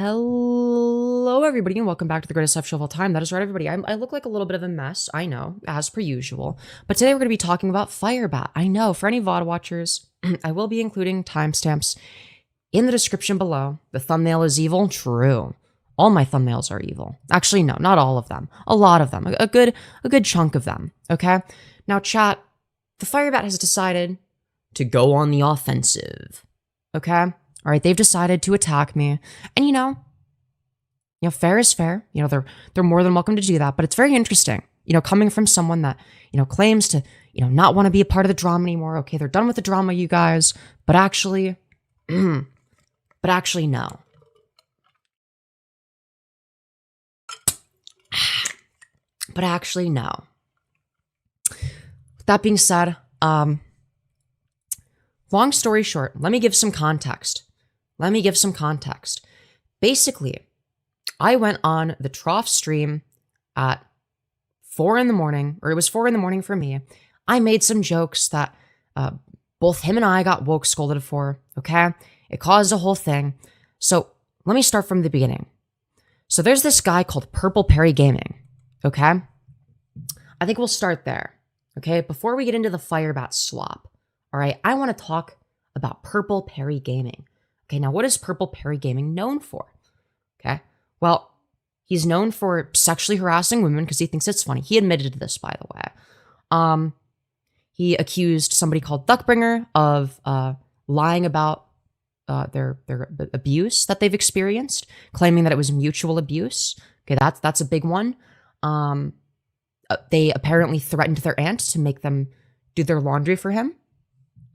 Hello, everybody, and welcome back to the greatest stuff show of all time. That is right, everybody. I look like a little bit of a mess, I know, as per usual. But today we're going to be talking about FireBat. I know, for any VOD watchers, I will be including timestamps in the description below. The thumbnail is evil? True. All my thumbnails are evil. Actually, no, not all of them. A lot of them. A good chunk of them, okay? Now, chat, the FireBat has decided to go on the offensive, okay? All right, they've decided to attack me, and you know, fair is fair. You know, they're more than welcome to do that. But it's very interesting, coming from someone that claims to not want to be a part of the drama anymore. Okay, they're done with the drama, you guys. But actually, no. But actually, no. With that being said, long story short, let me give some context. Basically, I went on the Trough stream at 4 in the morning, or it was 4 in the morning for me. I made some jokes that both him and I got woke scolded for, okay? It caused a whole thing. So let me start from the beginning. So there's this guy called Purple Perry Gaming, okay? I think we'll start there, okay? Before we get into the FireBat slop, all right? I want to talk about Purple Perry Gaming. Okay, now what is Purple Perry Gaming known for? Okay, well, he's known for sexually harassing women because he thinks it's funny. He admitted to this, by the way. He accused somebody called Duckbringer of lying about their abuse that they've experienced, claiming that it was mutual abuse. Okay, that's a big one. They apparently threatened their aunt to make them do their laundry for him.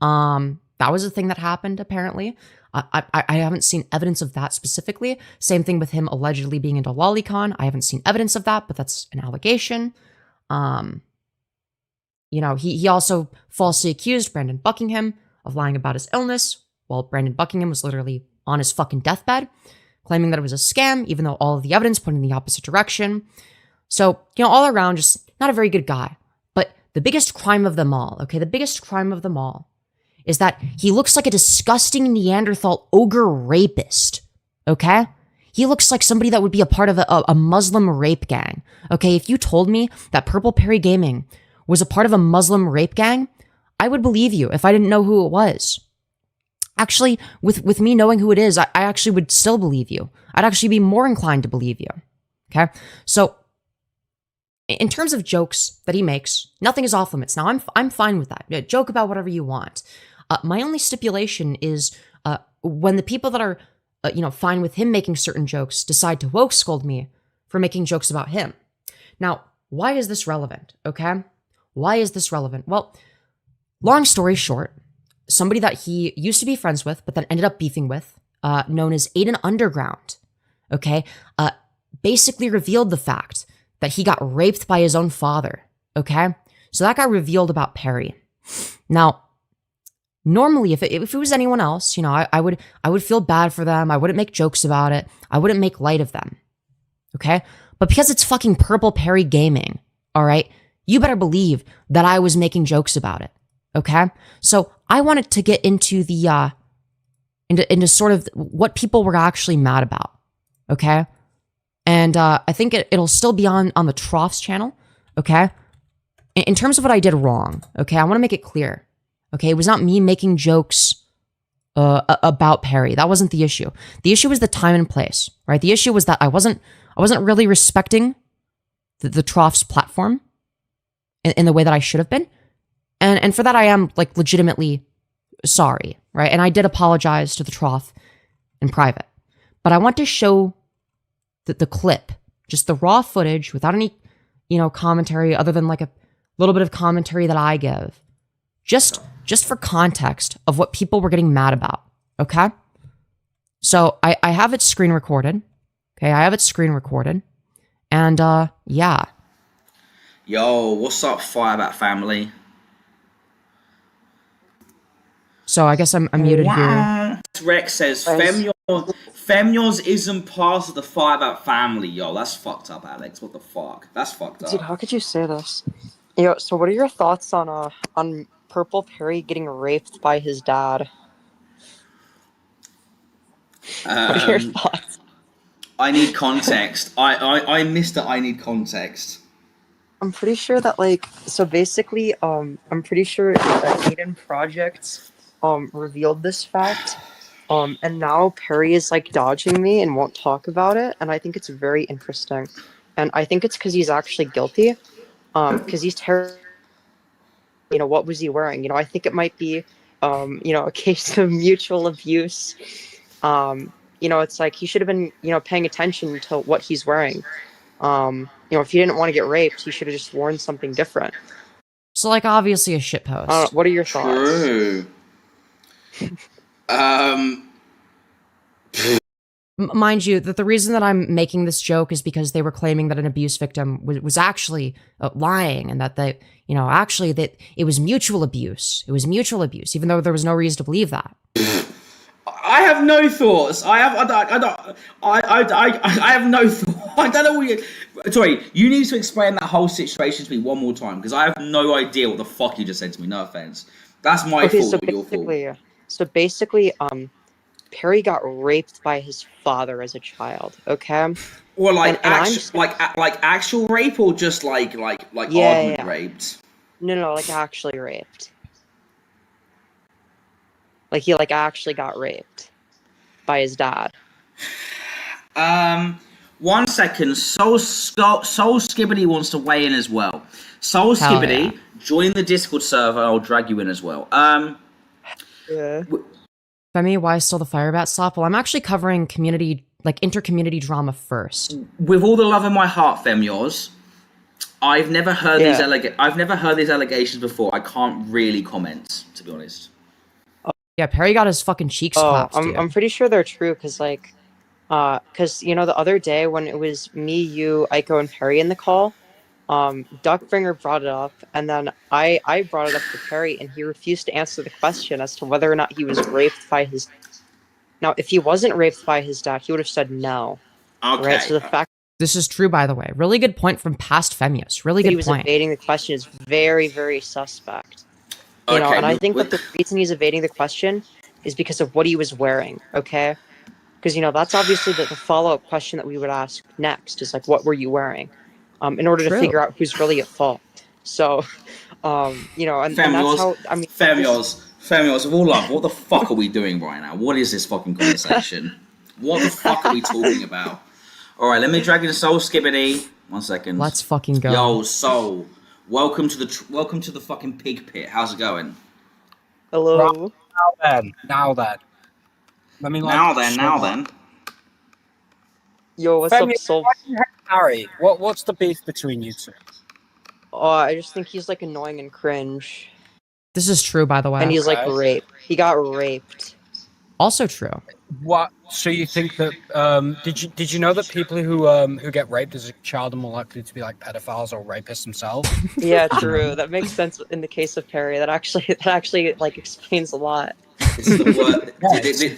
That was a thing that happened, apparently. I haven't seen evidence of that specifically. Same thing with him allegedly being into Lolcow. I haven't seen evidence of that, but that's an allegation. He also falsely accused Brandon Buckingham of lying about his illness, while Brandon Buckingham was literally on his fucking deathbed, claiming that it was a scam, even though all of the evidence pointed in the opposite direction. So, all around, just not a very good guy. But the biggest crime of them all, okay, is that he looks like a disgusting Neanderthal ogre rapist, okay? He looks like somebody that would be a part of a Muslim rape gang, okay? If you told me that Purple Perry Gaming was a part of a Muslim rape gang, I would believe you if I didn't know who it was. Actually, with me knowing who it is, I actually would still believe you. I'd actually be more inclined to believe you, okay? So, in terms of jokes that he makes, nothing is off limits. Now, I'm fine with that. Joke about whatever you want. My only stipulation is when the people that are, fine with him making certain jokes decide to woke scold me for making jokes about him. Now, why is this relevant, okay? Why is this relevant? Well, long story short, somebody that he used to be friends with, but then ended up beefing with, known as Aiden Underground, okay, basically revealed the fact that he got raped by his own father, okay? So that got revealed about Perry. Now, normally, if it was anyone else, I would feel bad for them. I wouldn't make jokes about it. I wouldn't make light of them. Okay? But because it's fucking Purple Perry Gaming, all right, you better believe that I was making jokes about it. Okay? So I wanted to get into the into sort of what people were actually mad about. Okay? And I think it'll still be on the Troughs channel. Okay? In terms of what I did wrong, okay, I want to make it clear. Okay, it was not me making jokes about Perry. That wasn't the issue. The issue was the time and place, right? The issue was that I wasn't really respecting the Troughs platform in the way that I should have been, and for that I am like legitimately sorry, right? And I did apologize to the Trough in private, but I want to show the clip, just the raw footage without any commentary other than like a little bit of commentary that I give, just for context of what people were getting mad about, okay? So I have it screen recorded, okay? And yeah. Yo, what's up, FireBat family? So I guess I'm muted here. Rex says, Femyoz isn't part of the FireBat family, yo. That's fucked up, Alex. What the fuck? That's fucked up. Dude, how could you say this? Yo, so what are your thoughts on Purple Perry getting raped by his dad? What are your thoughts? I need context. I missed that. I need context. I'm pretty sure that so basically I'm pretty sure that Eden Projects revealed this fact. And now Perry is like dodging me and won't talk about it, and I think it's very interesting. And I think it's because he's actually guilty. Because he's terrible. You know, what was he wearing? You know, I think it might be a case of mutual abuse. It's like he should have been, paying attention to what he's wearing. If he didn't want to get raped, he should have just worn something different. So, like, obviously a shitpost. What are your thoughts? True. Mind you, that the reason that I'm making this joke is because they were claiming that an abuse victim was actually lying, and that that it was mutual abuse. It was mutual abuse, even though there was no reason to believe that. I have no thoughts. I have no thoughts. I don't know what you. Sorry, you need to explain that whole situation to me one more time, because I have no idea what the fuck you just said to me. No offense. That's my fault, not your fault. So basically, Perry got raped by his father as a child. Okay. Or like actual rape, or just like argument raped. No, like actually raped. Like he actually got raped by his dad. 1 second. Soul Skibbity wants to weigh in as well. Soul Skibbity, join the Discord server. I'll drag you in as well. Yeah. Femi, why still the FireBat slop? Well, I'm actually covering inter-community drama first. With all the love in my heart, Femyoz, I've never heard these allegations before. I can't really comment, to be honest. Yeah, Perry got his fucking cheeks clapped. I'm pretty sure they're true, because the other day when it was me, you, Aiko, and Perry in the call, Duckbringer brought it up, and then I brought it up to Perry, and he refused to answer the question as to whether or not he was raped by his. Now, if he wasn't raped by his dad, he would have said no. Okay. Right? So the fact this is true, by the way. Really good point from past Femyoz. Really that good he was point. evading the question is very, very suspect. You know, and I think that the reason he's evading the question is because of what he was wearing. Okay. Because that's obviously the follow-up question that we would ask next is like, what were you wearing? In order to figure out who's really at fault. So, and that's how, I mean... Femyoz, of all love, what the fuck are we doing right now? What is this fucking conversation? What the fuck are we talking about? Alright, let me drag you to Soul Skibbity. 1 second. Let's fucking go. Yo, Soul. Welcome to the fucking pig pit. How's it going? Hello. Now then. Let me now then. Yo, what's up, Soul? Harry, what's the beef between you two? I just think he's annoying and cringe. This is true, by the way. And he's raped. He got raped. Also true. What? So you think that? Did you know that people who get raped as a child are more likely to be pedophiles or rapists themselves? Yeah, true. That makes sense in the case of Perry. That actually explains a lot. This is the word.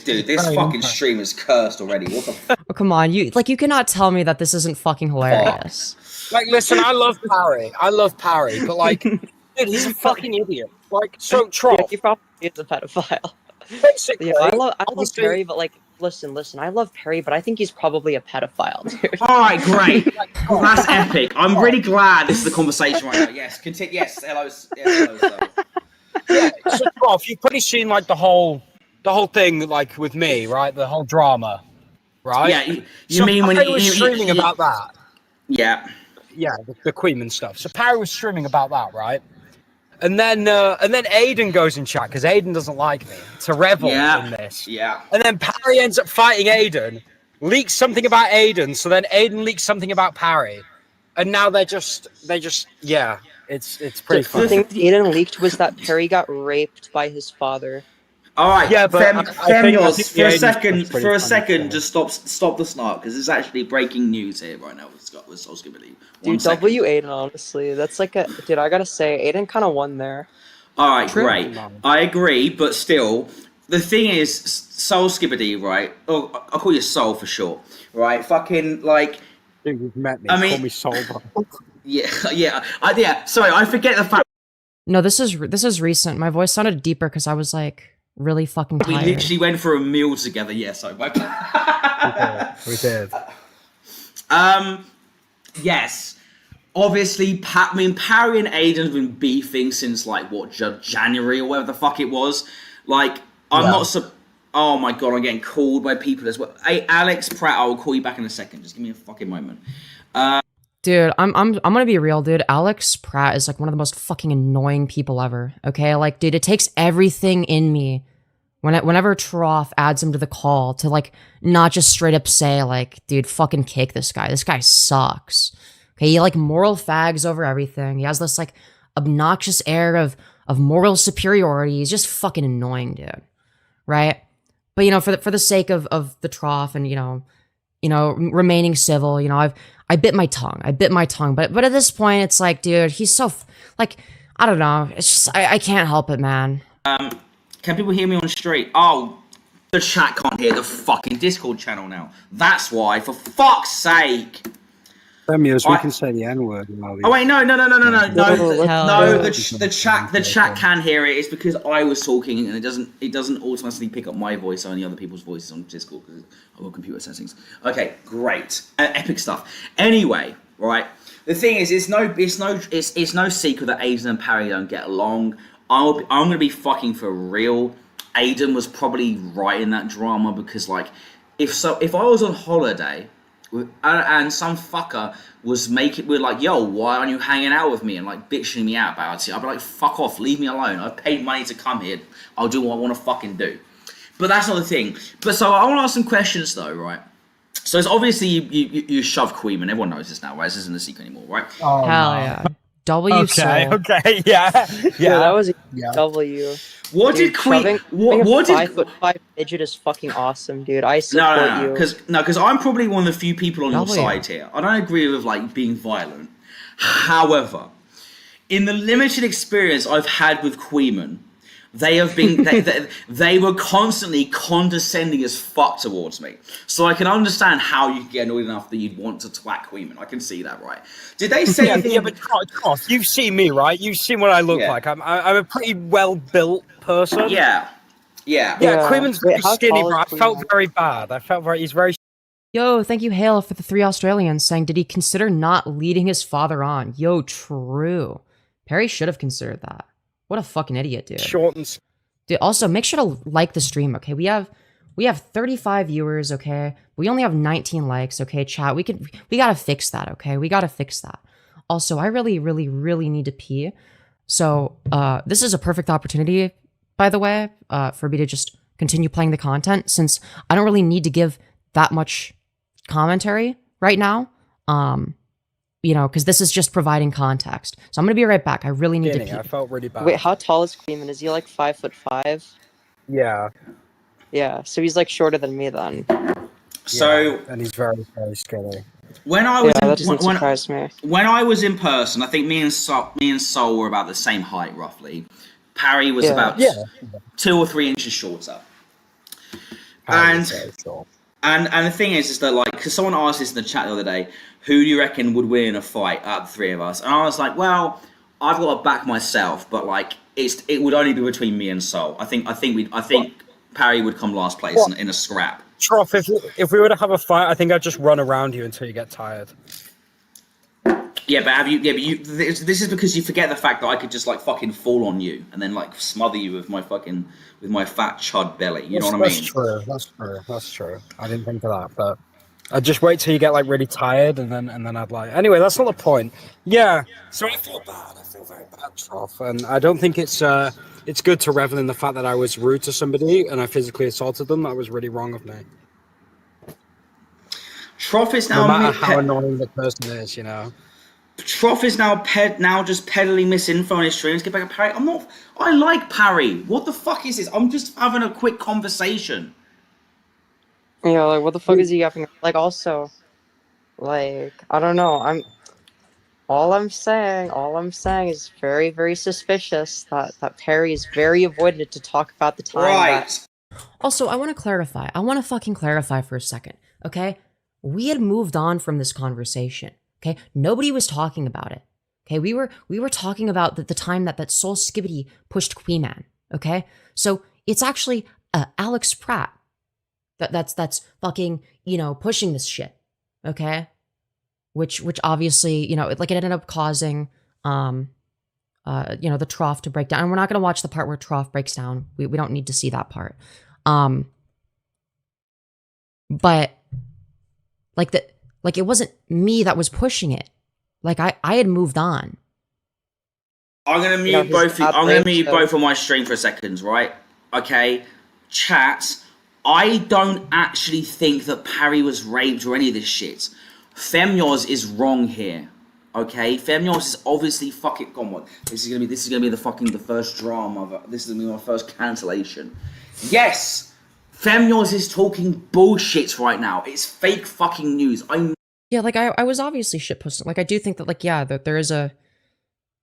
Dude, this fucking stream is cursed already. What the fuck? Oh, come on, you cannot tell me that this isn't fucking hilarious. Listen, I love Parry, but dude, he's a fucking idiot. So troll. Yeah, he probably is a pedophile. Basically, yeah, I love Perry, but listen, I love Perry, but I think he's probably a pedophile, dude. Alright, great. That's epic. I'm really glad this is the conversation right now. Yes, continue. Yes, hello. Yeah, so Prof, you've probably seen the whole thing with me, right? The whole drama, right? Yeah, you mean when he was streaming about that? Yeah. Yeah, the Queenman stuff. So Parry was streaming about that, right? And then Aiden goes in chat because Aiden doesn't like me to revel in this. Yeah. And then Parry ends up fighting Aiden, leaks something about Aiden, so then Aiden leaks something about Parry, and now they just it's pretty funny. The thing Aiden leaked was that Perry got raped by his father. All right, yeah, but Femyoz, for a second, just stop the snark because it's actually breaking news here right now with Soul Skibbity. Dude, W Aiden, honestly, that's dude. I gotta say, Aiden kind of won there. All right, great. I agree, but still, the thing is, Soul Skibbity, right? Oh, I'll call you Soul for short, right? Fucking Dude, you've met me. Call me Soul, bro. Yeah. Sorry, I forget the fact. No, this is recent. My voice sounded deeper because I was really fucking tired. We literally went for a meal together. Yes, my bad. We did. Yes. Obviously, Parry and Aiden have been beefing since, like, what, January or whatever the fuck it was. Like, I'm not oh my god, I'm getting called by people as well. Hey, Alex Pratt, I will call you back in a second. Just give me a fucking moment. Dude, I'm gonna be real, dude. Alex Pratt is like one of the most fucking annoying people ever. Okay, like, dude, it takes everything in me whenever Troff adds him to the call to like not just straight up say like, dude, fucking kick this guy. This guy sucks. Okay, he like moral fags over everything. He has this like obnoxious air of moral superiority. He's just fucking annoying, dude. Right? But you know, for the sake of the Troff and you know, remaining civil, you know, I bit my tongue. But at this point, it's like, dude, he's so like, I don't know. It's just I can't help it, man. Can people hear me on straight? Oh, the chat can't hear the fucking Discord channel now. That's why. For fuck's sake. Femyoz, we can say the N-word. Oh wait, no. Hell The chat can hear it. It's because I was talking and it doesn't automatically pick up my voice, only other people's voices on Discord because I've got computer settings. Okay, great, epic stuff. Anyway, right. The thing is, it's no secret that Aiden and Parry don't get along. I'm gonna be fucking for real. Aiden was probably right in that drama because like, if I was on holiday. And some fucker was like, yo, why aren't you hanging out with me and like bitching me out about it? I'd be like, fuck off, leave me alone. I've paid money to come here. I'll do what I want to fucking do. But that's not the thing. But so I want to ask some questions though, right? So it's obviously you shove Queeman. Everyone knows this now, right? This isn't a secret anymore, right? Hell yeah. W soul. Okay, yeah. That was a W. What Dude, did Queen? What did 5'5" midget is fucking awesome, dude. I support you. Because I'm probably one of the few people on your W. side here. I don't agree with like being violent. However, in the limited experience I've had with Queeman, they have been they were constantly condescending as fuck towards me. So I can understand how you get annoyed enough that you'd want to twat Queeman. I can see that, right? Did they say anything? Yeah, but Troff, you've seen me, right? You've seen what I look like. I'm a pretty well built person. Yeah. Queeman's very skinny, bro. I felt very bad. He's very. Yo, thank you, Hale, for the 3 Australians saying, did he consider not leading his father on? Yo, true. Perry should have considered that. What a fucking idiot, dude. Short and... Dude, also, make sure to like the stream, okay? We have 35 viewers, okay? We only have 19 likes, okay, chat? We gotta fix that, okay? We gotta fix that. Also, I really, really, really need to pee. So, this is a perfect opportunity, by the way, for me to just continue playing the content, since I don't really need to give that much commentary right now. You know, because this is just providing context. So I'm gonna be right back. I really need to pee. I felt really bad. Wait, how tall is Queeman? Is he like 5'5"? Yeah. Yeah, so he's like shorter than me then. So and he's very, very skinny. When I was that doesn't surprise me. When I was in person, I think me and Sol were about the same height roughly. Parry was about 2 or 3 inches shorter. And the thing is that like, because someone asked this in the chat the other day, who do you reckon would win in a fight out of the 3 of us? And I was like, well, I've got to back myself, but like it would only be between me and Sol. I think Parry would come last place in a scrap. Troff, if we were to have a fight, I think I'd just run around you until you get tired. Yeah, but this is because you forget the fact that I could just like fucking fall on you and then like smother you with my fat chud belly. You know what I mean? That's true. I didn't think of that, but I'd just wait till you get like really tired and then I'd like. Anyway, that's not the point. Yeah. So I feel bad. I feel very bad, Troff, and I don't think it's good to revel in the fact that I was rude to somebody and I physically assaulted them. That was really wrong of me. Troff is now, no matter how annoying the person is, you know. Troff is now just peddling misinfo on his streams. Get back at Parry. I like Parry. What the fuck is this? I'm just having a quick conversation. Yeah, like what the fuck is he having? Like also, like I don't know. All I'm saying is very, very suspicious that Perry is very avoidant to talk about the time. Right. Also, I want to clarify. I want to fucking clarify for a second, okay? We had moved on from this conversation, okay? Nobody was talking about it, okay? We were talking about the time that Soul Skibbity pushed Queeman, okay? So it's actually Alex Pratt that's fucking, you know, pushing this shit, okay? which obviously, you know, like it ended up causing, you know, the trough to break down. And we're not going to watch the part where trough breaks down. We don't need to see that part. But like it wasn't me that was pushing it. Like I had moved on. I'm gonna mute both. I'm gonna mute both on my stream for a second, right? Okay, chat. I don't actually think that Parry was raped or any of this shit. Femyoz is wrong here. Okay, Femyoz is obviously fucking. Come on, this is gonna be the first drama. This is gonna be my first cancellation. Yes, Femyoz is talking bullshit right now. It's fake fucking news. Yeah, like I was obviously shitposting. Like I do think that like that there is a,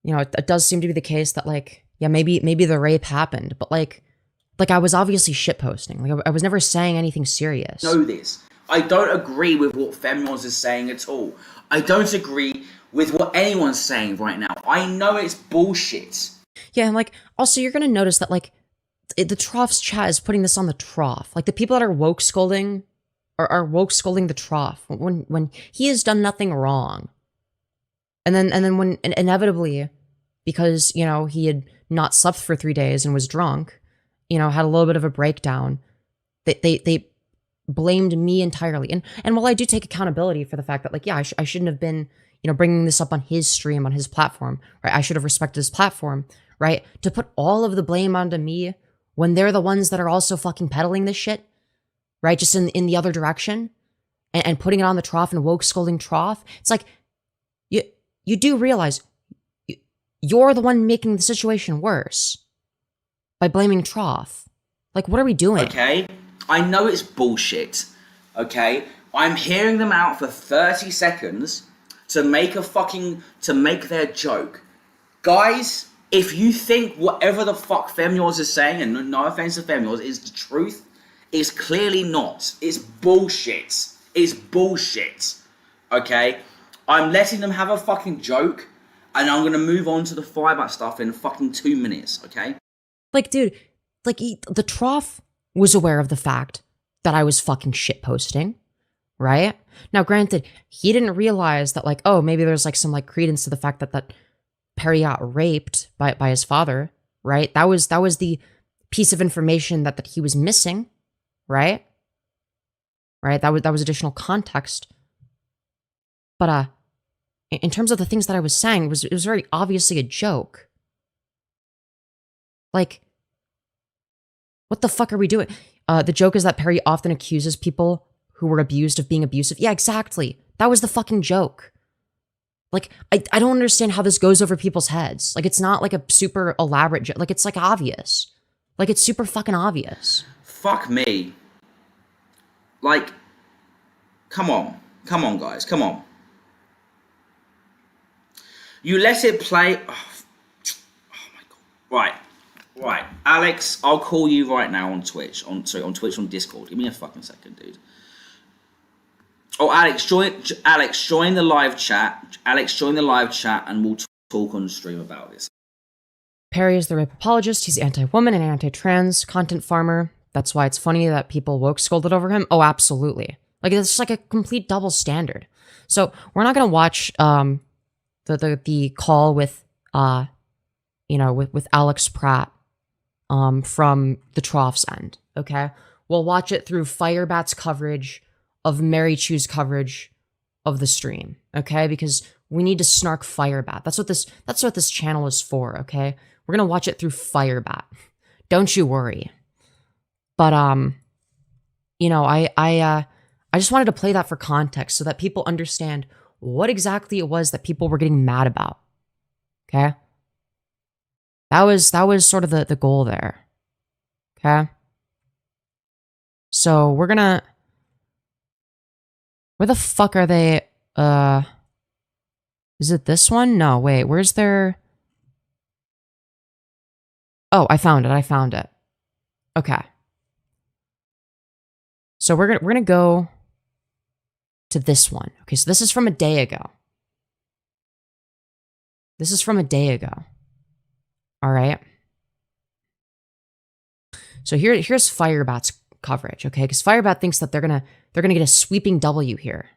you know, it does seem to be the case that like maybe the rape happened, but like I was obviously shitposting. Like I was never saying anything serious. Know this. I don't agree with what Femyoz is saying at all. I don't agree with what anyone's saying right now. I know it's bullshit. Yeah, and like also you're gonna notice that like the Trough's chat is putting this on the Trough. Like the people that are woke scolding are woke scolding the Trough when he has done nothing wrong. And then when inevitably, because you know he had not slept for 3 days and was drunk, you know, had a little bit of a breakdown, they blamed me entirely. And while I do take accountability for the fact that like I shouldn't have been, you know, bringing this up on his stream, on his platform, right? I should have respected his platform, right? To put all of the blame onto me when they're the ones that are also fucking peddling this shit, right? Just in the other direction and putting it on the Trough and woke scolding Trough. It's like, you do realize you're the one making the situation worse by blaming Trough. Like, what are we doing? Okay, I know it's bullshit. Okay, I'm hearing them out for 30 seconds to make their joke. Guys, if you think whatever the fuck Femyoz is saying, and no offense to Femyoz, is the truth, it's clearly not. It's bullshit. It's bullshit. Okay? I'm letting them have a fucking joke, and I'm gonna move on to the FireBat stuff in fucking 2 minutes, okay? Like, dude, like, the Trough was aware of the fact that I was fucking shitposting, right? Now, granted, he didn't realize that, like, oh, maybe there's, like, some, like, credence to the fact that Perry got raped by his father, right? That was the piece of information that he was missing, right? Right? That was additional context. But, in terms of the things that I was saying, it was very obviously a joke. Like, what the fuck are we doing? The joke is that Perry often accuses people who were abused of being abusive. Yeah, exactly. That was the fucking joke. Like, I don't understand how this goes over people's heads. Like, it's not like a super elaborate joke. Like, it's like obvious. Like, it's super fucking obvious. Fuck me. Like, come on. Come on, guys. Come on. You let it play. Oh my God. Right. Alex, I'll call you right now on Twitch. On Discord. Give me a fucking second, dude. Oh, Alex, join the live chat. Alex, join the live chat and we'll talk on stream about this. Perry is the rape apologist. He's anti-woman and anti-trans content farmer. That's why it's funny that people woke scolded over him. Oh, absolutely. Like, it's just like a complete double standard. So we're not going to watch the call with, with Alex Pratt from the Trough's end, okay? We'll watch it through FireBat's coverage of Marychu's coverage of the stream, okay? Because we need to snark FireBat. That's what this channel is for, okay? We're gonna watch it through FireBat. Don't you worry. But I just wanted to play that for context so that people understand what exactly it was that people were getting mad about. Okay? That was sort of the goal there. Okay? So we're gonna... Where the fuck are they? Is it this one? No, wait, where's their... Oh, I found it. Okay. So we're gonna go to this one. Okay, so this is from a day ago. All right. So here's FireBat's coverage, okay? Because FireBat thinks that they're gonna get a sweeping W here.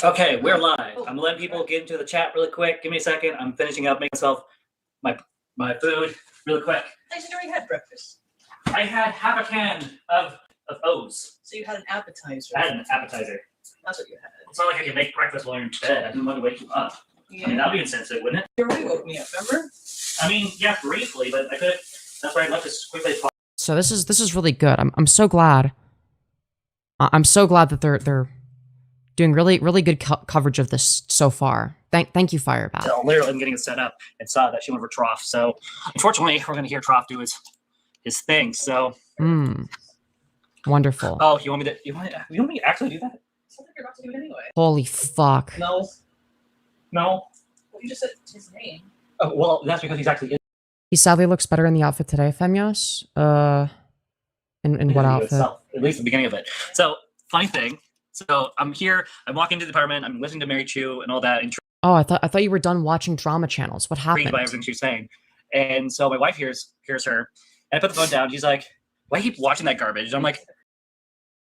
Okay, we're live. I'm letting people get into the chat really quick. Give me a second. I'm finishing up making myself my food really quick. I said you already had breakfast. I had half a can of O's. So you had an appetizer. I had an appetizer. That's what you had. It's not like I can make breakfast while you're in bed. I didn't want to wake you up. Yeah. I mean, that'd be insensitive, wouldn't it? You already woke me up, remember? I mean, yeah, briefly, but I could. That's why I left as quickly as possible. So this is really good. I'm so glad. I'm so glad that they're doing really good coverage of this so far. Thank you, FireBat. So literally, I'm getting it set up and saw that she went for Trough. So unfortunately, we're gonna hear Trough do his thing. So. Wonderful. Oh, you want me to actually do that? I think you're about to do it anyway. Holy fuck. No. Well, you just said his name. Oh, well, that's because he's actually in He sadly looks better in the outfit today, Femyoz. In what video outfit? itself, at least the beginning of it. So, funny thing. So, I'm here. I'm walking into the apartment. I'm listening to Marychu and all that, and Oh, I thought you were done watching drama channels. What intrigued happened? by everything she's saying. And so my wife hears her, and I put the phone down. She's like, "Why do you keep watching that garbage?" And I'm like,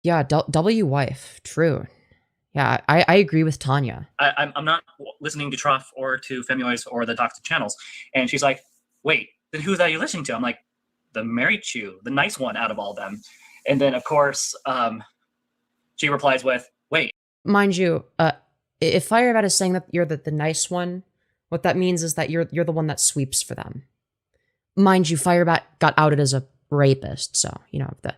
Yeah, W wife. True. Yeah, I agree with Tanya. I'm not listening to Trough or to Femyoz or the toxic channels. And she's like, "Wait, then who's that you're listening to?" I'm like, "The Marychu, the nice one out of all them." And then of course, she replies with, "Wait." Mind you, if FireBat is saying that you're the nice one, what that means is that you're the one that sweeps for them. Mind you, FireBat got outed as a rapist, so the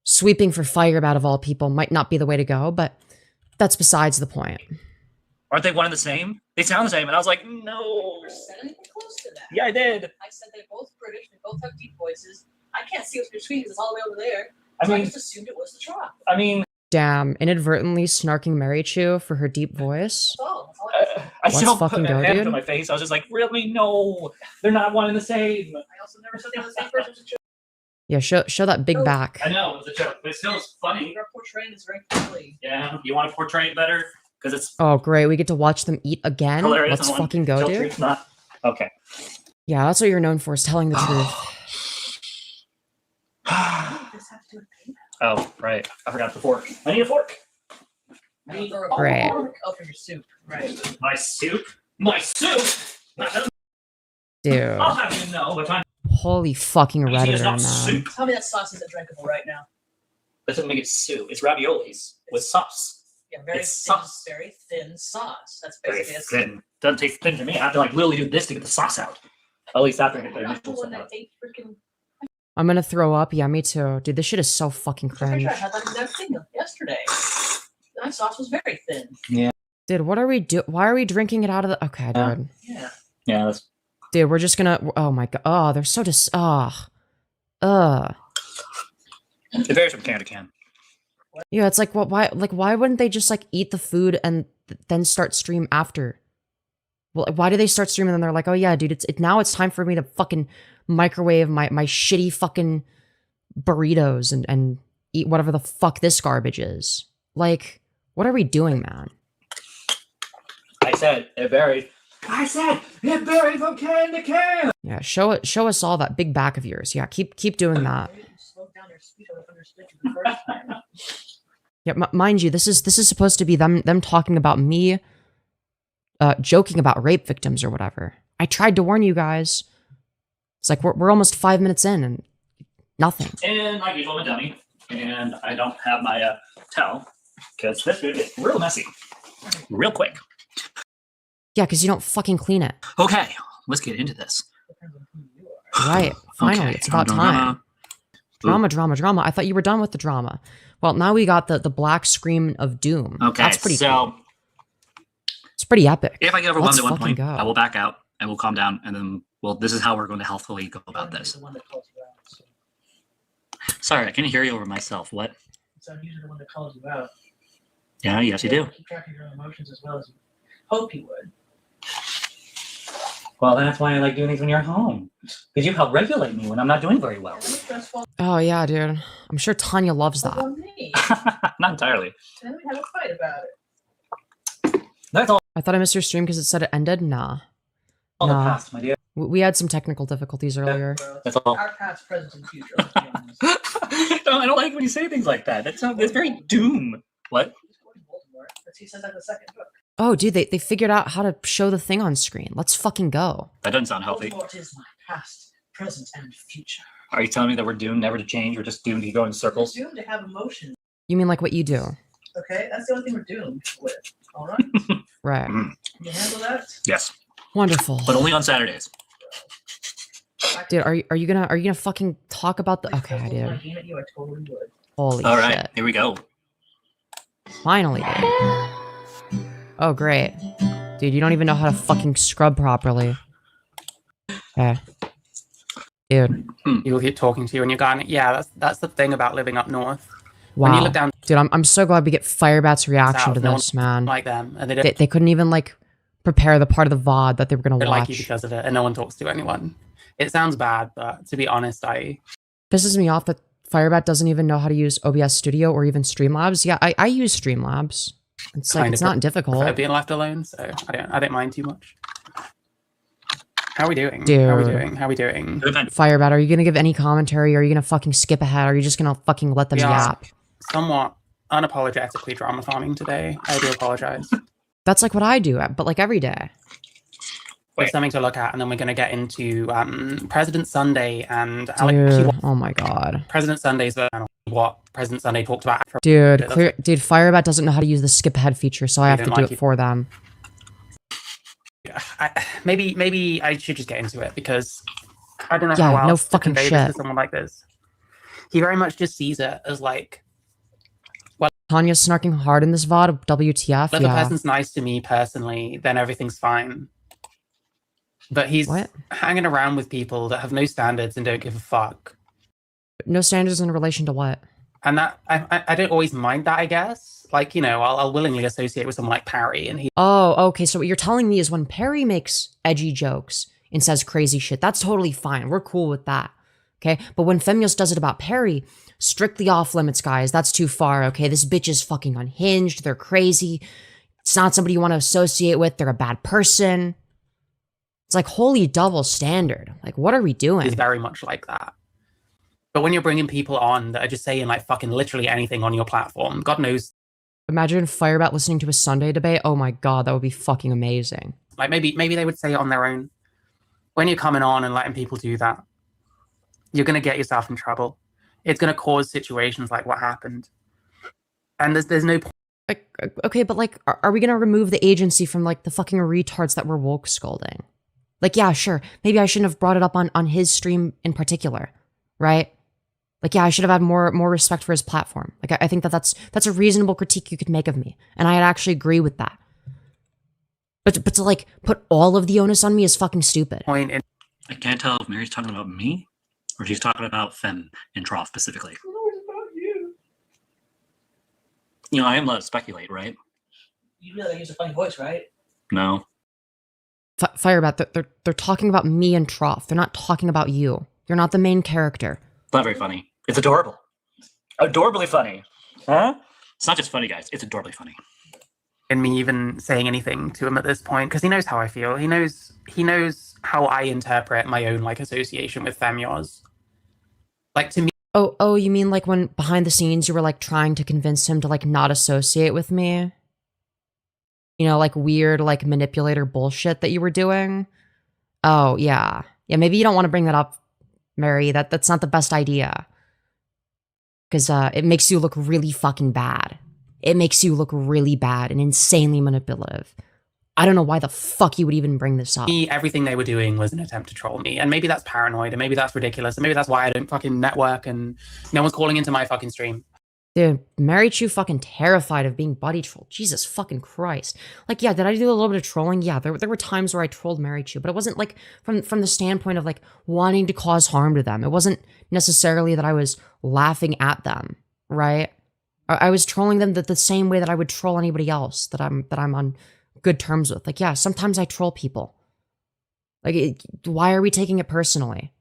sweeping for FireBat of all people might not be the way to go, but that's besides the point. Aren't they one and the same? They sound the same. And I was like, no. Never said anything close to that. Yeah, I did. I said they're both British, they both have deep voices. I can't see what's between because it's all the way over there. I So I mean- just assumed it was the Trough. I mean, Damn, inadvertently snarking Marychu for her deep voice. Oh, that's all I said. I Let's still fucking put go, my hand dude. to my face. I was just like, really? No. They're not one and the same. I also never said they were the same person. It was a joke. Yeah, show that big back. I know, it was a joke. But it still is funny. You're portraying this very clearly. Yeah, you want to portray it better? Because it's Oh, great. We get to watch them eat again. hilarious. Let's and one fucking go, tilt dude. truth's not. Okay. Yeah, that's what you're known for, is telling the truth. What does this have to do with payback? Oh, right. I forgot the fork. I need a fork. I need a Great. fork. Oh, for your soup. Right. My soup? My soup? Dude. I'll have you know, but I'm Holy fucking eating is Redditor, not man. soup. Tell me that sauce isn't drinkable right now. That doesn't make it soup. It's raviolis with sauce. Yeah, very It's thin, sauce. very thin sauce. That's Very basically a thin. Doesn't taste thin to me. I have to like literally do this to get the sauce out. At least after I get the You're not the initial one stuff that out. ate freaking. I'm gonna throw up. Yeah, me too. Dude, this shit is so fucking I'm pretty cringe. sure I had that exact thing yesterday. That sauce was very thin. Dude, what are we why are we drinking it out of the Okay, Yeah. dude. Yeah. Yeah, that's Dude, we're just gonna oh my god. Oh, they're so it varies from can to can. Yeah, it's like why wouldn't they just like eat the food and then start stream after? Well, why do they start streaming and then they're like, "Oh yeah, dude, it's now it's time for me to fucking microwave my shitty fucking burritos and eat whatever the fuck this garbage is." Like, what are we doing, man? I said it varies. I said it varies from can to can. Yeah, show us all that big back of yours. Yeah, keep doing that. Maybe you slow down your speech. I would have understood you the first time. Yeah, mind you, this is supposed to be them talking about me, joking about rape victims or whatever. I tried to warn you guys. It's like we're almost 5 minutes in and nothing. And like usual, I'm a dummy, and I don't have my towel because this food is real messy, real quick. Yeah, because you don't fucking clean it. Okay, let's get into this. Depends on who you are. Right. Finally, Okay, it's about time. Drama. I thought you were done with the drama. Well, now we got the black scream of doom. Okay, That's pretty so cool. It's pretty epic. if I get overwhelmed Let's at one fucking point, go. I will back out and we'll calm down, and then this is how we're going to healthfully go about I'm this. The one that calls you out. So Sorry, I can hear you over myself. What? I'm usually the one that calls you out. Yeah, yes, you do. Keep track of your own emotions as well as you hope you would. Well, that's why I like doing things when you're home, because you help regulate me when I'm not doing very well. And if that's fault Oh yeah, dude. I'm sure Tanya loves that. on me. Not entirely. And then we have a fight about it. That's all I thought I missed your stream because it said it ended. Nah. the Nah. past, my dear. We had some technical difficulties earlier. Bro, That's all. Our past, present, and future. Let's be honest. No, I don't like when you say things like that. That's very doom. What? Just go to Baltimore. But he says that in the second book. Oh, dude, they figured out how to show the thing on screen. Let's fucking go. That doesn't sound healthy. Voldemort is my past, present, and future. Are you telling me that we're doomed never to change? We're just doomed to go in circles? We're doomed to have emotions. You mean like what you do? Okay, that's the only thing we're doomed with. All right. Right. Can you handle that? Yes, Wonderful. but only on Saturdays. Dude, are you gonna fucking talk about the? Okay, If I dude. was aiming at you, I totally would. Holy All right, shit! here we go. Finally, dude. Oh great, dude. You don't even know how to fucking scrub properly. Okay, dude. People keep talking to you and you're going, yeah, that's the thing about living up north. Wow, When you look down dude. I'm so glad we get FireBat's reaction south, to no this, man. like them, and They couldn't even like prepare the part of the VOD that they were gonna don't like you watch. because of it, and no one talks to anyone. It sounds bad, but to be honest, Pisses me off that FireBat doesn't even know how to use OBS Studio or even Streamlabs. Yeah, I use Streamlabs. It's like Kind it's of not difficult. prefer being left alone, so I don't mind too much. How are we doing? Dude. How are we doing? How are we doing? FireBat, are you gonna give any commentary? Or are you gonna fucking skip ahead? Or are you just gonna fucking let them We are yap? somewhat unapologetically drama farming today. I do apologize. That's like what I do, but like every day. There's something to look at, and then we're going to get into President Sunday and Dude, oh my god. President Sunday's what President Sunday talked about. Dude, That's dude, FireBat doesn't know how to use the skip ahead feature, so I have to didn't do like it it. for them. Maybe I should just get into it because I don't know Yeah, how no else to fucking convey this shit. to someone like this. He very much just sees it as like, Tanya's snarking hard in this VOD. WTF? if a Yeah. person's nice to me personally, then everything's fine. But he's What? hanging around with people that have no standards and don't give a fuck. No standards in relation to what? And that I don't always mind that, I guess. Like, you know, I'll willingly associate with someone like Parry, and he Oh, okay. So what you're telling me is when Perry makes edgy jokes and says crazy shit, that's totally fine. We're cool with that. Okay. But when Femyoz does it about Perry, strictly off limits, guys. That's too far. Okay. This bitch is fucking unhinged. They're crazy. It's not somebody you want to associate with. They're a bad person. It's like holy double standard. Like, what are we doing? is very much like that. But when you're bringing people on that are just saying like fucking literally anything on your platform, God knows, Imagine FireBat listening to a Sunday debate. Oh my god, that would be fucking amazing. like maybe they would say it on their own. When you're coming on and letting people do that, you're going to get yourself in trouble. It's going to cause situations like what happened. And there's no point. Like, okay, but like, are we gonna remove the agency from like the fucking retards that were woke scolding? Like, yeah, sure. Maybe I shouldn't have brought it up on his stream in particular, right? Like, yeah, I should have had more respect for his platform. Like, I think that's a reasonable critique you could make of me, and I'd actually agree with that. But to like put all of the onus on me is fucking stupid. Point in I can't tell if Mary's talking about me or she's talking about Fem and Trough specifically. You know, I am allowed to speculate, right? You really use a funny voice, right? No. FireBat, they're talking about me and Trough. They're not talking about you. You're not the main character. It's not very funny. It's adorable. Adorably funny. Huh? It's not just funny, guys. It's adorably funny. me even saying anything to him at this point because he knows how I feel. He knows how I interpret my own like association with Femyoz. Like to me, Oh, you mean like when behind the scenes you were like trying to convince him to like not associate with me? You know, like weird like manipulator bullshit that you were doing? Oh, yeah. Yeah, maybe you don't want to bring that up, Mary. That's not the best idea. Because it makes you look really fucking bad. It makes you look really bad and insanely manipulative. I don't know why the fuck you would even bring this up. everything they were doing was an attempt to troll me. And maybe that's paranoid, and maybe that's ridiculous, and maybe that's why I don't fucking network and no one's calling into my fucking stream. Dude, Marychu fucking terrified of being buddy trolled. Jesus fucking Christ. Like, yeah, did I do a little bit of trolling? Yeah, there were times where I trolled Marychu, but it wasn't like from the standpoint of like wanting to cause harm to them. It wasn't necessarily that I was laughing at them, right? I was trolling them the same way that I would troll anybody else that I'm on good terms with. Like, yeah, sometimes I troll people. Like, why are we taking it personally?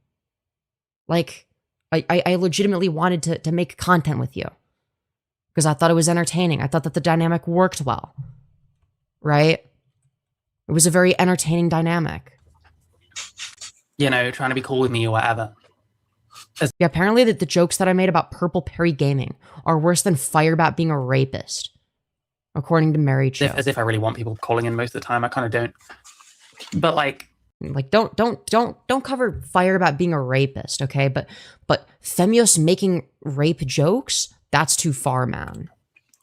Like, I legitimately wanted to make content with you. Because I thought it was entertaining. I thought that the dynamic worked well. Right? It was a very entertaining dynamic. You know, trying to be cool with me or whatever. Yeah, apparently the jokes that I made about Purple Perry Gaming are worse than FireBat being a rapist. according to Marychu. As if I really want people calling in most of the time. I kind of don't. But like don't cover FireBat being a rapist, okay? But Femyoz making rape jokes, that's too far, man.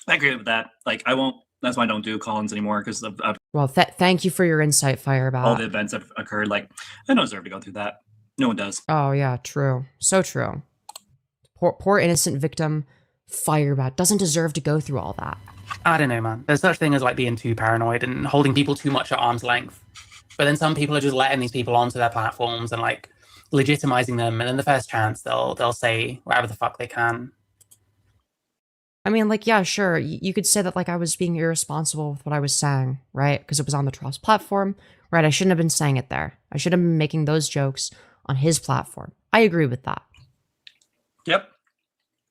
I agree with that. Like, I won't. That's why I don't do call-ins anymore, because of Well, thank you for your insight, FireBat. all the events that have occurred. Like, I don't deserve to go through that. No one does. Oh yeah, true. So true. Poor innocent victim FireBat doesn't deserve to go through all that. I don't know, man. There's such thing as like being too paranoid and holding people too much at arm's length. But then some people are just letting these people onto their platforms and like legitimizing them, and then the first chance they'll say whatever the fuck they can. I mean, like, yeah, sure. You could say that, like, I was being irresponsible with what I was saying, right? Because it was on the Tross platform, right? I shouldn't have been saying it there. I should have been making those jokes on his platform. I agree with that. Yep.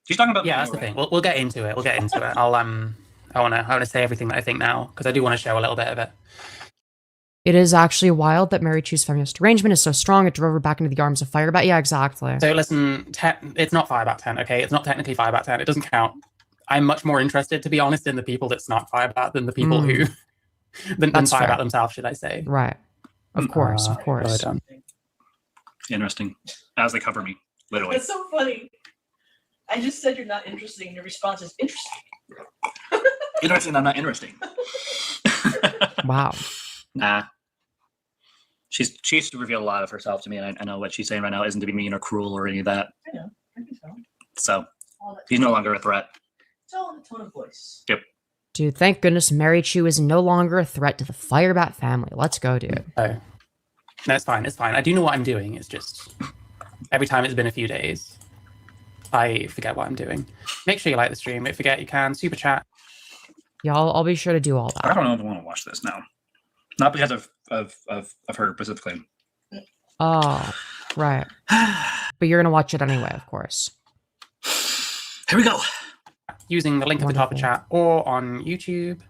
She's talking about. Yeah, that's the thing. We'll get into it. We'll get into it. I wanna say everything that I think now, because I do want to show a little bit of it. It is actually wild that Marychu's feminist derangement is so strong it drove her back into the arms of FireBat. Yeah, exactly. So listen, it's not FireBat 10, okay? It's not technically FireBat 10. It doesn't count. I'm much more interested, to be honest, in the people that snort FireBat than the people who than FireBat themselves, should I say? Right. Of course, of course. Interesting. As they cover me, literally. That's so funny. I just said you're not interesting, and your response is interesting. Interesting. I'm not interesting. Wow. Nah. She's revealed a lot of herself to me, and I know what she's saying right now isn't to be mean or cruel or any of that. I know. I can tell. So he's no longer a threat. It's all in the tone of voice. Yep. Dude, thank goodness Marychu is no longer a threat to the FireBat family. Let's go, dude. Oh. No, it's fine. It's fine. I do know what I'm doing. It's just every time it's been a few days, I forget what I'm doing. Make sure you like the stream. If you forget, you can super chat. Yeah, I'll be sure to do all that. I don't know if I want to watch this now. Not because of her specifically. Oh, right. But you're gonna watch it anyway, of course. Here we go. Using the link at the top of chat or on YouTube.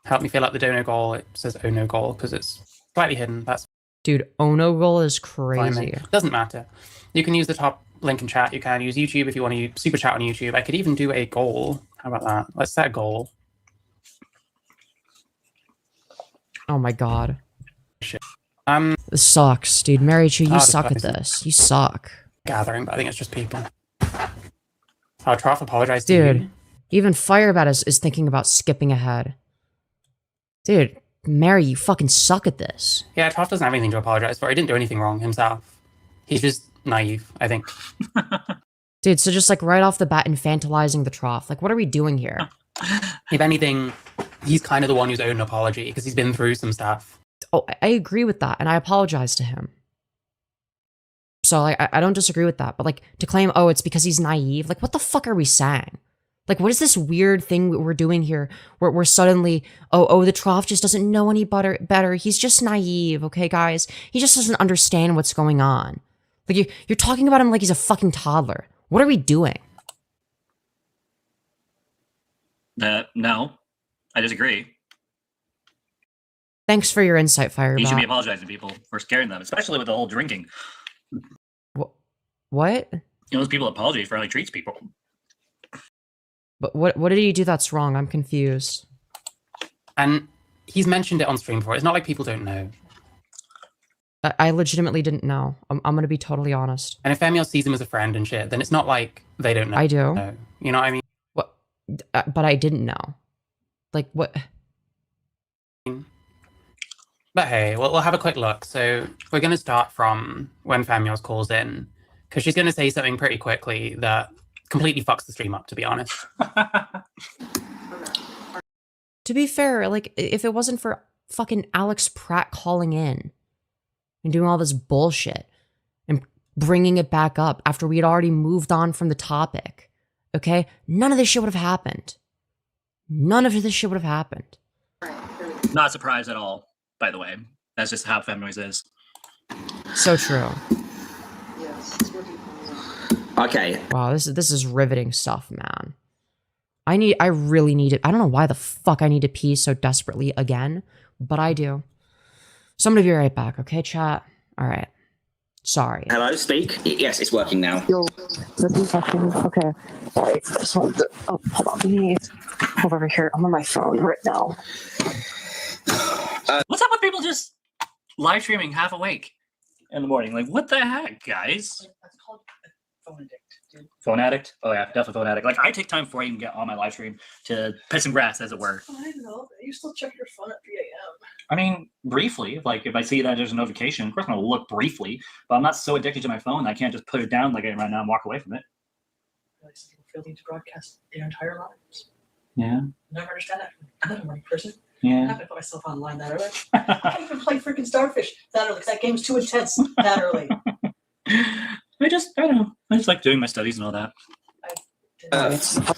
Help me fill up the dono goal. It says oh no goal because it's slightly hidden. That's dude, Ono goal is crazy. Doesn't matter. You can use the top link in chat. You can use YouTube if you want to use super chat on YouTube. I could even do a goal. How about that? Let's set a goal. Oh my god. Shit. This sucks, dude. Marychu, you suck at this. You suck. Gathering, but I think it's just people. Oh, Trough apologized to you. Dude, even FireBat is thinking about skipping ahead. Dude, Mary, you fucking suck at this. Yeah, Trough doesn't have anything to apologize for. He didn't do anything wrong himself. He's just naive, I think. Dude, so just like right off the bat infantilizing the Trough. Like, what are we doing here? If anything, he's kind of the one who's owed an apology because he's been through some stuff. Oh, I agree with that, and I apologize to him. So, like, I don't disagree with that, but, like, to claim, oh, it's because he's naive, like, what the fuck are we saying? Like, what is this weird thing we're doing here where we're suddenly, oh, the Trough just doesn't know any better. He's just naive, okay, guys? He just doesn't understand what's going on. Like, you're talking about him like he's a fucking toddler. What are we doing? No, I disagree. Thanks for your insight, FireBat. You should be apologizing to people for scaring them, especially with the whole drinking. What? You know, those people apologize for how he treats people. But what did he do that's wrong? I'm confused. And he's mentioned it on stream before. It's not like people don't know. I legitimately didn't know. I'm gonna be totally honest. And if Femyoz sees him as a friend and shit, then it's not like they don't know. I do. No. You know what I mean? What? But I didn't know. Like, what? But hey, we'll have a quick look. So we're going to start from when Femyoz calls in, because she's going to say something pretty quickly that completely fucks the stream up, to be honest. To be fair, like, if it wasn't for fucking Alex Pratt calling in and doing all this bullshit and bringing it back up after we had already moved on from the topic, okay? None of this shit would have happened. None of this shit would have happened. Not surprised at all, by the way. That's just how Femyoz is. So true. Okay. Wow, this is riveting stuff, man. I really need it. I don't know why the fuck I need to pee so desperately again, but I do. So I'm gonna be right back, okay, chat? All right. Sorry. Hello, speak. Yes, it's working now. Yo, 30 seconds. Okay. Sorry. Just wanted to, hold on. Hold over here. I'm on my phone right now. What's up with people just live streaming half awake in the morning? Like, what the heck, guys? That's called phone addict, dude. Phone addict? Oh yeah, definitely phone addict. Like, I take time before I even get on my live stream to piss some grass, as it were. I know. You still check your phone at 3 a.m. I mean, briefly. Like, if I see that there's a notification, of course I'm gonna look briefly. But I'm not so addicted to my phone that I can't just put it down like I am right now and walk away from it. Like some people feel the need to broadcast their entire lives. Yeah. Never understand that. I'm not a morning person. I'm Yeah. not gonna put myself online that early. I can't even play freaking Starfish that early because that game's too intense that early. I don't know. I just like doing my studies and all that.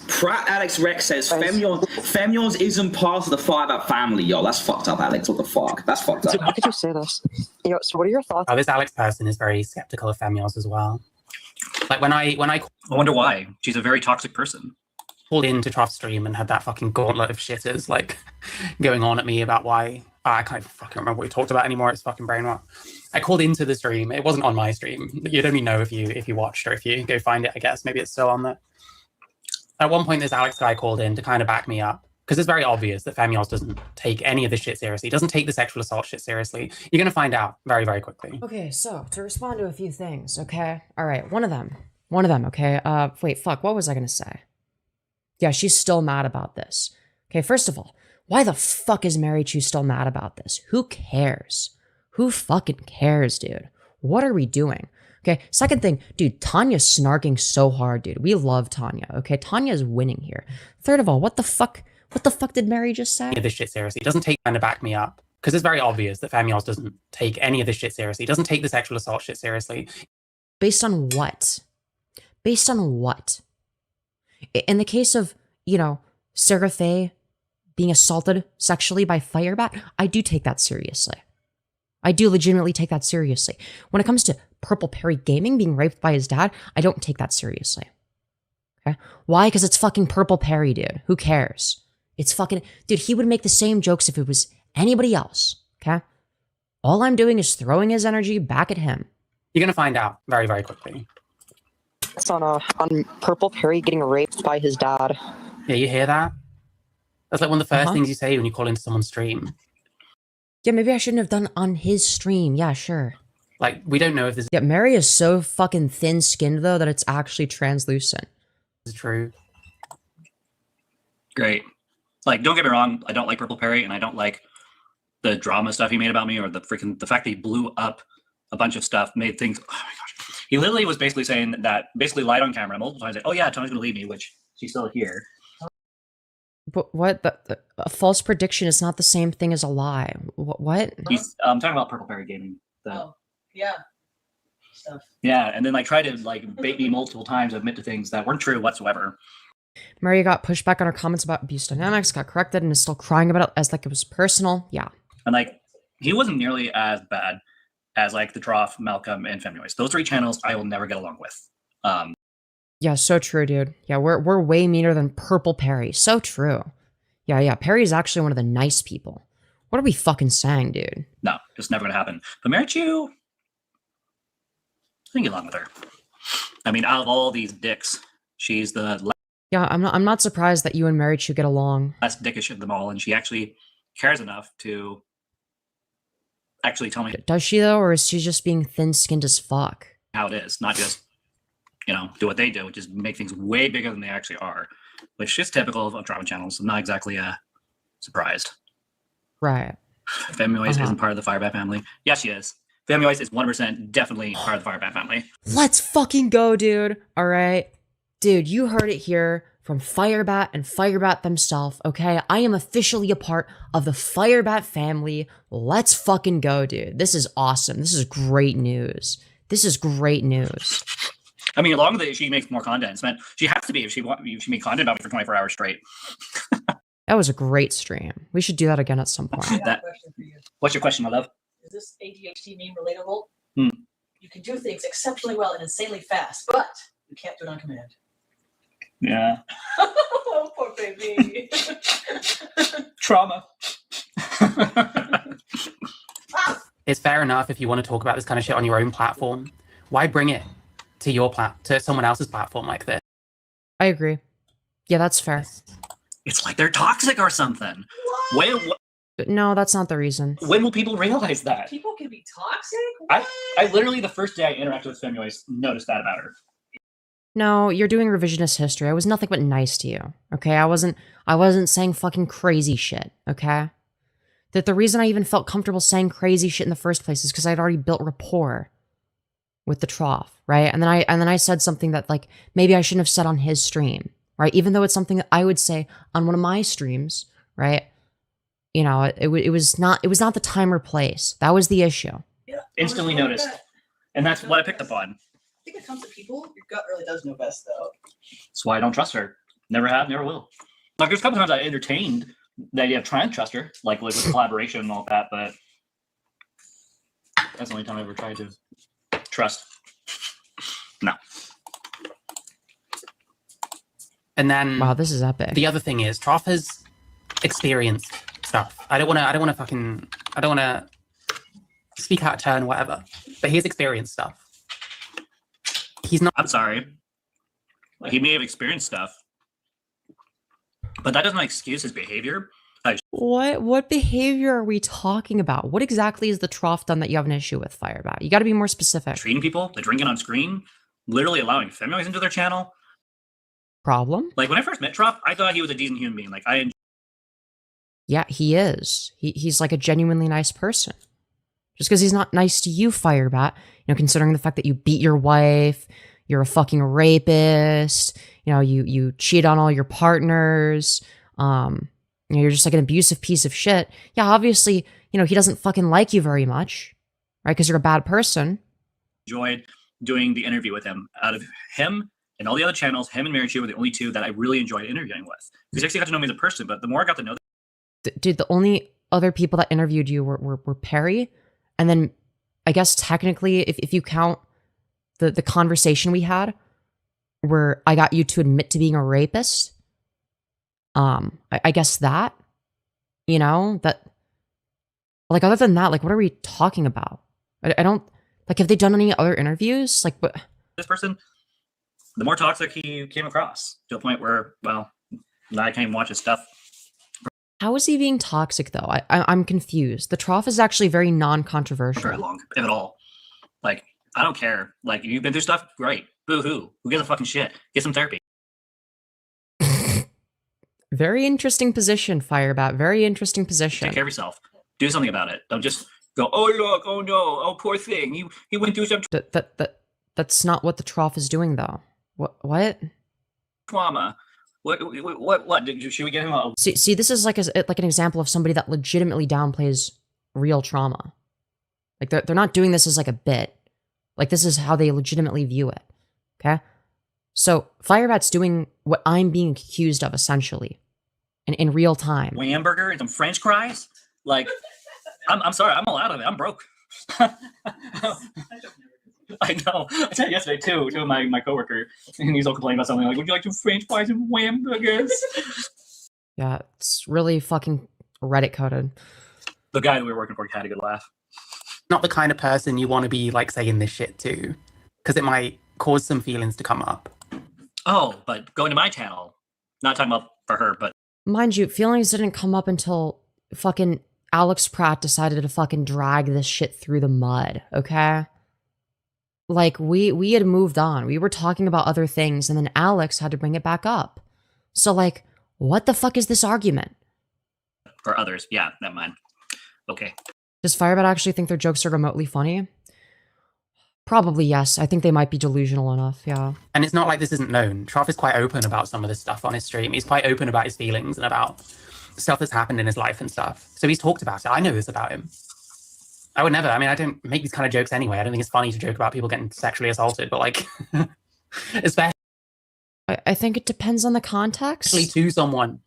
Pratt Alex Rex says Femyoz isn't part of the FireBat family, yo. That's fucked up, Alex. What the fuck? That's fucked Dude, up. how could you say this? Yo, so what are your thoughts? This Alex person is very skeptical of Femyoz as well. Like when I I wonder why. She's a very toxic person. called into Trough stream and had that fucking gauntlet of shitters like going on at me about why I can't even fucking remember what we talked about anymore. It's fucking brain rot. I called into the stream. It wasn't on my stream. You'd only know if you watched or if you go find it. I guess maybe it's still on there. At one point, this Alex guy called in to kind of back me up because it's very obvious that Femyoz doesn't take any of this shit seriously. He doesn't take the sexual assault shit seriously. You're gonna find out very, very quickly. Okay, so to respond to a few things, okay? All right, one of them, okay? Wait, fuck, what was I gonna say? Yeah, she's still mad about this. Okay, first of all, why the fuck is Marychu still mad about this? Who cares? Who fucking cares, dude? What are we doing? Okay, second thing, dude, Tanya's snarking so hard, dude. We love Tanya, okay? Tanya's winning here. Third of all, what the fuck did Mary just say? This shit seriously. He doesn't take time to back me up because it's very obvious that Femyoz doesn't take any of this shit seriously. He doesn't take the sexual assault shit seriously. Based on what? Based on what? In the case of, you know, Sarah Faye being assaulted sexually by FireBat, I do take that seriously. I do legitimately take that seriously. When it comes to Purple Perry Gaming being raped by his dad, I don't take that seriously. Okay? Why? Because it's fucking Purple Perry, dude. Who cares? It's fucking... Dude, he would make the same jokes if it was anybody else. Okay? All I'm doing is throwing his energy back at him. You're going to find out very, very quickly. It's on Purple Perry getting raped by his dad. Yeah, you hear that? That's like one of the first things you say when you call into someone's stream. Yeah, maybe I shouldn't have done on his stream. Yeah, sure. Like, we don't know if this Yeah, Mary is so fucking thin-skinned, though, that it's actually translucent. is true. Great. Like, don't get me wrong, I don't like Purple Perry, and I don't like the drama stuff he made about me, or the fact that he blew up a bunch of stuff, made things. Oh my gosh. He literally was basically saying that, basically lied on camera multiple times, like, oh yeah, Tony's gonna leave me, which she's still here. But what? A false prediction is not the same thing as a lie. What? He's talking about Purple Perry Gaming. Oh, yeah. Stuff. Yeah, and then like try to like bait me multiple times, admit to things that weren't true whatsoever. Mary got pushed back on her comments about abuse dynamics, got corrected, and is still crying about it as like it was personal. Yeah. And like, he wasn't nearly as bad as like the Trough, Malcolm, and Femyoz. Those three channels I will never get along with. Yeah, so true, dude. Yeah, we're way meaner than Purple Perry. So true. Yeah, Perry's actually one of the nice people. What are we fucking saying, dude? No, it's never gonna happen. But Marychu, I can get along with her. I mean, out of all these dicks, she's the Yeah, I'm not surprised that you and Marychu get along. less dickish of them all, and she actually cares enough to actually tell me Does she though, or is she just being thin-skinned as fuck? how it is, not just, you know, do what they do, which is make things way bigger than they actually are, which is typical of drama channels. I'm not exactly surprised. Right. Femyoz Uh-huh. isn't part of the FireBat family. Yes, she is. Femyoz is 100% definitely part of the FireBat family. Let's fucking go, dude. All right. Dude, you heard it here from FireBat and FireBat themselves, okay? I am officially a part of the FireBat family. Let's fucking go, dude. This is awesome. This is great news. This is great news. I mean, along with it, she makes more content. It's meant she has to be if she made content about me for 24 hours straight. That was a great stream. We should do that again at some point. I got That- a question for you. What's your question, my love? Is this ADHD meme relatable? Hmm. You can do things exceptionally well and insanely fast, but you can't do it on command. Yeah. Oh, poor baby. Trauma. It's fair enough if you want to talk about this kind of shit on your own platform. Why bring it to to someone else's platform like this? I agree. Yeah, that's fair. It's like they're toxic or something. No, that's not the reason. When will people realize that? People can be toxic? I literally, the first day I interacted with Femyoz, noticed that about her. No, you're doing revisionist history. I was nothing but nice to you. Okay, I wasn't saying fucking crazy shit. Okay, that the reason I even felt comfortable saying crazy shit in the first place is because I'd already built rapport with the trough, right? And then I said something that like maybe I shouldn't have said on his stream, right? Even though it's something that I would say on one of my streams, right? You know, it was not the time or place. That was the issue. Yeah, Instantly noticed, and that's what I picked up on. I think when it comes to people, your gut really does know best, though. That's why I don't trust her. Never have, never will. Like there's a couple times I entertained the idea of trying to trust her, like with collaboration and all that, but that's the only time I ever tried to trust. No. And then Wow, this is epic. the other thing is, Trough has experienced stuff. I don't want to speak out of turn or whatever, but he's experienced stuff. He's not. I'm sorry. He may have experienced stuff, but that doesn't excuse his behavior. What behavior are we talking about? What exactly is the trough done that you have an issue with, FireBat? You got to be more specific. Treating people, the drinking on screen, literally allowing Femyoz into their channel. Problem? Like when I first met Trop, I thought he was a decent human being. Like Yeah, he is. He's like a genuinely nice person. Just because he's not nice to you, FireBat, you know, considering the fact that you beat your wife, you're a fucking rapist, you know, you cheat on all your partners, you know, you're just like an abusive piece of shit. Yeah, obviously, you know, he doesn't fucking like you very much, right? Because you're a bad person. enjoyed doing the interview with him. Out of him and all the other channels, him and Marychu were the only two that I really enjoyed interviewing with. Because he actually got to know me as a person, but the more I got to know them, Dude, the only other people that interviewed you were Perry, and then I guess technically, if you count the conversation we had, where I got you to admit to being a rapist, I guess that, you know, that, like, other than that, like, what are we talking about? I don't, like, have they done any other interviews? Like, what? this person, the more toxic he came across, to a point where, well, I can't even watch his stuff. How is he being toxic, though? I'm confused. The trough is actually very non-controversial. Very long, if at all. Like, I don't care. Like, if you've been through stuff, great. Boo-hoo. Who gives a fucking shit? Get some therapy. Very interesting position, FireBat. Very interesting position. Take care of yourself. Do something about it. Don't just go, oh, look, oh, no, oh, poor thing. He went through some That's not what the trough is doing, though. What? trauma. What? Should we get him a... See, this is like an example of somebody that legitimately downplays real trauma. Like, they're not doing this as like a bit. Like, this is how they legitimately view it. Okay? So, FireBat's doing what I'm being accused of, essentially. In real time. hamburger and some French fries? Like, I'm sorry, I'm all out of it. I'm broke. I know. I said it yesterday too to my coworker, and he's all complaining about something like, "Would you like some French fries and hamburgers?" Yeah, it's really fucking Reddit coded. The guy that we were working for had a good laugh. Not the kind of person you want to be like saying this shit to, because it might cause some feelings to come up. Oh, but going to my channel, not talking about for her, but Mind you, feelings didn't come up until fucking Alex Pratt decided to fucking drag this shit through the mud, okay? Like, we had moved on. We were talking about other things, and then Alex had to bring it back up. So, like, what the fuck is this argument? for others, yeah, never mind. Okay. Does FireBat actually think their jokes are remotely funny? Probably yes. I think they might be delusional enough, yeah. And it's not like this isn't known. Trav is quite open about some of this stuff on his stream. He's quite open about his feelings and about stuff that's happened in his life and stuff. So he's talked about it. I know this about him. I would never. I mean, I don't make these kind of jokes anyway. I don't think it's funny to joke about people getting sexually assaulted, but like, especially I think it depends on the context. to someone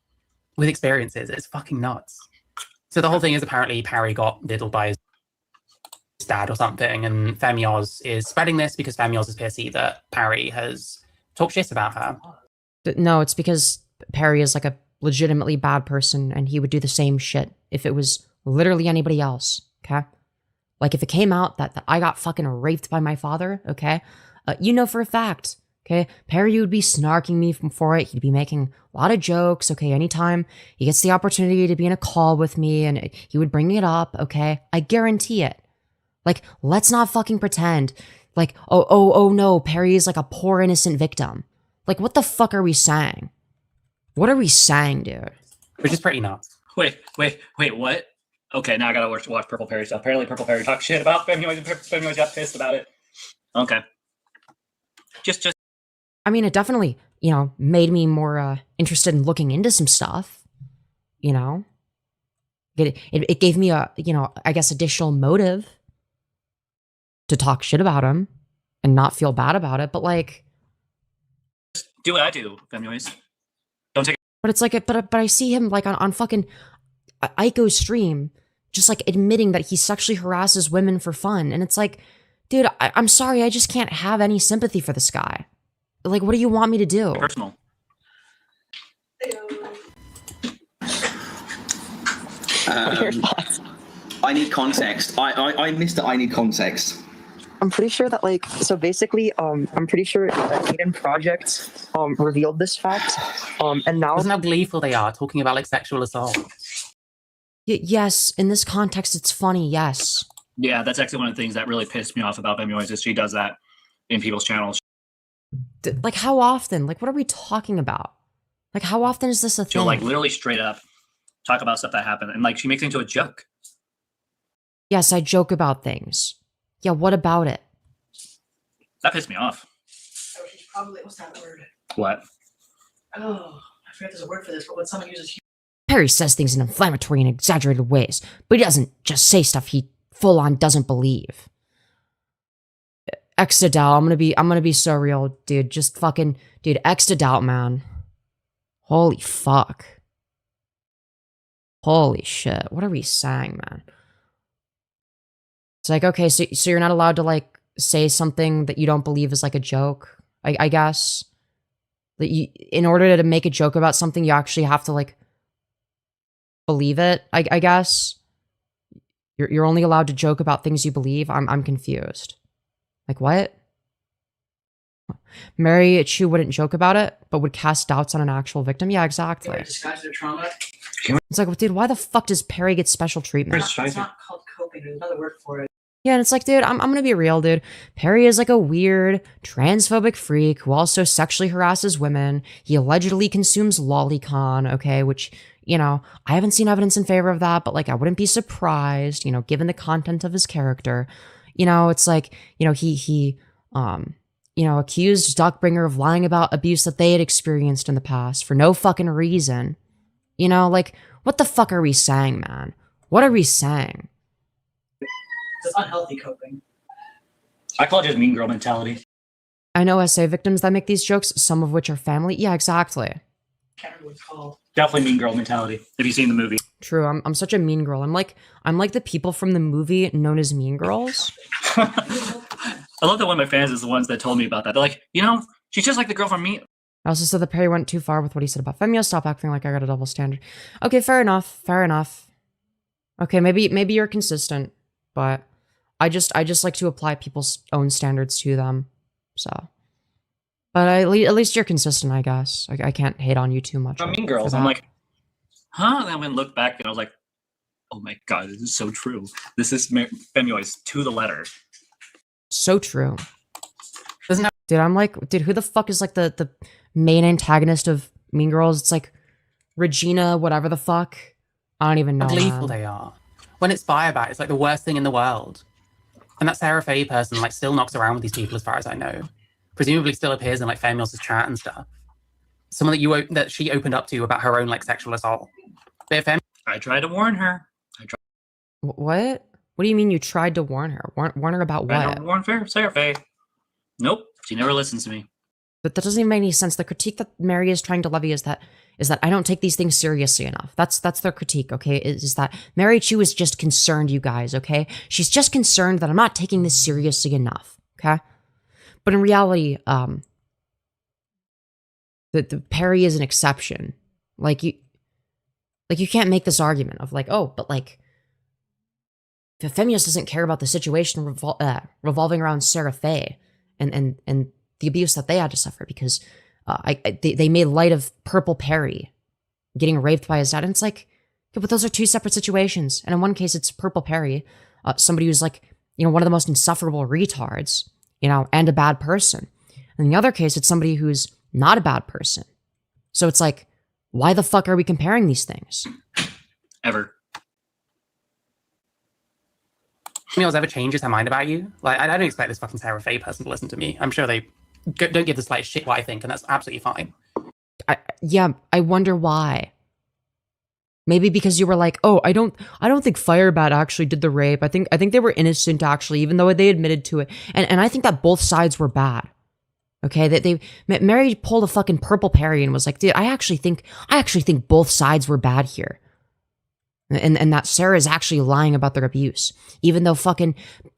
with experiences. It's fucking nuts. So the whole thing is apparently Parry got diddled by his dad or something, and Femyoz is spreading this because Femyoz is pissy that Parry has talked shit about her. No, it's because Perry is like a legitimately bad person, and he would do the same shit if it was literally anybody else, okay? Like, if it came out that I got fucking raped by my father, okay? You know for a fact, Okay, Perry would be snarking me for it. He'd be making a lot of jokes. Okay, anytime he gets the opportunity to be in a call with me and he would bring it up. Okay, I guarantee it. Like, let's not fucking pretend like, oh no, Perry is like a poor innocent victim. Like, what the fuck are we saying? What are we saying, dude? Which is pretty nuts. Wait, what? Okay, now I gotta watch Purple Perry stuff. Apparently Purple Perry talked shit about Femyoz and Femyoz got pissed about it. Okay. Just I mean, it definitely, you know, made me more interested in looking into some stuff, you know? It gave me a, you know, I guess additional motive to talk shit about him and not feel bad about it, but like... do what I do, Femyoz. Don't take it. But it's like, but I see him like on fucking Aiko's stream, just like admitting that he sexually harasses women for fun. And it's like, dude, I'm sorry, I just can't have any sympathy for this guy. Like, what do you want me to do? Personal. I need context. I missed it. I need context. I'm pretty sure that like, so basically, I'm pretty sure that Aiden Project revealed this fact, and now Isn't how gleeful they are talking about like sexual assault? Yes, in this context, it's funny. Yes. Yeah, that's actually one of the things that really pissed me off about Femyoz is she does that in people's channels. Like, how often? Like, what are we talking about? Like, how often is this a thing? She'll like literally straight up talk about stuff that happened, and like she makes it into a joke. Yes, I joke about things. Yeah, what about it? That pissed me off. So she's probably, what's that word? What? Oh, I forget there's a word for this, but when someone uses Perry says things in inflammatory and exaggerated ways, but he doesn't just say stuff he full on doesn't believe. X to doubt, I'm gonna be so real, dude. Just fucking, dude, X to doubt, man. Holy fuck. Holy shit. What are we saying, man? It's like, okay, so you're not allowed to like say something that you don't believe is like a joke, I guess. That you, in order to make a joke about something, you actually have to like believe it, I guess. You're only allowed to joke about things you believe. I'm confused. Like, what? Marychu wouldn't joke about it, but would cast doubts on an actual victim? Yeah, exactly. disguise their trauma. It's like, dude, why the fuck does Perry get special treatment? It's not called coping, there's another word for it. Yeah, and it's like, dude, I'm gonna be real, dude. Perry is like a weird, transphobic freak who also sexually harasses women. He allegedly consumes Lolcow, okay, which, you know, I haven't seen evidence in favor of that, but like, I wouldn't be surprised, you know, given the content of his character. You know, it's like, you know, he you know, accused Duckbringer of lying about abuse that they had experienced in the past for no fucking reason. You know, like, what the fuck are we saying, man? What are we saying? It's unhealthy coping. I call it just mean girl mentality. I know SA victims that make these jokes, some of which are family. Yeah, exactly. Can't remember what it's called. Definitely mean girl mentality. Have you seen the movie? True, I'm such a mean girl. I'm like the people from the movie known as Mean Girls. I love that one of my fans is the ones that told me about that. They're like, you know, she's just like the girl from Me. I also said that Perry went too far with what he said about Femyoz. Stop acting like I got a double standard. Okay, fair enough. Fair enough. Okay, maybe you're consistent, but I just like to apply people's own standards to them. So, but at least you're consistent, I guess. I can't hate on you too much. Mean Girls. I'm like, huh? And then I went and looked back, and I was like, oh my god, this is so true. This is Femyoz to the letter. So true. Dude, I'm like, dude, who the fuck is like the main antagonist of Mean Girls? It's like Regina, whatever the fuck. I don't even know. How gleeful they are. When it's FireBat, it's like the worst thing in the world. And that Sarah Faye person like still knocks around with these people as far as I know. Presumably still appears in like Femyoz's chat and stuff. Someone that she opened up to about her own like sexual assault. But if I tried to warn her. What? What do you mean you tried to warn her? Warn her about I what? warn Sarah Faye. Nope, she never listens to me. But that doesn't even make any sense. The critique that Mary is trying to levy is that I don't take these things seriously enough. That's their critique, okay? Is that Marychu is just concerned, you guys, okay? She's just concerned that I'm not taking this seriously enough, okay? But in reality, the Perry is an exception. Like you can't make this argument of like, oh, but like, if Femyoz doesn't care about the situation revolving around Sarah Faye and the abuse that they had to suffer because they made light of Purple Perry getting raped by his dad. And it's like, yeah, but those are two separate situations. And in one case, it's Purple Perry, somebody who's like, one of the most insufferable retards, and a bad person. And in the other case, it's somebody who's not a bad person. So it's like, why the fuck are we comparing these things? Ever. Femyoz ever changes her mind about you? Like, I don't expect this fucking Sarah Faye person to listen to me. I'm sure they don't give the slightest shit what I think, and that's absolutely fine. I wonder why. Maybe because you were like, oh, I don't think FireBat actually did the rape. I think they were innocent actually, even though they admitted to it. And I think that both sides were bad. Okay, Mary pulled a fucking Purple Perry and was like, dude, I actually think both sides were bad here. And that Sarah is actually lying about their abuse, even though fucking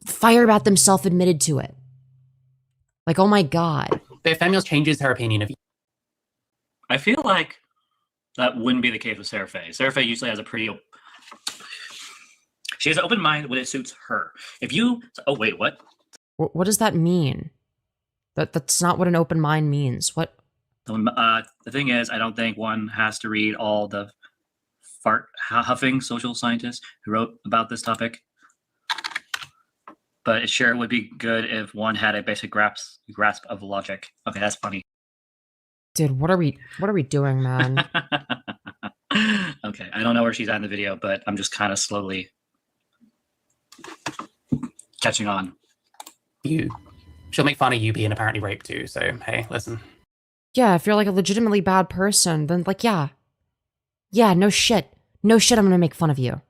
FireBat themselves admitted to it. Like, oh my god. But if Femyoz changes her opinion of you, I feel like that wouldn't be the case with Sarah Faye. Sarah Faye usually has a pretty... She has an open mind when it suits her. If you... Oh, wait, what? What does that mean? That's not what an open mind means. What? The thing is, I don't think one has to read all the huffing social scientists who wrote about this topic. But sure, it would be good if one had a basic grasp of logic. Okay, that's funny. Dude, what are we doing, man? Okay, I don't know where she's at in the video, but I'm just kind of slowly catching on. She'll make fun of you being apparently raped too, so hey, listen. Yeah, if you're like a legitimately bad person, then like, yeah, no shit, I'm gonna make fun of you.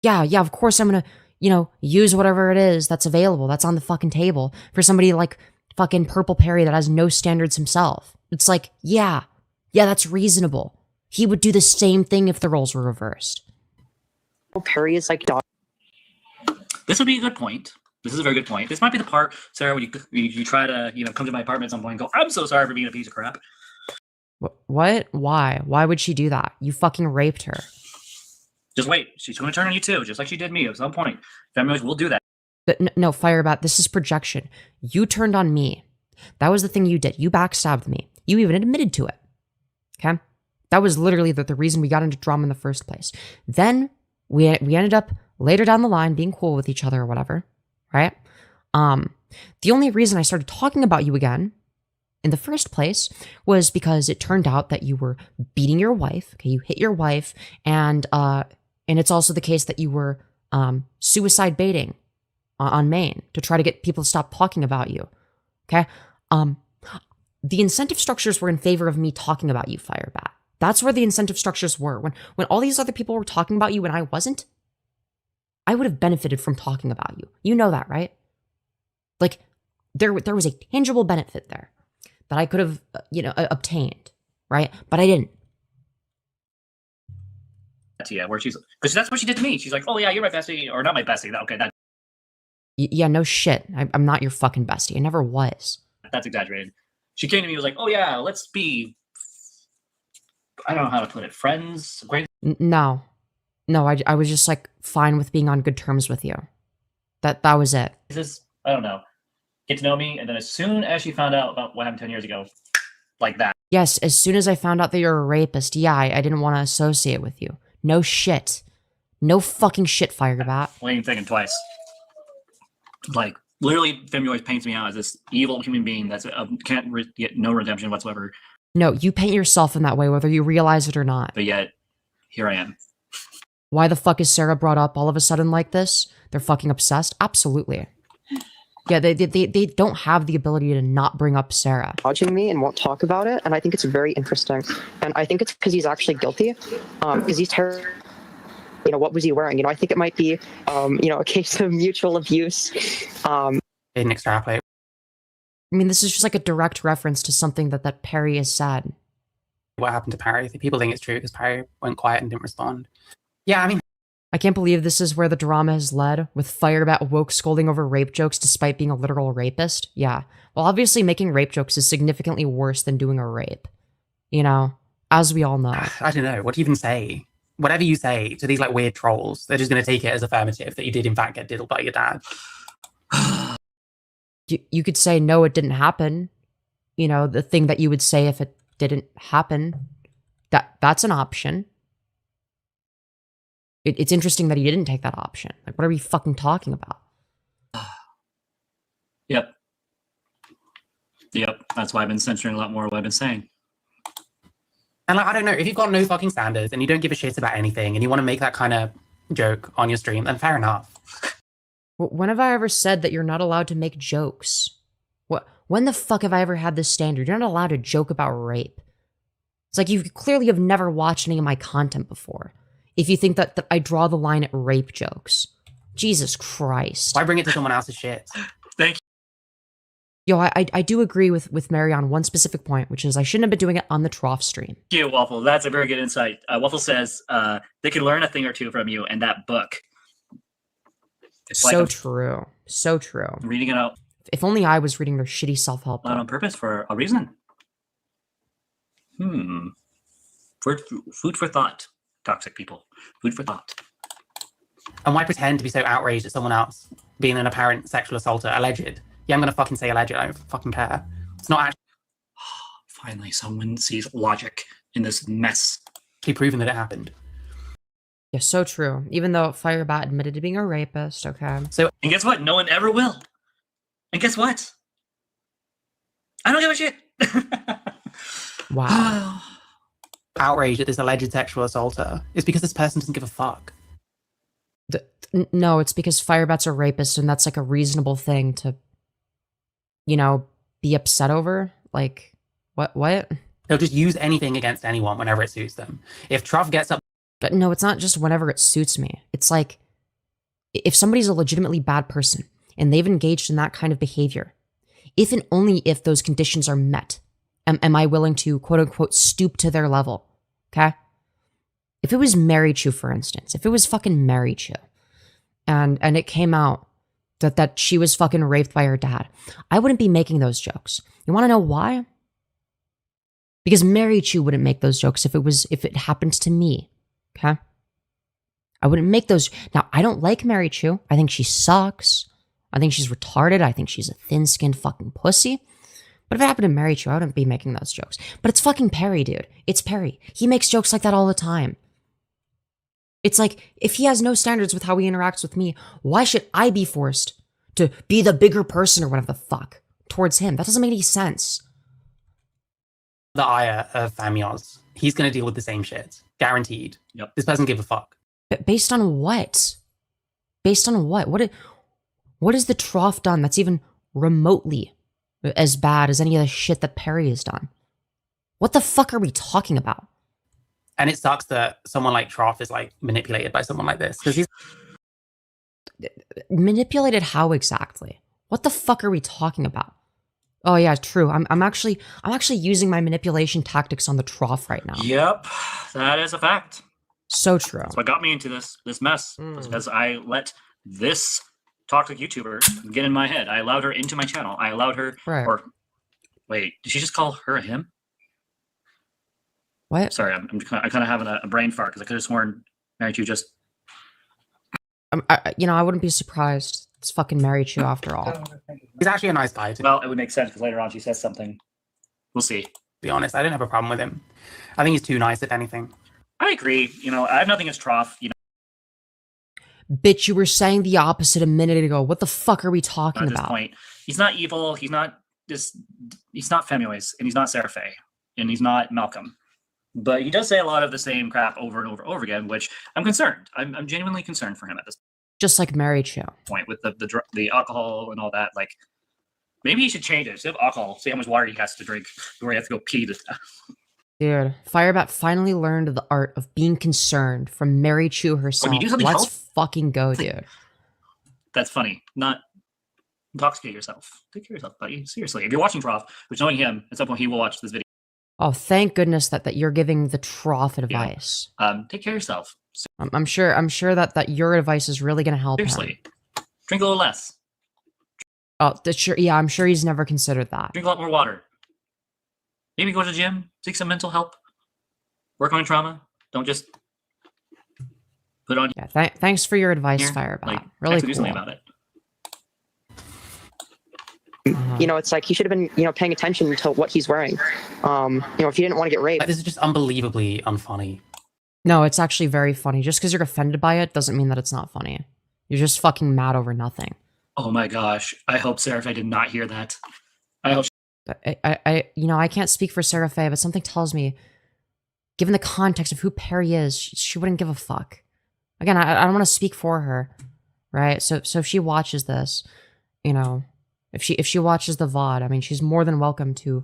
Yeah, of course I'm gonna, use whatever it is that's available, that's on the fucking table for somebody like fucking Purple Perry that has no standards himself. It's like, yeah, that's reasonable. He would do the same thing if the roles were reversed. Perry is like dog. This would be a good point. This is a very good point. This might be the part, Sarah, when you try to, come to my apartment at some point and go, I'm so sorry for being a piece of crap. What? Why? Why would she do that? You fucking raped her. Just wait. She's going to turn on you too, just like she did me at some point. Femyoz will do that. But no, FireBat, this is projection. You turned on me. That was the thing you did. You backstabbed me. You even admitted to it. Okay? That was literally the reason we got into drama in the first place. Then we ended up later down the line being cool with each other or whatever. Right? The only reason I started talking about you again in the first place was because it turned out that you were beating your wife. Okay, you hit your wife, and it's also the case that you were suicide baiting on Maine to try to get people to stop talking about you. Okay? The incentive structures were in favor of me talking about you, FireBat. That's where the incentive structures were. When all these other people were talking about you and I wasn't, I would have benefited from talking about you. You know that, right? Like, there was a tangible benefit there that I could have, obtained, right? But I didn't. Yeah, where because that's what she did to me. She's like, oh yeah, you're my bestie, or not my bestie. Okay, yeah, no shit. I'm not your fucking bestie. I never was. That's exaggerated. She came to me and was like, oh yeah, let's be, I don't know how to put it, friends? No, I was just like fine with being on good terms with you. That was it. This is, I don't know, get to know me, and then as soon as she found out about what happened 10 years ago, like that. Yes, as soon as I found out that you're a rapist, yeah, I didn't want to associate with you. No shit. No fucking shit, FireBat. Wait a second, twice. Like, literally, Femyoz paints me out as this evil human being that's can't get no redemption whatsoever. No, you paint yourself in that way, whether you realize it or not. But yet, here I am. Why the fuck is Sarah brought up all of a sudden like this? They're fucking obsessed? Absolutely. Yeah, they don't have the ability to not bring up Sarah. Dodging me and won't talk about it, and I think it's very interesting. And I think it's because he's actually guilty, because he's terrible. What was he wearing? I think it might be, a case of mutual abuse. Didn't extrapolate. I mean, this is just like a direct reference to something that Perry has said. What happened to Perry? People think it's true because Perry went quiet and didn't respond. Yeah, I mean, I can't believe this is where the drama has led, with FireBat woke scolding over rape jokes despite being a literal rapist. Yeah. Well, obviously making rape jokes is significantly worse than doing a rape. As we all know. I don't know. What do you even say? Whatever you say to these like weird trolls, they're just going to take it as affirmative that you did in fact get diddled by your dad. You could say, no, it didn't happen. You know, the thing that you would say if it didn't happen. That's an option. It's interesting that he didn't take that option. Like, what are we fucking talking about? Yep. That's why I've been censoring a lot more of what I've been saying. And like, I don't know, if you've got no fucking standards and you don't give a shit about anything and you want to make that kind of joke on your stream, then fair enough. When have I ever said that you're not allowed to make jokes? When the fuck have I ever had this standard? You're not allowed to joke about rape. It's like you clearly have never watched any of my content before. If you think that I draw the line at rape jokes. Jesus Christ. Why bring it to someone else's shit? Thank you. Yo, I do agree with Mary on one specific point, which is I shouldn't have been doing it on the Trough stream. Thank you, Waffle. That's a very good insight. Waffle says they could learn a thing or two from you and that book. It's So like true. So true. I'm reading it out If only I was reading their shitty self-help on book. purpose for a reason. Food for thought, toxic people. Food for thought. And why pretend to be so outraged at someone else being an apparent sexual assaulter, alleged? Yeah, I'm going to fucking say alleged. I don't fucking care. It's not actually Finally, someone sees logic in this mess. proven that it happened. Yeah, so true. Even though FireBat admitted to being a rapist, okay. And guess what? No one ever will. And guess what? I don't give a shit. Wow. Outrage at this alleged sexual assaulter is because this person doesn't give a fuck. No, it's because FireBat's a rapist, and that's like a reasonable thing to, you know, be upset over. Like, what? They'll just use anything against anyone whenever it suits them. If Trough gets up, But no, it's not just whenever it suits me. It's like, if somebody's a legitimately bad person, and they've engaged in that kind of behavior, if and only if those conditions are met, am I willing to, quote-unquote, stoop to their level, okay? If it was Marychu, for instance, if it was fucking Marychu, and it came out that she was fucking raped by her dad, I wouldn't be making those jokes. You want to know why? Because Marychu wouldn't make those jokes if it happened to me, okay? I wouldn't make those. Now, I don't like Marychu. I think she sucks. I think she's retarded. I think she's a thin-skinned fucking pussy. But if it happened to Marychu, I wouldn't be making those jokes. But it's fucking Perry, dude. It's Perry. He makes jokes like that all the time. It's like, if he has no standards with how he interacts with me, why should I be forced to be the bigger person or whatever the fuck towards him? That doesn't make any sense. the ire of Femyoz, he's going to deal with the same shit. Guaranteed. Yep. This doesn't give a fuck. But based on what? Based on what? What has the Trough done that's even remotely as bad as any of the shit that Perry has done? What the fuck are we talking about? And it sucks that someone like Trough is like manipulated by someone like this, because he's Manipulated how exactly? What the fuck are we talking about? Oh yeah, true. I'm actually using my manipulation tactics on the Trough right now. Yep, that is a fact. So true. That's what got me into this mess. Was because I let this toxic YouTuber get in my head. I allowed her into my channel. I allowed her. Right. Or wait, did she just call her a him? What? Sorry, I'm kind of having a brain fart because I could have sworn Marychu just. I wouldn't be surprised. It's fucking Marychu after all. he's actually a nice guy, to Well, it would make sense because later on she says something. We'll see. be honest. I don't have a problem with him. I think he's too nice, if anything. I agree. I have nothing against Trough. Bitch, you were saying the opposite a minute ago. What the fuck are we talking At this about? point, he's not evil. He's not Femyoz, and he's not Seraphe, and he's not Malcolm. But he does say a lot of the same crap over and over and over again, which I'm concerned. I'm genuinely concerned for him at this Just like Marychu. point with the alcohol and all that. Like, maybe he should change it. Instead of alcohol, see how much water he has to drink before he has to go pee to death. Dude, FireBat finally learned the art of being concerned from Marychu herself. When you do something Let's else- fucking go, dude. That's funny. Not intoxicate yourself. Take care of yourself, buddy. Seriously. If you're watching Trough, which knowing him, at some point he will watch this video. Oh, thank goodness that you're giving the Trough advice. Take care of yourself. I'm sure that your advice is really gonna help him. Seriously. Drink a little less. Oh, that's sure. Yeah, I'm sure he's never considered that. Drink a lot more water. Maybe go to the gym. Seek some mental help. Work on your trauma. Don't just put on Yeah, thanks for your advice, here. FireBat. Like, Really actually do cool. something about it. You know, it's like he should have been, you know, paying attention to what he's wearing. You know, if he didn't want to get raped. Like, this is just unbelievably unfunny. No, it's actually very funny. Just because you're offended by it doesn't mean that it's not funny. You're just fucking mad over nothing. Oh my gosh. I hope Seraph did not hear that. I hope But you know, I can't speak for Sarah Faye, but something tells me, given the context of who Perry is, she wouldn't give a fuck. Again, I don't want to speak for her, right? So if she watches this, you know, if she watches the VOD, I mean, she's more than welcome to,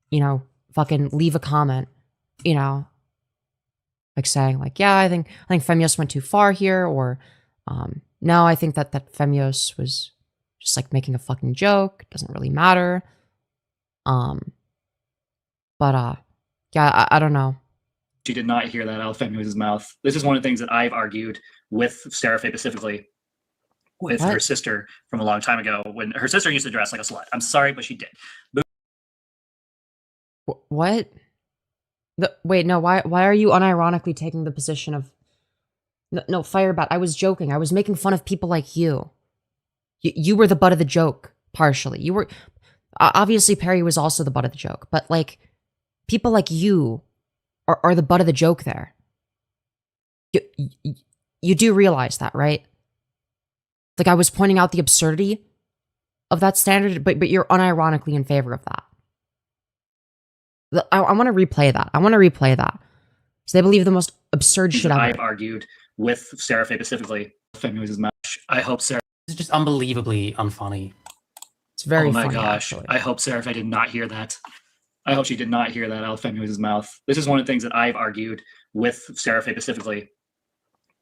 you know, fucking leave a comment, you know, like saying like, yeah, I think Femyoz went too far here, or no, I think that Femyoz was just like making a fucking joke. It doesn't really matter. But yeah, I don't know. she did not hear that out of Femyoz's mouth. This is one of the things that I've argued with Seraph specifically, with her sister from a long time ago, when her sister used to dress like a slut. I'm sorry, but she did. What? Wait, no, why are you unironically taking the position of... No, FireBat, I was joking. I was making fun of people like you. You were the butt of the joke, partially. You were... Obviously, Perry was also the butt of the joke, but, like, people like you are the butt of the joke there. You do realize that, right? Like, I was pointing out the absurdity of that standard, but you're unironically in favor of that. I want to replay that. So they believe the most absurd shit ever. I've argued with Seraph specifically. Femyoz's mouth. I hope Seraph... This is just unbelievably unfunny. It's very funny. Oh my funny, gosh. actually. I hope Seraph did not hear that. I hope she did not hear that out of Femyoz's mouth. This is one of the things that I've argued with Seraph specifically,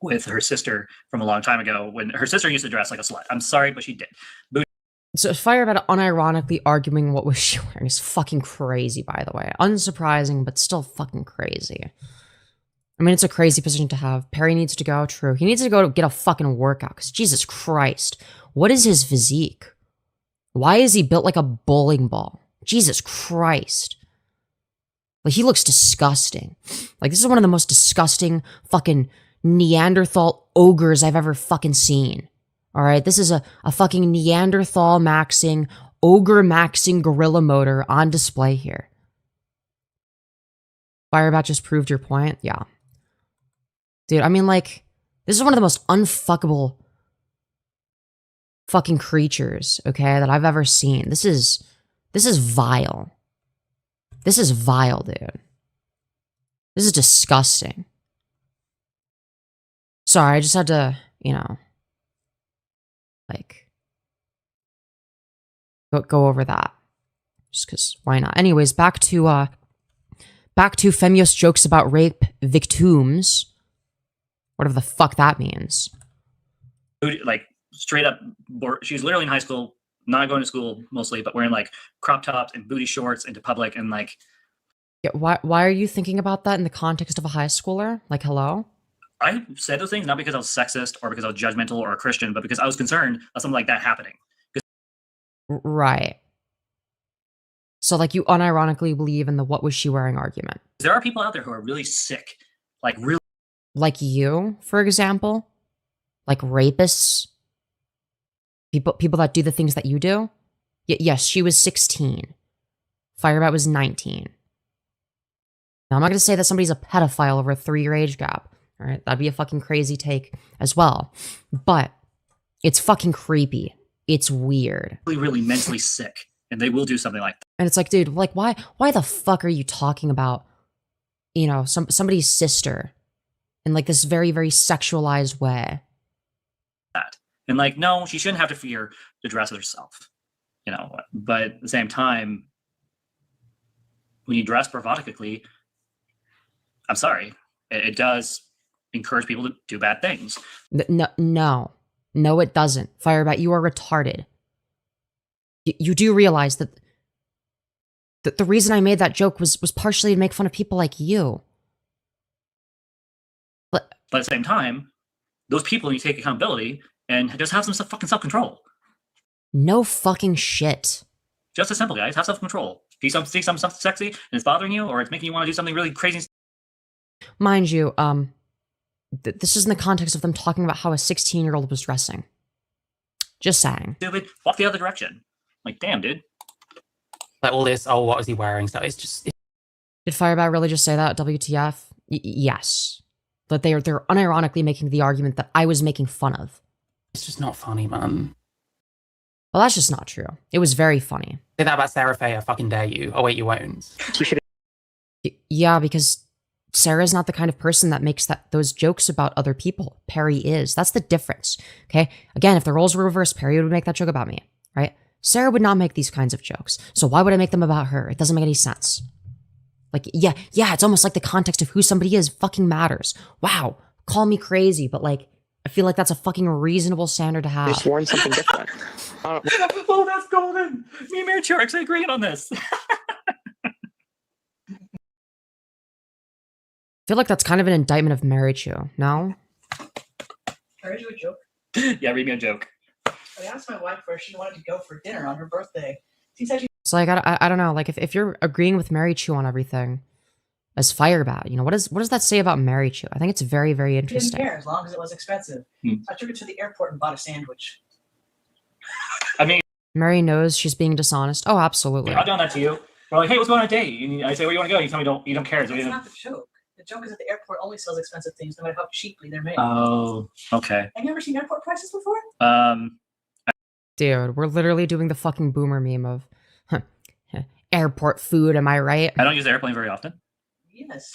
with her sister from a long time ago, when her sister used to dress like a slut. I'm sorry, but she did. So FireBat unironically arguing what was she wearing is fucking crazy, by the way. Unsurprising, but still fucking crazy. I mean, it's a crazy position to have. Perry needs to go, true. He needs to go to get a fucking workout, because Jesus Christ. What is his physique? Why is he built like a bowling ball? Jesus Christ. Like, he looks disgusting. Like, this is one of the most disgusting fucking Neanderthal ogres I've ever fucking seen. Alright, this is a fucking Neanderthal maxing, ogre maxing gorilla motor on display here. FireBat just proved your point? Yeah. Dude, I mean, like, this is one of the most unfuckable fucking creatures, okay, that I've ever seen. This is vile. This is vile, dude. This is disgusting. Sorry, I just had to, you know, like, go over that. Just because, why not? Anyways, back to Femyoz jokes about rape victims. Whatever the fuck that means. Like, straight up, she's literally in high school, not going to school mostly, but wearing like crop tops and booty shorts into public, and like... Yeah, why are you thinking about that in the context of a high schooler? Like, hello? I said those things not because I was sexist or because I was judgmental or a Christian, but because I was concerned of something like that happening. Right. So, like, you unironically believe in the what was she wearing argument. There are people out there who are really sick. Like, really... Like you, for example? Like rapists? People that do the things that you do? Yes, she was 16. FireBat was 19. Now, I'm not going to say that somebody's a pedophile over a 3-year age gap. All right, that'd be a fucking crazy take as well. But it's fucking creepy. It's weird. Really, really mentally sick, and they will do something like that. And it's like, dude, like, why the fuck are you talking about, you know, somebody's sister in like this very, very sexualized way? And like, no, she shouldn't have to fear to dress herself, you know. But at the same time, when you dress provocatively, I'm sorry, it does encourage people to do bad things. No, it doesn't. FireBat, you are retarded. You do realize that the reason I made that joke was partially to make fun of people like you. But at the same time, those people need to take accountability and just have some fucking self-control. No fucking shit. Just as simple, guys. Have self-control. If you see something sexy and it's bothering you, or it's making you want to do something really crazy. Mind you, this is in the context of them talking about how a 16-year-old was dressing. Just saying. Stupid. Walk the other direction. Like, damn, dude. Like all this, oh, what was he wearing? So it's just Did FireBat really just say that? WTF? Yes. But they're unironically making the argument that I was making fun of. it's just not funny, man. Well, that's just not true. It was very funny. Say that about Sarah Faye, I fucking dare you. Oh wait, you won't. You should Yeah, because Sarah's not the kind of person that makes those jokes about other people. Perry is. That's the difference. Okay? Again, if the roles were reversed, Perry would make that joke about me, right? Sarah would not make these kinds of jokes. So why would I make them about her? It doesn't make any sense. Like, yeah, it's almost like the context of who somebody is fucking matters. Wow, call me crazy, but like, I feel like that's a fucking reasonable standard to have. just warn something different. Oh, that's golden. Me and Marychu are actually agreeing on this. I feel like that's kind of an indictment of Marychu, no? Can I read you a joke? Yeah, read me a joke. I asked my wife where she wanted to go for dinner on her birthday. She said she It's like, I don't know, like if you're agreeing with Marychu on everything as FireBat, you know, what does that say about Marychu? I think it's very, very didn't interesting. care as long as it was expensive. I took her to the airport and bought a sandwich. I mean, Mary knows she's being dishonest. Oh, absolutely. I've done that to you. We're like, hey, what's going on a date? And I say, where do you want to go? You tell me you don't care. So That's you not the joke. The joke is that the airport only sells expensive things, no matter how cheaply they're made. Oh, okay. Have you ever seen airport prices before? Dude, we're literally doing the fucking boomer meme of airport food, am I right? I don't use the airplane very often. Yes.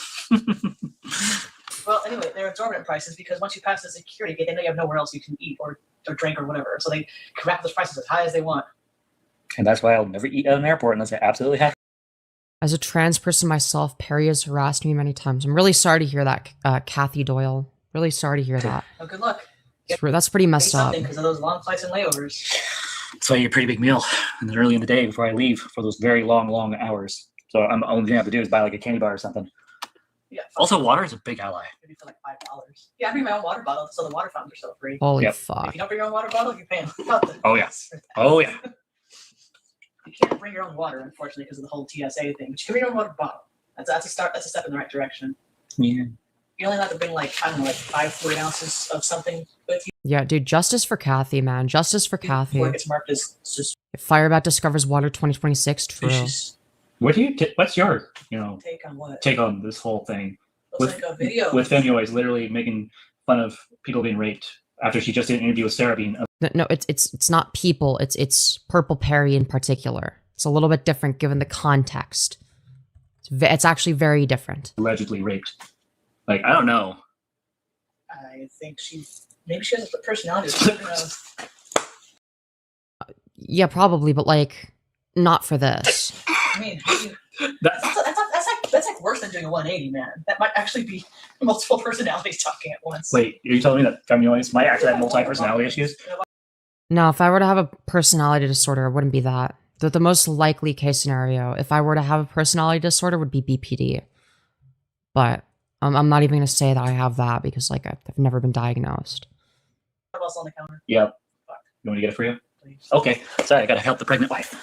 Well, anyway, they're exorbitant prices because once you pass the security gate, they know you have nowhere else you can eat or drink or whatever. So they can rack those prices as high as they want. And that's why I'll never eat at an airport unless I absolutely have. As a trans person myself, Perry has harassed me many times. I'm really sorry to hear that, Kathy Doyle. Really sorry to hear that. Oh, good luck. That's pretty messed up. Because of those long flights and layovers. That's why I eat a pretty big meal and then early in the day before I leave for those very long hours. So the only thing I have to do is buy like a candy bar or something. Yeah. Also, water is a big ally. Maybe for like $5. Yeah, I bring my own water bottle, so the water fountains are still free. Holy Yep. fuck. If you don't bring your own water bottle, you're paying. Oh yeah. Oh yeah. You can't bring your own water, unfortunately, because of the whole TSA thing. But you can bring your own water bottle. That's a start. That's a step in the right direction. Yeah. You only have to bring like 5 fluid ounces of something with you. Yeah, dude, justice for Kathy, man. Justice for Kathy. Before it gets marked as If FireBat discovers water 2026, true. suspicious. What's your Take on what? take on this whole thing Looks like a video. with Femyoz literally making fun of people being raped after she just did an interview with Sarah being No, it's not people. It's Purple Perry in particular. It's a little bit different given the context. It's actually very different. allegedly raped. Like, I don't know. I think maybe she has a personality. Who knows? Yeah, probably, but like, not for this. I mean, That's that's like worse than doing a 180, man. That might actually be multiple personalities talking at once. wait, are you telling me that Femyoz might actually have multi-personality issues? No, if I were to have a personality disorder, it wouldn't be that. The most likely case scenario, if I were to have a personality disorder, would be BPD. But I'm not even going to say that I have that because, like, I've never been diagnosed. What else on the counter? Yep. You want me to get it for you? Please. Okay. Sorry, I gotta help the pregnant wife.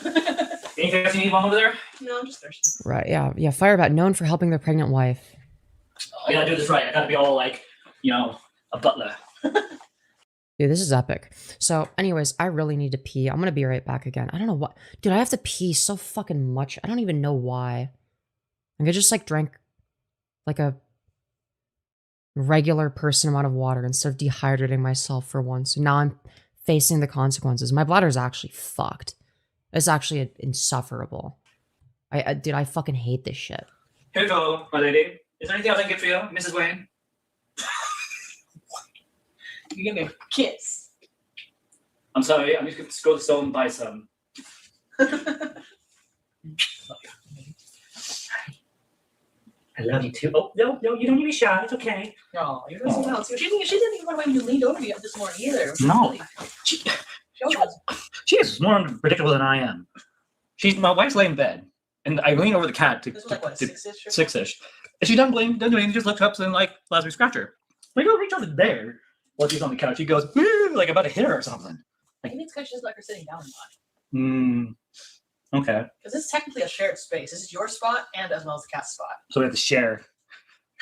Anything else you need, Mom, over there? No, I'm just thirsty. Right, yeah. FireBat, known for helping their pregnant wife. I gotta do this right. I gotta be all like, a butler. Dude, this is epic. So, anyways, I really need to pee. I'm gonna be right back again. I don't know what. Dude, I have to pee so fucking much. I don't even know why. Like, I just, like, drank, like, a regular person amount of water instead of dehydrating myself for once. And now I'm facing the consequences. My bladder's actually fucked. It's actually insufferable. Dude, I fucking hate this shit. Hello, my lady. Is there anything else I can get for you, Mrs. Wayne? You give me a kiss. I'm sorry, I'm just going to go to the store and buy some. I love you too. Oh, no, you don't need to be shy. It's okay. No, you're doing something else. She didn't even run away when you leaned over me this morning either. No. Really, she was. She is more unpredictable than I am. My wife's laying in bed, and I lean over the cat to This was like, what, 6-ish? or six-ish. And she doesn't doing anything, just looks up and like allows me to scratch her. I go reach over there while she's on the couch. She goes, "Woo," like about to hit her or something. Maybe it's because she doesn't like her sitting down a lot. Okay. Because this is technically a shared space. This is your spot and as well as the cat's spot. So we have to share.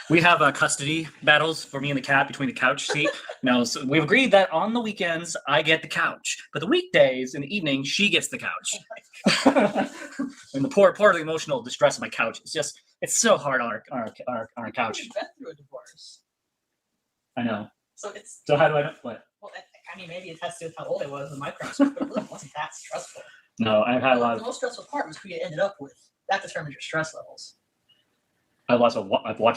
We have custody battles for me and the cat between the couch seat. Now, so we've agreed that on the weekends I get the couch, but the weekdays in the evening she gets the couch. And the part of the emotional distress of my couch. It's so hard on our couch. You've been through a divorce. I know. So it's. So how do I know what? Well, I mean, maybe it has to do with how old I was in my process, but it really wasn't that stressful. No, I've had a lot The of. most stressful part was who you ended up with. That determines your stress levels. I've watched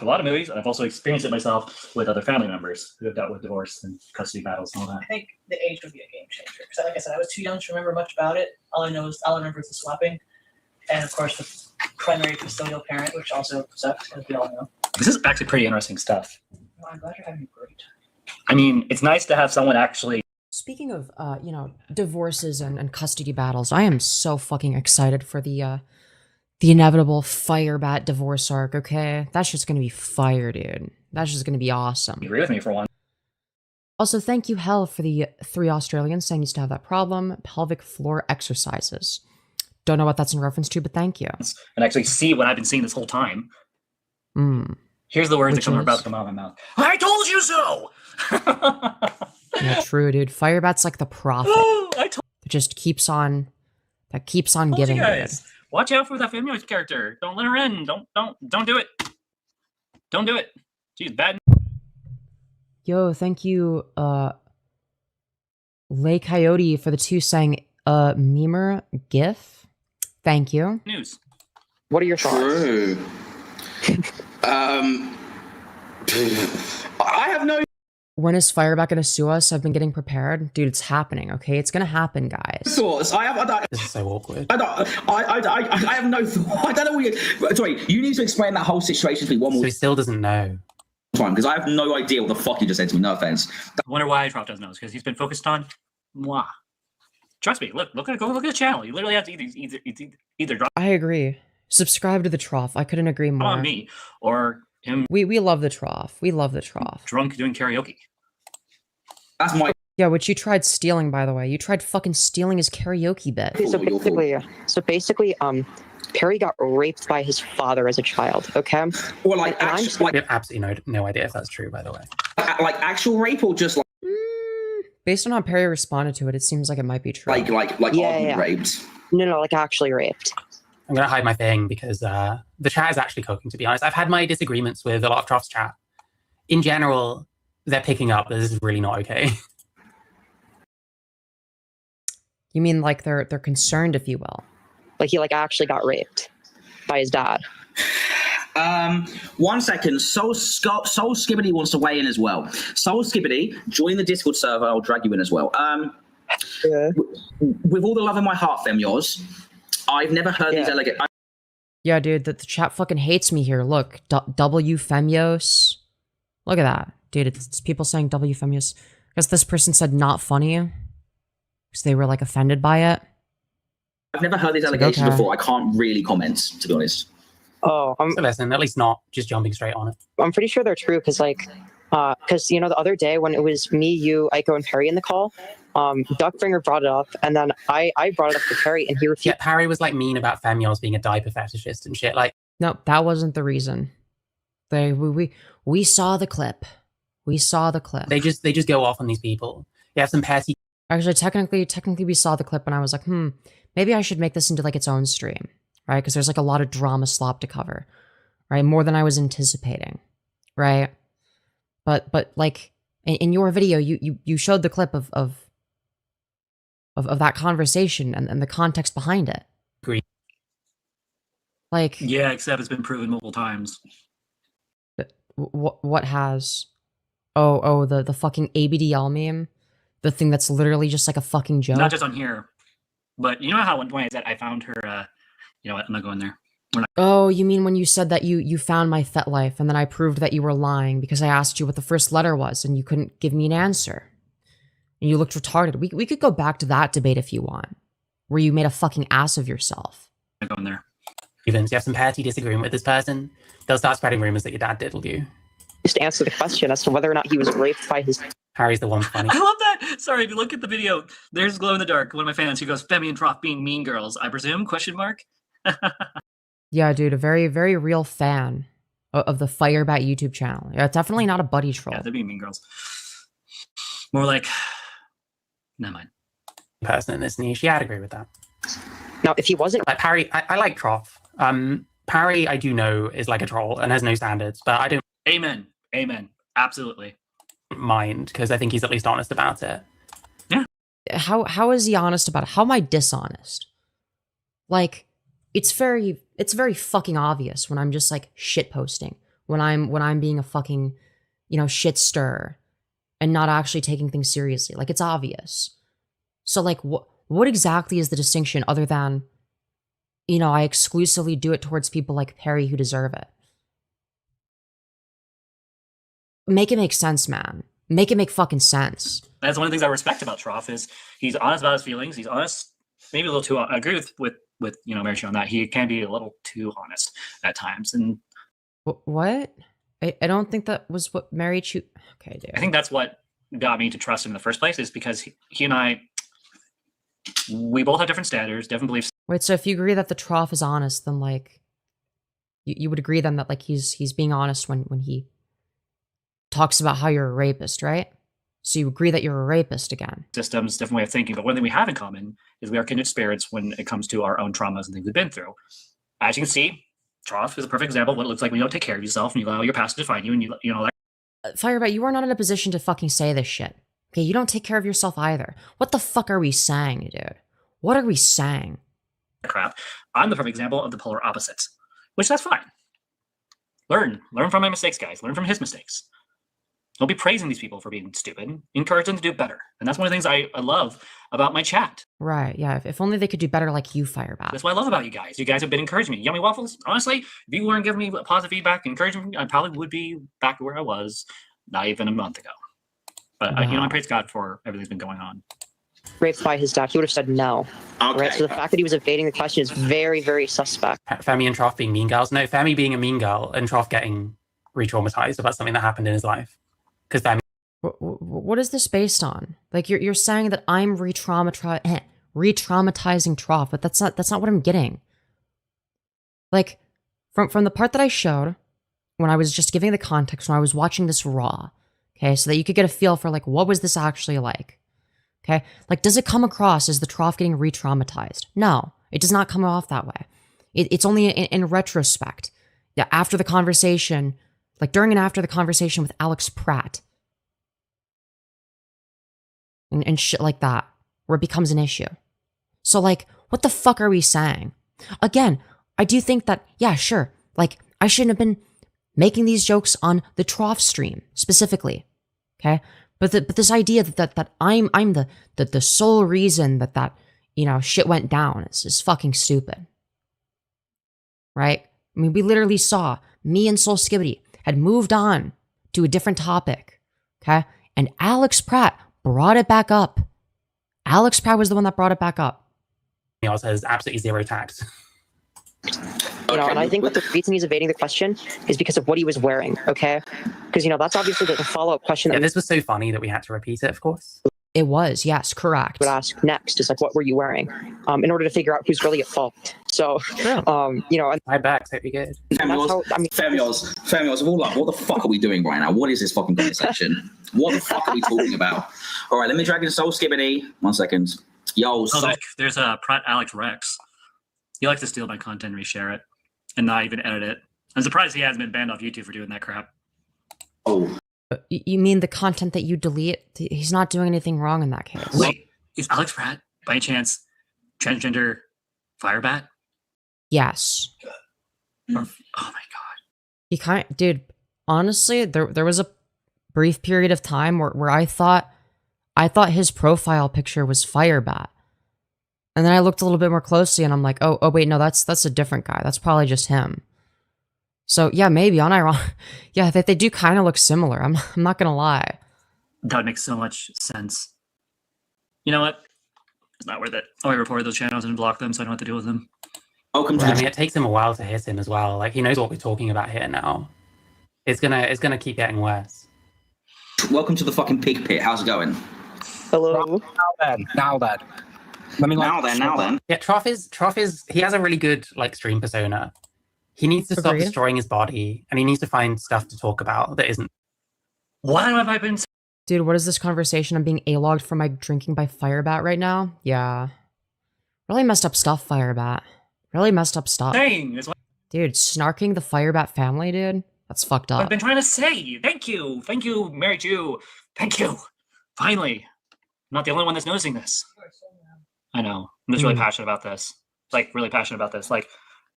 a lot of movies, and I've also experienced it myself with other family members who have dealt with divorce and custody battles and all that. I think the age would be a game changer. Because, like I said, I was too young to remember much about it. All I remember is the swapping, and of course the primary custodial parent, which also sucks, as we all know. This is actually pretty interesting stuff. Well, I'm glad you're having a great. I mean, it's nice to have someone actually. Speaking of, divorces and custody battles, I am so fucking excited for the inevitable FireBat divorce arc, okay? That's just gonna be fire, dude. That's just gonna be awesome. Agree with me for one. Also, thank you, Hell, for the 3 Australians saying used to have that problem. Pelvic floor exercises. Don't know what that's in reference to, but thank you. And actually see what I've been seeing this whole time. Here's the words Which that are about is? to come out of my mouth. I told you so! Yeah, true, dude. FireBat's like the prophet. That just keeps on giving, you dude. guys. Watch out for that Femyoz character. Don't let her in. Don't do it. Don't do it. She's bad. Yo, thank you, Lay Coyote for the 2 saying, memer gif. Thank you. News. What are your thoughts? True. I have no. When is FireBat gonna sue us? I've been getting prepared. Dude, it's happening, okay? It's gonna happen, guys. Thoughts. This is so awkward. I have no thought. I don't know what you. Sorry, you need to explain that whole situation to me one So more he still doesn't know. time because I have no idea what the fuck you just said to me. No offense. I wonder why Trop doesn't know. Because he's been focused on moi. Trust me. Go look at the channel. You literally have to either drop I agree. Subscribe to the trough. I couldn't agree more. on me or him We love the trough. We love the trough. drunk doing karaoke. That's my. Yeah, which you tried stealing, by the way. You tried fucking stealing his karaoke bit. Okay, so basically, Perry got raped by his father as a child. Okay. Or like And I'm actual, just- We have absolutely no idea if that's true, by the way. like actual rape or just Based on how Perry responded to it, it seems like it might be true. like Yeah, argument yeah. raped. No, like actually raped. I'm going to hide my thing because the chat is actually cooking, to be honest. I've had my disagreements with a lot of Troph's chat. In general, they're picking up that this is really not okay. You mean like they're concerned, if you will. Like he actually got raped by his dad. 1 second. Soul Skibbity wants to weigh in as well. Soul Skibbity, join the Discord server. I'll drag you in as well. Yeah. With all the love in my heart, Femyoz, I've never heard these elegant. Yeah, dude, the chat fucking hates me here. Look, W Femyoz. Look at that. Dude, it's people saying W Femyoz. Because this person said not funny. Because they were like offended by it. I've never heard these allegations okay. before. I can't really comment, to be honest. Oh, So listen, at least not just jumping straight on it. I'm pretty sure they're true because the other day when it was me, you, Aiko, and Perry in the call, Duckbringer brought it up, and then I brought it up to Perry, and he Yeah, refused. Parry was like mean about Femyoz being a diaper fetishist and shit. Like, No, that wasn't the reason. We saw the clip. We saw the clip. they just go off on these people. You have some petty. Actually, technically we saw the clip and I was like, maybe I should make this into like its own stream, right? Because there's like a lot of drama slop to cover, right? More than I was anticipating, right? But like in your video, you showed the clip of that conversation and the context behind it. Agree. Like, Yeah, except it's been proven multiple times. what has? Oh, the fucking ABDL meme, the thing that's literally just like a fucking joke. Not just on here, but you know how when I said I found her. You know what? I'm not going there. Oh, you mean when you said that you found my FetLife and then I proved that you were lying because I asked you what the first letter was and you couldn't give me an answer. And you looked retarded. We could go back to that debate if you want, where you made a fucking ass of yourself. I'm not going there. Evans, you have some petty disagreement with this person. They'll start spreading rumors that your dad diddled you. Just answer the question as to whether or not he was raped by his. Harry's the one funny. I love that. Sorry, if you look at the video, there's Glow in the Dark, one of my fans who goes, Femi and Trop being mean girls, I presume? Question mark. Yeah, dude, a very, very real fan. of the FireBat YouTube channel. Yeah, it's definitely not a buddy troll. Yeah, they're being mean girls. More like, never mind. Person in this niche. Yeah, I'd agree with that. Now, if he wasn't, Like Parry, I like Troff. Parry, I do know is like a troll and has no standards, but I don't Amen. Amen. Absolutely. mind because I think he's at least honest about it. How is he honest about it? How am I dishonest? Like, it's very fucking obvious when I'm just like shit posting, when I'm being a fucking, shit stirrer and not actually taking things seriously. Like, it's obvious. So like what exactly is the distinction other than, I exclusively do it towards people like Perry who deserve it? Make it make sense, man. Make it make fucking sense. That's one of the things I respect about Troff is he's honest about his feelings. He's honest, maybe a little too. I agree with Marychu on that. He can be a little too honest at times. And what? I don't think that was what Marychu. Okay, dude. I think that's what got me to trust him in the first place is because he and I, we both have different standards, different beliefs. Wait, so if you agree that the Troff is honest, then like, you would agree then that like he's being honest when he talks about how you're a rapist, right? So you agree that you're a rapist again. Systems, different way of thinking. But one thing we have in common is we are kindred spirits when it comes to our own traumas and things we've been through. As you can see, Troff is a perfect example of what it looks like when you don't take care of yourself and you allow your past to define you and you know that. FireBat, you are not in a position to fucking say this shit. Okay, you don't take care of yourself either. What the fuck are we saying, dude? What are we saying? Crap. I'm the perfect example of the polar opposites, which that's fine. Learn from my mistakes, guys. Learn from his mistakes. Don't be praising these people for being stupid. Encourage them to do better. And that's one of the things I love about my chat. Right, yeah. If only they could do better like you, FireBat. That's what I love about you guys. You guys have been encouraging me. Yummy Waffles, honestly, if you weren't giving me positive feedback, encouraging me, I probably would be back where I was not even a month ago. But, I praise God for everything that's been going on. raped by his dad, he would have said no. Okay. Right? So the fact that he was evading the question is very, very suspect. Femi and Troff being mean girls. No, Femi being a mean girl and Troff getting re-traumatized about something that happened in his life. Because Femi... What is this based on? Like you're saying that I'm re-traumatizing Troff, but that's not what I'm getting. Like from the part that I showed when I was just giving the context when I was watching this raw, okay, so that you could get a feel for like what was this actually like. Okay? Like does it come across as the Troff getting re-traumatized? No, it does not come off that way. It's only in retrospect. Yeah, after the conversation, like during and after the conversation with Alex Pratt. And shit like that, where it becomes an issue. So like, what the fuck are we saying? Again, I do think that, yeah, sure, like, I shouldn't have been making these jokes on the Troff stream, specifically, okay? But this idea that I'm the sole reason that you know, shit went down is fucking stupid. Right? I mean, we literally saw me and Soul Skibbity had moved on to a different topic, okay? And Alex Pratt brought it back up. Alex Pratt was the one that brought it back up. Femyoz has absolutely zero tact. You know, and I think that the reason he's evading the question is because of what he was wearing, okay? Because, you know, that's obviously the follow-up question Yeah, that this was so funny that we had to repeat it, of course. It was, yes, correct. we would ask next is like, what were you wearing? In order to figure out who's really at fault. So, you know, and My back, hope you good. Femyoz, of all like, what the fuck are we doing right now? What is this fucking conversation? What the fuck are we talking about? All right, let me drag in Soul Skibbity. 1 second. Yo, There's a Pratt Alex Rex. He likes to steal my content and reshare it and not even edit it. I'm surprised he hasn't been banned off YouTube for doing that crap. Oh. You mean the content that you delete? He's not doing anything wrong in that case. Wait, is Alex Pratt, by any chance, transgender FireBat? Yes. Oh my god. Dude, honestly, there was a brief period of time where I thought his profile picture was FireBat. And then I looked a little bit more closely and I'm like, oh wait, no, that's a different guy. That's probably just him. So yeah, maybe unironic. Yeah, they do kind of look similar. I'm not gonna lie. That makes so much sense. You know what? It's not worth it. I reported those channels and block them so I don't know what to do with them. Welcome to I mean, it takes him a while to hit him as well. Like, he knows what we're talking about here now. It's gonna keep getting worse. welcome to the fucking pig pit. How's it going? hello. Now then. Let me Now then. Yeah, Troff is he has a really good like stream persona. He needs to stop Agreed. destroying his body, and he needs to find stuff to talk about that isn't. Why have I been Dude, what is this conversation? I'm being A-logged for my drinking by FireBat right now? Yeah. Really messed up stuff, FireBat. Really messed up stuff. saying? It's what Dude, snarking the FireBat family, dude? That's fucked I've up. been trying to say. Thank you, Marychu. Thank you. Finally, I'm not the only one that's noticing this. I know. I'm just really passionate about this. Like, really passionate about this. Like,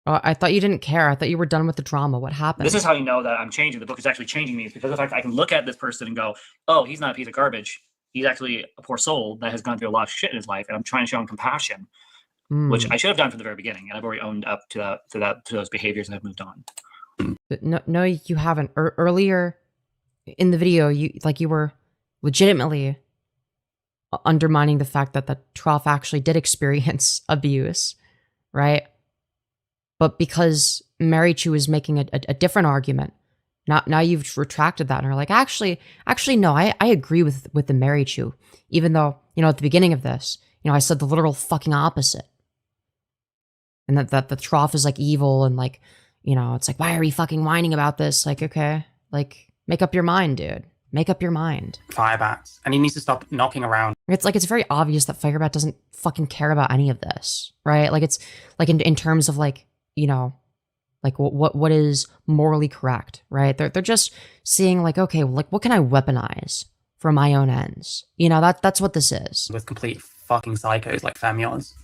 Oh, I thought you didn't care. I thought you were done with the drama. What happened? this is how you know that I'm changing. The book is actually changing me. It's because of the fact I can look at this person and go, oh, he's not a piece of garbage. He's actually a poor soul that has gone through a lot of shit in his life, and I'm trying to show him compassion, which I should have done from the very beginning, and I've already owned up to those behaviors, and I've moved on. No, you haven't. Earlier in the video, you were legitimately undermining the fact that the Trough actually did experience abuse, right? But because Marychu is making a different argument, now you've retracted that and are like, actually, no, I agree with the Marychu, even though, at the beginning of this, I said the literal fucking opposite. And that the Trough is like evil and like, it's like, why are we fucking whining about this? Like, okay, like, make up your mind, dude. Make up your mind. FireBats, and he needs to stop knocking around. It's like, it's very obvious that FireBat doesn't fucking care about any of this, right? Like, it's like in terms of like, like what is morally correct, right? They're just seeing like, okay, like what can I weaponize for my own ends? That's what this is. With complete fucking psychos like Femyoz.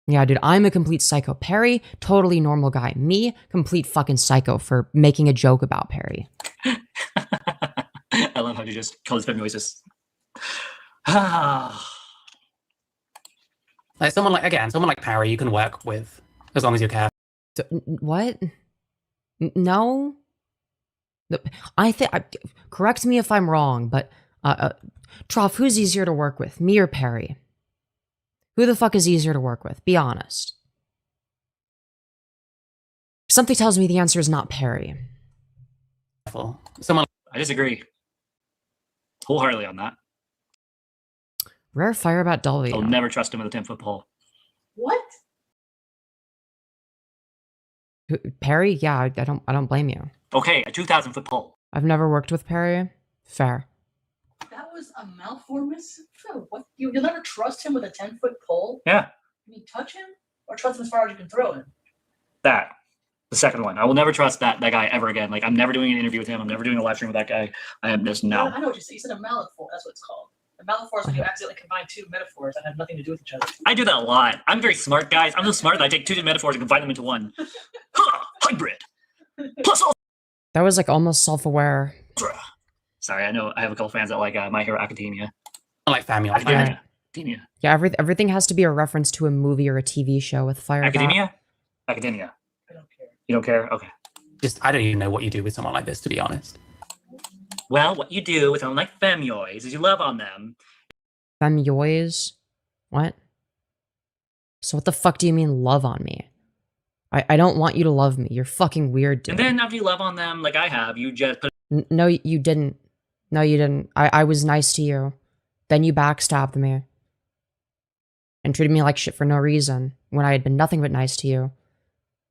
Yeah, dude, I'm a complete psycho. Perry, totally normal guy. Me, complete fucking psycho for making a joke about Perry. I love how you just call this Femyoz just... Like someone like Perry, you can work with as long as you care. What? No? I think, correct me if I'm wrong, but, Trough, who's easier to work with, me or Perry? Who the fuck is easier to work with? Be honest. Something tells me the answer is not Perry. Someone. I disagree wholeheartedly on that. Rare FireBat Dolly. I'll never trust him with a 10-foot pole. What? Perry? Yeah, I don't blame you. Okay, a 2,000-foot pole. I've never worked with Perry. Fair. That was a malformance? What? You'll never trust him with a 10-foot pole? Yeah. You mean touch him? Or trust him as far as you can throw him? That. The second one. I will never trust that guy ever again. Like, I'm never doing an interview with him. I'm never doing a live stream with that guy. I am just no. I know what you said. You said a malaphor. That's what it's called. A malaphor is when you accidentally combine two metaphors that have nothing to do with each other. I do that a lot. I'm very smart, guys. I'm so smart that I take two metaphors and combine them into one. Hybrid. Plus all. That was like almost self-aware. Sorry, I know I have a couple fans that like My Hero Academia. I like Femyoz. Academia. Yeah, everything has to be a reference to a movie or a TV show with FireBat. Academia. I don't care. You don't care? Okay. I don't even know what you do with someone like this, to be honest. Well, what you do with someone like Femyoz is you love on them. Femyoz? What? So what the fuck do you mean love on me? I don't want you to love me. You're fucking weird, dude. And then after you love on them, like I have, you just put... No, you didn't. No, you didn't. I was nice to you. Then you backstabbed me. And treated me like shit for no reason, when I had been nothing but nice to you.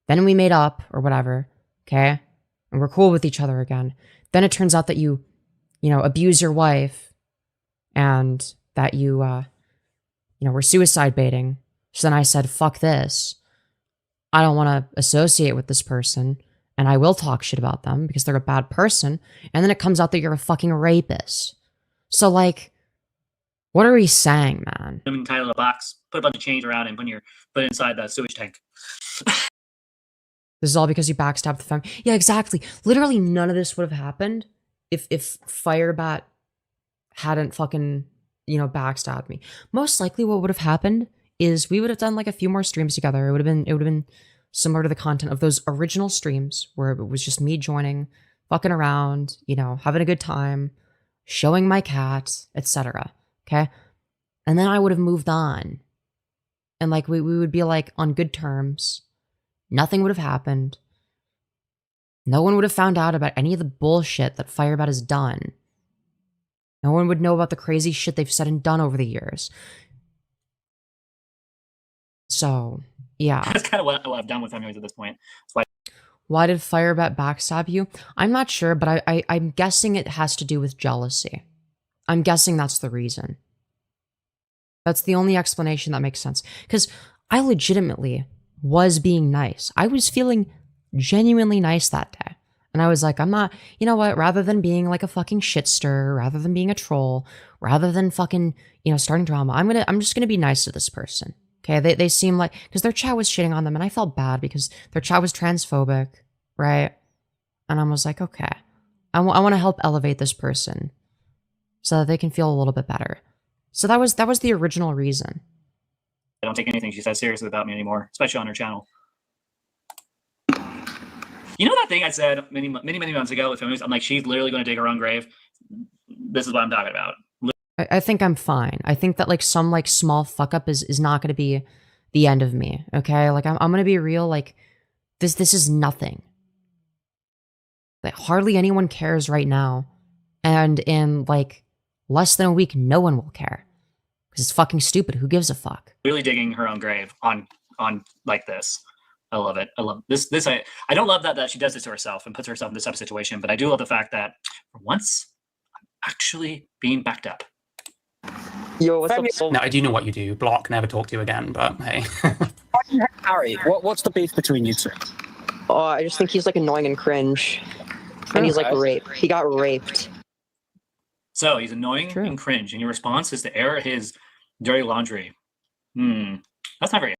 Then we made up, or whatever, okay? And we're cool with each other again. Then it turns out that you abuse your wife, and that you were suicide baiting. So then I said, fuck this. I don't want to associate with this person, and I will talk shit about them because they're a bad person, and then it comes out that you're a fucking rapist. So, like, what are we saying, man? Them inside a box, put a bunch of change around and put it inside the sewage tank. This is all because you backstabbed the femme. Yeah, exactly. Literally none of this would have happened if FireBat hadn't fucking, backstabbed me. Most likely what would have happened is we would have done like a few more streams together. It would have been similar to the content of those original streams where it was just me joining, fucking around, having a good time, showing my cat, etc. Okay? And then I would have moved on. And like we would be like on good terms. Nothing would have happened. No one would have found out about any of the bullshit that FireBat has done. No one would know about the crazy shit they've said and done over the years. So, yeah. That's kind of what I've done with Femyoz at this point. That's why. Why did FireBat backstab you? I'm not sure, but I'm guessing it has to do with jealousy. I'm guessing that's the reason. That's the only explanation that makes sense. Because I legitimately was being nice. I was feeling genuinely nice that day. And I was like, I'm not, you know what, rather than being like a fucking shitster, rather than being a troll, rather than fucking, starting drama, I'm just gonna be nice to this person. Okay, they seem like, because their chat was shitting on them, and I felt bad because their chat was transphobic, right? And I was like, okay, I want to help elevate this person so that they can feel a little bit better. So that was the original reason. I don't take anything she says seriously about me anymore, especially on her channel. You know that thing I said many months ago with Femyoz? I'm like, she's literally going to dig her own grave. This is what I'm talking about. I think I'm fine. I think that like some like small fuck up is not going to be the end of me. Okay, like I'm going to be real. Like this is nothing. Like hardly anyone cares right now, and in like less than a week, no one will care because it's fucking stupid. Who gives a fuck? Really digging her own grave on like this. I love it. I love this. I don't love that she does this to herself and puts herself in this type of situation, but I do love the fact that for once, I'm actually being backed up. Yo, what's up, Soul? No, I do know what you do. Block, never talk to you again, but hey. Harry, what's the beef between you two? I just think he's like annoying and cringe. And he's like raped. He got raped. So he's annoying and cringe, and your response is to air his dirty laundry. That's not very.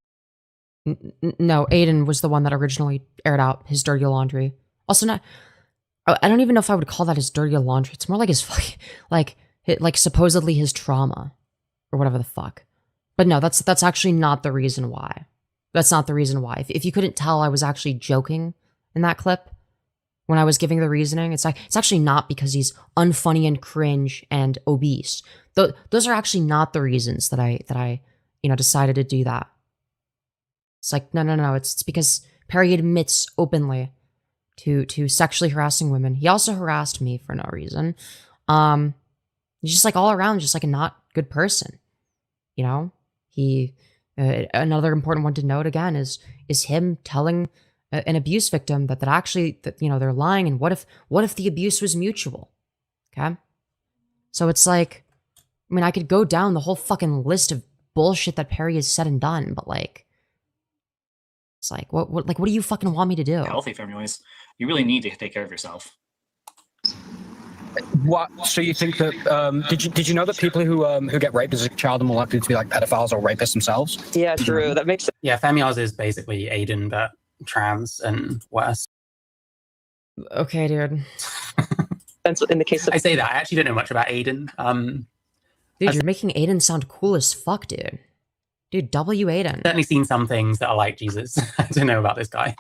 No, Aiden was the one that originally aired out his dirty laundry. Also, not. I don't even know if I would call that his dirty laundry. It's more like his fucking like supposedly his trauma or whatever the fuck. But no, that's actually not the reason why. That's not the reason why. If you couldn't tell, I was actually joking in that clip when I was giving the reasoning. It's actually not because he's unfunny and cringe and obese. Those are actually not the reasons that I decided to do that. It's like no. It's because Perry admits openly to sexually harassing women. He also harassed me for no reason. He's just like all around, just like a not good person. He another important one to note again is him telling an abuse victim that actually they're lying, and what if the abuse was mutual? Okay, so it's like, I mean, I could go down the whole fucking list of bullshit that Perry has said and done, but like, it's like what do you fucking want me to do? Healthy Femyoz. You really need to take care of yourself. What? So you think that? Did you know that people who get raped as a child are more likely to be like pedophiles or rapists themselves? Yeah, true. That makes sense. Yeah, Femyoz is basically Aiden, but trans and worse. Okay, dude. And so in the case of I say that I actually don't know much about Aiden. Dude, you're making Aiden sound cool as fuck, dude. Dude, W Aiden. Certainly seen some things that are like Jesus. I don't know about this guy.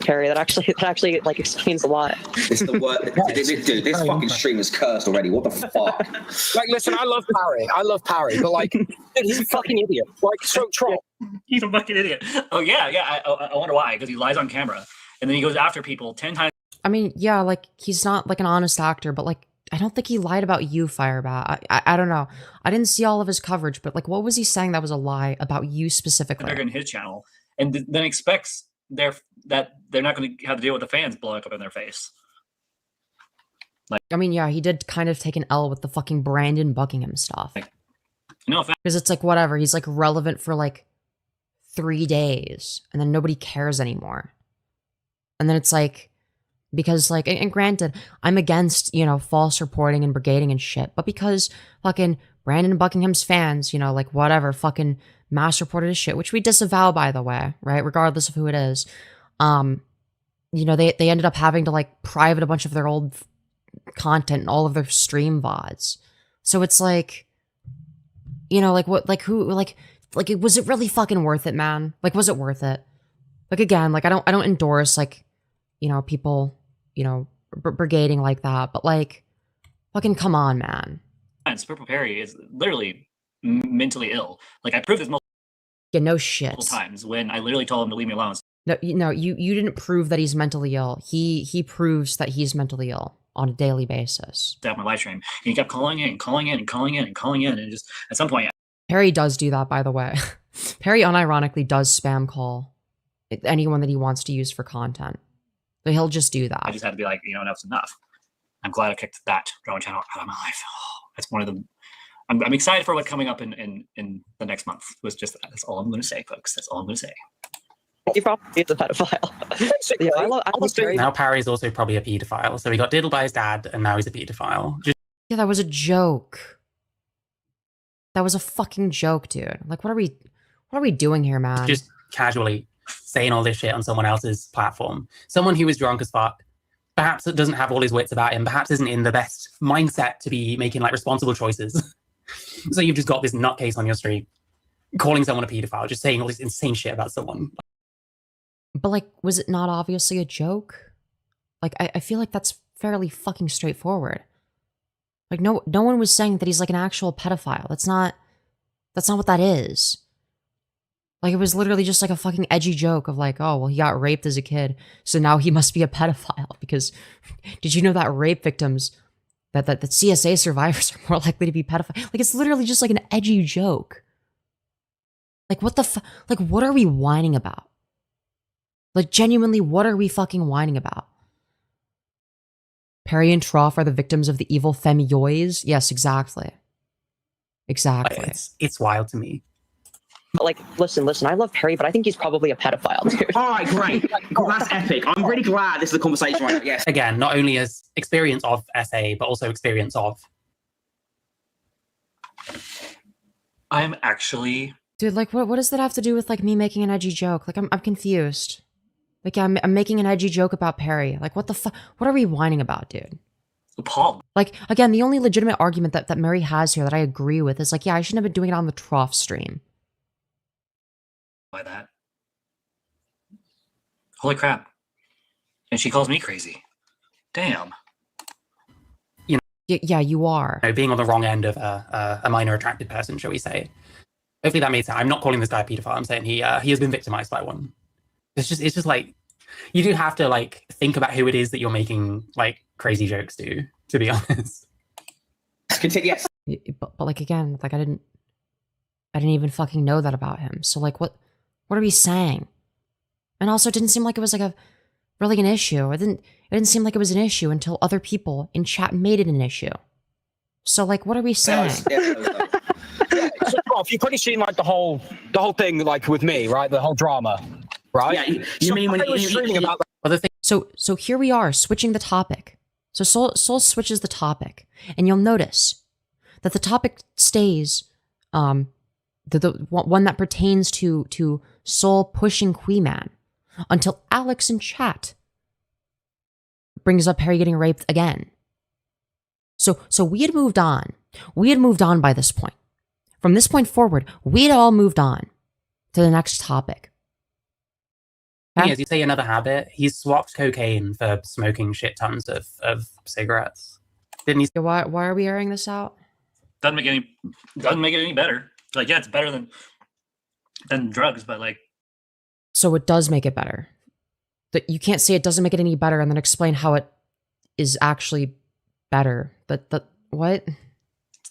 Perry, that actually like explains a lot. It's the word, dude. This fucking stream is cursed already. What the fuck? Like, listen, I love Parry, but like, dude, he's a fucking idiot. Like, so troll. He's a fucking idiot. Oh yeah. I wonder why. Because he lies on camera, and then he goes after people 10 times. I mean, yeah, like he's not like an honest actor, but like I don't think he lied about you, FireBat. I don't know. I didn't see all of his coverage, but like, what was he saying that was a lie about you specifically? They're in his channel, and then expects that they're not going to have to deal with the fans blowing up in their face. Like, I mean, yeah, he did kind of take an L with the fucking Brandon Buckingham stuff. Because it's like, whatever, he's like relevant for like 3 days, and then nobody cares anymore. And then it's like, because like, and granted, I'm against, false reporting and brigading and shit, but because fucking Brandon Buckingham's fans, like whatever, fucking mass reported his shit, which we disavow, by the way, right? Regardless of who it is. They ended up having to like private a bunch of their old content and all of their stream VODs. So it's like, was it really fucking worth it, man? Like, was it worth it? Like, again, like I don't endorse like, people, brigading like that, but like, fucking come on, man. Purple Perry is literally mentally ill. Like, I proved this no shit. multiple times when I literally told him to leave me alone. No, you didn't prove that he's mentally ill. He proves that he's mentally ill on a daily basis. At my live stream, and he kept calling in, and just at some point, Perry does do that, by the way. Perry unironically does spam call anyone that he wants to use for content. So he'll just do that. I just had to be like, enough's enough. I'm glad I kicked that drama channel out of my life. That's one of the. I'm excited for what's coming up in the next month. That's all I'm going to say, folks. That's all I'm going to say. He probably is a pedophile. Yeah, I love Perry. Now Parry's also probably a paedophile. So he got diddled by his dad, and now he's a paedophile. Yeah, that was a joke. That was a fucking joke, dude. Like, what are we doing here, man? Just casually saying all this shit on someone else's platform. Someone who is drunk as fuck, perhaps that doesn't have all his wits about him, perhaps isn't in the best mindset to be making like responsible choices. So you've just got this nutcase on your street calling someone a paedophile, just saying all this insane shit about someone. But like, was it not obviously a joke? Like, I feel like that's fairly fucking straightforward. Like, no one was saying that he's like an actual pedophile. That's not what that is. Like, it was literally just like a fucking edgy joke of like, oh, well, he got raped as a kid, so now he must be a pedophile. Because did you know that rape victims, that CSA survivors are more likely to be pedophiles? Like, it's literally just like an edgy joke. Like, what the like, what are we whining about? Like, genuinely, what are we fucking whining about? Perry and Trough are the victims of the evil Femyoz? Yes, exactly. Exactly. It's wild to me. Like, listen, I love Perry, but I think he's probably a pedophile, dude. All right, great. Well, that's epic. I'm really glad this is a conversation right now. Yes. Again, not only as experience of SA, but also experience of. I'm actually... Dude, like, what does that have to do with, like, me making an edgy joke? Like, I'm confused. Like, I'm making an edgy joke about Perry. Like, what the fuck? What are we whining about, dude? Appalled. Like, again, the only legitimate argument that Mary has here that I agree with is, like, yeah, I shouldn't have been doing it on the Trough stream. By that. Holy crap. And she calls me crazy. Damn. Yeah, you are. Being on the wrong end of a minor attracted person, shall we say. Hopefully that made sense. I'm not calling this guy a pedophile. I'm saying he has been victimized by one. It's just like, you do have to like think about who it is that you're making like crazy jokes to be honest. Continue. Yes. But like, again, like I didn't even fucking know that about him. So like, what are we saying? And also, it didn't seem like it was like really an issue. It didn't seem like it was an issue until other people in chat made it an issue. So like, what are we saying? So, Prof, you've probably seen like the whole thing, like with me, right? The whole drama, right? Yeah, you mean when I was streaming about that? Other thing. So here we are switching the topic. So Soul switches the topic, and you'll notice that the topic stays the one that pertains to Soul pushing Queeman until Alex in chat brings up Harry getting raped again. So we had moved on. We had moved on by this point. From this point forward, we had all moved on to the next topic. Okay? As you say, another habit, he's swapped cocaine for smoking shit tons of cigarettes. Didn't he? Why are we airing this out? Doesn't make it any better. Like, yeah, it's better than drugs, but like. So it does make it better. That you can't say it doesn't make it any better and then explain how it is actually better. That what?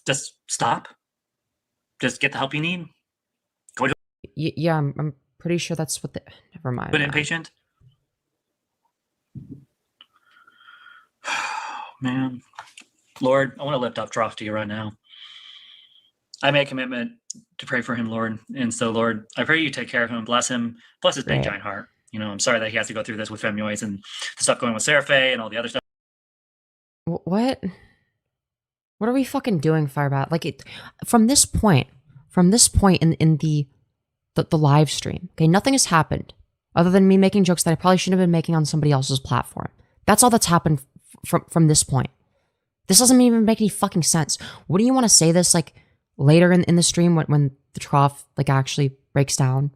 Just stop. Just get the help you need. Go to. Yeah, I'm pretty sure that's what the. Never mind. An inpatient. Man, Lord, I want to lift up Trough to you right now. I make a commitment to pray for him, Lord. And so, Lord, I pray you take care of him, bless his big giant heart. You know, I'm sorry that he has to go through this with Femyoz and the stuff going with Seraphe and all the other stuff. What? What are we fucking doing, FireBat? Like, from this point in the live stream, okay, nothing has happened other than me making jokes that I probably shouldn't have been making on somebody else's platform. That's all that's happened from this point. This doesn't even make any fucking sense. Wouldn't you want to say this like later in the stream when the Trough like actually breaks down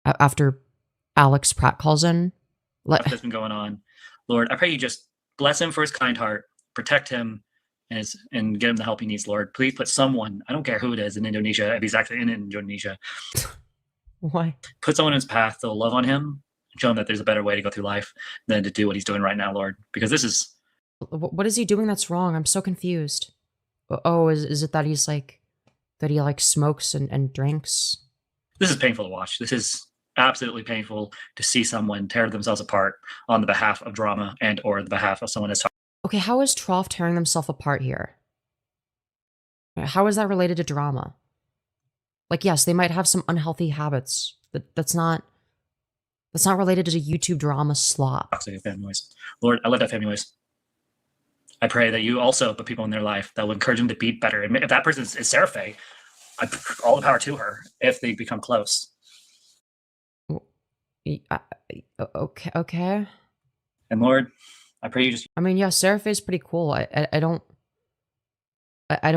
after Alex Pratt calls in? Stuff that's been going on. Lord, I pray you just bless him for his kind heart, protect him, and get him the help he needs, Lord. Please put someone, I don't care who it is, in Indonesia, if he's actually in Indonesia. Why? Put someone in his path that'll love on him, show him that there's a better way to go through life than to do what he's doing right now, Lord. Because this is... What is he doing that's wrong? I'm so confused. Oh, is it that he like smokes and drinks? This is painful to watch. This is absolutely painful to see someone tear themselves apart on the behalf of drama and or the behalf of someone as Okay, how is Trough tearing themselves apart here? How is that related to drama? Like, yes, they might have some unhealthy habits. That's not related to YouTube drama slop. toxic Femyoz. Lord, I love that Femyoz. I pray that you also put people in their life that will encourage them to be better. And if that person is Seraphe, all the power to her if they become close. Okay. And Lord, I pray you just. I mean, yeah, Seraphe is pretty cool. I don't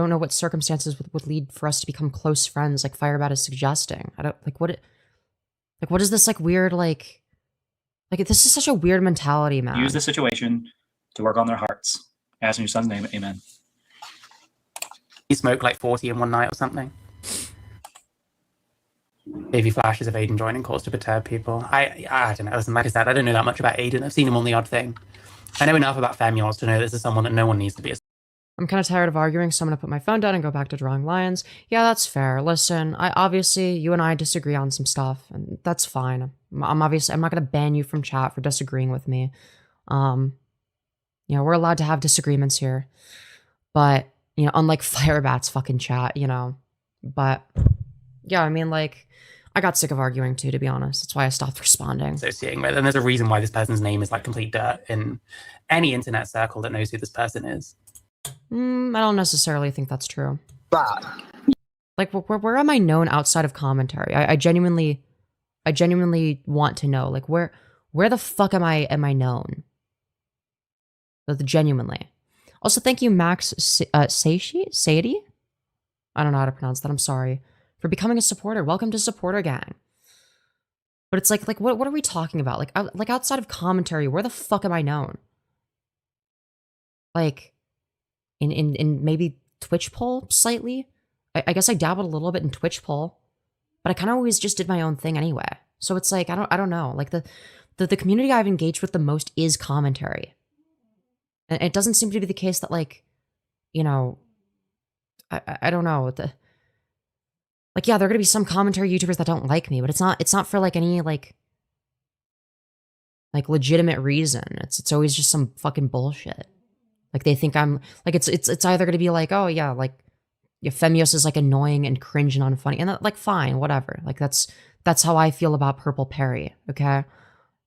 know what circumstances would lead for us to become close friends, like FireBat is suggesting. I don't like what is this like weird like this is such a weird mentality, man. Use the situation to work on their hearts. Ask in your son's name, amen. He smoked like 40 in one night or something. Maybe flashes of Aiden joining calls to perturb people. I don't know. Listen, like I said, I don't know that much about Aiden. I've seen him on The Odd Thing. I know enough about Femyoz to know this is someone that no one needs to be. I'm kind of tired of arguing, so I'm gonna put my phone down and go back to drawing lions. Yeah, that's fair. Listen, obviously you and I disagree on some stuff, and that's fine. I'm not gonna ban you from chat for disagreeing with me. You know, we're allowed to have disagreements here, but you know, unlike FireBat's fucking chat, you know. But yeah, I mean, like, I got sick of arguing too, to be honest. That's why I stopped responding. Associating with, and there's a reason why this person's name is like complete dirt in any internet circle that knows who this person is. I don't necessarily think that's true. But like, where am I known outside of commentary? I genuinely want to know, like, where the fuck am I known? Genuinely. Also, thank you, Max Sadie? I don't know how to pronounce that. I'm sorry for becoming a supporter. Welcome to Supporter Gang. But it's like what are we talking about? Like outside of commentary, where the fuck am I known? Like, in maybe Twitch poll slightly. I guess I dabbled a little bit in Twitch poll, but I kind of always just did my own thing anyway. So it's like I don't know. Like the community I've engaged with the most is commentary. And it doesn't seem to be the case that, like, you know, I don't know. Like, yeah, there are going to be some commentary YouTubers that don't like me, but it's not for, like, any, like legitimate reason. It's always just some fucking bullshit. Like, they think I'm, like, it's either going to be like, oh, yeah, like, yeah, Femyoz is, like, annoying and cringe and unfunny. And, that, like, fine, whatever. Like, that's how I feel about Purple Perry, okay?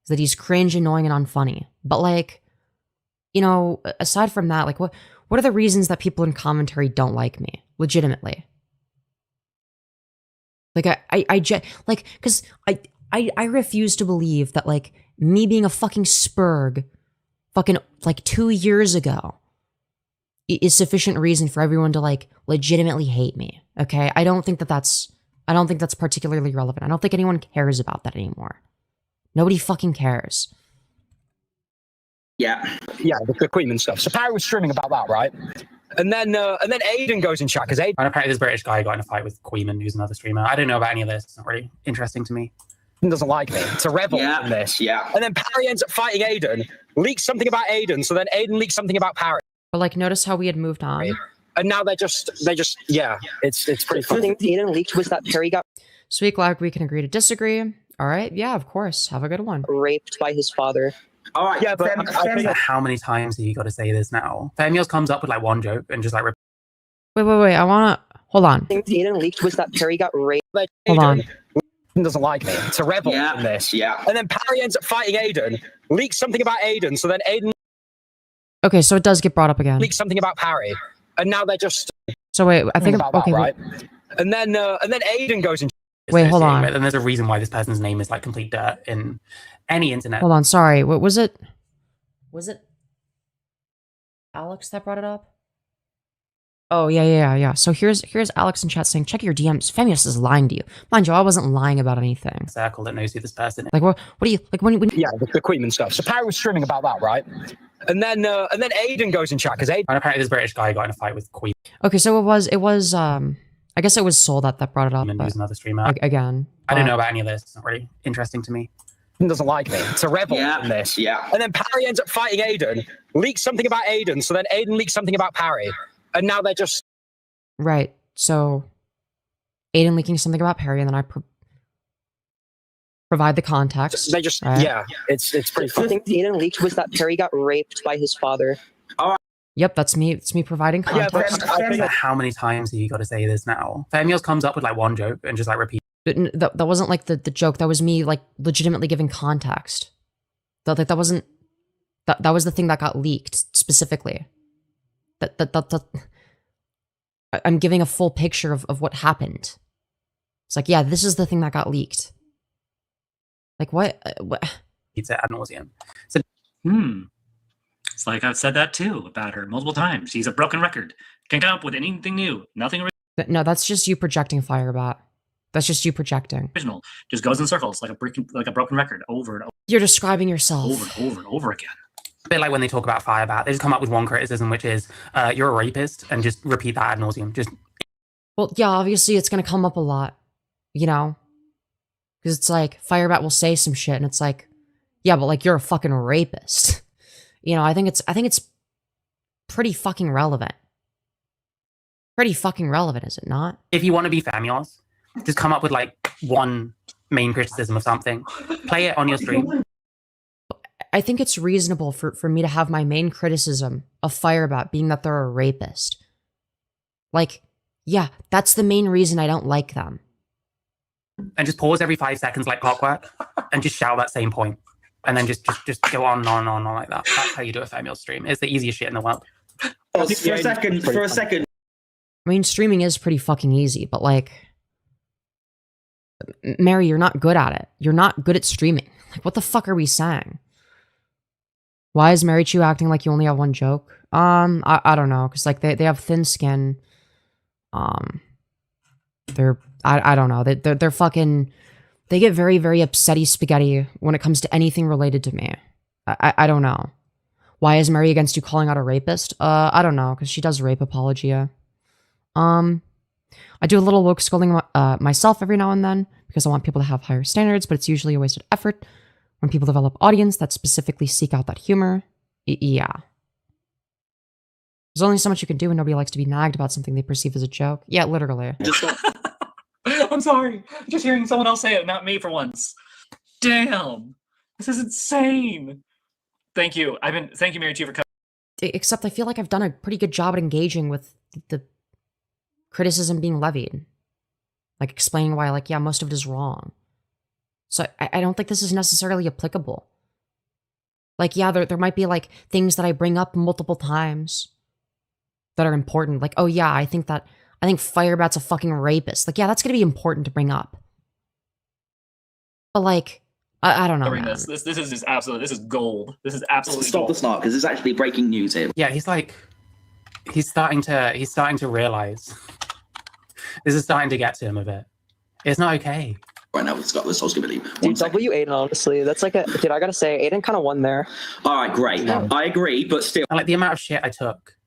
That he's cringe, annoying, and unfunny. But, like, you know, aside from that, like, what are the reasons that people in commentary don't like me? Legitimately. Like, because I refuse to believe that, like, me being a fucking spurg fucking, like, 2 years ago is sufficient reason for everyone to, like, legitimately hate me, okay? I don't think that's particularly relevant. I don't think anyone cares about that anymore. Nobody fucking cares. Yeah, the Queen stuff. So Parry was streaming about that, right? And then Aiden goes in chat because Aiden. And apparently, this British guy got in a fight with Queeman, who's another streamer. I don't know about any of this. It's not really interesting to me. Doesn't like me. It's a rebel in this. Yeah. And then Parry ends up fighting Aiden, leaks something about Aiden, so then Aiden leaks something about Parry. But, like, notice how we had moved on. And now they just yeah, it's pretty funny. The thing Aiden leaked was that Perry got Sweet, glad we can agree to disagree. All right, yeah, of course. Have a good one. raped by his father. All right. Yeah, but How many times have you got to say this now? Femyoz comes up with like one joke and just like. Wait. I wanna hold on. The thing Aiden leaked was that Perry got raped. Hold on. Doesn't like me. It's a rebel in this. Yeah. And then Parry ends up fighting Aiden, leaks something about Aiden, so then Aiden Okay, so it does get brought up again. leaks something about Parry. And now they're just So wait, I think about okay. that, right? And then Aiden goes in. Wait, hold on. And there's a reason why this person's name is like complete dirt in any internet. Hold on, sorry. What was it? Was it Alex that brought it up? Oh, yeah. So here's Alex in chat saying, check your DMs. Femyoz is lying to you. Mind you, I wasn't lying about anything. Circle that knows who this person is. Like, what do you, like, when Yeah, the Queen stuff. So Parry was streaming about that, right? And then Aiden goes in chat because Aiden. And apparently, this British guy got in a fight with Queen. Okay, so it was, I guess it was Soul that brought it up, And but who's another streamer. again. I don't know about any of this. It's not really interesting to me. Doesn't like me. It's a rebel in this. Yeah. And then Parry ends up fighting Aiden, leaks something about Aiden, so then Aiden leaks something about Parry. And now they're just. Right, so Aiden leaking something about Perry, and then provide the context. They just, right? yeah, it's pretty I funny. think Aiden leaked was that Perry got raped by his father. Yep, that's me. It's me providing Yeah, context. but How many times have you got to say this now? Femyoz comes up with like one joke and just like repeats. That wasn't like the joke. That was me like legitimately giving context. That wasn't. That was the thing that got leaked specifically. That I'm giving a full picture of what happened. It's like, yeah, this is the thing that got leaked. Like what? It ad nauseum. So It's like I've said that too about her multiple times. She's a broken record. Can't come up with anything new. Nothing No, that's just you projecting, FireBat. That's just you projecting. original. Just goes in circles like a broken record over and You're describing yourself. over and over again. a bit like when they talk about FireBat, they just come up with one criticism, which is you're a rapist, and just repeat that ad nauseum. Just Well, yeah, obviously it's gonna come up a lot, you know, because it's like FireBat will say some shit, and it's like, yeah, but like you're a fucking rapist. You know, I think it's pretty fucking relevant. Pretty fucking relevant, is it not? if you want to be Femyoz, just come up with like one main criticism of something. Play it on your stream. I think it's reasonable for me to have my main criticism of FireBat being that they're a rapist. Like, yeah, that's the main reason I don't like them. And just pause every 5 seconds like clockwork and just shout that same point. And then just go on and on like that. That's how you do a Femyoz stream. It's the easiest shit in the world. For a second. I mean, streaming is pretty fucking easy, but like, Mary, you're not good at it. You're not good at streaming. Like, what the fuck are we saying? Why is Marychu acting like you only have one joke? I don't know, because like they have thin skin. They're I don't know. They're fucking. They get very, very upsetty spaghetti when it comes to anything related to me. I don't know. Why is Mary against you calling out a rapist? I don't know, because she does rape apologia. I do a little woke scolding myself every now and then because I want people to have higher standards, but it's usually a wasted effort when people develop audience that specifically seek out that humor. Yeah. There's only so much you can do when nobody likes to be nagged about something they perceive as a joke. Yeah, literally. I'm sorry. Just hearing someone else say it, not me for once. Damn. This is insane. Thank you. Thank you, Marychu, for coming. Except I feel like I've done a pretty good job at engaging with the criticism being levied. Like explaining why, like, yeah, most of it is wrong. So I don't think this is necessarily applicable. Like, yeah, there might be like things that I bring up multiple times that are important. Like, oh yeah, I think FireBat's a fucking rapist. Like, yeah, that's gonna be important to bring up. But like, I don't know. Man. This is just absolute. This is gold. This is absolutely Stop gold. the snark, because this is actually breaking news here. Yeah, he's starting to realize. This is starting to get to him a bit. It's not okay. Right now, it's got this. I was going to leave. Dude, W Aiden, honestly, that's like dude, I gotta say, Aiden kind of won there. All right, great. I agree, but still. And like the amount of shit I took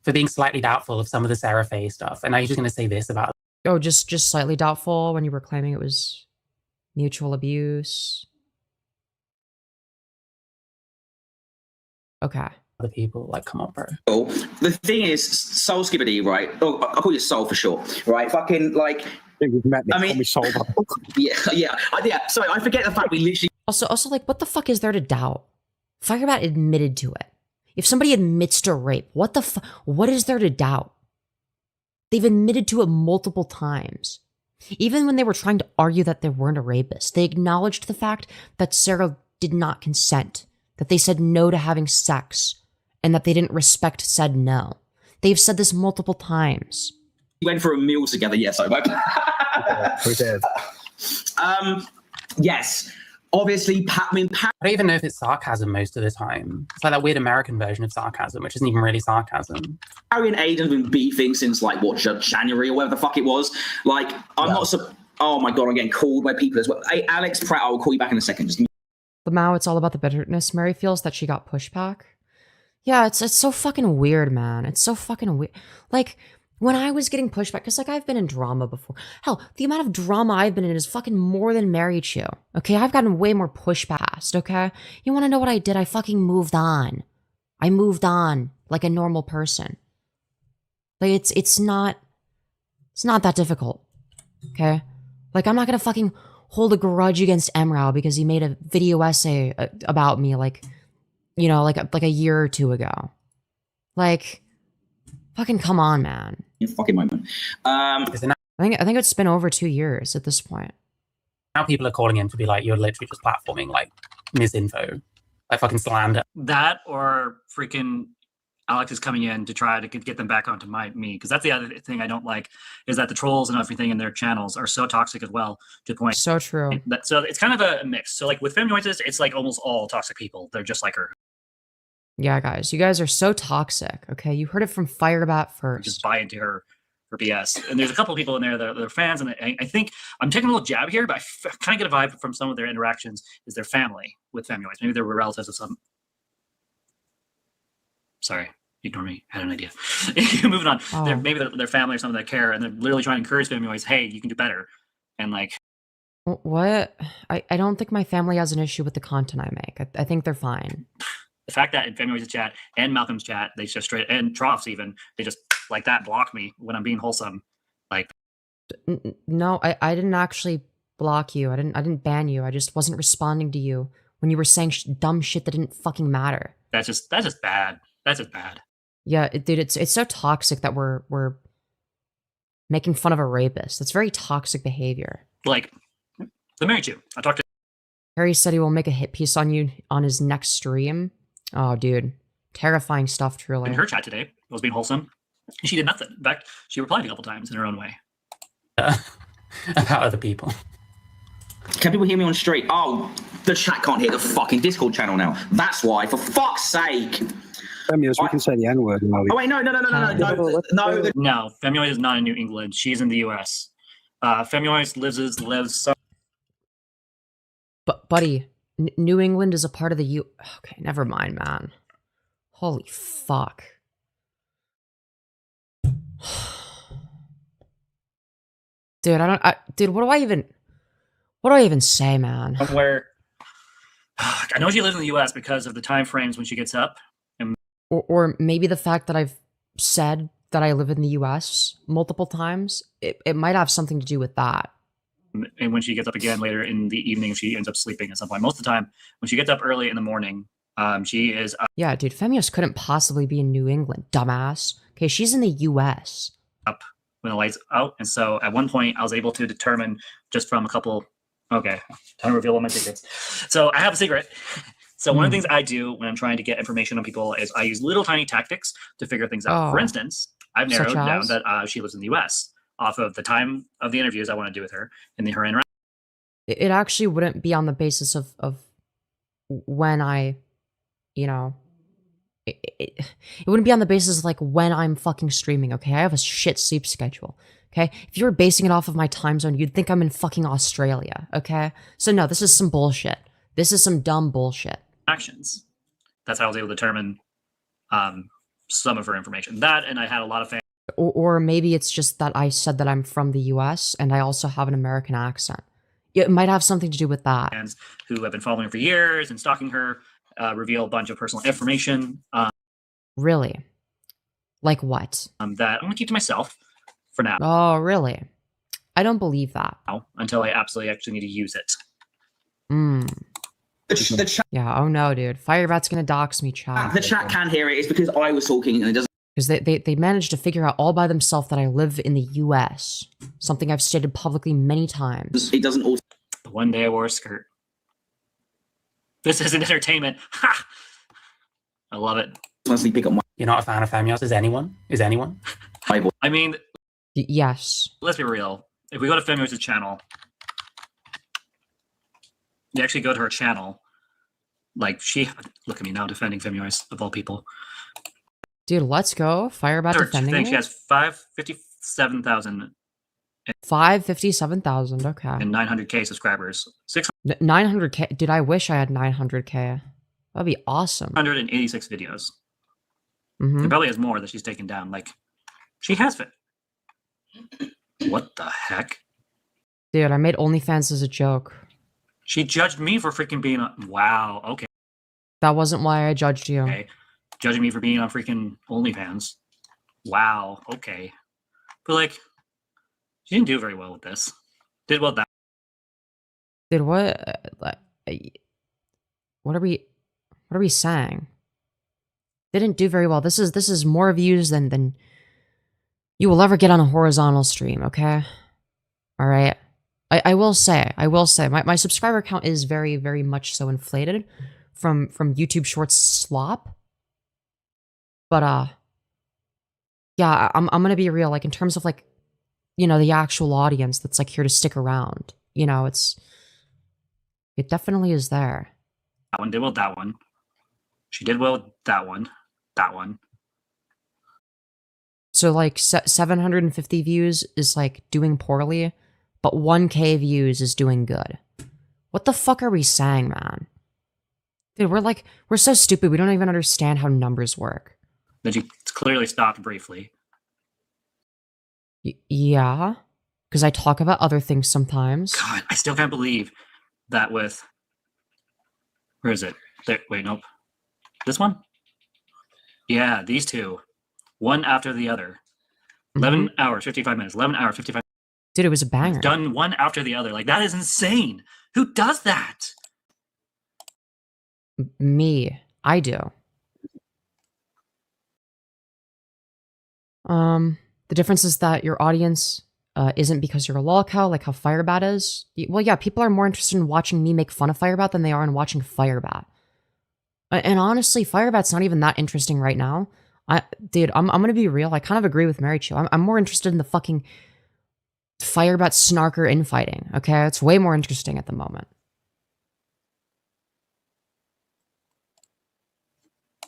for being slightly doubtful of some of the Sarah Faye stuff, and now you're just going to say this about. Oh, just slightly doubtful when you were claiming it was mutual abuse. Okay. Other people, like, come on, bro. The thing is, Soul Skibbity, right? Oh, I'll call you Soul for short, right? Fucking like. We've met me. I mean- Call me Soul. Yeah. Sorry, I forget the fact we literally. Also, like, what the fuck is there to doubt? FireBat admitted to it. If somebody admits to rape, what is there to doubt? They've admitted to it multiple times. Even when they were trying to argue that they weren't a rapist, they acknowledged the fact that Sarah did not consent, that they said no to having sex, and that they didn't respect said no. They've said this multiple times. We went for a meal together, yes, I won't. We did. Yes. Obviously, I don't even know if it's sarcasm most of the time. It's like that weird American version of sarcasm, which isn't even really sarcasm. Harry and Aiden have been beefing since, like, what, January or whatever the fuck it was. Like, I'm not so. Oh my god, I'm getting called by people as well. Hey, Alex Pratt, I will call you back in a second. Just But Mao, it's all about the bitterness. Mary feels that she got pushback. Yeah, it's so fucking weird, man. It's so fucking weird. Like, when I was getting pushback, because, like, I've been in drama before. Hell, the amount of drama I've been in is fucking more than Marychu. Okay, I've gotten way more pushback, okay? You want to know what I did? I fucking moved on. I moved on like a normal person. Like, it's not that difficult, okay? Like, I'm not gonna fucking hold a grudge against Emrao because he made a video essay about me, like, you know, like a year or two ago. Like, fucking come on, man. Your fucking moment. I think it's been over 2 years at this point. Now people are calling in to be like, you're literally just platforming like misinfo, like fucking slander. That or freaking Alex is coming in to try to get them back onto me, because that's the other thing I don't like, is that the trolls and everything in their channels are so toxic as well, to the point. So true. So it's kind of a mix. So like with Femyoz, it's like almost all toxic people. They're just like her. Yeah, guys, you guys are so toxic. Okay, you heard it from FireBat first. Just buy into her BS. And there's a couple of people in there that are fans, and I think I'm taking a little jab here, but I kind of get a vibe from some of their interactions is their family with Femyoz. Maybe they were relatives of some. Sorry, ignore me. I had an idea. Moving on. Oh. Maybe their family or something that care, and they're literally trying to encourage Femyoz, hey, you can do better. And like, What? I don't think my family has an issue with the content I make. I think they're fine. the fact that in Femyoz's chat and Malcolm's chat, they just straight, and Trough's even, they just like that block me when I'm being wholesome. Like, No, I didn't actually block you. I didn't ban you. I just wasn't responding to you when you were saying dumb shit that didn't fucking matter. that's just bad. That's just bad. Yeah, dude, it's so toxic that we're making fun of a rapist. That's very toxic behavior. Like, the Marychu. I talked to Harry said he will make a hit piece on you on his next stream. Oh, dude, terrifying stuff. Truly. in her chat today. I was being wholesome. And she did nothing. In fact, she replied a couple times in her own way. About other people. Can people hear me on street? Oh, the chat can't hear the fucking Discord channel now. That's why, for fuck's sake. Femyoz, we can say the N-word. Oh wait, no. No, Femyoz is not in New England. She's in the U.S. Femyoz lives. But buddy, New England is a part of the U. Okay, never mind, man. Holy fuck. Dude, dude, what do I even say, man? Where I know she lives in the U.S. because of the time frames when she gets up. Or maybe the fact that I've said that I live in the U.S. multiple times. It might have something to do with that. And when she gets up again later in the evening, she ends up sleeping at some point. Most of the time, when she gets up early in the morning, she is Yeah, dude, Femyoz couldn't possibly be in New England, dumbass. Okay, she's in the U.S. up when the lights out. And so at one point, I was able to determine just from a couple. Okay, time to reveal all my secrets. So I have a secret. So one of the things I do when I'm trying to get information on people is I use little tiny tactics to figure things out. Oh. For instance, I've narrowed Such down as? that she lives in the U.S. off of the time of the interviews I want to do with her and her interaction. It actually wouldn't be on the basis of when I, you know, it wouldn't be on the basis of like when I'm fucking streaming, okay? I have a shit sleep schedule, okay? If you were basing it off of my time zone, you'd think I'm in fucking Australia, okay? So no, this is some bullshit. This is some dumb bullshit. Actions. That's how I was able to determine some of her information. That, and I had a lot of fans Or maybe it's just that I said that I'm from the US and I also have an American accent. It might have something to do with that. who have been following her for years and stalking her, reveal a bunch of personal information Really? Like what? that I'm going to keep to myself for now Oh, really? I don't believe that. until I absolutely actually need to use it. The chat, Yeah, oh no, dude. FireBat's gonna dox me, chat. the chat can hear it. It's because I was talking and it doesn't. Because they managed to figure out all by themselves that I live in the US. Something I've stated publicly many times. It doesn't also. The one day I wore a skirt. This isn't entertainment. Ha! I love it. Honestly, pick up You're not a fan of Femyoz? Is anyone? my voice. I mean, Yes. let's be real. If we go to Femyoz's channel, you actually go to her channel. Like, look at me now defending Femyoz of all people. Dude, let's go. FireBat Her defending thing, me. she has 557,000 557,000, okay. and 900K subscribers. 900K. Dude, I wish I had 900K. That'd be awesome. 686 videos. hmm It probably has more that she's taken down. Like, she has it. What the heck? Dude, I made OnlyFans as a joke. She judged me for freaking being on. Wow. Okay. That wasn't why I judged you. Okay. Judging me for being on freaking OnlyFans. Wow. Okay. But like, she didn't do very well with this. Did well with that. Dude, what are we saying? Didn't do very well. This is more views than you will ever get on a horizontal stream, okay? All right. I will say, my subscriber count is very, very much so inflated from YouTube Shorts slop. But yeah, I'm gonna be real. Like in terms of like, you know, the actual audience that's like here to stick around. You know, it definitely is there. That one did well. That one. She did well. That one. That one. So like 750 views is like doing poorly, but 1K views is doing good. What the fuck are we saying, man? Dude, we're so stupid. We don't even understand how numbers work. Then she clearly stopped briefly. Yeah, because I talk about other things sometimes. God, I still can't believe that with... Where is it? There, wait, nope. This one? Yeah, these two. One after the other. 11 hours, 55 minutes. 11 hours, 55 minutes. Dude, it was a banger. Done one after the other. Like, that is insane. Who does that? Me. I do. The difference is that your audience isn't because you're a lolcow, like how FireBat is. Well, yeah, people are more interested in watching me make fun of FireBat than they are in watching FireBat. And honestly, FireBat's not even that interesting right now. Dude, I'm gonna be real. I kind of agree with Marychu. I'm more interested in the fucking FireBat snarker infighting. Okay, it's way more interesting at the moment.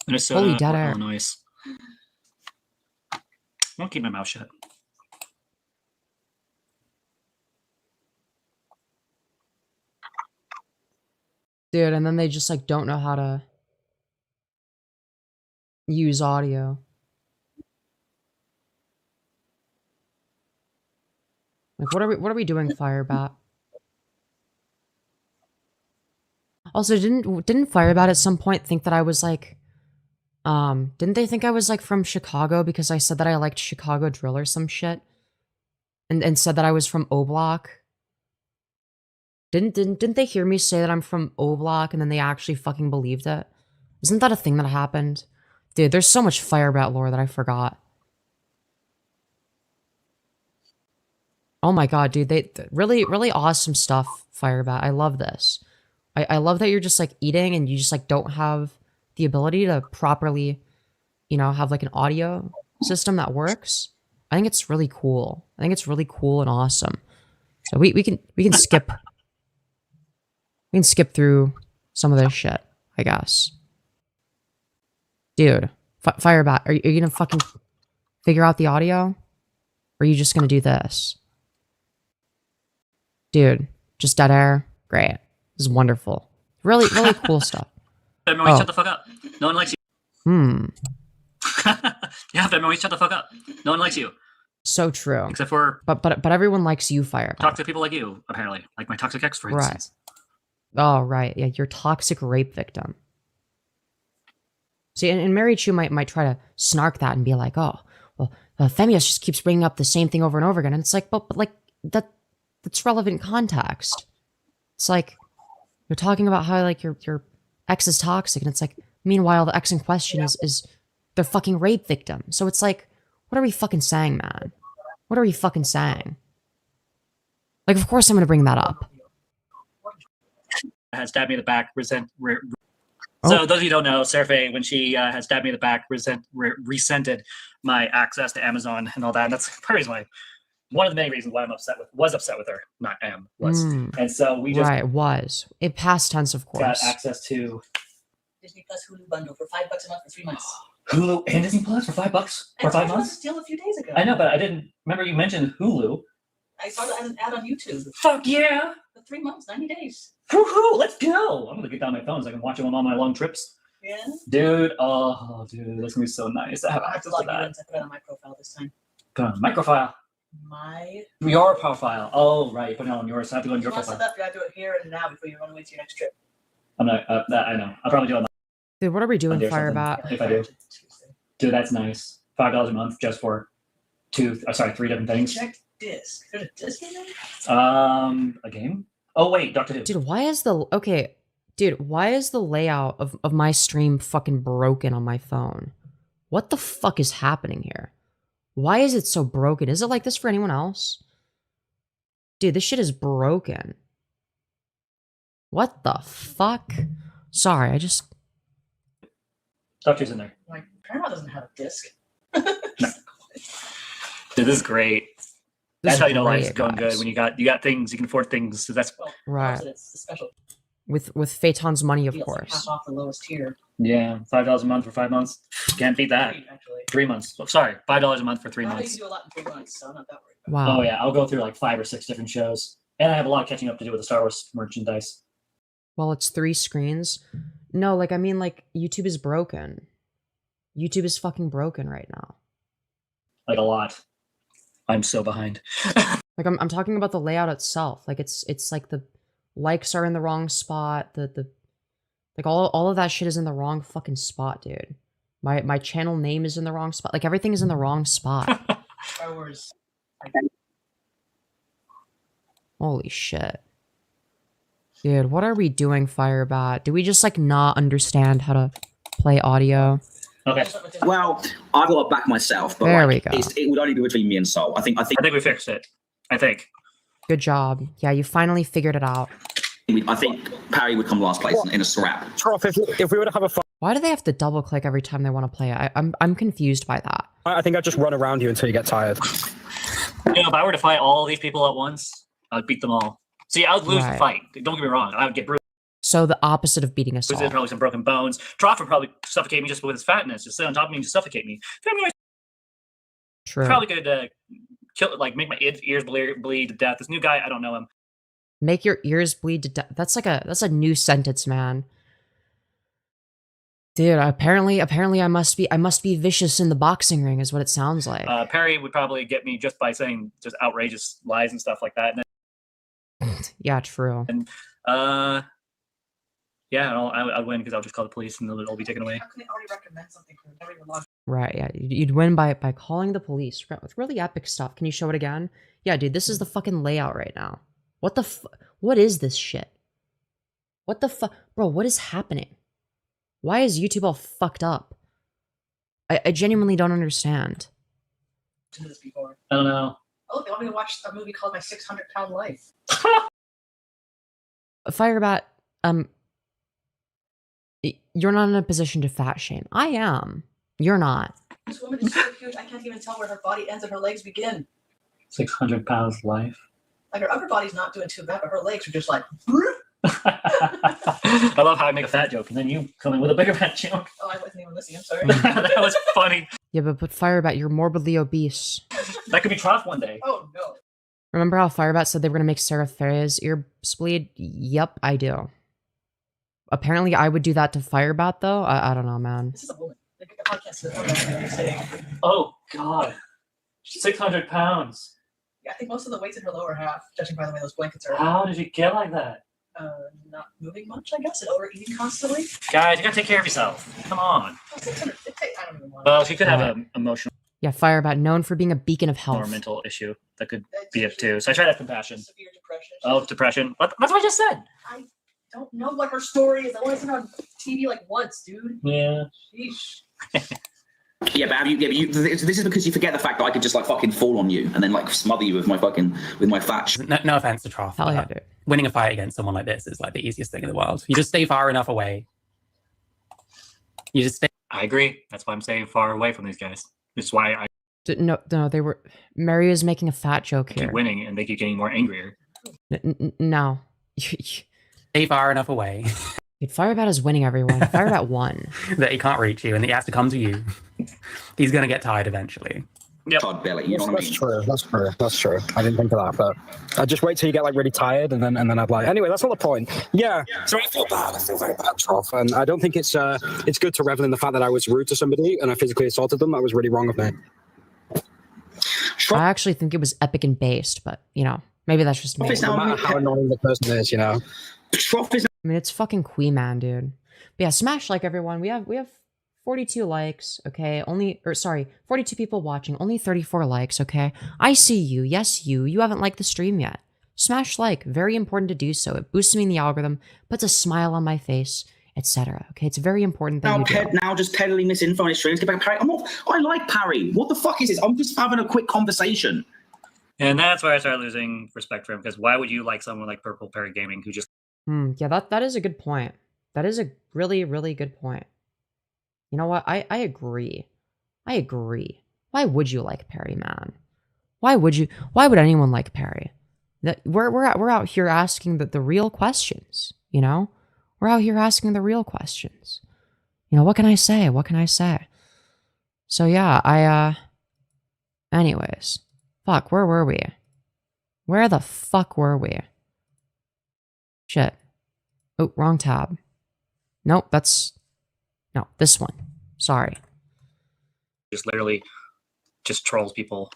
Minnesota, Holy dead or air. Illinois. I'll keep my mouth shut. Dude, and then they just like don't know how to use audio. Like what are we doing, FireBat? Also, didn't FireBat at some point think that I was like didn't they think I was like from Chicago because I said that I liked Chicago drill or some shit? And said that I was from O Block? Didn't they hear me say that I'm from O Block and then they actually fucking believed it? Isn't that a thing that happened? Dude, there's so much FireBat lore that I forgot. Oh my god, dude, they really awesome stuff, FireBat. I love this. I love that you're just like eating and you just like don't have the ability to properly, you know, have like an audio system that works. I think it's really cool. I think it's really cool and awesome. So we can skip we can skip through some of this shit, I guess. Dude, FireBat, are you gonna fucking figure out the audio? Or are you just gonna do this? Dude, just dead air. Great. This is wonderful. Really cool stuff. Femyoz, shut the fuck up. No one likes you. Yeah, Femyoz, shut the fuck up. No one likes you. So true. Except for... But everyone likes you, FireBat. Talk to people like you, apparently. Like my toxic ex, for instance. Right. Oh, right. Yeah, you're toxic rape victim. See, and Marychu might try to snark that and be like, oh, well, Femyoz just keeps bringing up the same thing over and over again. And it's like, but like, that's relevant context. It's like, you're talking about how, like, your ex is toxic, and it's like, meanwhile, the ex in question is their fucking rape victim. So it's like, what are we fucking saying, man? What are we fucking saying? Like, of course I'm gonna bring that up. Has stabbed me in the back, So those of you who don't know, Seraphe, when she had stabbed me in the back, resented my access to Amazon and all that. And that's probably why one of the many reasons why I'm upset with her, not am, was. And so we just It past tense, of course. got access to Disney Plus Hulu bundle for $5 a month for 3 months. Hulu and Disney Plus for $5 for 5 months. Still a few days ago. I know, but I didn't remember you mentioned Hulu. I saw that as an ad on YouTube. Fuck yeah! For 3 months, 90 days. Woohoo! Let's go! I'm gonna get down my phone so I can watch them on my long trips. Yeah. Dude, that's gonna be so nice to have I have access to to log you in that. to put it on my profile this time. Put on my profile. Your profile. Oh, right. Put it on yours. I have to go on your Once profile. you have to do it here and now before you run away to your next trip. I'm not. That I know. I'll probably do it on Dude, what are we doing, Monday or something, FireBat? if I do. Dude, that's nice. $5 a month just for 3 different things. Check disc. There's a disc in there? A game? Oh wait, Doctor Who. Dude, why is the layout of my stream fucking broken on my phone? What the fuck is happening here? Why is it so broken? Is it like this for anyone else? Dude, this shit is broken. What the fuck? Sorry, I just... Doctor's in there. My grandma doesn't have a disc. Dude, this is great. This That's is how you know great, life's going guys. good when you got things, you can afford things. So that's Well, Right. also it's the special With Phaeton's money, of deal. It's like course. half off the lowest tier. yeah, $5 a month for 5 months. Can't beat that. Free, actually. 3 months. Oh, sorry, $5 a month for 3 I know you months. can do a lot in 3 months, so I'm not that worried. Wow. Oh yeah, I'll go through like 5 or 6 different shows, and I have a lot of catching up to do with the Star Wars merchandise. Well, it's 3 screens. No, like, I mean, like, YouTube is broken. YouTube is fucking broken right now. Like a lot. I'm so behind. Like, I'm talking about the layout itself. Like, it's like the likes are in the wrong spot. Like, all of that shit is in the wrong fucking spot, dude. My channel name is in the wrong spot. Like, everything is in the wrong spot. Star Wars. Holy shit. Dude, what are we doing, FireBat? Do we just, like, not understand how to play audio? Okay, Well, I've got to back myself, but There like, we go. it would only be between me and Sol. I think I think we fixed it. I think. Good job. Yeah, you finally figured it out. Parry would come last place in a scrap. Troff, if we were to have a fight, Why do they have to double click every time they want to play it? I'm confused by that. I think I'd just run around you until you get tired. You know, if I were to fight all these people at once, I'd beat them all. See, I would lose the Right. fight. Don't get me wrong. I would get bruised, So the opposite of beating us all. probably some broken bones. Troff would probably suffocate me just with his fatness. Just sit on top of me and just suffocate me. Femyoz True. probably could kill, like, make my ears bleed to death. This new guy, I don't know him. Make your ears bleed to death. That's a new sentence, man. Dude, apparently I must be vicious in the boxing ring is what it sounds like. Perry would probably get me just by saying just outrageous lies and stuff like that. And Yeah, true. yeah, I'd win because I'll just call the police and it'll all be taken away. How can they already recommend something for never even launched? Right, yeah. You'd win by calling the police. With really epic stuff. Can you show it again? Yeah, dude, this is the fucking layout right now. What is this shit? What the fuck? Bro, what is happening? Why is YouTube all fucked up? I genuinely don't understand. To this before. I don't know. Oh, they want me to watch a movie called My 600-Pound Life. FireBat, you're not in a position to fat shame. I am. You're not. This woman is so huge, I can't even tell where her body ends and her legs begin. 600 pounds life. Like her upper body's not doing too bad, but her legs are just like. I love how I make a fat joke and then you come in with a bigger fat joke. Oh, I wasn't even listening. I'm sorry. That was funny. Yeah, but FireBat, you're morbidly obese. That could be Troff one day. Oh no. Remember how FireBat said they were going to make Sarah Ferre's ears bleed? Yep, I do. Apparently, I would do that to FireBat, though. I don't know, man. This is a woman. Like a podcast to the saying. Oh, God. 600 pounds. Yeah, I think most of the weight's in her lower half, judging by the way those blankets are. How did you get like that? Not moving much, I guess, and overeating constantly. Guys, you gotta take care of yourself. Come on. Oh, 600, I don't even want Well, she could have an emotional Yeah, FireBat, known for being a beacon of or health. mental issue. That could be it too. So I try to have compassion. severe depression. Oh, depression. That's what I just said. I don't know what her story is. I only seen her on TV like once, dude. Yeah. Sheesh. Yeah, but this is because you forget the fact that I could just like fucking fall on you and then like smother you with my fat. No offense to Troff. Hell yeah, but dude. winning a fight against someone like this is like the easiest thing in the world. You just stay far enough away. You just stay. I agree. That's why I'm staying far away from these guys. This is why I No, they were... Mary is making a fat joke keep here. winning and they keep getting more angrier. No. Stay far enough away Dude, FireBat is winning, everyone. FireBat won. that he can't reach you and that he has to come to you. He's gonna get tired eventually. Yep. Todd belly, you know what I That's mean? true. That's true. I didn't think of that, but I'd just wait till you get like really tired, and then I'd like. Anyway, that's not the point. Yeah. So I feel bad. I feel very bad, Troff, and I don't think it's good to revel in the fact that I was rude to somebody and I physically assaulted them. That was really wrong of me. I actually think it was epic and based, but, you know, maybe that's just me. Troff is No now, matter how annoying the person is, you know. Troff is I mean, it's fucking Queen Man, dude. But yeah, smash like, everyone. We have 42 likes, okay? 42 people watching, only 34 likes, okay? I see you. Yes, you. You haven't liked the stream yet. Smash like, very important to do so. It boosts me in the algorithm, puts a smile on my face, etc. Okay, it's very important that you do. Now just peddling misinfo on his streams. Get back Parry. I like Parry. What the fuck is this? I'm just having a quick conversation. And that's where I started losing respect for him, because why would you like someone like Purple Parry Gaming who just... Yeah, that is a good point. That is a really, really good point. You know what? I agree. I agree. Why would you like Parry, man? Why would anyone like Parry? That we're out here asking the real questions, you know? We're out here asking the real questions. You know, what can I say? What can I say? So yeah, anyways. Fuck, where were we? Where the fuck were we? Shit. Oh, wrong tab. Nope, no, this one. Sorry. Just literally just trolls people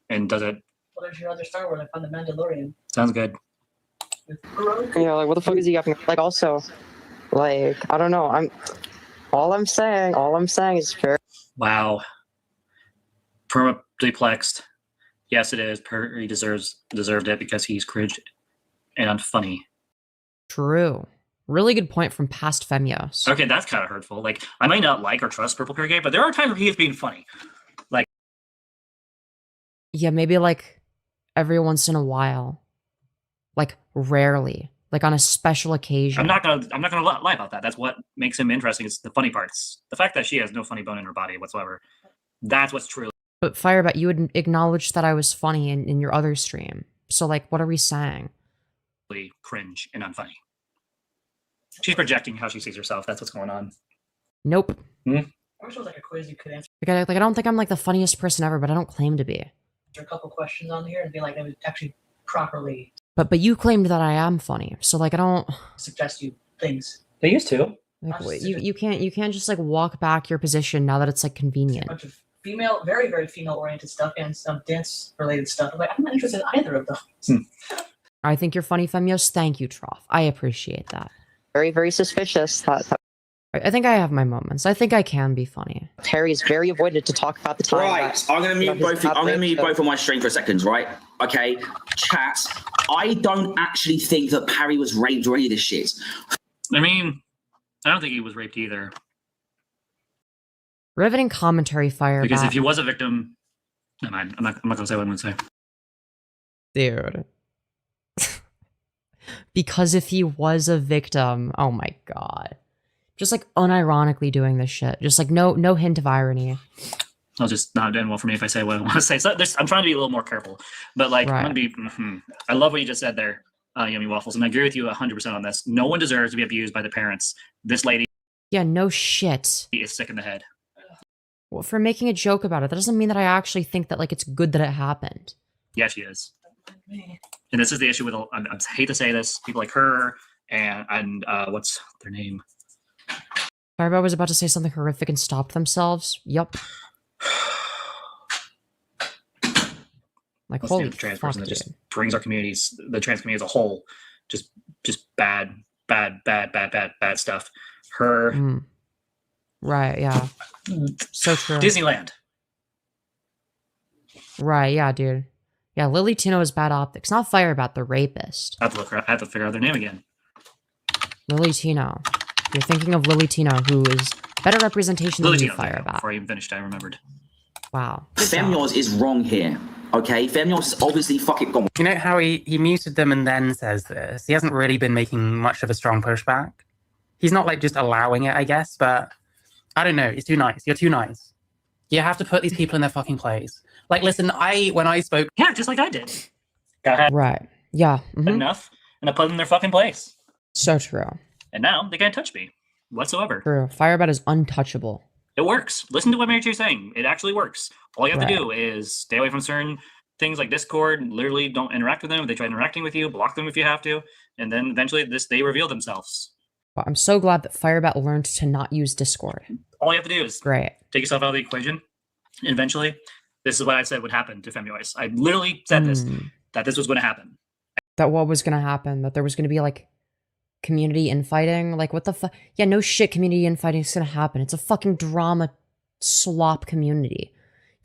and does it. Well, there's your other Star Wars. I found the Mandalorian. Sounds good. Yeah, like what the fuck is he having? Like also, like I don't know. All I'm saying is fair. Wow. Perma-duplexed. Yes, it is. He deserved it because he's cringe and funny. True. Really good point from past Femyoz. Okay, that's kind of hurtful. Like, I might not like or trust Purple Parry Game, but there are times where he is being funny. Like, yeah, maybe like every once in a while, like rarely, like on a special occasion. I'm not gonna lie about that. That's what makes him interesting. Is the funny parts. The fact that she has no funny bone in her body whatsoever. That's what's truly. But FireBat, you would acknowledge that I was funny in your other stream. So like, what are we saying? Cringe and unfunny. She's projecting how she sees herself. That's what's going on. Nope. I wish it was like a quiz you could answer Like I don't think I'm like the funniest person ever, but I don't claim to be. a couple questions on here and be like, I would actually properly But you claimed that I am funny, so like I don't suggest you things. They used to. like wait, you can't just like walk back your position now that it's like A convenient. bunch of female, very, very female-oriented stuff and some dance-related stuff. I'm like, I'm not interested in either of those. I think you're funny, Femyoz. Thank you, Trough. I appreciate that. Very, very suspicious that I think I have my moments. I think I can be funny. Perry is very avoided to talk about the time. Right, I'm gonna mute both. I'm gonna mute both on my stream for a second, right? Okay, chat. I don't actually think that Parry was raped or any of this shit. I mean, I don't think he was raped either. Riveting commentary, FireBat. Because if he was a victim, never mind. I'm not gonna say what I'm gonna say. Dude. Because if he was a victim, oh my god. Just like unironically doing this shit. Just like no hint of irony. I'll just not end well for me if I say what I want to say. So I'm trying to be a little more careful. But like, Right. I'm gonna be. I love what you just said there, Yummy Waffles, and I agree with you 100% on this. No one deserves to be abused by the parents. This lady Yeah, no shit. is sick in the head. Well, for making a joke about it, that doesn't mean that I actually think that like it's good that it happened. Yeah, she is. And this is the issue with. I hate to say this. People like her and what's their name? FireBat was about to say something horrific and stopped themselves. Yup. Like, What's the name holy of the trans fuck, person that dude. just brings our communities, the trans community as a whole, just bad stuff. Her Right, yeah. So true. Disneyland. Right, yeah, dude. Yeah, Lily Tino is bad optics. Not FireBat, the rapist. I have to figure out their name again. Lily Tino. You're thinking of Lily Tino, who is better representation Lily than you, Tino, there you go. FireBat. Before I even finished, I remembered. Wow. Good job. Femyoz is wrong here. Okay, Femyoz is obviously fucking gone. You know how he muted them and then says this? He hasn't really been making much of a strong pushback. He's not like just allowing it, I guess, but I don't know. It's too nice. You're too nice. You have to put these people in their fucking place. Like, listen, when I spoke... Yeah, just like I did. Got had Right. Yeah. enough, and I put them in their fucking place. So true. And now they can't touch me whatsoever. True. FireBat is untouchable. It works. Listen to what Marychu is saying. It actually works. All you have to Right. do is stay away from certain things like Discord. Literally don't interact with them. If they try interacting with you, block them if you have to. And then eventually they reveal themselves. Well, I'm so glad that FireBat learned to not use Discord. All you have to do is Great. take yourself out of the equation. And eventually, this is what I said would happen to Femyoz. I literally said this, that this was going to happen. That what was going to happen? That there was going to be like community infighting? Like, what the fuck? Yeah, no shit, community infighting is going to happen. It's a fucking drama slop community.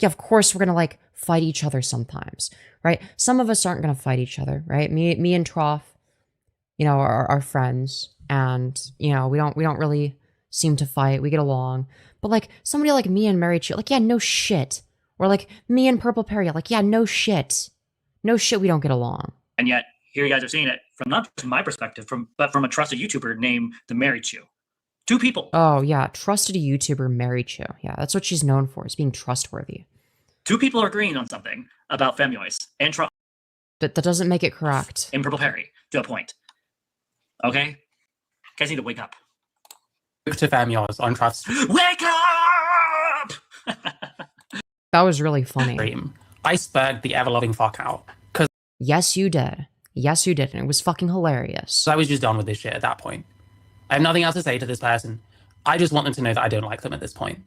Yeah, of course we're gonna like fight each other sometimes, right? Some of us aren't gonna fight each other, right? Me and Trough, you know, are friends, and you know we don't really seem to fight. We get along, but like somebody like me and Marychu, like yeah, no shit. Or like me and Purple Perry, like yeah, no shit, we don't get along. And yet here you guys are seeing it from not just my perspective, but from a trusted YouTuber named the Marychu. 2 people. Oh yeah, trusted YouTuber Marychu. Yeah, that's what she's known for, is being trustworthy. 2 people are agreeing on something about Femyoz and Trough. That doesn't make it correct. And Purple Perry to a point. Okay, you guys need to wake up. To Femyoz on Trough's Wake up! That was really funny. stream. I spurred the ever-loving fuck out. Because Yes, you did. Yes, you did, and it was fucking hilarious. I was just done with this shit at that point. I have nothing else to say to this person. I just want them to know that I don't like them at this point.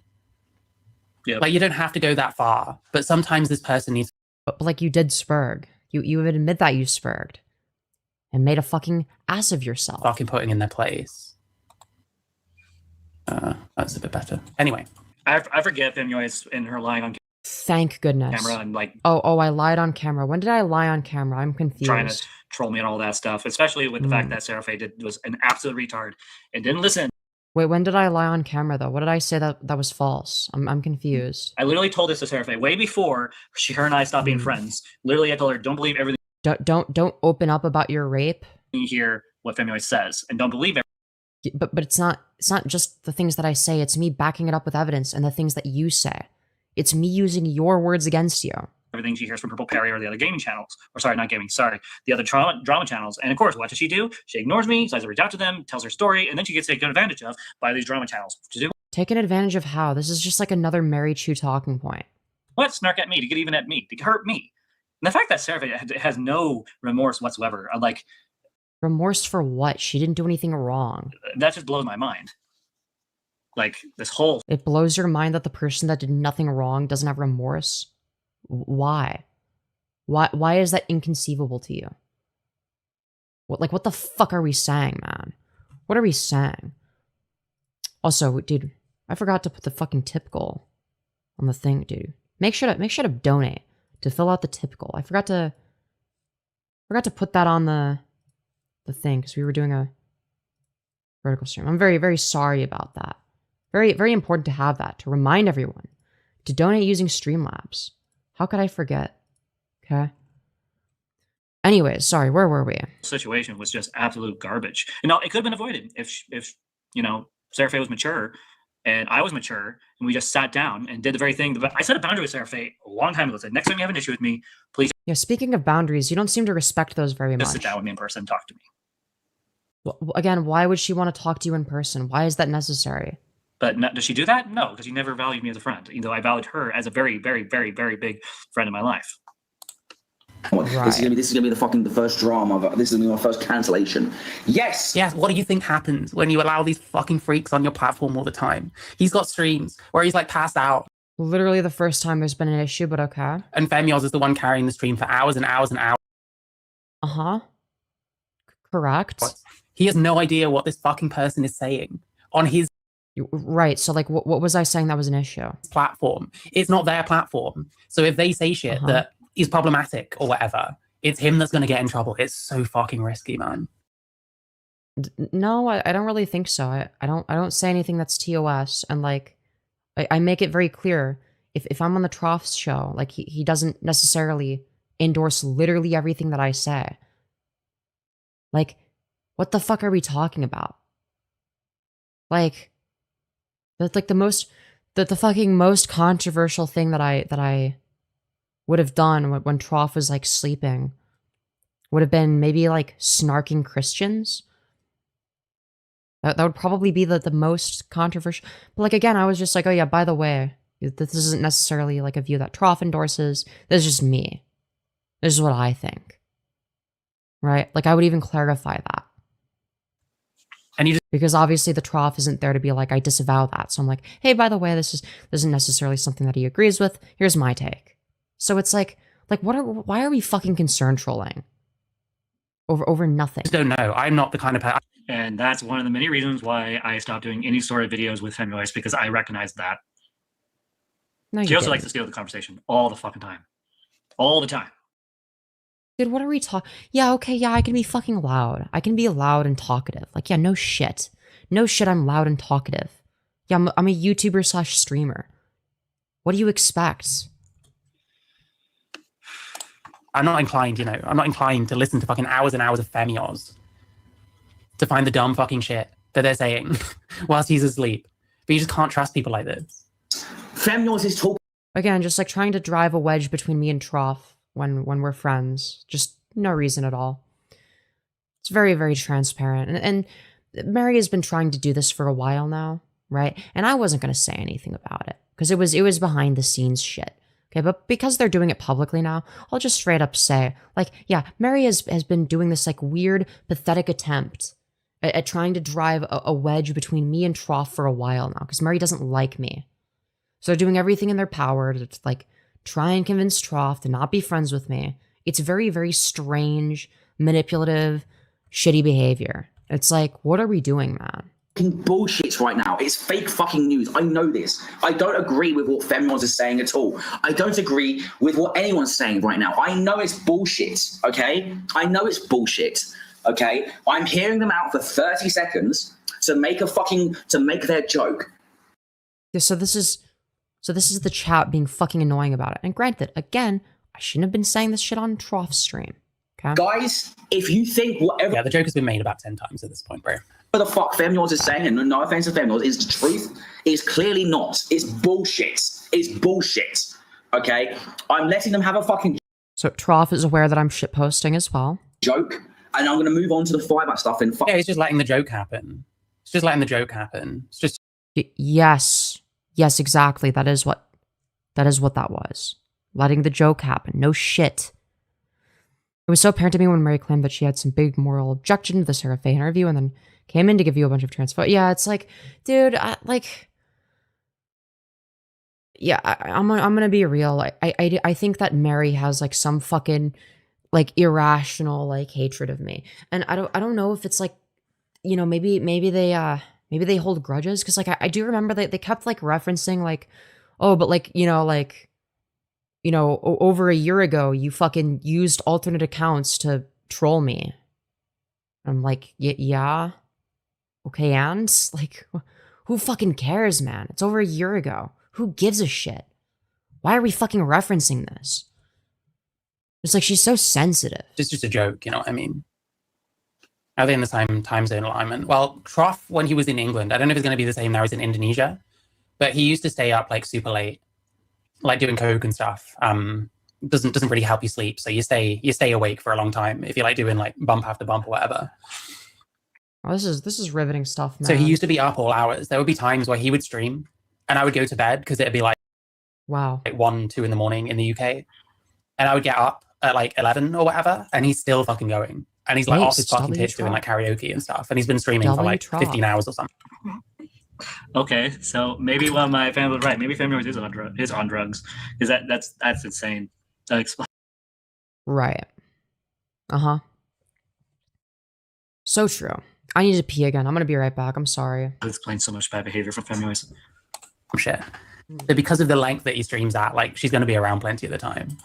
Yep. Like, you don't have to go that far, but sometimes this person needs But like you did spurg. You would admit that you spurged. And made a fucking ass of yourself. fucking putting in their place. That's a bit better. Anyway. I forget Femyoz and her lying on Thank goodness. camera and like Oh, I lied on camera. When did I lie on camera? I'm confused. trying to troll me and all that stuff, especially with the fact that Seraphe was an absolute retard and didn't listen. Wait, when did I lie on camera though? What did I say that was false? I'm confused. I literally told this to Seraphe way before her and I stopped being friends. Literally, I told her, don't believe everything Don't open up about your rape. you hear what Femyoz says, and don't believe But it's not just the things that I say. It's me backing it up with evidence and the things that you say. It's me using your words against you. everything she hears from Purple Perry or the other gaming channels. Or sorry, not gaming, sorry. The other drama channels. And of course, what does she do? She ignores me, decides to reach out to them, tells her story, and then she gets taken advantage of by these drama channels. To do Taken advantage of how? This is just like another Marychu talking point. what? Snark at me, to get even at me, to hurt me. And the fact that Sarah has no remorse whatsoever, like, Remorse for what? She didn't do anything wrong. that just blows my mind. Like, this whole It blows your mind that the person that did nothing wrong doesn't have remorse? Why? Why is that inconceivable to you? What the fuck are we saying, man? What are we saying? Also, dude, I forgot to put the fucking tip goal on the thing, dude. Make sure to donate to fill out the tip goal. I forgot to put that on the thing because we were doing a vertical stream. I'm very, very sorry about that. Very, very important to have that, to remind everyone to donate using Streamlabs. How could I forget? Okay. Anyways, sorry, where were we? situation was just absolute garbage. You know, it could have been avoided if you know, Seraphe was mature and I was mature and we just sat down and did the very thing. I set a boundary with Seraphe a long time ago. Said, next time you have an issue with me, please Yeah, speaking of boundaries, you don't seem to respect those very just much. sit down with me in person and talk to me. Again, why would she want to talk to you in person? Why is that necessary? But does she do that? No, because she never valued me as a friend, even though I valued her as a very, very, very, very big friend in my life. Right. This is gonna be the first drama. This is gonna be my first cancellation. Yes. Yeah, what do you think happens when you allow these fucking freaks on your platform all the time? He's got streams where he's like passed out, Literally the first time there's been an issue, but okay. and Femyoz is the one carrying the stream for hours and hours and hours. Uh-huh. Correct. He has no idea what this fucking person is saying on his Right, so like what was I saying that was an issue? platform. It's not their platform. So if they say shit that is problematic or whatever, it's him that's going to get in trouble. It's so fucking risky, man. No, I don't really think so. I don't say anything that's TOS, and like I make it very clear if I'm on the Troughs show, like he doesn't necessarily endorse literally everything that I say. Like, what the fuck are we talking about? Like, that's like the fucking most controversial thing that I would have done when Trough was like sleeping would have been maybe like snarking Christians. That would probably be the most controversial. But like, again, I was just like, oh yeah, by the way, this isn't necessarily like a view that Trough endorses. This is just me. This is what I think. Right? Like, I would even clarify that. And you just Because obviously the Trough isn't there to be like, I disavow that. So I'm like, hey, by the way, this isn't necessarily something that he agrees with. Here's my take. So it's like why are we fucking concern trolling? Over nothing. don't know. I'm not the kind of person. And that's one of the many reasons why I stopped doing any sort of videos with Femyoz, because I recognize that. No, you She also didn't. likes to steal the conversation all the fucking time. All the time. Dude, what are we talking? Yeah, okay, yeah, I can be fucking loud. I can be loud and talkative. Like, yeah, no shit. No shit, I'm loud and talkative. Yeah, I'm a YouTuber slash streamer. What do you expect? I'm not inclined, you know, I'm not inclined to listen to fucking hours and hours of Femyoz to find the dumb fucking shit that they're saying whilst he's asleep. But you just can't trust people like this. Femyoz is talking. Again, just like trying to drive a wedge between me and Trough when we're friends. Just no reason at all. It's very, very transparent. And Mary has been trying to do this for a while now, right? And I wasn't going to say anything about it because it was behind the scenes shit. Okay, but because they're doing it publicly now, I'll just straight up say, like, yeah, Mary has been doing this like weird, pathetic attempt at trying to drive a wedge between me and Trough for a while now because Mary doesn't like me. So they're doing everything in their power to like try and convince Trough to not be friends with me. It's very, very strange, manipulative, shitty behavior. It's like, what are we doing, man? Bullshit right now. It's fake fucking news. I know this. I don't agree with what Femyoz is saying at all. I don't agree with what anyone's saying right now. I know it's bullshit, okay? I know it's bullshit, okay? I'm hearing them out for 30 seconds to make their joke. Yeah, so this is the chat being fucking annoying about it. And granted, again, I shouldn't have been saying this shit on Trough's stream. Okay? Guys, if you think whatever Yeah, the joke has been made about 10 times at this point, bro. the fuck Femyoz is saying, and no offense to Femyoz, is the truth, is clearly not. It's bullshit. It's bullshit. Okay? I'm letting them have a fucking So Trough is aware that I'm shitposting as well. joke, and I'm going to move on to the FireBat stuff in Yeah, he's just letting the joke happen. It's just letting the joke happen. It's just Yes, exactly. That is what that was. Letting the joke happen. No shit. It was so apparent to me when Mary claimed that she had some big moral objection to the Sarah Faye interview and then came in to give you a bunch of transfer. Yeah, it's like, dude, I'm gonna be real. I think that Mary has like some fucking like irrational like hatred of me, and I don't know if it's like, you know, maybe they hold grudges because like I do remember they kept like referencing like, oh, but like over a year ago you fucking used alternate accounts to troll me. I'm like, yeah, okay, and like, who fucking cares, man? It's over a year ago. Who gives a shit? Why are we fucking referencing this? It's like she's so sensitive. It's just a joke, you know what I mean? Are they in the same time zone alignment? Well, Trough, when he was in England, I don't know if it's going to be the same now as in Indonesia, but he used to stay up like super late, like doing coke and stuff. Doesn't really help you sleep, so you stay awake for a long time if you like doing like bump after bump or whatever. Oh, this is riveting stuff, man. So he used to be up all hours. There would be times where he would stream, and I would go to bed because it'd be like wow, 1, 2 in the morning in the UK, and I would get up at like 11 or whatever, and he's still fucking going. And he's like off his fucking tits doing like karaoke and stuff. And he's been streaming for like 15 hours or something. Okay, so maybe one of my family was right. Maybe Femyoz is on drugs. Because that's insane. That explains. right. So true. I need to pee again. I'm gonna be right back. I'm sorry. That explains so much bad behavior from Femyoz. Shit. So because of the length that he streams at, like she's going to be around plenty of the time.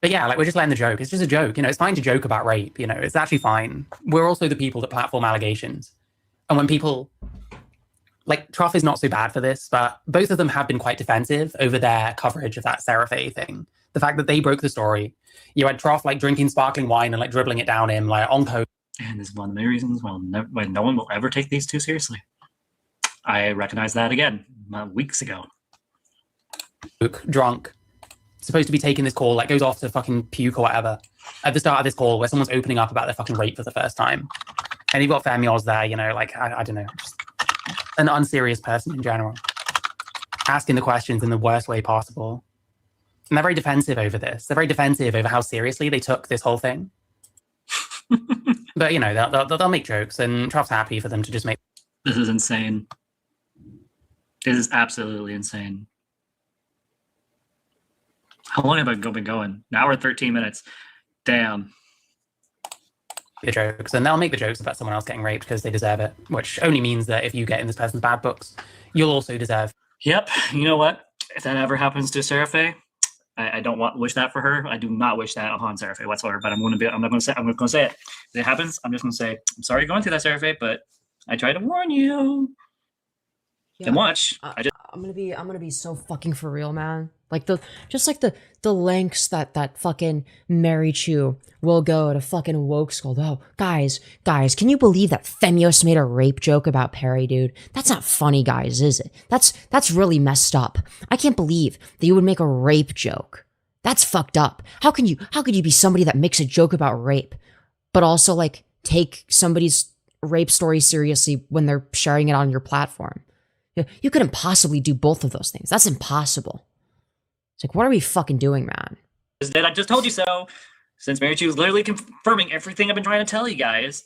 But yeah, like we're just letting the joke. It's just a joke. You know, it's fine to joke about rape. You know, it's actually fine. We're also the people that platform allegations. And when people, like Trough is not so bad for this, but both of them have been quite defensive over their coverage of that Sarah Faye thing. The fact that they broke the story. You had Trough like drinking sparkling wine and like dribbling it down him like on coke. And this is one of the many reasons why no one will ever take these two seriously. I recognized that again weeks ago. Drunk. Supposed to be taking this call, like goes off to fucking puke or whatever at the start of this call where someone's opening up about their fucking rape for the first time. And you've got Femyoz there, you know, like, I don't know, just an unserious person in general. Asking the questions in the worst way possible. And they're very defensive over this. They're very defensive over how seriously they took this whole thing. But, you know, they'll make jokes, and Trough's happy for them to just make... This is insane. This is absolutely insane. How long have I been going? An hour and 13 minutes. Damn. The jokes, and they'll make the jokes about someone else getting raped because they deserve it, which only means that if you get in this person's bad books, you'll also deserve. Yep. You know what? if that ever happens to Seraphe, I don't wish that for her. I do not wish that upon Seraphe whatsoever. But I'm not going to say it. If it happens, I'm just going to say, I'm sorry you're going through that, Seraphe, but I tried to warn you. Yeah, And watch. I'm gonna be so fucking for real, man. Like the lengths that fucking Marychu will go to fucking woke scold. Oh, guys, can you believe that Femyoz made a rape joke about Perry, dude? That's not funny, guys, is it? That's really messed up. I can't believe that you would make a rape joke. That's fucked up. How can you be somebody that makes a joke about rape, but also like take somebody's rape story seriously when they're sharing it on your platform? You couldn't possibly do both of those things. That's impossible. It's like, what are we fucking doing, man? I just told you so. Since Marychu is literally confirming everything I've been trying to tell you guys.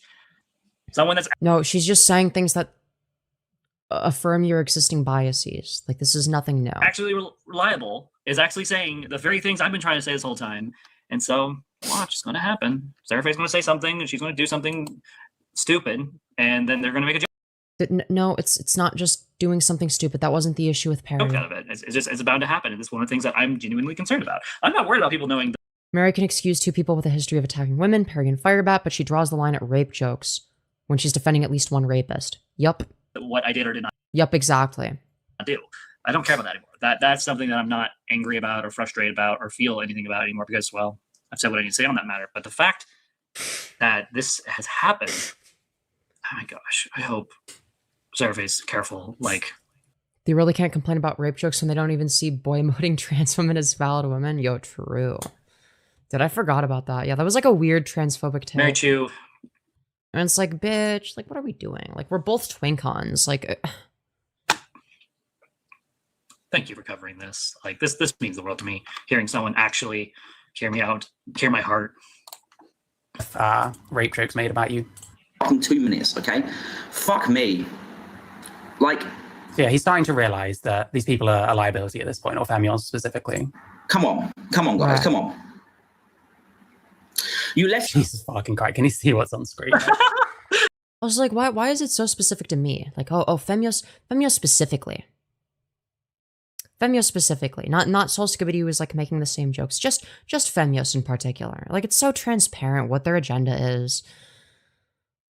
Someone that's No, she's just saying things that affirm your existing biases. Like, this is nothing new. actually reliable is actually saying the very things I've been trying to say this whole time. And so, watch, it's going to happen. Seraphe's going to say something, and she's going to do something stupid, and then they're going to make a joke No, it's not just doing something stupid. That wasn't the issue with Perry. out of it. It's bound to happen. And it's one of the things that I'm genuinely concerned about. I'm not worried about people knowing Mary can excuse two people with a history of attacking women, Perry and FireBat, but she draws the line at rape jokes when she's defending at least one rapist. Yup. what I did or did not Yup, exactly. do. I don't care about that anymore. That's something that I'm not angry about or frustrated about or feel anything about anymore because, well, I've said what I need to say on that matter. But the fact that this has happened, oh my gosh, I hope Seraphe's careful. Like, They really can't complain about rape jokes when they don't even see boy moding trans women as valid women. Yo, true. Dude, I forgot about that. Yeah, that was like a weird transphobic take. Marychu, And it's like, bitch, like, what are we doing? Like, we're both twincons. Like, thank you for covering this. Like, this means the world to me. Hearing someone actually hear me out, hear my heart. Rape jokes made about you. In 2 minutes, okay? Fuck me. Like, So yeah, he's starting to realize that these people are a liability at this point, or Femyoz specifically. come on, guys, Right. come on. You left. Jesus fucking Christ, can you see what's on screen? I was like, why is it so specific to me? Like, oh, Femyoz specifically. Femyoz specifically. Not Soul Skibbity who was like making the same jokes. Just Femyoz in particular. Like, it's so transparent what their agenda is.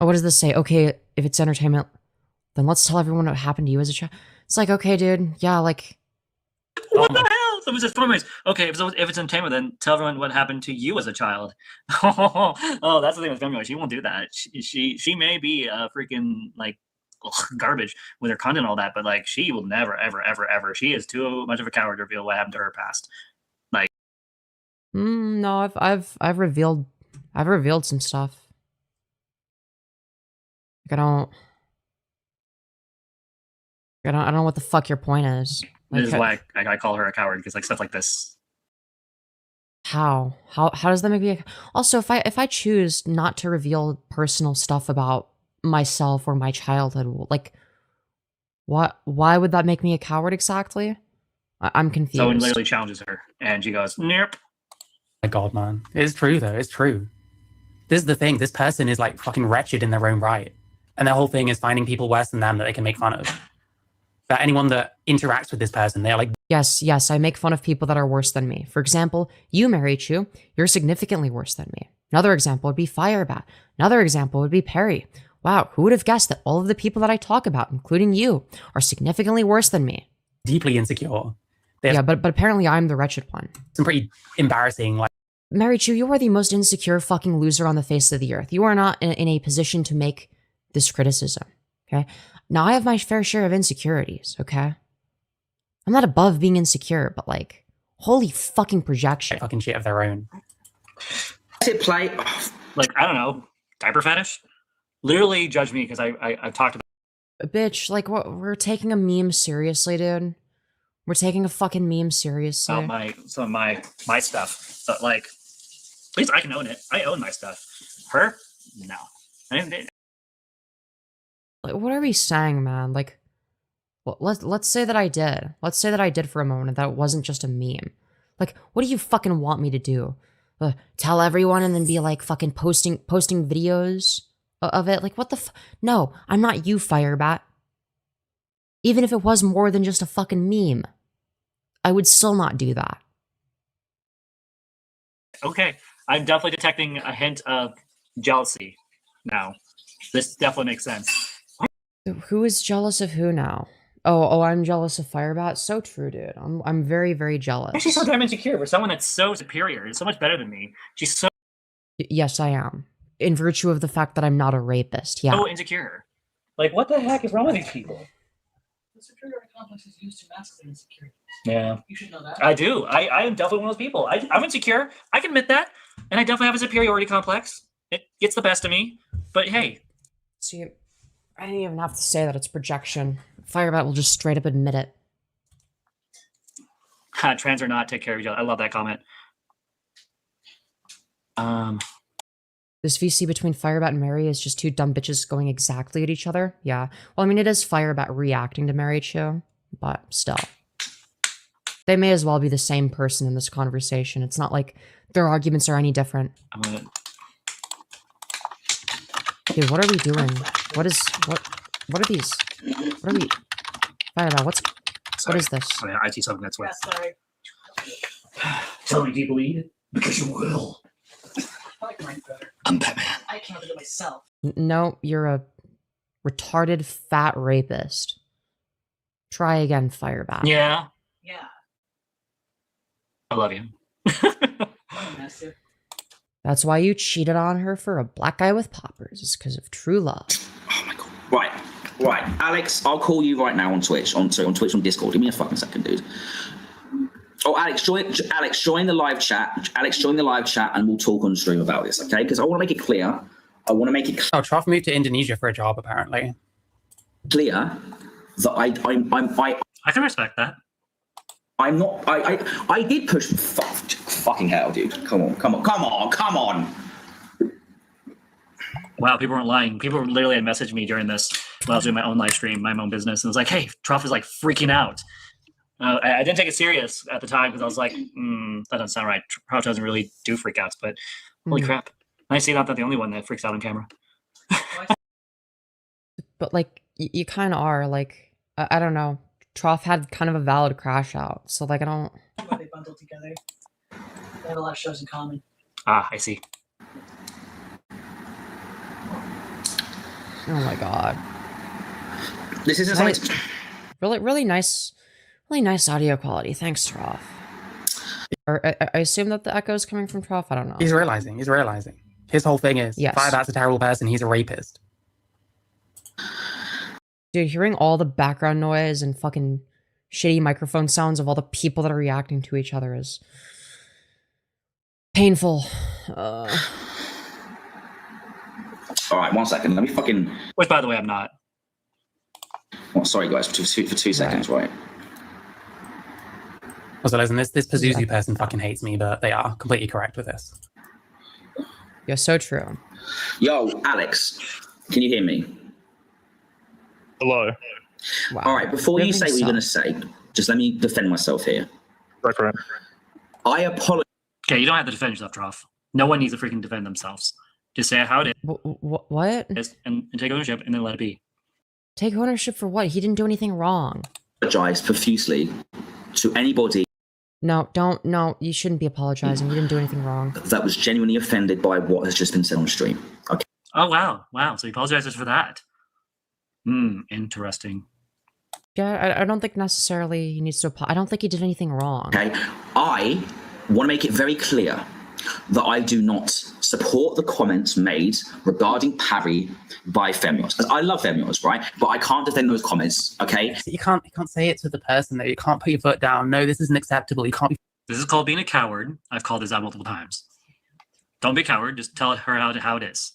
Oh, what does this say? Okay, if it's entertainment, then let's tell everyone what happened to you as a child. It's like, okay, dude, yeah, like, What the hell? Someone says, okay, if it's entertainment, then tell everyone what happened to you as a child. Oh, that's the thing with Femyoz. She won't do that. She may be freaking like garbage with her content and all that, but like she will never, ever, ever, ever. She is too much of a coward to reveal what happened to her past. Like, no, I've revealed some stuff. Like, I don't know what the fuck your point is. Like, this is why I call her a coward, because like stuff like this. How does that make me? Also, if I choose not to reveal personal stuff about myself or my childhood, like, why would that make me a coward exactly? I'm confused. Someone literally challenges her, and she goes, "Nope." My God, man, it's true though. It's true. This is the thing. This person is like fucking wretched in their own right, and their whole thing is finding people worse than them that they can make fun of. That anyone that interacts with this person, they're like, Yes, I make fun of people that are worse than me. For example, you, Marychu, you're significantly worse than me. Another example would be FireBat. Another example would be Perry. Wow, who would have guessed that all of the people that I talk about, including you, are significantly worse than me? deeply insecure. Yeah, but apparently I'm the wretched one. Some pretty embarrassing, like, Marychu, you are the most insecure fucking loser on the face of the earth. You are not in a position to make this criticism, okay? Now, I have my fair share of insecurities, okay? I'm not above being insecure, but like, holy fucking projection. fucking shit of their own. Hit play. Like, I don't know, diaper fetish. Literally judge me because I've talked about. Bitch, like, what? We're taking a meme seriously, dude. We're taking a fucking meme seriously. Some of my stuff, but like, at least I can own it. I own my stuff. Her, no. I didn't. Like, what are we saying, man? Like, well, let's say that I did. Let's say that I did for a moment, and that it wasn't just a meme. Like, what do you fucking want me to do? Tell everyone and then be like fucking posting videos of it? Like, what the No, I'm not you, FireBat. Even if it was more than just a fucking meme. I would still not do that. Okay, I'm definitely detecting a hint of jealousy now. This definitely makes sense. Who is jealous of who now? Oh, I'm jealous of FireBat. So true, dude. I'm very, very jealous. She's so damn insecure for someone that's so superior, so much better than me. She's so Yes, I am. In virtue of the fact that I'm not a rapist. Yeah. insecure. Like, what the heck is wrong with these people? The superiority complex is used to mask their insecurities. Yeah. You should know that. I do. I am definitely one of those people. I'm insecure. I can admit that. And I definitely have a superiority complex. It gets the best of me. But hey. See, I didn't even have to say that it's projection. FireBat will just straight up admit it. Trans or not, take care of each other. I love that comment. This VC between FireBat and Mary is just two dumb bitches going exactly at each other. Yeah. Well, I mean, it is FireBat reacting to Marychu, but still. They may as well be the same person in this conversation. It's not like their arguments are any different. I'm gonna... Dude, what are we doing? What are these? What are we... FireBat, what is this? Oh, yeah, I see something that's Yeah, wet. sorry. Tell me, do you bleed? Because you will. I like mine better. I'm Batman. I came up with it myself. No, you're a retarded fat rapist. Try again, FireBat. Yeah. Yeah. I love you. I'm massive. That's why you cheated on her for a black guy with poppers. It's because of true love. Oh my god. Right, Alex, I'll call you right now on Twitch. On Twitch, on Discord. Give me a fucking second, dude. Oh, Alex, join the live chat. Alex, join the live chat, and we'll talk on stream about this, okay? Because I want to make it clear. Oh, Troff moved to Indonesia for a job, apparently. Clear that I can respect that. I'm not. I did push. Fucking hell, dude. Come on. Wow, people weren't lying. People literally had messaged me during this when I was doing my own live stream, my own business, and it was like, "Hey, Troff is like freaking out." I didn't take it serious at the time because I was like, "That doesn't sound right." Troff doesn't really do freakouts, but holy crap! I see not that the only one that freaks out on camera. But like, you kind of are. Like, I don't know. Troff had kind of a valid crash out, so like, I don't. Why they bundled together. They have a lot of shows in common. Ah, I see. Oh my god. This isn't something. Really nice audio quality. Thanks, Troff. Or I assume that the echo is coming from Troff. I don't know. He's realizing. His whole thing is, Yes. FireBat's a terrible person, he's a rapist. Dude, hearing all the background noise and fucking shitty microphone sounds of all the people that are reacting to each other is painful. All right, 1 second. Let me fucking. Which, by the way, I'm not. Oh, sorry, guys, for two seconds, right? Also, listen, this Pazuzu person fucking hates me, but they are completely correct with this. You're so true. Yo, Alex, can you hear me? Hello. Wow. All right, before you Ribbing say what you're going to sucks. say, just let me defend myself here. Go for it. I apologize. Okay, you don't have to defend yourself, Troff. No one needs to freaking defend themselves. Just say how it What? is and take ownership and then let it be. Take ownership for what? He didn't do anything wrong. Apologize profusely to anybody No, don't. No, you shouldn't be apologizing. You didn't do anything wrong. that was genuinely offended by what has just been said on stream. Okay. Oh, wow. So he apologizes for that. Interesting. Yeah, I don't think necessarily he needs to. I don't think he did anything wrong. Okay. I want to make it very clear that I do not support the comments made regarding Parry by Femyoz. I love Femyoz, right? But I can't defend those comments, okay? You can't say it to the person that you can't put your foot down. No, this isn't acceptable. You can't be. This is called being a coward. I've called this out multiple times. Don't be a coward. Just tell her how it is.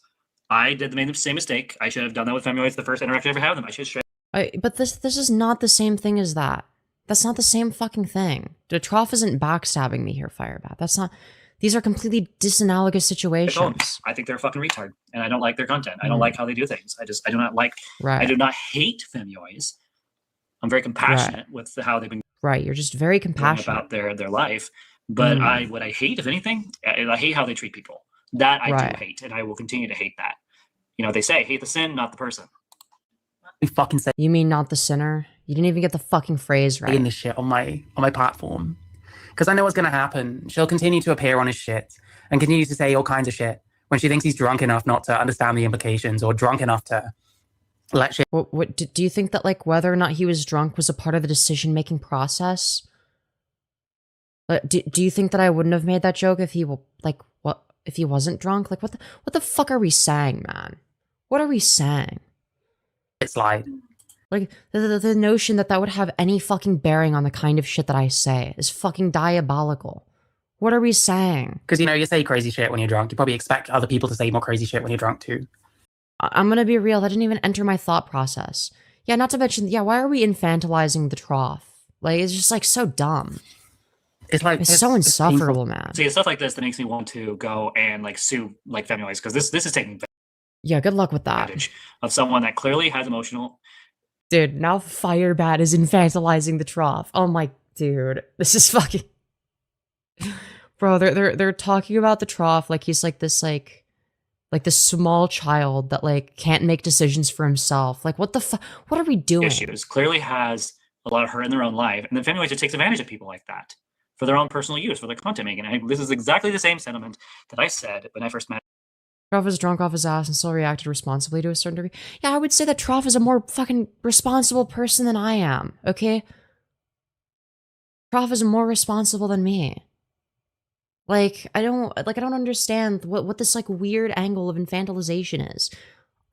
I made the same mistake. I should have done that with Femyoz the first interaction I ever had with them. I should have But this is not the same thing as that. That's not the same fucking thing. The Troff isn't backstabbing me here, FireBat. That's not. These are completely disanalogous situations. I think they're a fucking retard, and I don't like their content. I don't like how they do things. I do not like. Right. I do not hate Femyoz. I'm very compassionate with how they've been Right. You're just very going compassionate. about their life. But what I hate, if anything, I hate how they treat people. That I do hate, and I will continue to hate that. You know, they say hate the sin, not the person. We fucking say. You mean not the sinner? You didn't even get the fucking phrase in right. this shit on my platform. Because I know what's going to happen. She'll continue to appear on his shit and continue to say all kinds of shit when she thinks he's drunk enough not to understand the implications or drunk enough to let shit. What do you think that like whether or not he was drunk was a part of the decision-making process? Do you think that I wouldn't have made that joke if he if he wasn't drunk? Like what the fuck are we saying, man? What are we saying? Slide. Like, the notion that would have any fucking bearing on the kind of shit that I say is fucking diabolical. What are we saying? Because, you say crazy shit when you're drunk. You probably expect other people to say more crazy shit when you're drunk, too. I'm gonna be real, that didn't even enter my thought process. Yeah, not to mention, why are we infantilizing the trough? Like, it's just, like, so dumb. It's like... It's so insufferable, man. See, it's stuff like this that makes me want to go and, like, sue, like, Femyoz, because this is taking Yeah, good luck with that. advantage of someone that clearly has emotional... Dude, now FireBat is infantilizing the trough. Oh my, dude, this is fucking... Bro, they're talking about the trough like he's like this small child that like can't make decisions for himself. Like what the fuck? What are we doing? issues, clearly has a lot of hurt in their own life, and then Femyoz just takes advantage of people like that for their own personal use, for their content making. And this is exactly the same sentiment that I said when I first met. Trough is drunk off his ass and still reacted responsibly to a certain degree. Yeah, I would say that Trough is a more fucking responsible person than I am, okay? Trough is more responsible than me. Like, I don't understand what this, like, weird angle of infantilization is.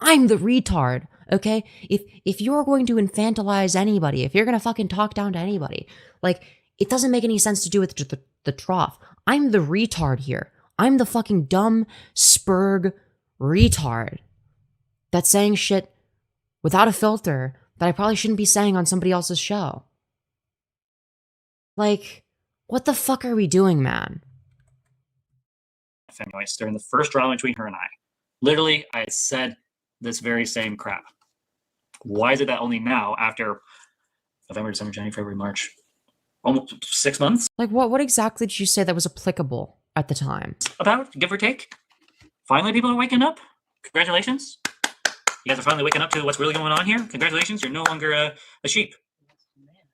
I'm the retard, okay? If you're going to infantilize anybody, if you're gonna fucking talk down to anybody, like, it doesn't make any sense to do with the trough. I'm the retard here. I'm the fucking dumb spurg retard that's saying shit without a filter that I probably shouldn't be saying on somebody else's show. Like, what the fuck are we doing, man? Femyoz during the first drama between her and I. Literally, I had said this very same crap. Why is it that only now, after November, December, January, February, March, almost 6 months? Like, what exactly did you say that was applicable at the time? About, give or take. Finally, people are waking up. Congratulations. You guys are finally waking up to what's really going on here. Congratulations, you're no longer a sheep.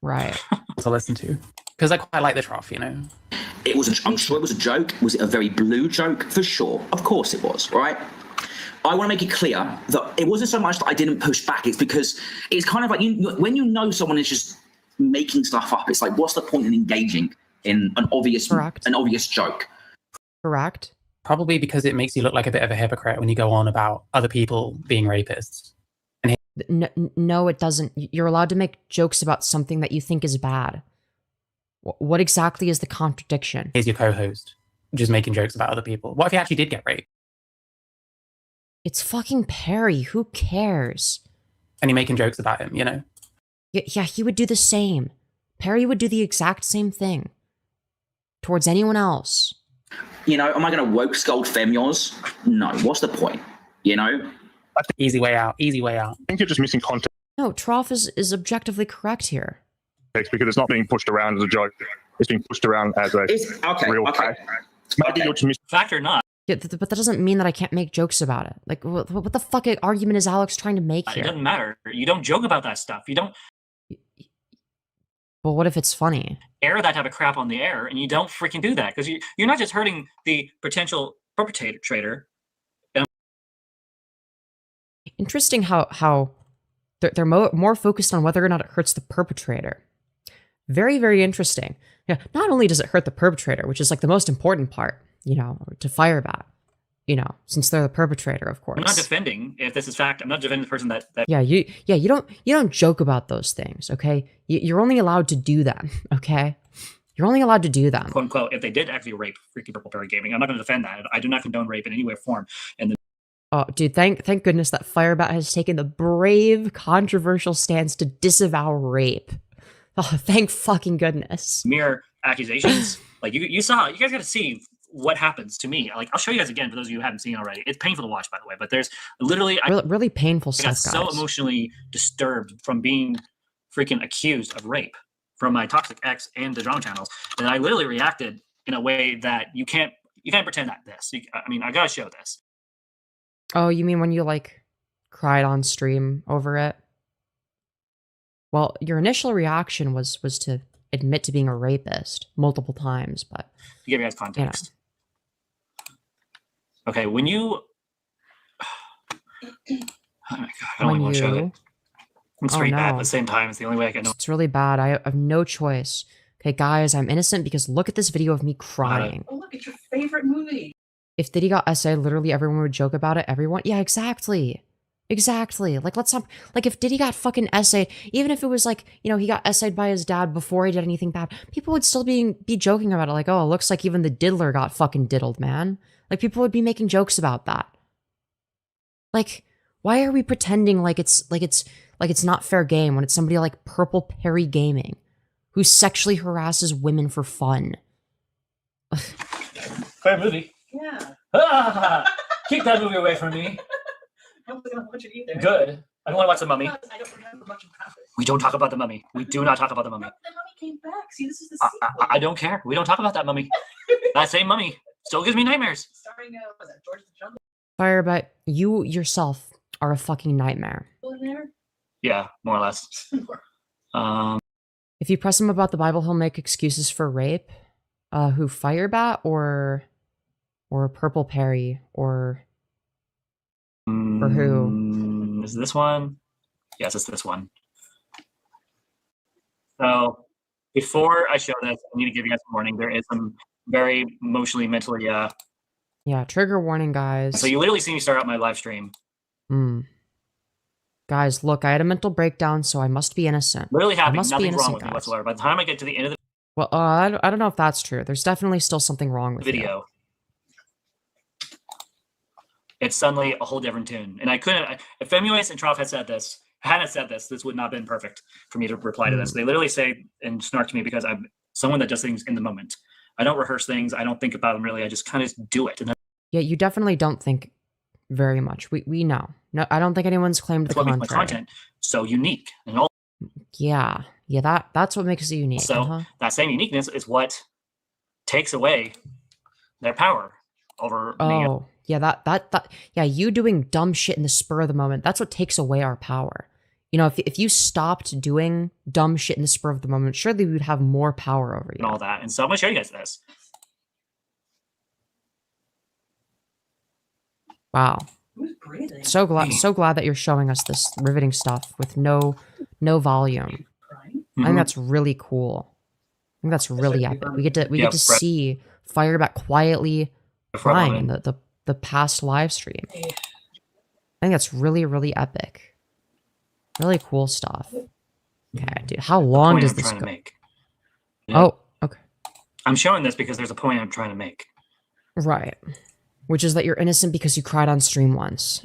Right. To listen to. Because I quite like the trough, It was. I'm sure it was a joke. Was it a very blue joke? For sure. Of course it was. Right. I want to make it clear that it wasn't so much that I didn't push back. It's because it's kind of like when you know someone is just making stuff up. It's like, what's the point in engaging in an obvious joke? Correct. Probably because it makes you look like a bit of a hypocrite when you go on about other people being rapists. No, it doesn't. You're allowed to make jokes about something that you think is bad. What exactly is the contradiction? Here's your co-host, just making jokes about other people. What if he actually did get raped? It's fucking Perry. Who cares? And you're making jokes about him, Yeah, he would do the same. Perry would do the exact same thing towards anyone else. Am I going to woke scold Femyoz? No. What's the point? Easy way out. Easy way out. I think you're just missing context No, Trough is objectively correct here. because it's not being pushed around as a joke. It's being pushed around as a real case. Maybe you're just missing. Fact or not, Yeah, but that doesn't mean that I can't make jokes about it. Like, what the fuck argument is Alex trying to make it here? doesn't matter. You don't joke about that stuff. You don't Well, what if it's funny? air that type of crap on the air, and you don't freaking do that because you're not just hurting the potential perpetrator. Interesting how they're more focused on whether or not it hurts the perpetrator. Very, very interesting. Yeah, not only does it hurt the perpetrator, which is like the most important part, to FireBat, since they're the perpetrator, of course. I'm not defending if this is fact. I'm not defending the person that you don't joke about those things, okay? You're only allowed to do them, okay? You're only allowed to do them. quote unquote, if they did actually rape freaking Purple Berry Gaming, I'm not going to defend that. I do not condone rape in any way or form. And Oh, dude, thank goodness that FireBat has taken the brave, controversial stance to disavow rape. Oh, thank fucking goodness. mere accusations, like you saw, you guys got to see what happens to me. Like, I'll show you guys again for those of you who haven't seen already. It's painful to watch, by the way, but there's literally Really painful I got stuff, so guys. emotionally disturbed from being freaking accused of rape from my toxic ex and the drama channels that I literally reacted in a way that you can't pretend that I gotta show this. Oh, you mean when you, like, cried on stream over it? Well, your initial reaction was to admit to being a rapist multiple times, but To give you guys context. Okay, when you oh my god, I don't when even want to show you it. It's pretty bad, but no. at the same time, it's the only way I can know. It's really bad. I have no choice. Okay, guys, I'm innocent because look at this video of me crying. Oh, look, it's your favorite movie. If Diddy got essayed, literally everyone would joke about it. Everyone, yeah, exactly. Exactly. Like, let's not, like, if Diddy got fucking essayed, even if it was like, you know, he got essayed by his dad before he did anything bad, people would still be joking about it. Like, oh, it looks like even the diddler got fucking diddled, man. Like, people would be making jokes about that. Like, why are we pretending like it's not fair game when it's somebody like Purple Perry Gaming who sexually harasses women for fun? Fair movie. Yeah. Keep that movie away from me. I don't think I want you to either. Good. I don't want to watch The Mummy. I don't remember much about it. We don't talk about The Mummy. We do not talk about The Mummy. The mummy came back. See, this is the sequel. I don't care. We don't talk about that mummy. That same mummy still gives me nightmares. Starring, was that George the Jungle FireBat, you yourself are a fucking nightmare. in there? Yeah, more or less. If you press him about the Bible, he'll make excuses for rape. Who, FireBat or Purple Perry or who? Is this one? Yes, it's this one. So before I show this, I need to give you guys a warning. There is some very emotionally, mentally, Yeah, trigger warning, guys. So you literally see me start out my live stream. Guys, look, I had a mental breakdown, so I must be innocent. Literally having must be nothing innocent, wrong with me guys. whatsoever. By the time I get to the end of the Well, I don't know if that's true. There's definitely still something wrong with you. video, it's suddenly a whole different tune. And I couldn't, if Femyoz and Troff hadn't said this would not have been perfect for me to reply to this. They literally say and snark to me because I'm someone that does things in the moment. I don't rehearse things. I don't think about them really. I just kind of do it. And Yeah, you definitely don't think very much. We know. No, I don't think anyone's claimed the that's what makes my contrary. content so unique. And all Yeah, that's what makes it unique. so that same uniqueness is what takes away their power over me. Oh, yeah, that yeah, you doing dumb shit in the spur of the moment, that's what takes away our power. You know, if you stopped doing dumb shit in the spur of the moment, surely we would have more power over you. And all that. And so I'm gonna show you guys this. Wow. Who's breathing? So glad that you're showing us this riveting stuff with no volume. Crying? I think that's really cool. I think that's really epic. We get to see FireBat quietly crying in the past live stream. I think that's really, really epic. Really cool stuff. Okay, dude. How long does this go? Oh, okay. I'm showing this because there's a point I'm trying to make. Right. Which is that you're innocent because you cried on stream once.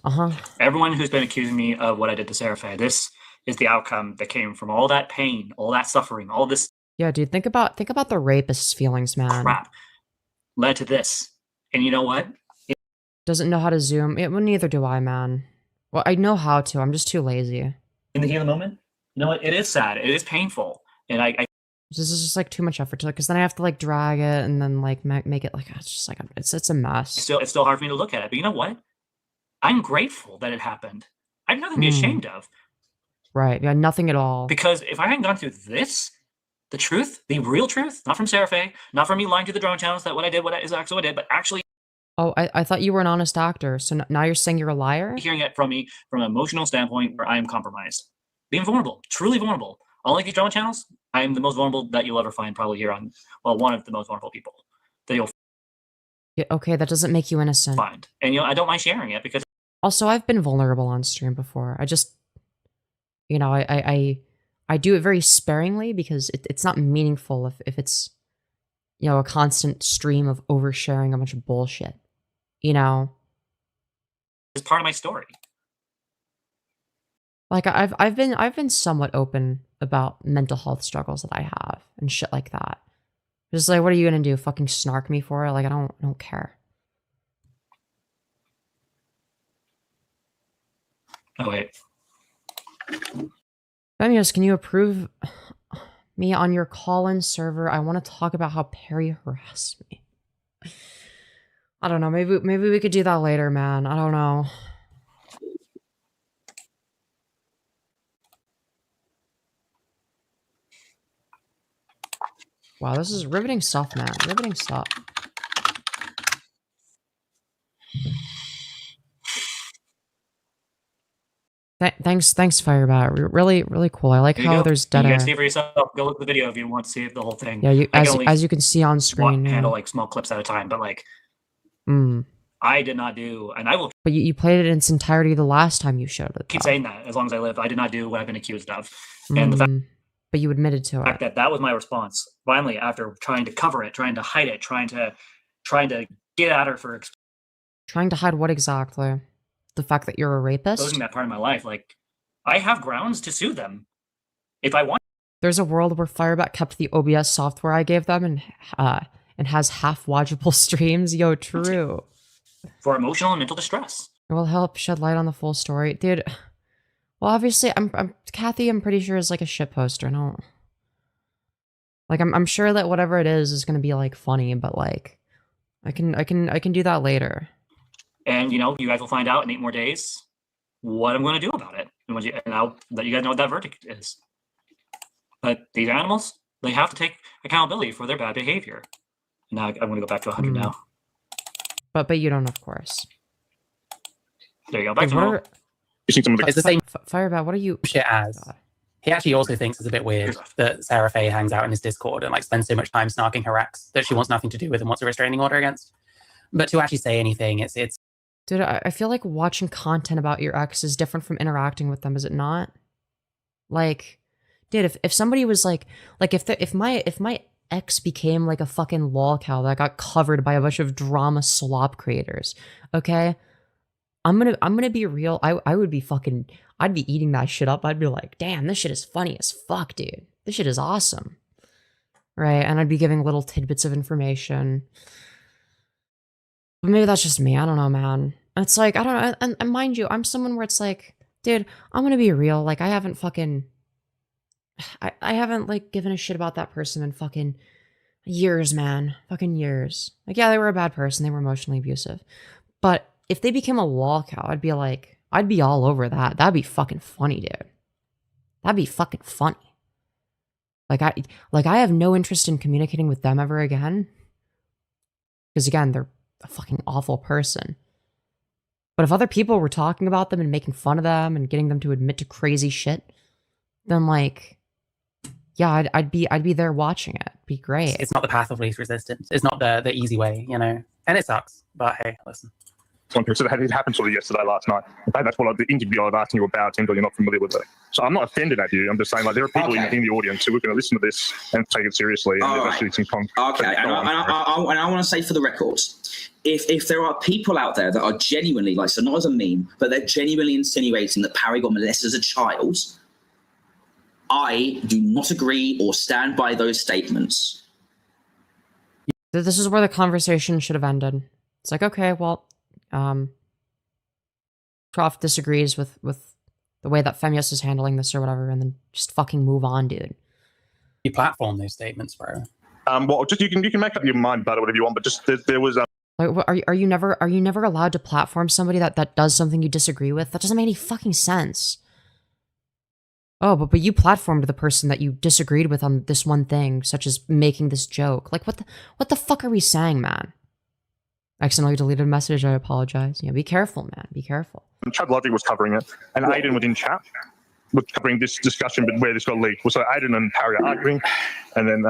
Everyone who's been accusing me of what I did to Seraphe, this is the outcome that came from all that pain, all that suffering, all this Yeah, dude, think about the rapist's feelings, man. crap led to this. And you know what? Doesn't know how to zoom. Well, neither do I, man. Well, I know how to. I'm just too lazy. In the heat of the moment, you know what? It is sad. It is painful. And I This is just like too much effort to, because then I have to like drag it and then like make it like it's just like it's a mess. it's still hard for me to look at it. But you know what? I'm grateful that it happened. I have nothing to be ashamed of. Right. Yeah. Nothing at all. Because if I hadn't gone through this, the truth, the real truth, not from Seraphe, not from me lying to the drone channels that what I did, is actually what I did, but actually Oh, I thought you were an honest actor. So now you're saying you're a liar? hearing it from me from an emotional standpoint where I am compromised. Being vulnerable, truly vulnerable. Unlike these drone channels, I am the most vulnerable that you'll ever find probably here on, well, one of the most vulnerable people that you'll Yeah, okay, that doesn't make you innocent. find. And you know, I don't mind sharing it because Also, I've been vulnerable on stream before. I just, you know, I do it very sparingly because it's not meaningful if it's, you know, a constant stream of oversharing a bunch of bullshit. You know? it's part of my story. Like I've been somewhat open about mental health struggles that I have and shit like that. Just like, what are you gonna do? Fucking snark me for it? Like I don't care. Oh wait. Femyoz, can you approve me on your call-in server? I want to talk about how Perry harassed me. I don't know. Maybe we could do that later, man. I don't know. Wow, this is riveting stuff, man. Riveting stuff. Thanks, FireBat. Really cool. I like There you how go. there's dead You air. guys see for yourself. Go look at the video if you want to see the whole thing. Yeah, I can only as you can see on screen. handle Yeah. like small clips at a time, but like Mm. I did not do, and I will But you played it in its entirety the last time you showed it. keep though. saying that as long as I live. I did not do what I've been accused of, and the fact But you admitted to it. that that was my response. Finally, after trying to cover it, trying to hide it, trying to get at her for Trying to hide what exactly? The fact that you're a rapist? exposing that part of my life, like I have grounds to sue them if I want. There's a world where FireBat kept the OBS software I gave them and has half watchable streams. Yo, true. For emotional and mental distress. It will help shed light on the full story, dude. Well, obviously, I'm Kathy. I'm pretty sure is like a shit poster. No, like I'm sure that whatever it is gonna be like funny, but like I can do that later. And you know, you guys will find out in 8 more days what I'm going to do about it, and I'll let you guys know what that verdict is. But these animals, they have to take accountability for their bad behavior. Now I'm going to go back to 100 now. But you don't, of course. There you go. Back Like, to what normal. are, It's the same FireBat, what are you? shit as. He actually also thinks it's a bit weird that Sarah Faye hangs out in his Discord and like spends so much time snarking her ex that she wants nothing to do with and wants a restraining order against. But to actually say anything, it's Dude, I feel like watching content about your ex is different from interacting with them, is it not? Like, dude, if somebody was like if my ex became like a fucking Lolcow that got covered by a bunch of drama slop creators, okay? I'm gonna be real. I would be fucking, I'd be eating that shit up. I'd be like, damn, this shit is funny as fuck, dude. This shit is awesome. Right? And I'd be giving little tidbits of information. But maybe that's just me. I don't know, man. It's like, I don't know. And mind you, I'm someone where it's like, dude, I'm gonna be real. Like, I haven't like given a shit about that person in fucking years, man. Fucking years. Like, yeah, they were a bad person. They were emotionally abusive. But if they became a Lolcow, I'd be like, I'd be all over that. That'd be fucking funny, dude. That'd be fucking funny. Like, I have no interest in communicating with them ever again. Because again, they're a fucking awful person. But if other people were talking about them and making fun of them and getting them to admit to crazy shit, then like, yeah, I'd be there watching it. It'd be great. it's not the path of least resistance. It's not the easy way, you know. And it sucks. But hey, listen. So it happened sort of yesterday, last night. In fact, that's what the interview I was asking you about, Tim, but you're not familiar with it. So I'm not offended at you. I'm just saying, like, there are people in the audience who are going to listen to this and take it seriously. And there's actually some Okay, and I want to say for the record, if there are people out there that are genuinely, like, so not as a meme, but they're genuinely insinuating that Parry got molested as a child, I do not agree or stand by those statements. This is where the conversation should have ended. It's like, okay, well, Prof disagrees with the way that Femyoz is handling this or whatever, and then just fucking move on, dude. You platform those statements, bro. Well, just you can make up your mind about it whatever you want, but just there was Like, are you never allowed to platform somebody that does something you disagree with? That doesn't make any fucking sense. Oh, but you platformed the person that you disagreed with on this one thing, such as making this joke. Like, what the fuck are we saying, man? Accidentally deleted a message. I apologize. Yeah, be careful, man. Be careful. Chad Logic was covering it, and Aiden was in chat, was covering this discussion, but where this got leaked. So Aiden and Parry are arguing, and then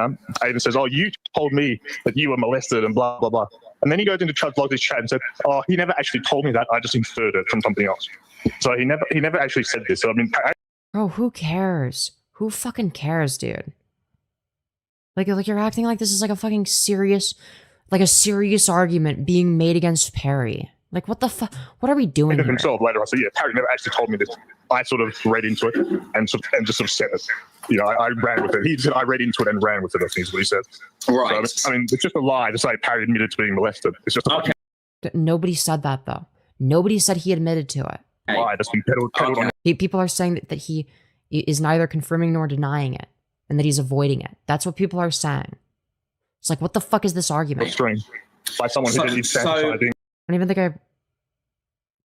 Aiden says, "Oh, you told me that you were molested," and blah blah blah. And then he goes into Chad Logic's chat and said, "Oh, he never actually told me that. I just inferred it from something else." So he never actually said this. So I mean, bro, who cares? Who fucking cares, dude? Like you're acting like this is like a fucking serious. Like a serious argument being made against Parry. Like, what the fuck? What are we doing here? Himself later, I said, "Yeah, Parry never actually told me this. I sort of read into it and just sort of said it. You know, I ran with it. He said I read into it and ran with it. I think is what he said. Right. So, I mean, it's just a lie to say Parry admitted to being molested. It's just a Okay. Nobody said that though. Nobody said he admitted to it. lie that's been peddled on. People are saying that he is neither confirming nor denying it, and that he's avoiding it. That's what people are saying. It's like, what the fuck is this argument? Stream by someone who didn't fantasizing. I don't even think I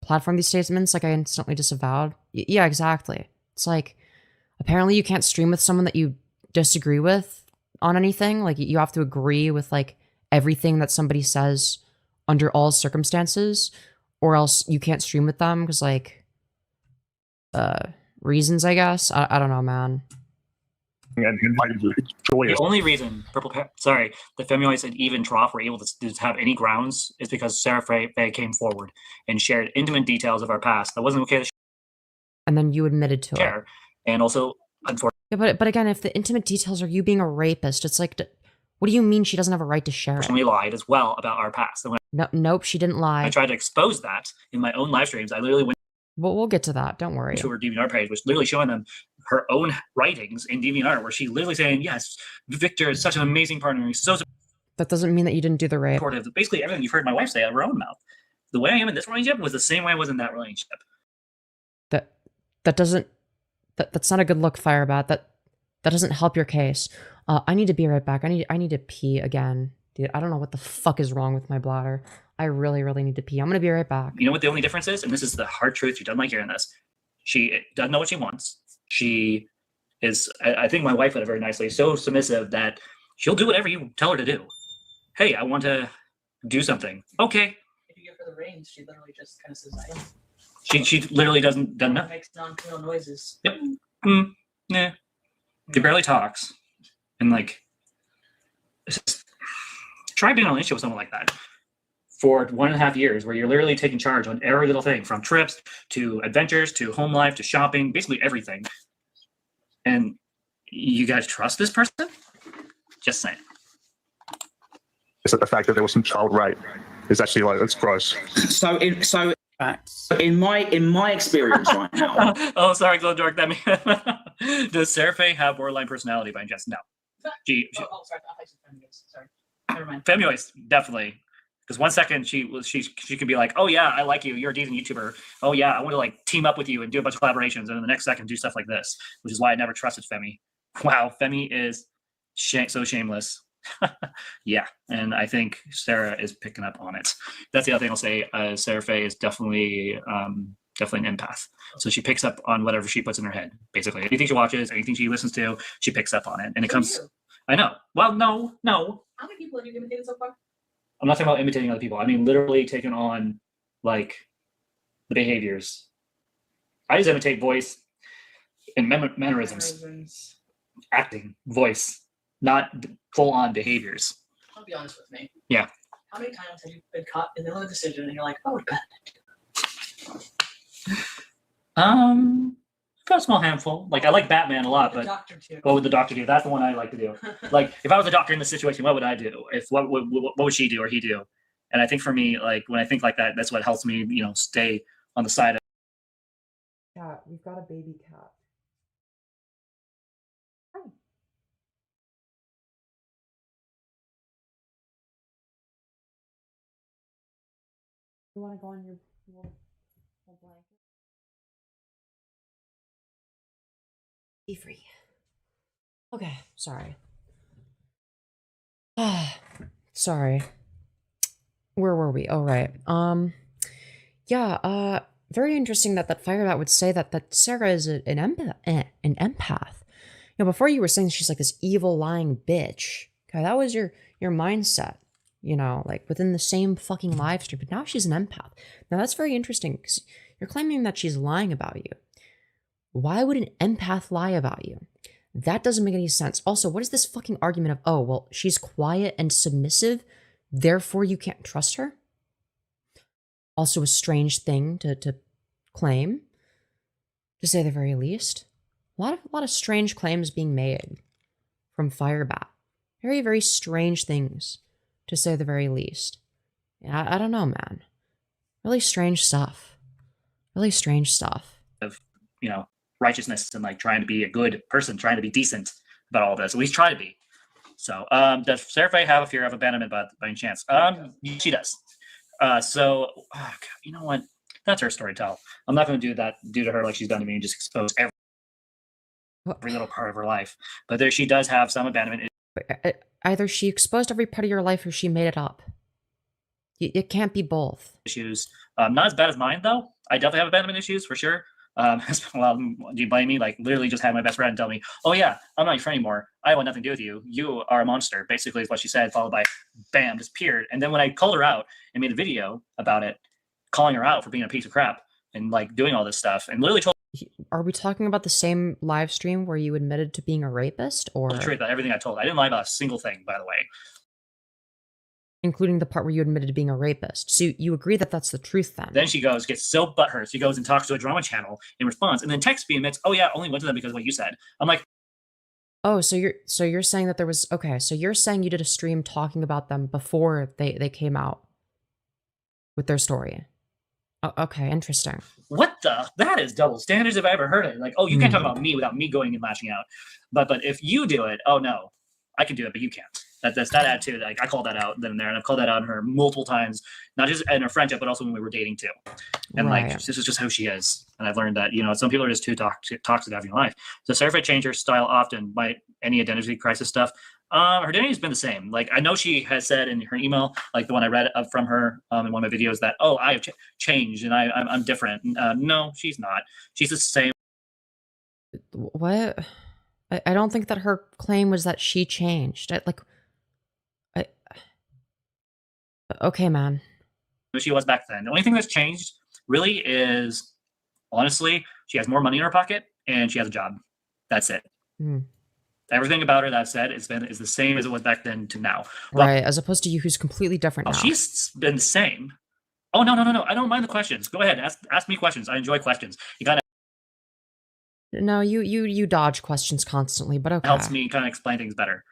platformed these statements. Like, I instantly disavowed. Yeah, exactly. It's like, apparently you can't stream with someone that you disagree with. on anything. Like, you have to agree with, like, everything that somebody says under all circumstances, or else you can't stream with them because, like, reasons, I guess. I don't know, man. And The joyous. only reason the Femyoz and even Trough were able to have any grounds is because Sarah Faye came forward and shared intimate details of our past that wasn't okay to And then you admitted to it. share. And also, unfortunately, Yeah, but again, if the intimate details are you being a rapist, it's like, what do you mean she doesn't have a right to share it? lied as well about our past. And when No, nope, she didn't lie. I tried to expose that in my own live streams, I literally went Well, we'll get to that. Don't worry. to her DeviantArt page, which literally showing them her own writings in DeviantArt, where she literally saying, "Yes, Victor is such an amazing partner. He's so That doesn't mean that you didn't do the rape. supportive." Basically, everything you've heard my wife say out of her own mouth. The way I am in this relationship was the same way I was in that relationship. That's not a good look, FireBat. That doesn't help your case. I need to be right back. I need to pee again. Dude, I don't know what the fuck is wrong with my bladder. I really, really need to pee. I'm gonna be right back. You know what the only difference is? And this is the hard truth. You don't like hearing this. She doesn't know what she wants. She is, I think my wife put it very nicely, so submissive that she'll do whatever you tell her to do. Hey, I want to do something. Okay. If you give her the reins, she literally just kind of says, "I am." She literally doesn't know. Makes non-committal noises. Yep. Nah. She barely talks. And like, it's just, try being on a relationship with someone like that for 1.5 years, where you're literally taking charge on every little thing, from trips to adventures to home life to shopping, basically everything. And you guys trust this person? Just saying. Is that the fact that there was some child rape is actually like, that's gross. So Facts. in my experience right now, Oh, sorry, Glow Dark. That means does Sarah Faye have borderline personality by any chance? No. Sorry, I thought you said Femyoz. Sorry. Never mind. Femyoz, definitely. Because 1 second she can be like, "Oh yeah, I like you. You're a decent YouTuber. Oh yeah, I want to like team up with you and do a bunch of collaborations." And then the next second do stuff like this, which is why I never trusted Femi. Wow, Femi is so shameless. Yeah, and I think Sarah is picking up on it. That's the other thing I'll say. Sarah Faye is definitely an empath. So she picks up on whatever she puts in her head. Basically, anything she watches, anything she listens to, she picks up on it, and it comes. I know. Well, no. How many people have you imitated so far? I'm not talking about imitating other people. I mean, literally taking on like the behaviors. I just imitate voice and mannerisms, acting, voice, not full-on behaviors. I'll be honest with me. Yeah. How many times have you been caught in the middle of a decision and you're like, "Oh, bad." Got a small handful. Like I like Batman a lot, The but doctor too. what would the doctor do? That's the one I like to do. Like if I was a doctor in this situation, what would I do? If what would she do or he do? And I think for me, like when I think like that, that's what helps me, stay on the side of. Cat, we've got a baby cat. Hi. You want to go on your little blanket? Be free. Okay, sorry. Sorry. Where were we? Oh, right. Yeah, very interesting that FireBat would say that Sarah is an empath. Before you were saying she's like this evil, lying bitch. Okay, that was your mindset, like within the same fucking live stream. But now she's an empath. Now that's very interesting because you're claiming that she's lying about you. Why would an empath lie about you? That doesn't make any sense. Also, what is this fucking argument of, oh, well, she's quiet and submissive, therefore you can't trust her? Also a strange thing to claim, to say the very least. A lot of strange claims being made from FireBat. Very, very strange things, to say the very least. I don't know, man. Really strange stuff. Really strange stuff. Righteousness and like trying to be a good person, trying to be decent about all this. At least try to be. So, does Sarah Faye have a fear of abandonment by any chance? She does. So, you know what? That's her story to tell. I'm not going to do to her like she's done to me and just expose every little part of her life. But she does have some abandonment. Either she exposed every part of your life or she made it up. It can't be both. Issues. Not as bad as mine, though. I definitely have abandonment issues for sure. Well, do you blame me? Like, literally just had my best friend tell me, oh yeah, I'm not your friend anymore. I want nothing to do with you. You are a monster, basically is what she said, followed by bam, disappeared. And then when I called her out and made a video about it, calling her out for being a piece of crap and like doing all this stuff, and literally told Are we talking about the same live stream where you admitted to being a rapist, or the truth about everything I told. I didn't lie about a single thing, by the way. including the part where you admitted to being a rapist? So you agree that that's the truth then? Then she gets so butthurt. She goes and talks to a drama channel in response, and then texts me and admits, oh yeah, I only went to them because of what you said. I'm like, Oh, so you're saying that there was, okay, so you're saying you did a stream talking about them before they came out with their story. Okay, interesting. what the? That is double standards if I ever heard it. Like, oh, you can't talk about me without me going and lashing out. But if you do it, oh no, I can do it, but you can't. That's that attitude. Like, I called that out then and there, and I've called that out on her multiple times, not just in our friendship, but also when we were dating too. And like, Right. this is just how she is. And I've learned that, some people are just too toxic to have in your life. So sorry if I change her style often by any identity crisis stuff. Her identity has been the same. Like, I know she has said in her email, like the one I read up from her in one of my videos, that, oh, I have changed and I'm different. No, she's not. She's the same. What? I don't think that her claim was that she changed. Okay, man. She was back then. The only thing that's changed really is, honestly, she has more money in her pocket and she has a job. That's it. Hmm. Everything about her, that said, is the same as it was back then to now. Well, Right, as opposed to you, who's completely different now. she's been the same. Oh no! I don't mind the questions. Go ahead, ask me questions. I enjoy questions. It kind of No, you dodge questions constantly, but okay. helps me kind of explain things better.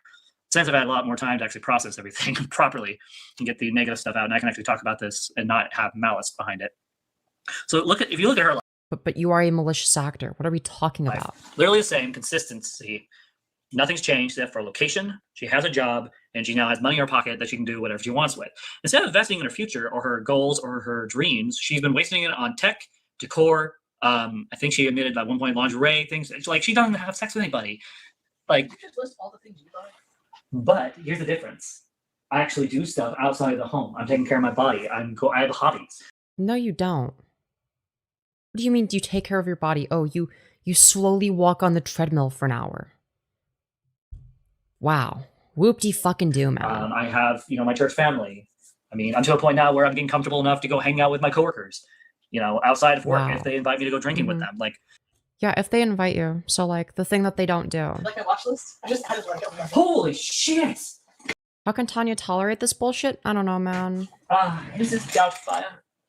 Since I've had a lot more time to actually process everything properly and get the negative stuff out, and I can actually talk about this and not have malice behind it. So if you look at her But you are a malicious actor. What are we talking life, about? literally the same consistency. Nothing's changed except for location. She has a job and she now has money in her pocket that she can do whatever she wants with. Instead of investing in her future or her goals or her dreams, she's been wasting it on tech, decor. I think she admitted at one point lingerie things. It's like, she doesn't have sex with anybody. Like, You just list all the things you buy. but here's the difference. I actually do stuff outside of the home. I'm taking care of my body. I have hobbies. No, you don't. What do you mean, do you take care of your body? Oh, you slowly walk on the treadmill for an hour. Wow. Whoop-de-fucking-do, man. I have, my church family. I mean, I'm to a point now where I'm getting comfortable enough to go hang out with my coworkers, outside of work Wow. if they invite me to go drinking with them. Like, Yeah, if they invite you. So, like, the thing that they don't do. Like my watch list? I just had it like holy shit! How can Tanya tolerate this bullshit? I don't know, man. This is Doubtfire.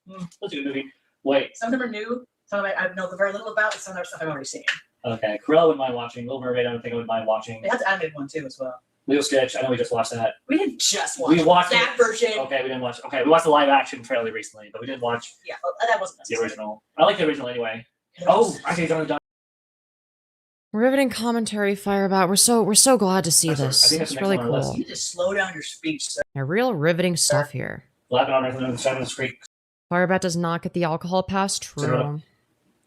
That's a good movie. Wait. some of them are new. Some of them I know very little about, and some of them are stuff I've already seen. Okay, Cruella wouldn't mind watching. Little Mermaid, I don't think I would mind watching. They had the animated one too as well. Lilo Stitch, I know we just watched that. We didn't just watch We watched that version. Okay, we didn't watch. Okay, we watched the live action fairly recently, but we didn't watch Yeah, that wasn't the necessary. original. I like the original anyway. It Oh, was- actually, John. Riveting commentary, FireBat. We're so glad to see That's right. I this. think that's It's the next really one on our cool. list. You just slow down your speech, sir. Yeah, real riveting stuff here. Black on Earth and Seven Street. FireBat does not get the alcohol pass. True.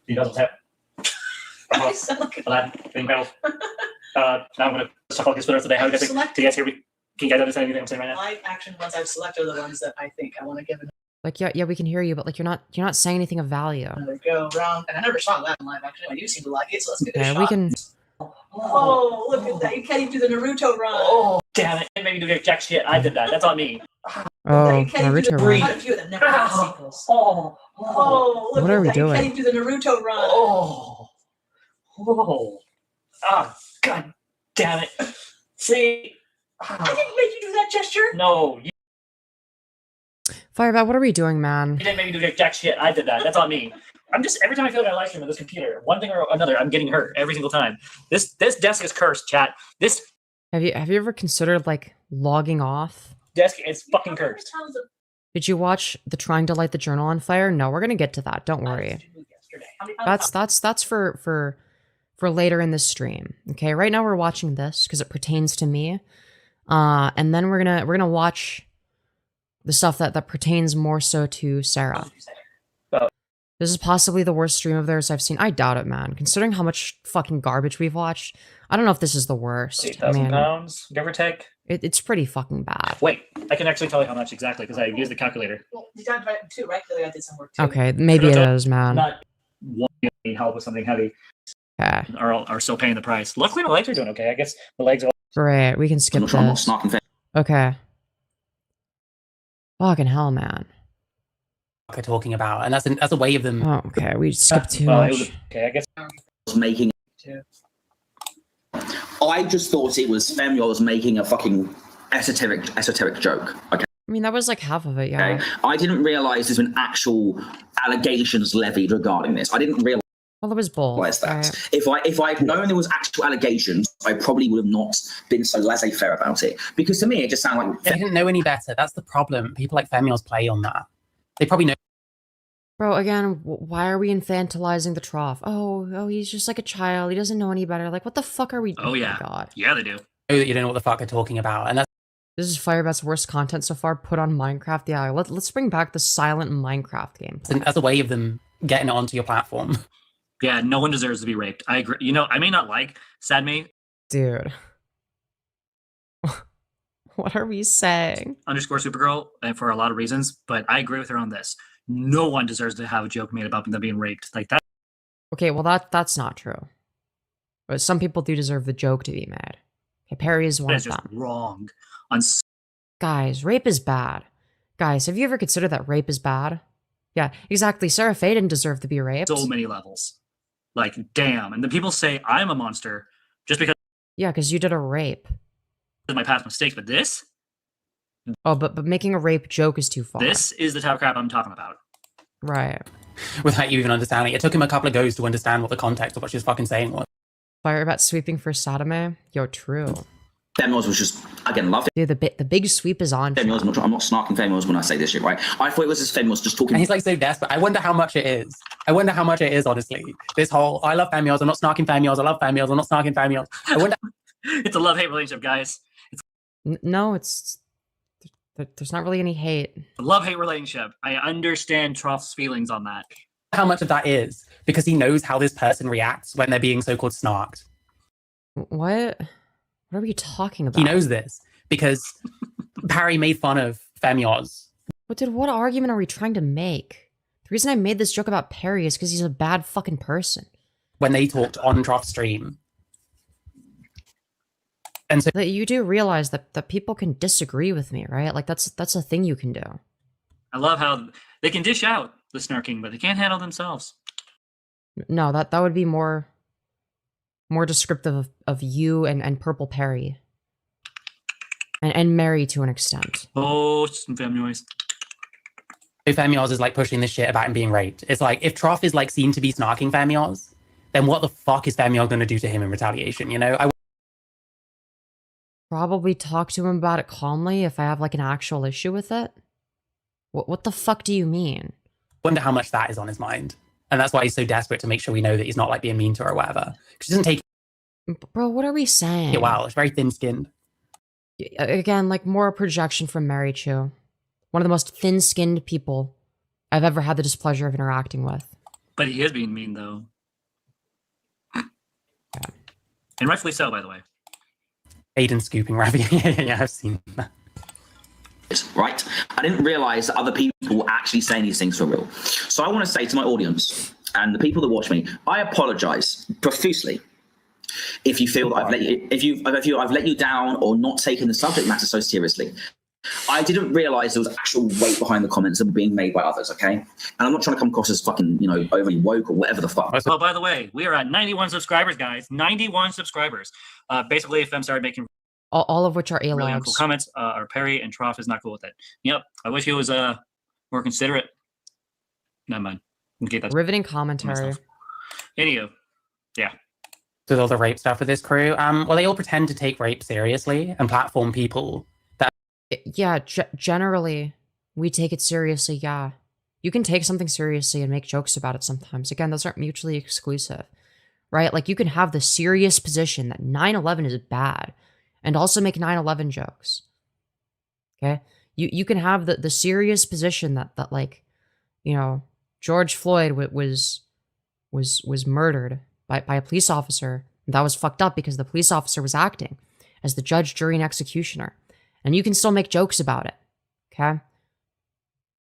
He doesn't have. You sound like Black thing pedals. Now I'm gonna suck all these Twitter today. How do you guys think? Do you guys hear me? Can you guys understand anything I'm saying right now? live action ones I've selected are the ones that I think I want to give Like, yeah, we can hear you, but like you're not saying anything of value. another go around. And I never saw that in live action. I do seem to like it, so let's give it a Yeah, shot. we can. Oh, look at that! You can't even do the Naruto run. Oh, damn it! It made me do jack shit. I did that. That's on me. Oh, You can't even do Naruto the run. quite a few of them never had sequels. Oh, Oh, look What at are we that! You doing? can't even do the Naruto run. oh. God damn it! See, I didn't make you do that gesture. no, you FireBat, what are we doing, man? didn't make me do jack shit. I did that. That's on me. I'm just every time I feel like I live stream with this computer, one thing or another, I'm getting hurt every single time. This desk is cursed, chat. This Have you ever considered like logging off? desk is fucking cursed. Did you watch the Trying to Light the Journal on Fire? No, we're gonna get to that. Don't worry. That's for later in this stream. Okay, right now we're watching this because it pertains to me, and then we're gonna watch the stuff that pertains more so to Sarah. This is possibly the worst stream of theirs I've seen. I doubt it, man. Considering how much fucking garbage we've watched, I don't know if this is the worst. 8,000 pounds, give or take. It's pretty fucking bad. Wait, I can actually tell you how much exactly because I used the calculator. Well, you got invited too, right? The other guy did some work too. Okay, maybe it is, man. Not wanting help with something heavy Okay. are still paying the price. Luckily, the legs are doing okay. I guess the legs are. Great. We can skip I'm not this. snarking Fem- Okay. Fucking hell, man. Are talking about, and that's a way of them. Oh, okay. We skipped too Well, much. it was okay. I guess. making. Too. I just thought it was Femyoz making a fucking esoteric joke. Okay. I mean, that was like half of it, yeah. Okay. I didn't realize there's been actual allegations levied regarding this. I didn't realize Well, it was both. that. Right? If I had known there was actual allegations, I probably would have not been so laissez-faire about it. Because to me, it just sounded like They didn't know any better. That's the problem. People like Femyoz play on that. They probably know Bro, again, why are we infantilizing the trough? Oh, he's just like a child. He doesn't know any better. Like, what the fuck are we doing? Oh yeah. My God. Yeah, they do. that you don't know what the fuck they're talking about, and that's This is FireBat's worst content so far put on Minecraft. Yeah, let's bring back the silent Minecraft game. that's a way of them getting it onto your platform. Yeah, no one deserves to be raped. I agree. You know, I may not like Sadme Dude. What are we saying? underscore Supergirl and for a lot of reasons, but I agree with her on this. No one deserves to have a joke made about them being raped. Like that. Okay, well that's not true. But some people do deserve the joke to be made. Okay, Perry is one Is of just them. wrong. On Guys, rape is bad. Guys, have you ever considered that rape is bad? Yeah, exactly. Sarah Faye didn't deserve to be raped. so many levels. Like, damn. And the people say I'm a monster just because Yeah, because you did a rape. of my past mistakes. But this Oh, but making a rape joke is too far. is the type of crap I'm talking about. Right. Without you even understanding. It took him a couple of goes to understand what the context of what she was fucking saying was. FireBat sweeping for Sadame? Yo, true. Femyoz was just, again, loved Dude, the big sweep is on. Femyoz. I'm not snarking Femyoz when I say this shit, right? I thought it was just Femyoz just talking. And he's like so desperate. I wonder how much it is. I wonder how much it is, honestly. This whole, I love Femyoz, I'm not snarking Femyoz, I love Femyoz, I'm not snarking Femyoz. I wonder. It's a love-hate relationship, guys. No, it's... There's not really any hate. A love-hate relationship. I understand Troff's feelings on that. How much of that is because he knows how this person reacts when they're being so-called snarked. What? What are we talking about? He knows this because Parry made fun of Femyoz. But dude, what argument are we trying to make? The reason I made this joke about Perry is because he's a bad fucking person. When they talked on Troff's stream. And so That you do realize that people can disagree with me, right? Like that's a thing you can do. I love how they can dish out the snarking, but they can't handle themselves. No, that would be more descriptive of you and Purple Perry. And Mary to an extent. Oh, some family noise. Femyoz is like pushing this shit about him being raped. It's like, if Troff is like seen to be snarking Femyoz, then what the fuck is Femyoz going to do to him in retaliation, you know? I Probably talk to him about it calmly if I have like an actual issue with it. What the fuck do you mean? wonder how much that is on his mind. And that's why he's so desperate to make sure we know that he's not like being mean to her or whatever. Because he doesn't take Bro, what are we saying? it well. It's very thin-skinned. Again, like more a projection from Marychu. One of the most thin-skinned people I've ever had the displeasure of interacting with. But he is being mean, though. And rightfully so, by the way. Aiden scooping Ravi. Yeah, I've seen that. Right? I didn't realize that other people were actually saying these things for real. So I want to say to my audience and the people that watch me, I apologize profusely if you feel that I've let you down or not taken the subject matter so seriously. I didn't realize there was actual weight behind the comments that were being made by others, okay? And I'm not trying to come across as fucking, overly woke or whatever the fuck. Oh, by the way, we are at 91 subscribers, guys. 91 subscribers. Basically, if I'm started making All of which are really A-logs. uncool comments, or Perry and Troff is not cool with it. Yep, I wish he was more considerate. Never mind. Okay, that's Riveting commentary. myself. Anywho, yeah. With all the rape stuff with this crew, well, they all pretend to take rape seriously and platform people. Yeah, generally, we take it seriously, yeah. You can take something seriously and make jokes about it sometimes. Again, those aren't mutually exclusive, right? Like, you can have the serious position that 9/11 is bad and also make 9/11 jokes, okay? You can have the serious position that like, George Floyd was murdered by a police officer. That was fucked up because the police officer was acting as the judge, jury, and executioner. And you can still make jokes about it, okay?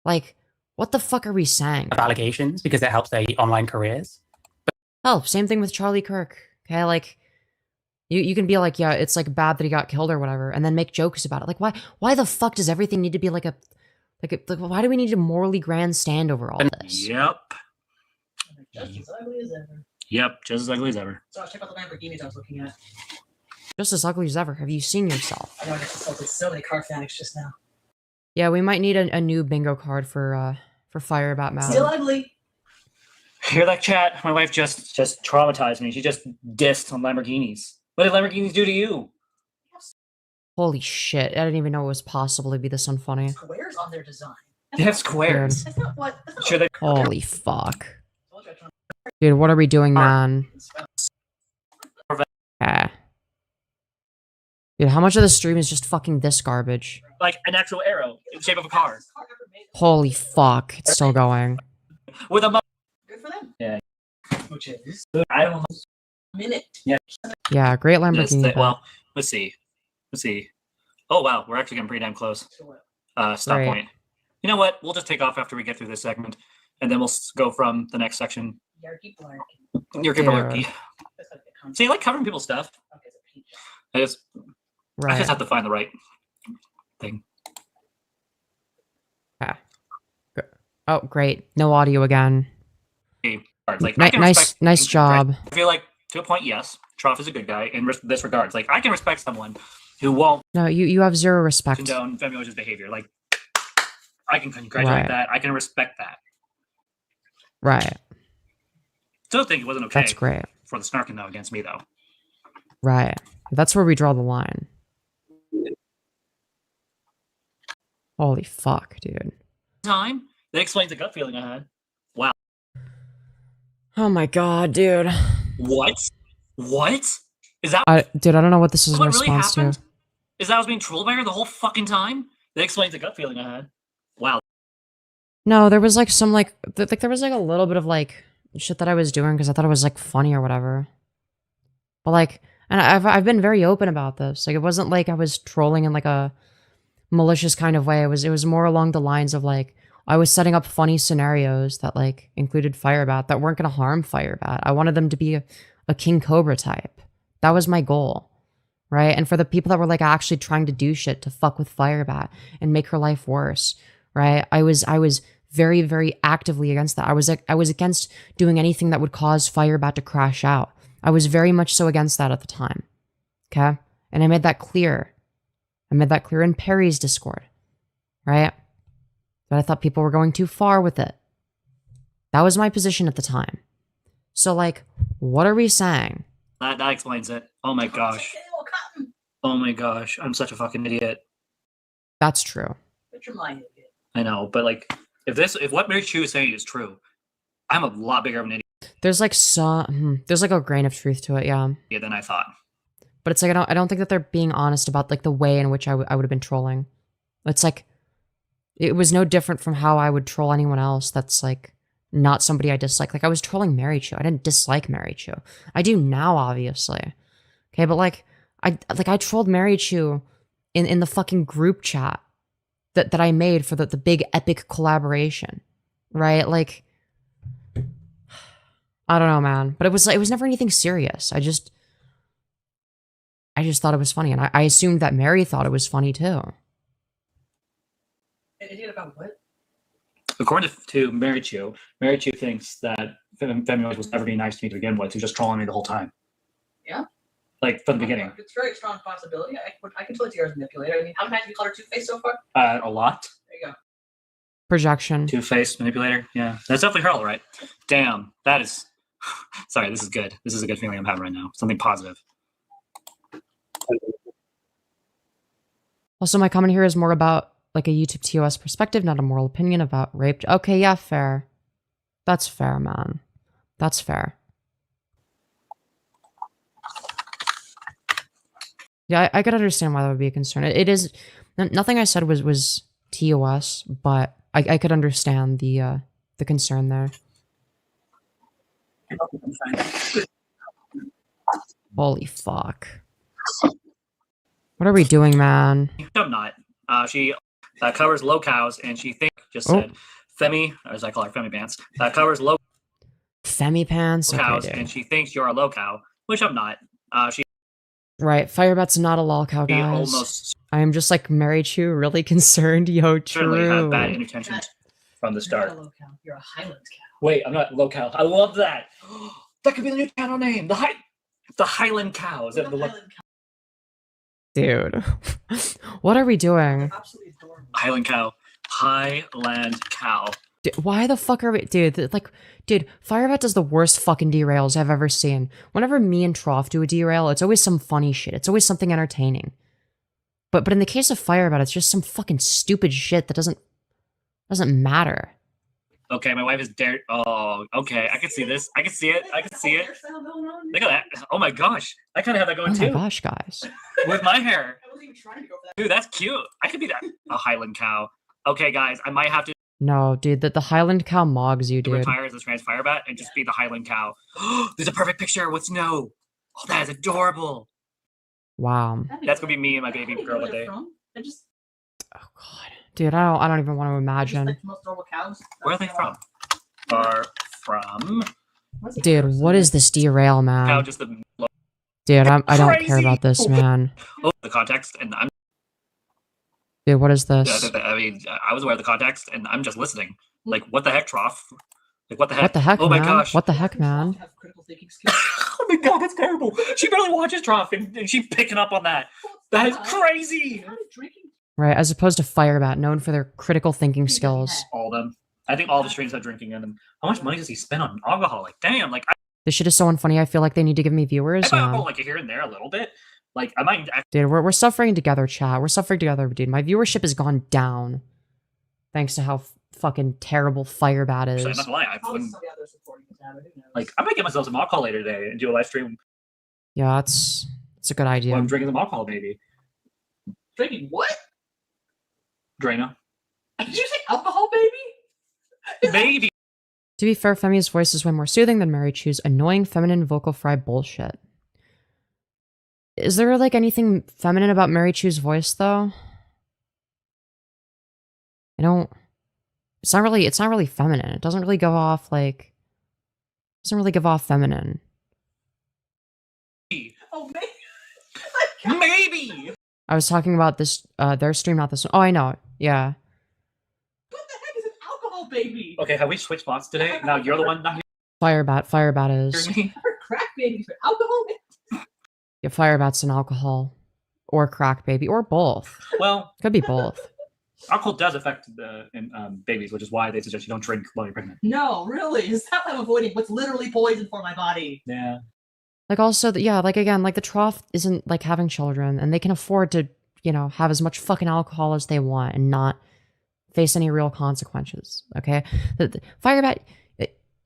Like, What the fuck are we saying? of allegations because it helps their online careers. Hell, same thing with Charlie Kirk. Okay, like you can be like, yeah, it's like bad that he got killed or whatever, and then make jokes about it. Like, why the fuck does everything need to be like why do we need to morally grandstand over all this? Yep. Just as ugly as ever. Yep, just as ugly as ever. So check out the Lamborghinis I was looking at. Just as ugly as ever. Have you seen yourself? I know I just insulted so many car fanatics just now. Yeah, we might need a new bingo card for FireBat Mal. Still ugly. Hear that, chat? My wife just traumatized me. She just dissed on Lamborghinis. What did Lamborghinis do to you? Holy shit! I didn't even know it was possible to be this unfunny. Squares on their design. They have squares. That's not what. That's not Sure, they. Holy fuck, dude! What are we doing, man? Yeah. Dude, how much of the stream is just fucking this garbage? Like an actual arrow in the shape of a car. Holy fuck! It's still going. With a Good for them. Yeah. Which is I don't know. minute. Yeah, great Lamborghini. Well, let's see. Let's see. Oh wow, we're actually getting pretty damn close. Stop Right. point. You know what? We'll just take off after we get through this segment, and then we'll go from the next section. Yarky blarky. Your Yeah. Kimberly. That's like the concept. See, you like covering people's stuff. Okay, it's a peach. I just Right. have to find the right thing. Oh, great. No audio again. Like, I can Nice, respect nice things, job. right? I feel like to a point, yes, Troff is a good guy in this regards. Like, I can respect someone who won't No, you have zero respect. condone Femyoz's behavior. Like, I can congratulate Right. that. I can respect that. Right. Still think it wasn't okay That's great. for the snarking though against me though. Right. That's where we draw the line. Holy fuck, dude. Time that explains the gut feeling I had. Wow. Oh my god, dude. What? What? Is that Dude, I don't know what this is in what really response happened? to. Is that I was being trolled by her the whole fucking time? That explains the gut feeling I had. Wow. No, there was like some there was like a little bit of like shit that I was doing because I thought it was like funny or whatever. But like, and I've been very open about this. Like, it wasn't like I was trolling in like a malicious kind of way. It was more along the lines of like I was setting up funny scenarios that like included FireBat that weren't gonna harm FireBat. I wanted them to be a King Cobra type. That was my goal, right? And for the people that were like actually trying to do shit to fuck with FireBat and make her life worse, right? I was very, very actively against that. I was against doing anything that would cause FireBat to crash out. I was very much so against that at the time. Okay? And I made that clear. I made that clear in Perry's Discord. Right? But I thought people were going too far with it. That was my position at the time. So, like, what are we saying? That explains it. Oh my gosh. Oh my gosh. I'm such a fucking idiot. That's true. But your mind is good. I know, but like if what Marychu is saying is true, I'm a lot bigger of an There's like there's like a grain of truth to it, yeah. idiot than I thought. But it's like I don't think that they're being honest about like the way in which I would have been trolling. It's like it was no different from how I would troll anyone else that's like not somebody I dislike. Like I was trolling Marychu. I didn't dislike Marychu. I do now, obviously. Okay, but like I trolled Marychu in the fucking group chat that I made for the big epic collaboration. Right? Like I don't know, man. But it was never anything serious. I just thought it was funny, and I assumed that Mary thought it was funny too. An idiot about what? According to Marychu, Marychu thinks that Femyoz was never being nice to me to begin with. He was just trolling me the whole time. Yeah. Like from the beginning. It's a very strong possibility. I can totally see her as a manipulator. I mean, how many times have you called her two-faced so far? A lot. There you go. Projection. Two-faced manipulator. Yeah, that's definitely her, all right. Damn, that is. Sorry, this is good. This is a good feeling I'm having right now. Something positive. Also, my comment here is more about like a YouTube TOS perspective, not a moral opinion about rape. Okay, yeah, fair. That's fair, man. That's fair. Yeah, I could understand why that would be a concern. It is nothing I said was TOS, but I could understand the concern there. Holy fuck. What are we doing, man? I'm not. She covers Lolcows, and she just Oh. said Femi, as I call her, Femi Pants, covers low Femi pants? cows, Okay, and dude. she thinks you're a Lolcow, which I'm not. She Right, FireBat's not a Lolcow, guys. almost I am just like Marychu, really concerned. Yo, certainly have bad true. intentions from the You're not start. a Lolcow. You're a Highland cow. Wait, I'm not Lolcow. I love that. That could be the new channel name. The Highland Cow. Is that the Highland cow. Dude. What are we doing? Absolutely adorable. Highland Cow? Highland Cow. Why the fuck are we... Dude, like... Dude, FireBat does the worst fucking derails I've ever seen. Whenever me and Troff do a derail, it's always some funny shit. It's always something entertaining. But in the case of FireBat, it's just some fucking stupid shit that doesn't matter. Okay, my wife is dared. Oh, okay. I can see this. I can see it. I can see it. Look at that. Oh my gosh. I kind of have that going Oh my too. gosh, guys. With my hair. I wasn't even trying to go for that. Dude, that's cute. I could be that. A Highland Cow. Okay, guys. I might have to No, dude, the Highland Cow mogs you, dude. retire as a TransFireBat and just be the Highland Cow. There's a perfect picture with snow. Oh, that is adorable. Wow. That's gonna be me and my baby girl one day. They're just, Oh god. Dude, I don't even want to just imagine. like the most normal cows. Where are they from? Are from Dude, what is this derail, cow man? just the Dude, I don't care Crazy. about this, man. the context, and I'm. Dude, what is this? I mean, I was aware of the context, and I'm just listening. Like, what the heck, Troff? Like, what the heck? What the heck, Oh man? my gosh! What the heck, man? Have critical thinking skills. Oh my god, that's terrible. She barely watches Troff, and she's picking up on that. That is crazy. How did drinking Right, as opposed to FireBat, known for their critical thinking skills. All of them. I think all the streams have drinking in them. How much money does he spend on alcohol? Like, damn. Like, This shit is so unfunny, I feel like they need to give me I viewers. buy Yeah. alcohol like here and there a little bit. Like, I might. Dude, we're suffering together, chat. We're suffering together, dude. My viewership has gone down. Thanks to how fucking terrible FireBat Actually, I'm is. not gonna lie. I probably wouldn't, somebody out there supporting his habit. Who knows? like, I might get myself some alcohol later today and do a live stream Yeah, that's a good idea. while I'm drinking some alcohol, maybe. Drinking what? Drano. Did you say alcohol, baby? Maybe. To be fair, Femi's voice is way more soothing than Marychu's annoying feminine vocal fry bullshit. Is there like anything feminine about Marychu's voice though? I don't. It's not really feminine. It doesn't really go off like. Doesn't really give off feminine. Oh, maybe. Maybe. I was talking about this. Their stream, not this one. Oh, I know. Yeah. What the heck is an alcohol, baby? Okay, have we switched spots today? Now you're the one not FireBat is. hearing me. I heard crack babies, but alcohol? Yeah, FireBat's an alcohol. Or crack baby. Or both. Well, Could be both. alcohol does affect babies, which is why they suggest you don't drink while you're pregnant. No, really. Is that what I'm avoiding? What's literally poison for my body? Yeah. Like also, yeah, like again, like the trough isn't like having children and they can afford to, you know, have as much fucking alcohol as they want and not face any real consequences, okay? The FireBat,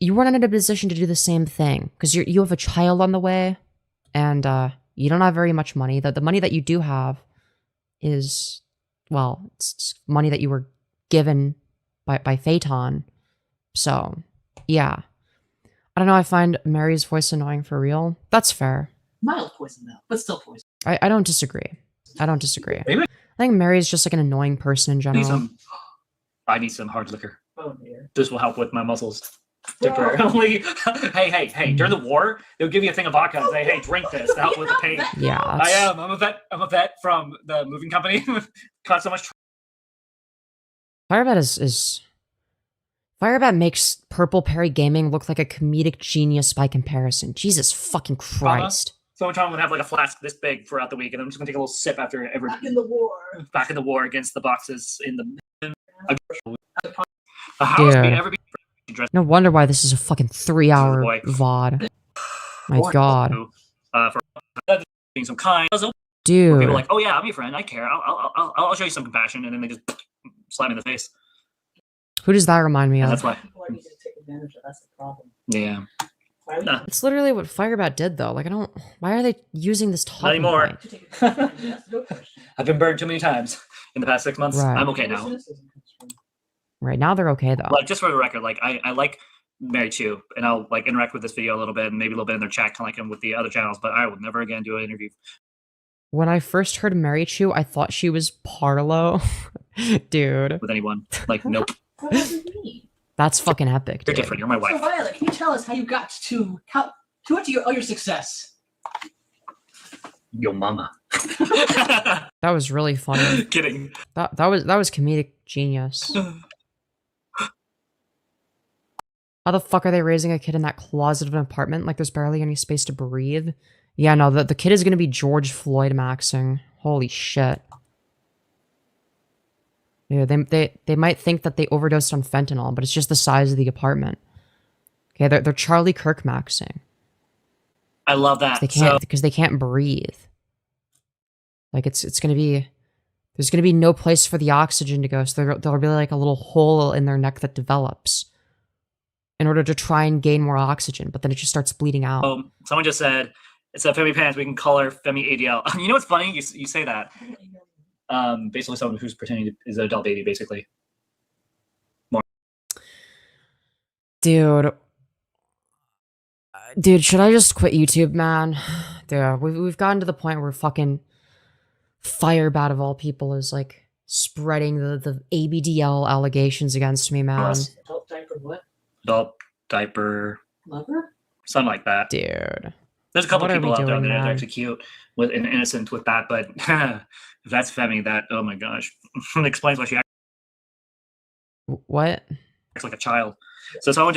you weren't in a position to do the same thing because you have a child on the way and you don't have very much money. The money that you do have is, well, it's money that you were given by Phaeton. So, yeah. I don't know, I find Mary's voice annoying for real. That's fair. Mild poison, though, but still poison. I don't disagree. I don't disagree. Maybe. I think Mary's just like an annoying person in general. I need some hard liquor. Oh, dear. This will help with my muscles temporarily. hey, during the war, they'll give you a thing of vodka and say, hey, drink this to help with the pain. Yeah, I am. I'm a vet from the moving company. Caught so much FireBat is FireBat makes Purple Perry Gaming look like a comedic genius by comparison. Jesus fucking Christ. So much time would have like a flask this big throughout the week, and I'm just gonna take a little sip after every Back in the war. back in the war against the boxes in the. How has Dude. me ever been dressed No wonder why this is a fucking 3-hour Boy. VOD. My god. for being some kind. People Dude. are like, oh yeah, I'm your friend. I care. I'll show you some compassion, and then they just slap me in the face. Who does that remind me And of? that's why. People are easy to take advantage of. That's the problem. Yeah. Why would Nah. It's literally what FireBat did though. Like I don't why are they using this talking anymore. point? you take advantage of? That's no question. I've been burned too many times in the past 6 months. Right. I'm okay now. Cynicism comes from- Right now they're okay though. Like, just for the record, like I like Marychu, and I'll like interact with this video a little bit and maybe a little bit in their chat, kind of like I'm with the other channels. But I will never again do an interview. When I first heard Marychu, I thought she was Parlo. Dude. with anyone. Like, nope. What does it mean? That's fucking epic, You're dude. different. You're my So wife. Violet, can you tell us how you got to all your success? Your mama. That was really funny. Kidding. That was comedic genius. How the fuck are they raising a kid in that closet of an apartment? Like there's barely any space to breathe. Yeah, no, the kid is gonna be George Floyd maxing. Holy shit. Yeah, they might think that they overdosed on fentanyl, but it's just the size of the apartment. Okay, they're Charlie Kirk maxing. I love that. Because they can't breathe. Like it's gonna be, there's gonna be no place for the oxygen to go, so there'll be like a little hole in their neck that develops in order to try and gain more oxygen, but then it just starts bleeding out. Someone just said, it's a Femi Pants, we can call her Femi ADL. You know what's funny? You say that. Basically someone who's pretending to is an adult baby, basically. Dude, should I just quit YouTube, man? Dude, we've gotten to the point where fucking FireBat of all people is like spreading the ABDL allegations against me, man. Adult diaper what? Adult diaper. Lover? Something like that. Dude. There's a couple What are people we out there doing, that are man? actually cute with and innocent with that, but if that's Femi, that oh my gosh, it explains why she What? acts like a child. So someone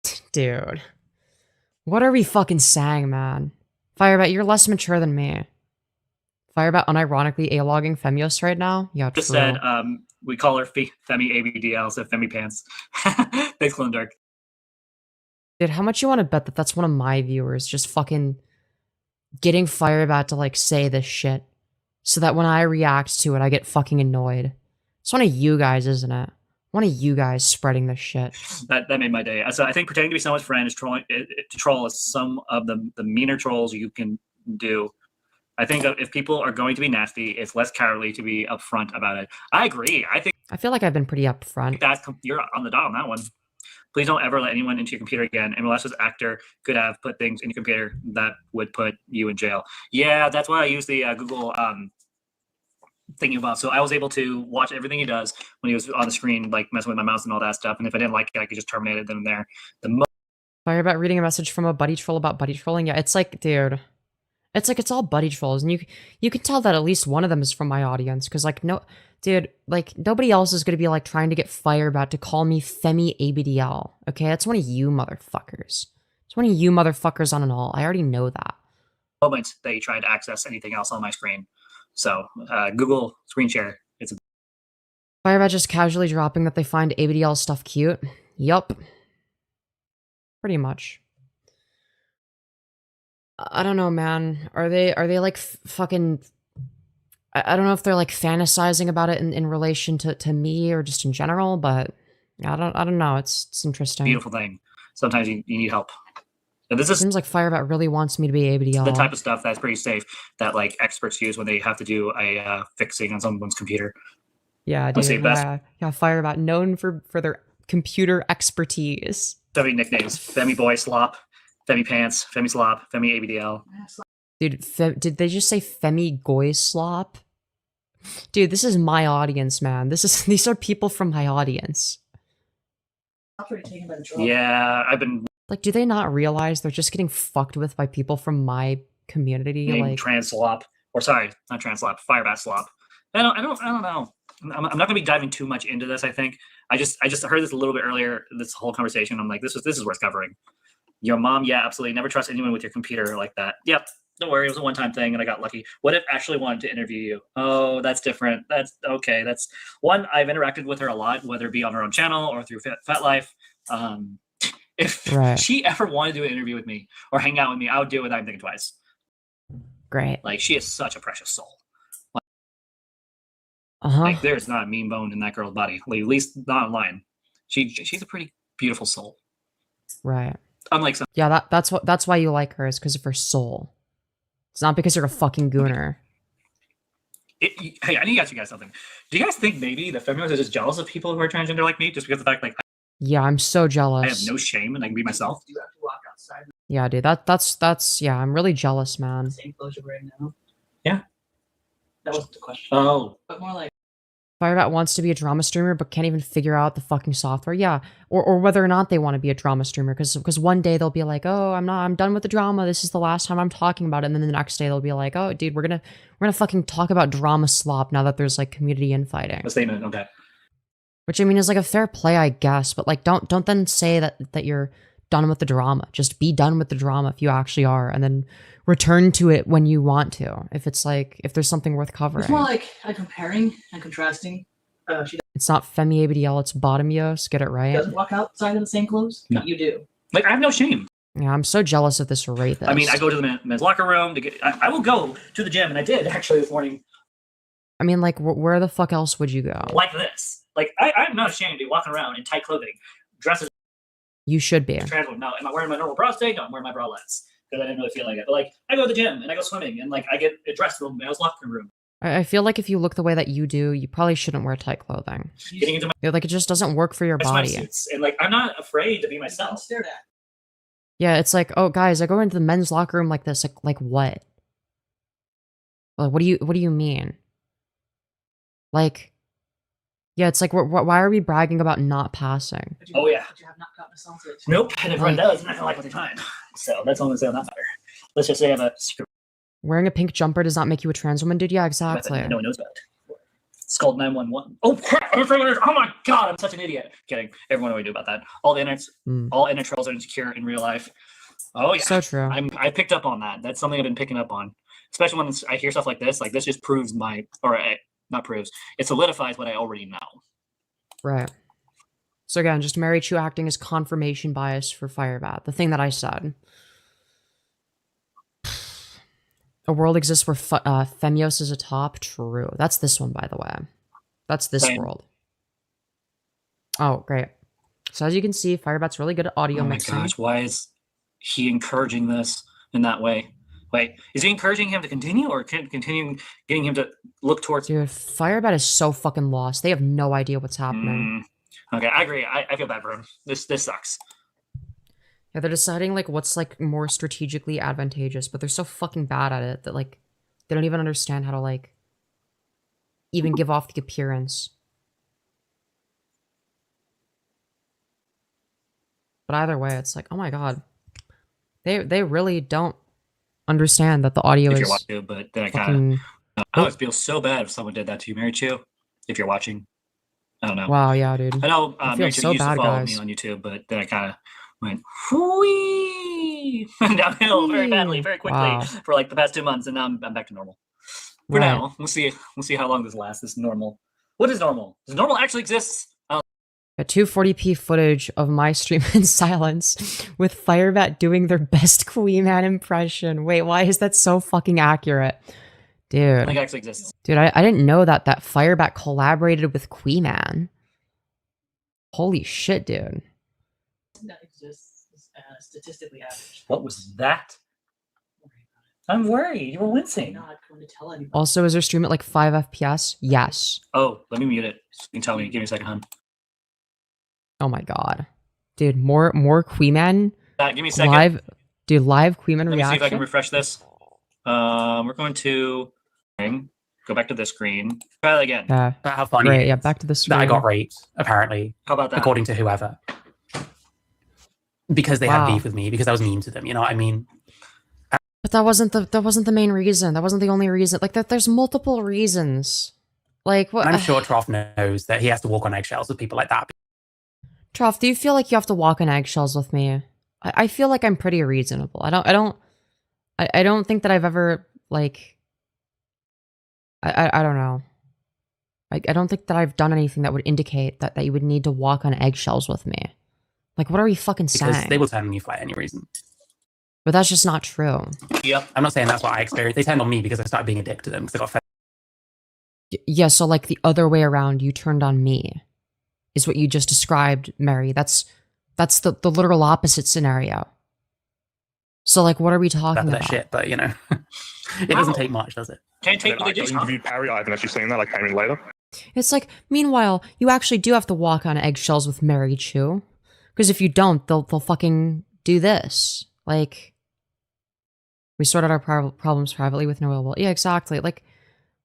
just Dude. What are we fucking saying, man? FireBat, you're less mature than me. FireBat unironically A-logging Femyoz right now? Yeah, true. just said we call her Femi ABDL, so Femi Pants. Thanks, Clone Dark. Dude, how much you want to bet that that's one of my viewers just fucking getting FireBat to like say this shit so that when I react to it, I get fucking annoyed. It's one of you guys, isn't it? One of you guys spreading this shit. That made my day. So I think pretending to be someone's friend is trolling. To troll is some of the meaner trolls you can do. I think if people are going to be nasty, it's less cowardly to be upfront about it. I agree. I think I feel like I've been pretty upfront. you're on the dot on that one. Please don't ever let anyone into your computer again. MLS's actor could have put things in your computer that would put you in jail. Yeah, that's why I use the Google thinking about. So I was able to watch everything he does when he was on the screen, like messing with my mouse and all that stuff. And if I didn't like it, I could just terminate it then and there. FireBat reading a message from a buddy troll about buddy trolling. Yeah, it's like, dude, it's like it's all buddy trolls, and you can tell that at least one of them is from my audience, because like no, dude, like nobody else is gonna be like trying to get FireBat to call me Femi ABDL. Okay, that's one of you motherfuckers. It's one of you motherfuckers on an all. I already know that. moment that you try to access anything else on my screen. So Google screen share. It's FireBat just casually dropping that they find ABDL stuff cute. Yup. Pretty much. I don't know, man. Are they like fucking... I don't know if they're like fantasizing about it in relation to me or just in general, but I don't know. It's interesting. beautiful thing. Sometimes you need help. And this is Seems like FireBat really wants me to be ABDL. the type of stuff that's pretty safe that like experts use when they have to do a fixing on someone's computer. Yeah, Let's see, dude. best- Yeah, FireBat, known for their computer expertise. Femi nicknames: Femi Boy Slop, Femi Pants, Femi Slop, Femi ABDL. Dude, did they just say Femi Goy Slop? Dude, this is my audience, man. These are people from my audience. Yeah, I've been Like, do they not realize they're just getting fucked with by people from my community? named Like, Trans Slop, or sorry, not Trans Slop, FireBat Slop. I don't know. I'm not gonna be diving too much into this. I think I just heard this a little bit earlier. This whole conversation. I'm like, this is worth covering. Your mom, yeah, absolutely. Never trust anyone with your computer like that. Yep. Don't worry, it was a one-time thing, and I got lucky. What if Ashley wanted to interview you? Oh, that's different. That's okay. That's one. I've interacted with her a lot, whether it be on her own channel or through FetLife. If Right. she ever wanted to do an interview with me or hang out with me, I would do it without thinking twice. great. Like, she is such a precious soul. Uh-huh. Like, there's not a mean bone in that girl's body. Like, at least not online. She's a pretty beautiful soul. Right. Unlike some. Yeah, that's why you like her, is because of her soul. It's not because you're a fucking gooner. Hey, I need to ask you guys something. Do you guys think maybe the Femyoz is just jealous of people who are transgender like me, just because of the fact like Yeah, I'm so jealous. I have no shame and I can be myself? Do you have to walk outside Yeah, dude, that's yeah, I'm really jealous, man. the same clothes you're wearing now? Yeah. That wasn't the question. Oh, But more like, FireBat wants to be a drama streamer, but can't even figure out the fucking software. Yeah, or whether or not they want to be a drama streamer, because one day they'll be like, oh, I'm done with the drama. This is the last time I'm talking about it. And then the next day they'll be like, oh, dude, we're gonna fucking talk about drama slop now that there's like community infighting. A statement, okay. Which I mean is like a fair play, I guess, but like don't then say that you're done with the drama. Just be done with the drama if you actually are, and then return to it when you want to. If it's like if there's something worth covering. It's more like comparing and contrasting. She It's not Femyoz, it's Bottomyoz. Get it right. doesn't walk outside in the same clothes. No. You do. Like, I have no shame. Yeah, I'm so jealous of this rapist. I mean, I go to the men's locker room to get. I will go to the gym, and I did actually this morning. I mean, like, where the fuck else would you go? Like this. Like, I'm not ashamed to be walking around in tight clothing, dresses. You should be. Trans woman. Now, am I wearing my normal bra today? No, I'm wearing my bralettes because I didn't really feel like it. But like, I go to the gym and I go swimming, and like, I get dressed in the men's locker room. I feel like if you look the way that you do, you probably shouldn't wear tight clothing. Getting into Yeah, like, it just doesn't work for your my body. swimsuits, and like, I'm not afraid to be myself. Stared at. Yeah, it's like, oh, guys, I go into the men's locker room like this. Like what? Like, what do you mean? Like, yeah, it's like, why are we bragging about not passing? Oh, yeah. But you have not gotten assaulted. Nope, and everyone does, and I don't like what they find. So that's all I'm gonna say on that matter. Let's just say I have a secret Wearing a pink jumper does not make you a trans woman, dude. Yeah, weapon exactly. that no one knows about. It's called 911. Oh crap! Oh my god! I'm such an idiot. Kidding. Everyone knows what we do about that. All internet trolls are insecure in real life. Oh yeah. So true. I picked up on that. That's something I've been picking up on, especially when I hear stuff like this. Like this just proves not proves. It solidifies what I already know. Right. So again, just Marychu acting as confirmation bias for FireBat. The thing that I said. A world exists where Femyoz is a top. True. That's this one, by the way. That's this Same. world. Oh, great. So as you can see, FireBat's really good at audio Oh my mixing. gosh! Why is he encouraging this in that way? Wait, is he encouraging him to continue, or continue getting him to look towards? Dude, FireBat is so fucking lost. They have no idea what's happening. Okay, I agree. I feel bad for him. This sucks. Yeah, they're deciding like what's like more strategically advantageous, but they're so fucking bad at it that like they don't even understand how to like even give off the appearance. But either way, it's like, oh my god, they really don't understand that the audio If is you're watching, but then I kind fucking. of I always feel so bad if someone did that to you, Marychu. If you're watching, I don't know. Wow, yeah, dude. I know I feel Marychu so used to bad, follow guys. me on YouTube, but then I kind of went whee downhill very badly, very quickly Wow. for like the past 2 months, and now I'm back to normal. For Right. now, we'll see how long this lasts. This normal. What is normal? Does normal actually exist? A 240p footage of my stream in silence with FireBat doing their best Queeman impression. Wait, why is that so fucking accurate? I think Dude. it actually exists. Dude, I didn't know that FireBat collaborated with Queeman. Holy shit, dude. That exists is statistically average. What was that? I'm worried. You were I'm wincing. not going to tell anyone. Also, is their stream at like 5 FPS? Yes. Oh, let me mute it. You can tell me. Give me a second, hon. Oh my god. Dude, more Queeman Give me a second. live. Dude, live Queeman Let me see if I can reaction. refresh this. We're going to go back to this screen. Try that again. Yeah. How funny Great, it yeah, is back to the that I screen. got raped, apparently, How about that? according to whoever. Because they had Wow. beef with me, because I was mean to them, you know what I mean? But that wasn't the main reason. That wasn't the only reason. Like there's multiple reasons. Like what? I'm sure Troff knows that he has to walk on eggshells with people like that. Troff, do you feel like you have to walk on eggshells with me? I feel like I'm pretty reasonable. I don't think that I've ever like. I don't know. I don't think that I've done anything that would indicate that you would need to walk on eggshells with me. Like, what are we fucking Because saying? they will turn on you for any reason. But that's just not true. Yep. I'm not saying that's what I experienced. They turned on me because I started being a dick to them because I got fed. Yeah, so like the other way around, you turned on me, is what you just described, Mary. That's the literal opposite scenario. So like, what are we talking that about? shit, but you know, it doesn't take much, does it? Can't take Then what I they do. interviewed Parry. I haven't actually seen that. I came in later. It's like, meanwhile, you actually do have to walk on eggshells with Marychu, because if you don't, they'll fucking do this. Like, we sorted our problems privately with no ill will. Yeah, exactly. Like,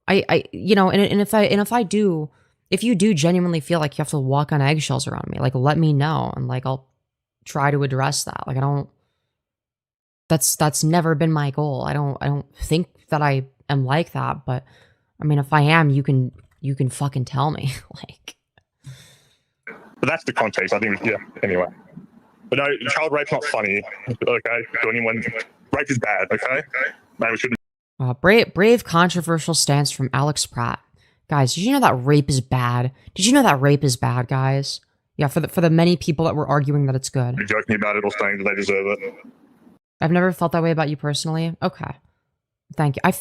I you know, and if I do, if you do genuinely feel like you have to walk on eggshells around me, like let me know and like I'll try to address that. Like I don't. That's never been my goal. I don't think that I am like that, but I mean, if I am, you can fucking tell me. Like, but that's the context. I think. Yeah. Anyway, but no, child rape's not funny. Okay, to anyone, rape is bad. Okay, maybe we shouldn't. brave controversial stance from Alex Pratt. Guys, did you know that rape is bad? Did you know that rape is bad, guys? Yeah, for the many people that were arguing that it's good. Be joking about it or saying that they deserve it. I've never felt that way about you personally. Okay. Thank you. I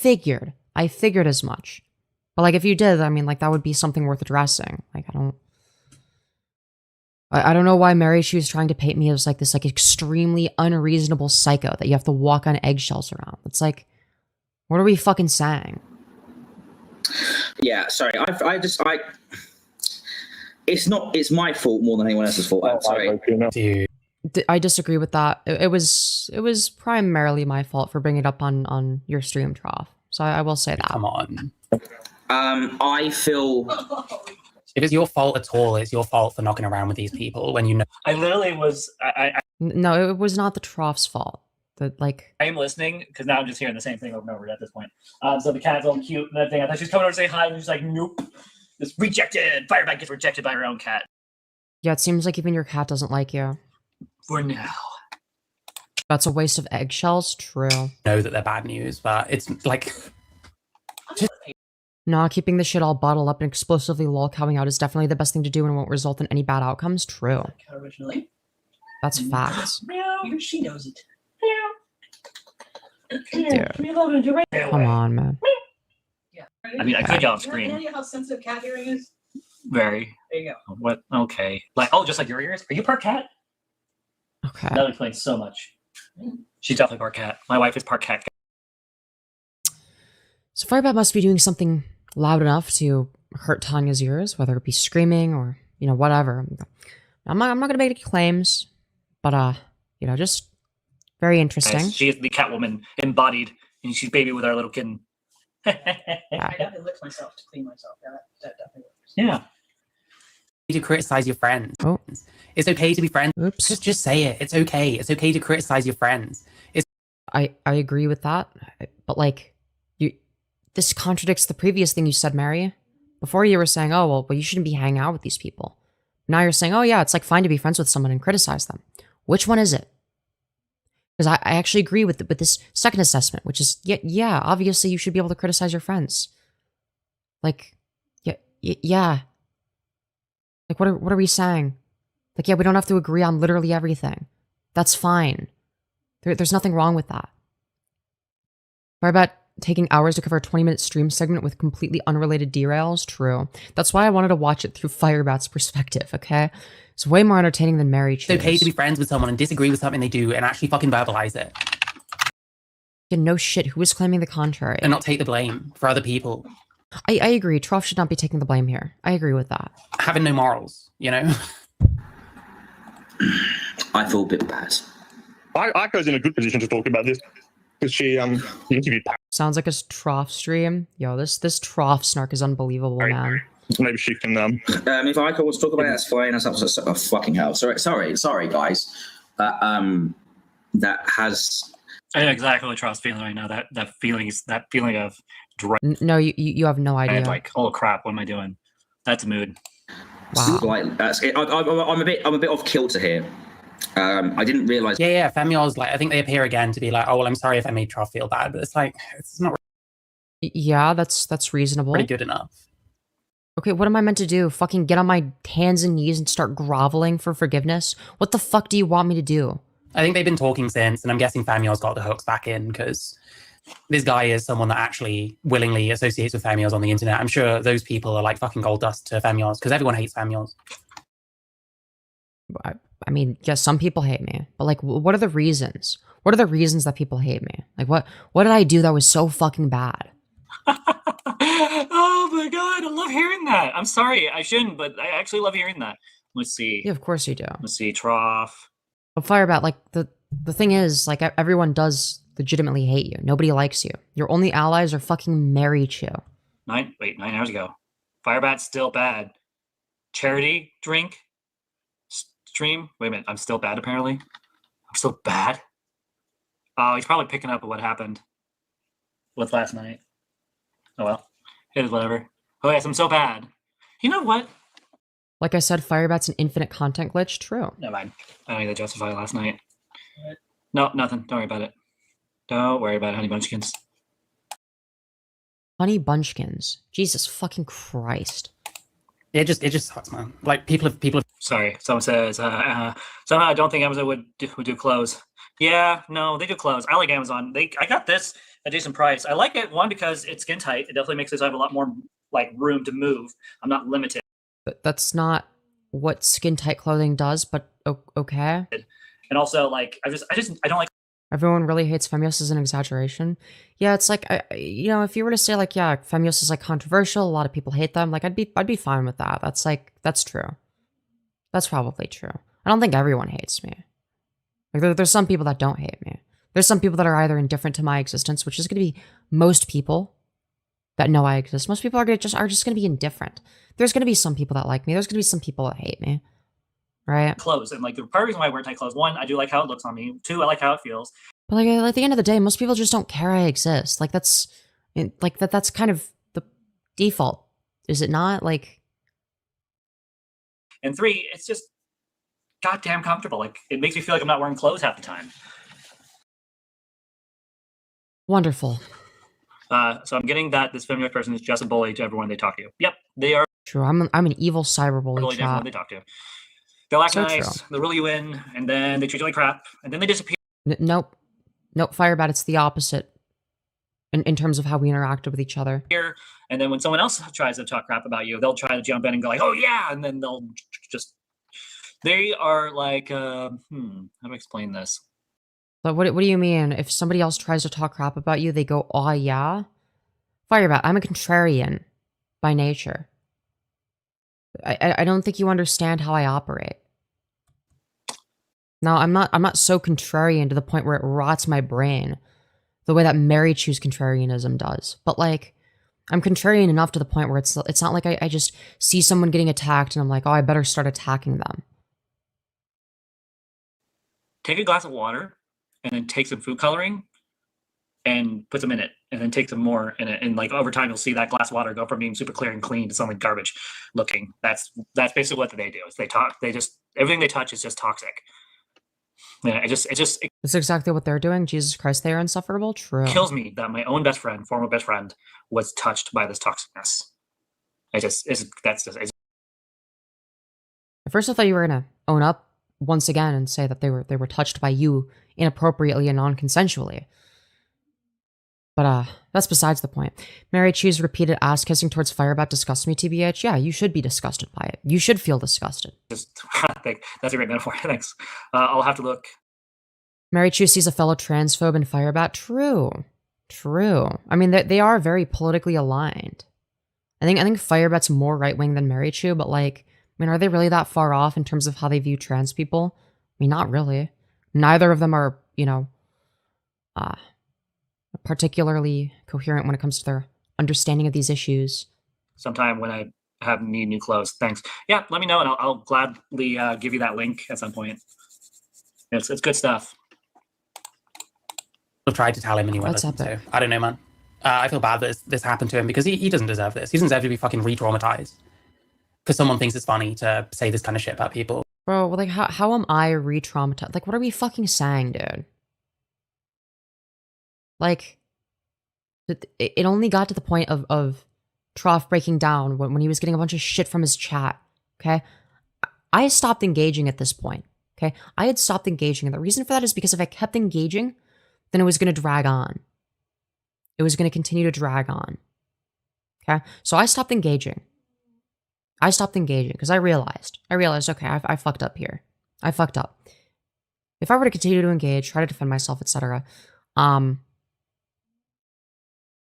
figured as much. But like if you did, I mean like that would be something worth addressing. Like I don't know why Marychu is trying to paint me as like this like extremely unreasonable psycho that you have to walk on eggshells around. It's like, what are we fucking saying? Yeah, sorry. It's my fault more than anyone else's fault. I'm sorry. Dude. I disagree with that. It was primarily my fault for bringing it up on your stream, Trough. So I will say that. Come on. I feel. If it's your fault at all, it's your fault for knocking around with these people when you know. I literally was. No, it was not the Trough's fault. I am listening because now I'm just hearing the same thing over and over at this point. So the cat's all cute and that thing. I thought she was coming over to say hi, and she's like, nope. Just rejected. FireBat gets rejected by her own cat. Yeah, it seems like even your cat doesn't like you. For now. That's a waste of eggshells. True. Know that they're bad news, but it's like. Nah, keeping the shit all bottled up and explosively lolcowing out is definitely the best thing to do and won't result in any bad outcomes. True. Originally. That's facts. Even she knows it. Dude. Come on, man. Yeah. I mean, I could go off screen. You know how sensitive cat hearing is? Very. There you go. What? Okay. Like, oh, just like your ears? Are you part cat? Okay. That explains so much. She's definitely part cat. My wife is part cat. So FireBat must be doing something loud enough to hurt Tanya's ears, whether it be screaming or, you know, whatever. I'm not going to make any claims, but, you know, just very interesting. Nice. She is the Catwoman embodied, and she's baby with our little kitten. I definitely lick myself to clean myself. Yeah, that definitely works. Yeah. To criticize your friends. Oh. It's okay to be friends. Oops. Just say it. It's okay. It's okay to criticize your friends. I agree with that, but like, this contradicts the previous thing you said, Mary. Before you were saying, oh, well, you shouldn't be hanging out with these people. Now you're saying, oh yeah, it's like fine to be friends with someone and criticize them. Which one is it? Because I actually agree with this second assessment, which is, yeah, obviously you should be able to criticize your friends. Like, yeah. Like, what are we saying? Like, yeah, we don't have to agree on literally everything. That's fine. There's nothing wrong with that. FireBat taking hours to cover a 20-minute stream segment with completely unrelated derails? True. That's why I wanted to watch it through FireBat's perspective, okay? It's way more entertaining than Marychu. It's okay to be friends with someone and disagree with something they do and actually fucking verbalize it. Yeah, no shit, who is claiming the contrary? And not take the blame for other people. I agree, Trough should not be taking the blame here. I agree with that. Having no morals, you know? I feel a bit bad. Aiko's in a good position to talk about this because she interviewed Pat. Sounds like a Trough stream. Yo, this Trough snark is unbelievable, man. Maybe she can. If Aiko wants to talk about it, that's fine. That's oh, fucking hell. Sorry, guys. That has. I know exactly what Trough's feeling right now. That feeling of dread. No, you have no idea. And like, oh crap, what am I doing? That's a mood. Wow. Like, I'm a bit off kilter here. I didn't realize. Yeah. Femyoz, like, I think they appear again to be like, oh well, I'm sorry if I made Trough feel bad, but it's like it's not. Yeah, that's reasonable. Pretty good enough. Okay, what am I meant to do? Fucking get on my hands and knees and start groveling for forgiveness? What the fuck do you want me to do? I think they've been talking since, and I'm guessing Femyoz got the hooks back in because this guy is someone that actually willingly associates with Femyoz on the internet. I'm sure those people are like fucking gold dust to Femyoz because everyone hates Femyoz. I mean, yeah, some people hate me, but like, what are the reasons? What are the reasons that people hate me? Like, what did I do that was so fucking bad? Oh my god, I love hearing that. I'm sorry, I shouldn't, but I actually love hearing that. Let's see. Yeah, of course you do. Let's see, Trough. But FireBat, like, the thing is, like, everyone does legitimately hate you. Nobody likes you. Your only allies are fucking Marychu. 9 hours ago. FireBat's still bad. charity drink stream. Wait a minute, I'm still bad apparently. I'm still bad? Oh, he's probably picking up what happened with last night. Oh well, it is whatever. Oh yes, I'm so bad. You know what? Like I said, FireBat's an infinite content glitch. True. Never mind. I don't need to justify last night. No, nothing. Don't worry about it. Don't worry about it, honey bunchkins. Honey bunchkins. Jesus fucking Christ. It just sucks, man. Like people have. Sorry, someone says somehow I don't think Amazon would do clothes. Yeah, no, they do clothes. I like Amazon. I got this at a decent price. I like it one because it's skin tight. It definitely makes it so I have a lot more like room to move. I'm not limited. That's not what skin tight clothing does, but okay. And also, like, I don't like. Everyone really hates Femyoz is an exaggeration. Yeah, it's like, if you were to say like, yeah, Femyoz is like controversial, a lot of people hate them, like I'd be fine with that. That's true. That's probably true. I don't think everyone hates me. Like there's some people that don't hate me. There's some people that are either indifferent to my existence, which is going to be most people that know I exist. Most people are just going to be indifferent. There's going to be some people that like me. There's going to be some people that hate me. Right? Clothes. And like the part of the reason why I wear tight clothes, one, I do like how it looks on me. Two, I like how it feels. But like at the end of the day, most people just don't care I exist. Like that's kind of the default, is it not? Like, and three, it's just goddamn comfortable. Like it makes me feel like I'm not wearing clothes half the time. Wonderful. So I'm getting that this Femyoz person is just a bully to everyone they talk to. Yep, they are. True. I'm an evil cyberbully. Bully to everyone they talk to. They'll act nice. They'll reel you in, and then they treat you like crap, and then they disappear. Nope, FireBat. It's the opposite. In terms of how we interact with each other. And then when someone else tries to talk crap about you, they'll try to jump in and go like, "Oh yeah," and then they'll just. They are like, how do I explain this? But what do you mean? If somebody else tries to talk crap about you, they go, "Oh yeah." FireBat, I'm a contrarian by nature. I don't think you understand how I operate. No, I'm not so contrarian to the point where it rots my brain the way that Marychu's contrarianism does. But like, I'm contrarian enough to the point where it's not like I just see someone getting attacked and I'm like, oh, I better start attacking them. Take a glass of water and then take some food coloring and put them in it, and then take some more in it, and like over time you'll see that glass of water go from being super clear and clean to something garbage looking. That's basically what they do. Is everything they touch is just toxic. Yeah, it just That's exactly what they're doing. Jesus Christ, they are insufferable. True. Kills me that my own former best friend, was touched by this toxicness. At first, I thought you were gonna own up once again and say that they were touched by you inappropriately and non-consensually. But that's besides the point. Marychu's repeated ass kissing towards FireBat disgusts me, TBH. Yeah, you should be disgusted by it. You should feel disgusted. That's a great metaphor. Thanks. I'll have to look. Marychu sees a fellow transphobe in FireBat. True. I mean, they are very politically aligned. I think FireBat's more right-wing than Marychu, but like, I mean, are they really that far off in terms of how they view trans people? I mean, not really. Neither of them are, particularly coherent when it comes to their understanding of these issues. Sometime when I need new clothes. Thanks. Yeah, let me know, and I'll gladly give you that link at some point. It's good stuff. I've tried to tell him anyway. So I don't know, man. I feel bad that this happened to him because he doesn't deserve this. He doesn't deserve to be fucking re-traumatized because someone thinks it's funny to say this kind of shit about people. Bro, like, how am I re-traumatized? Like, what are we fucking saying, dude? Like, it only got to the point of Troff breaking down when he was getting a bunch of shit from his chat, okay? I stopped engaging at this point, okay? I had stopped engaging, and the reason for that is because if I kept engaging, then it was going to drag on. It was going to continue to drag on, okay? So I stopped engaging. Because I realized, okay, I fucked up here. I fucked up. If I were to continue to engage, try to defend myself, etc.,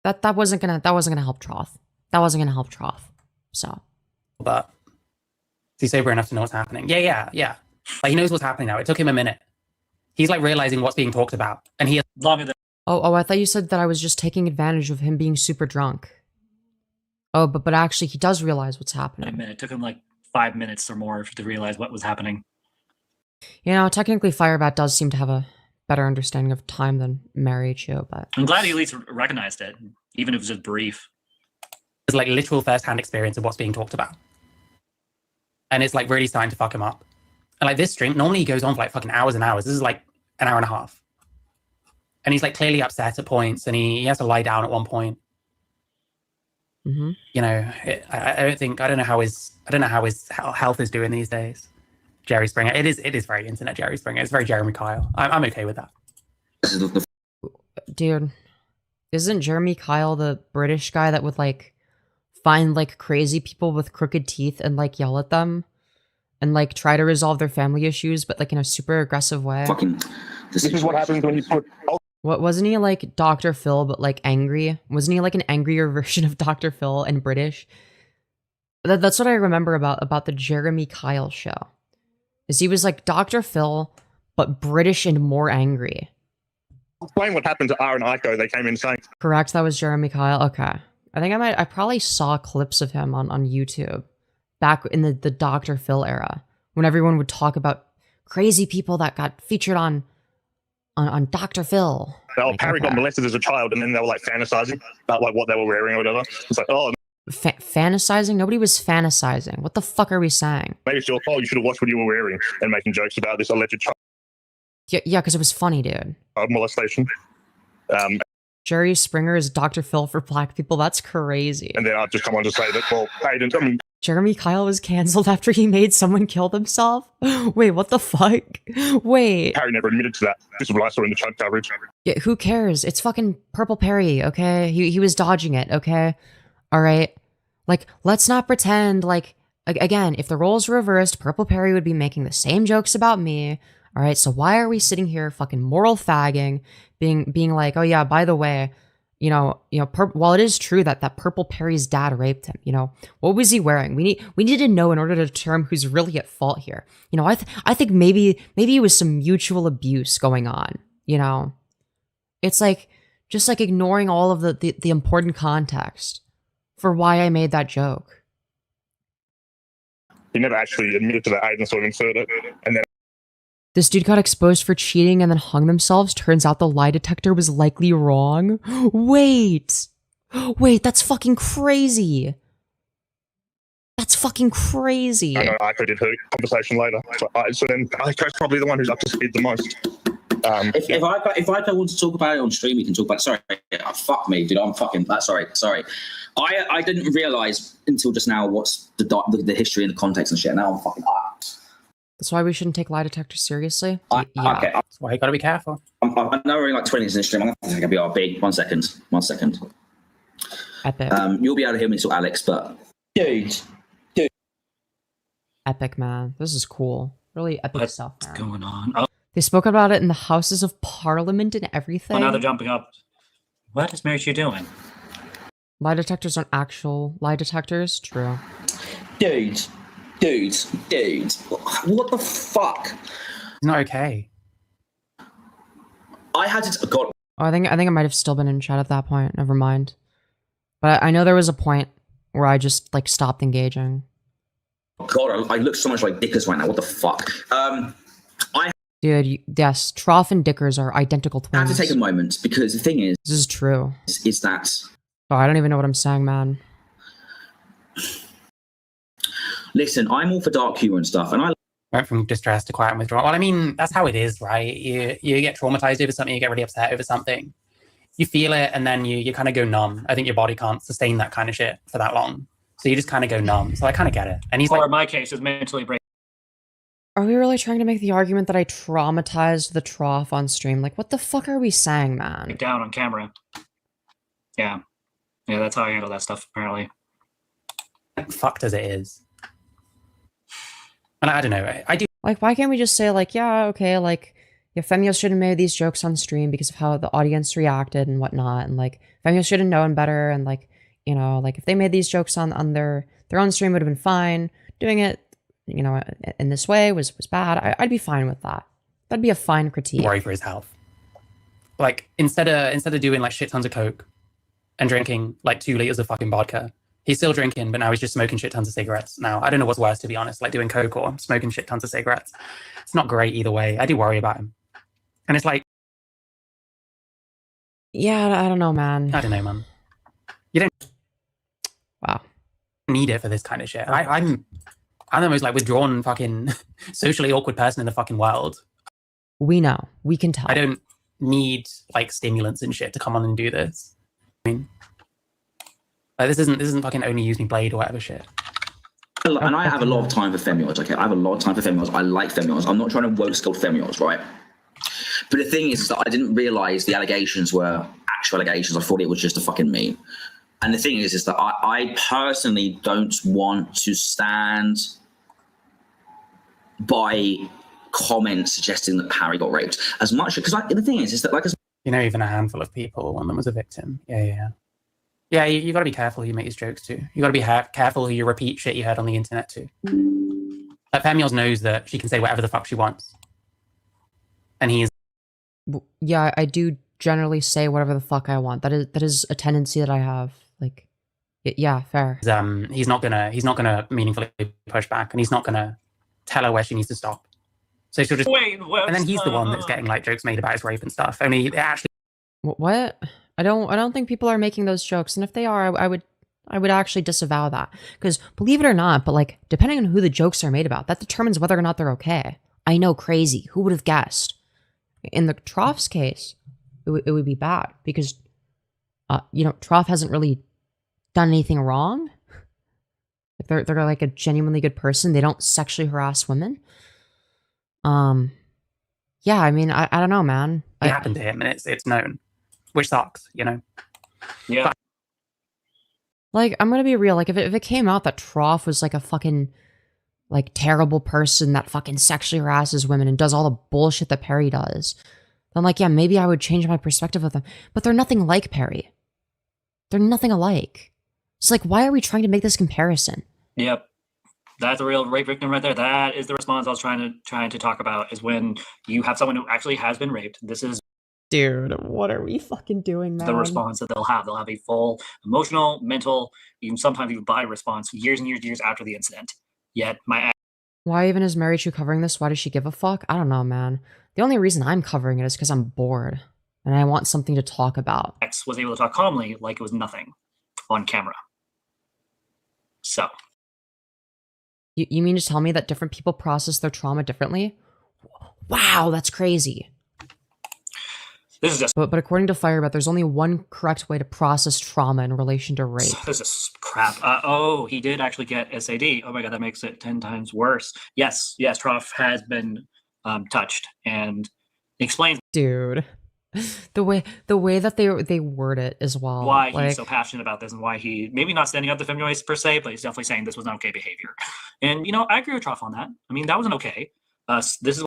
that wasn't gonna help Troff. That wasn't gonna help Troff. So, but he's sober enough to know what's happening. Yeah. Like he knows what's happening now. It took him a minute. He's like realizing what's being talked about, and he has longer than. Oh, I thought you said that I was just taking advantage of him being super drunk. Oh, but actually, he does realize what's happening. It took him like 5 minutes or more to realize what was happening. You know, technically FireBat does seem to have a better understanding of time than Marychu, but I'm glad he at least recognized it, even if it was just brief. It's like literal first-hand experience of what's being talked about. And it's like really starting to fuck him up. And like this stream, normally he goes on for like fucking hours and hours. This is like an hour and a half. And he's like clearly upset at points, and he has to lie down at one point. mm-hmm. You know, I don't know how his health is doing these days. Jerry Springer. It is very internet Jerry Springer. It's very Jeremy Kyle. I'm okay with that. Dude, isn't Jeremy Kyle the British guy that would like find like crazy people with crooked teeth and like yell at them and like try to resolve their family issues, but like in a super aggressive way? Fucking. This is what happens when you put. What wasn't he like Dr. Phil but like angry? Wasn't he like an angrier version of Dr. Phil and British? That's what I remember about the Jeremy Kyle show. Is he was like Dr. Phil but British and more angry. Explain what happened to R and Ico. They came in saying. Correct, that was Jeremy Kyle. Okay. I probably saw clips of him on YouTube back in the Dr. Phil era when everyone would talk about crazy people that got featured on Dr. Phil. Like, Harry got molested as a child, and then they were like fantasizing about like what they were wearing or whatever. It's like, oh, fantasizing? Nobody was fantasizing. What the fuck are we saying? maybe it's your fault. You should have watched what you were wearing and making jokes about this alleged child Yeah, because it was funny, dude. molestation. Jerry Springer is Dr. Phil for black people. That's crazy. And then I've just come on to say that, well, Aiden, I mean, Jeremy Kyle was canceled after he made someone kill themselves? Wait, what the fuck? Wait. Harry never admitted to that. This is what I saw in the chat coverage. Yeah, who cares? It's fucking Purple Perry, okay? He was dodging it, okay? Alright? Like, let's not pretend like, again, if the roles were reversed, Purple Perry would be making the same jokes about me. Alright, so why are we sitting here fucking moral fagging, being like, oh yeah, by the way, while it is true that Purple Perry's dad raped him, what was he wearing? We need to know in order to determine who's really at fault here. I think maybe it was some mutual abuse going on. It's like just like ignoring all of the important context for why I made that joke. He never actually admitted to that. Aiden sort of inserted it, and then This dude got exposed for cheating and then hung themselves. Turns out the lie detector was likely wrong. Wait, that's fucking crazy. That's fucking crazy. I know Ico did her conversation later. So then Ico's probably the one who's up to speed the most. If Ico wants to talk about it on stream, we can talk about it. Sorry, fuck me, dude. I'm fucking sorry. I didn't realize until just now what's the history and the context and shit. Now I'm fucking. That's why we shouldn't take lie detectors seriously. Yeah. Okay, that's why you gotta be careful. I know we're in like 20 minutes in the stream. I'm going to take a BRB. 1 second. Epic. You'll be able to hear me talk, Alex, but dude. Epic, man. This is cool. Really epic stuff, man. What's going on? Oh, They spoke about it in the Houses of Parliament and everything. well, now they're jumping up. What is Marychu doing? Lie detectors aren't actual lie detectors. True. Dude. What the fuck? It's not okay. I had to. God. Oh, I think it might have still been in chat at that point. Never mind. But I know there was a point where I just like stopped engaging. God, I look so much like Dickers right now. What the fuck? Dude, yes, Trough and Dickers are identical I have twins. to take a moment because the thing is This is true. is that Oh, I don't even know what I'm saying, man. listen, I'm all for dark humor and stuff, and I Went from distress to quiet and withdrawal. Well, I mean, that's how it is, right? You get traumatized over something, you get really upset over something. You feel it, and then you kind of go numb. I think your body can't sustain that kind of shit for that long. So you just kind of go numb. So I kind of get it. And he's Or like, in my case, it was mentally break. Are we really trying to make the argument that I traumatized the Trough on stream? Like, what the fuck are we saying, man? Down on camera. Yeah, that's how I handle that stuff. Apparently, fucked as it is. And I don't know. I do. Like, why can't we just say, like, yeah, okay, like, yeah, Femyoz should have made these jokes on stream because of how the audience reacted and whatnot, and like, Femyoz should have known better, and like, like if they made these jokes on their own stream, would have been fine. Doing it, in this way was bad. I'd be fine with that. That'd be a fine critique. Worry for his health. Like instead of doing like shit tons of coke and drinking like 2 liters of fucking vodka, He's still drinking, but now he's just smoking shit tons of cigarettes. Now, I don't know what's worse, to be honest, like doing coke or smoking shit tons of cigarettes. It's not great either way. I do worry about him. And it's like... Yeah, I don't know, man. I don't know, man. You don't... Wow. Need it for this kind of shit. I'm the most, like, withdrawn fucking socially awkward person in the fucking world. We know. We can tell. I don't need, like, stimulants and shit to come on and do this. I mean... Like, this isn't fucking only use me blade or whatever shit. And I have a lot of time for Femyoz, okay? I have a lot of time for Femyoz. I like Femyoz. I'm not trying to woke skill Femyoz, right? But the thing is that I didn't realise the allegations were actual allegations. I thought it was just a fucking meme. And the thing is that I personally don't want to stand by comments suggesting that Parry got raped as much. Because the thing is that, like... You know, even a handful of people, one of them was a victim. Yeah. Yeah, you got to be careful who you make these jokes to. You got to be careful who you repeat shit you heard on the internet to. Like, Femyoz knows that she can say whatever the fuck she wants. And he's... Yeah, I do generally say whatever the fuck I want. That is a tendency that I have. Like, yeah, fair. He's not gonna meaningfully push back, and he's not gonna tell her where she needs to stop. So she'll just... Wait, and then he's the one that's getting, like, jokes made about his rape and stuff. Only it actually... What? I don't think people are making those jokes, and if they are, I would actually disavow that. Because believe it or not, but like depending on who the jokes are made about, that determines whether or not they're okay. I know, crazy. Who would have guessed? In the Troff's case, it would be bad because, Troff hasn't really done anything wrong. If they're like a genuinely good person, they don't sexually harass women. Yeah, I mean, I don't know, man. It happened to him, and it's known. Which sucks, you know? Yeah. But, like, I'm gonna be real. Like, if it came out that Troff was like a fucking, like, terrible person that fucking sexually harasses women and does all the bullshit that Perry does, then, like, yeah, maybe I would change my perspective of them. But they're nothing like Perry. They're nothing alike. It's like, why are we trying to make this comparison? Yep. That's a real rape victim right there. That is the response I was trying to talk about, is when you have someone who actually has been raped. This is... Dude, what are we fucking doing, man? The response that they'll have. They'll have a full emotional, mental, even sometimes even body response years and years after the incident. Yet why even is Marychu covering this? Why does she give a fuck? I don't know, man. The only reason I'm covering it is because I'm bored and I want something to talk about. Ex was able to talk calmly like it was nothing on camera. So. You mean to tell me that different people process their trauma differently? Wow, that's crazy. This is just... But according to FireBat, there's only one correct way to process trauma in relation to rape. This is crap. Oh, he did actually get SAD. Oh my god, that makes it 10 times worse. Yes, Troff has been touched, and explains... Dude. The way that they word it as well. Why he's so passionate about this, and why he... Maybe not standing up to Femyoz per se, but he's definitely saying this was not okay behavior. And, I agree with Troff on that. I mean, that wasn't okay. This is...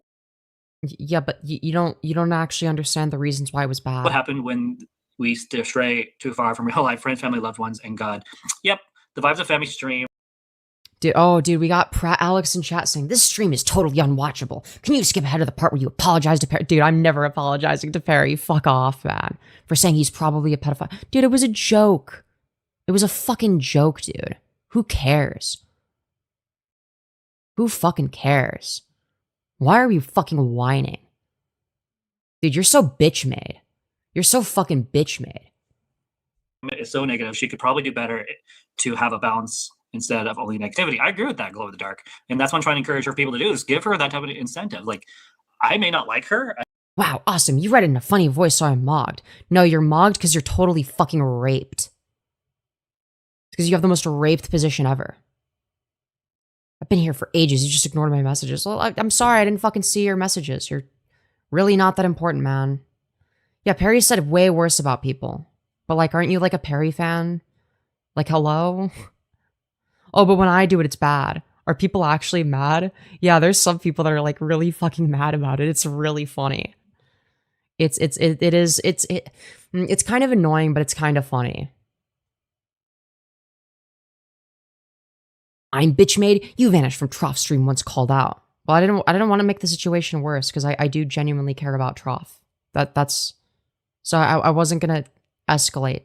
Yeah, but you don't actually understand the reasons why it was bad. What happened when we stray too far from real life friends, family, loved ones, and God. Yep, the vibes of family stream. Dude, we got Alex in chat saying this stream is totally unwatchable. Can you skip ahead of the part where you apologize to Perry? Dude, I'm never apologizing to Perry. Fuck off, man. For saying he's probably a pedophile. Dude, it was a joke. It was a fucking joke, dude. Who cares? Who fucking cares? Why are we fucking whining? Dude, you're so bitch-made. You're so fucking bitch-made. It's so negative. She could probably do better to have a balance instead of only negativity. I agree with that, Glow in the Dark. And that's what I'm trying to encourage her people to do, is give her that type of incentive. Like, I may not like her. Wow, awesome. You read it in a funny voice, so I'm mogged. No, you're mogged because you're totally fucking raped. Because you have the most raped position ever. I've been here for ages. You just ignored my messages. Well, I'm sorry. I didn't fucking see your messages. You're really not that important, man. Yeah, Perry said way worse about people. But, like, aren't you, like, a Perry fan? Like, hello? Oh, but when I do it, it's bad. Are people actually mad? Yeah, there's some people that are, like, really fucking mad about it. It's really funny. It's kind of annoying, but it's kind of funny. I'm bitch made. You vanished from Troff stream once called out. Well, I didn't want to make the situation worse because I do genuinely care about Troff. So I wasn't gonna escalate.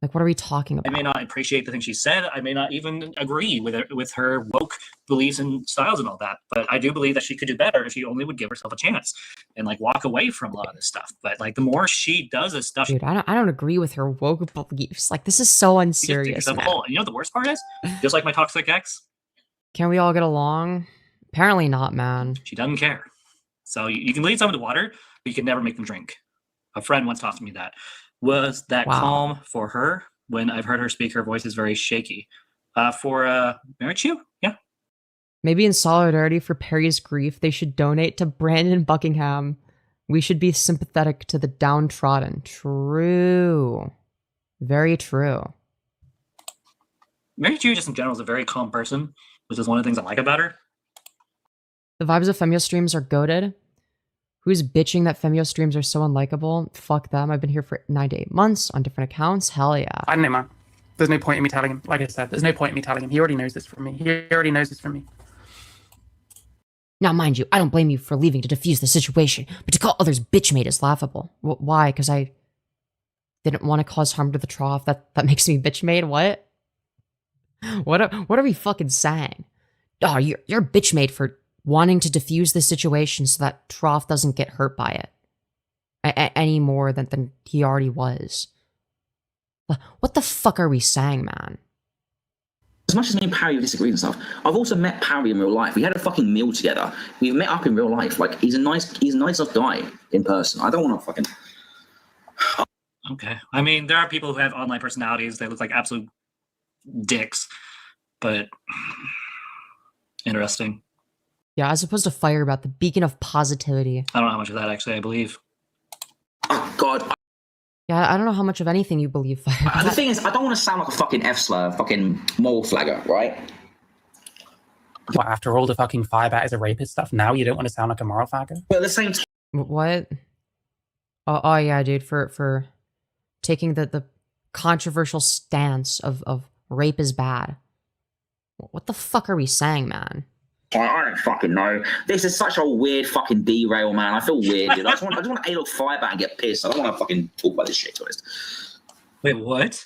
Like, what are we talking I about? may not appreciate the things she said. I may not even agree with her woke beliefs and styles and all that. But I do believe that she could do better if she only would give herself a chance and like walk away from a lot of this stuff. But like the more she does this stuff, Dude, I don't agree with her woke beliefs. Like, this is so she just digs unserious, herself a man. hole. And you know what the worst part is? Just like my toxic ex, Can we all get along? Apparently not, man. she doesn't care. So you can lead someone to water, but you can never make them drink. A friend once taught me that. Was that Wow. calm for her? When I've heard her speak, her voice is very shaky. For Marychu, yeah. Maybe in solidarity for Perry's grief, they should donate to Brandon Buckingham. We should be sympathetic to the downtrodden. True. Very true. Marychu, just in general, is a very calm person, which is one of the things I like about her. The vibes of Femyoz streams are goated. Who's bitching that Femyoz streams are so unlikable? Fuck them. I've been here for 9 to 8 months on different accounts. Hell yeah. I don't know, man. There's no point in me telling him. Like I said, there's no point in me telling him. He already knows this from me. He already knows this from me. Now, mind you, I don't blame you for leaving to defuse the situation, but to call others bitchmate is laughable. Why? Because I didn't want to cause harm to the trough. That makes me bitchmate? What? What are we fucking saying? Oh, you're bitchmate for wanting to defuse the situation so that Trough doesn't get hurt by it any more than he already was. What the fuck are we saying, man? As much as me and Parry disagree and stuff, I've also met Parry in real life. We had a fucking meal together. We've met up in real life. Like, he's a nice enough guy in person. I don't want to fucking... Okay. I mean, there are people who have online personalities. They look like absolute dicks. But... interesting. Yeah, as opposed to FireBat, the beacon of positivity. I don't know how much of that, actually, I believe. Oh, God. Yeah, I don't know how much of anything you believe, FireBat. The thing is, I don't want to sound like a fucking F-slur, fucking moral flagger, right? What, after all the fucking FireBat is a rapist stuff, now you don't want to sound like a moral faggot? But at the same time... What? Oh yeah, dude, for taking the controversial stance of rape is bad. What the fuck are we saying, man? I don't fucking know. This is such a weird fucking derail, man. I feel weird, dude. I just want to A-look FireBat and get pissed. I don't want to fucking talk about this shit, to be honest. Wait, what?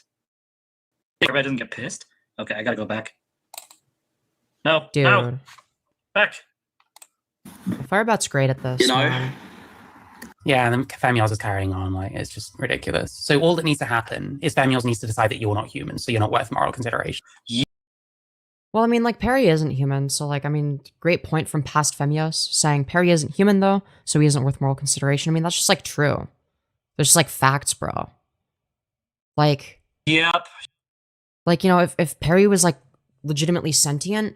FireBat doesn't get pissed? Okay, I gotta go back. No, Dude. no. Back. FireBat's great at this. You know? Man. Yeah, and then Femyoz is carrying on, like, it's just ridiculous. So all that needs to happen is Femyoz needs to decide that you're not human, so you're not worth moral consideration. Well, I mean, like, Perry isn't human, so, like, I mean, great point from past Femyoz, saying Perry isn't human, though, so he isn't worth moral consideration. I mean, that's just, like, true. There's just, like, facts, bro. Like... Yep. Like, you know, if Perry was, like, legitimately sentient,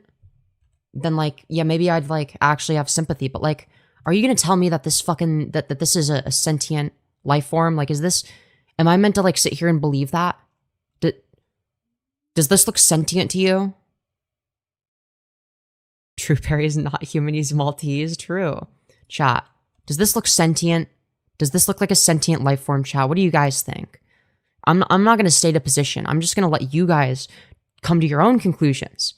then, like, yeah, maybe I'd, like, actually have sympathy, but, like, are you gonna tell me that this fucking... that this is a sentient life form? Like, is this... Am I meant to, like, sit here and believe that? Does this look sentient to you? True, Perry is not human, he's Maltese. True. Chat. Does this look sentient? Does this look like a sentient life form, chat? What do you guys think? I'm not going to state a position. I'm just going to let you guys come to your own conclusions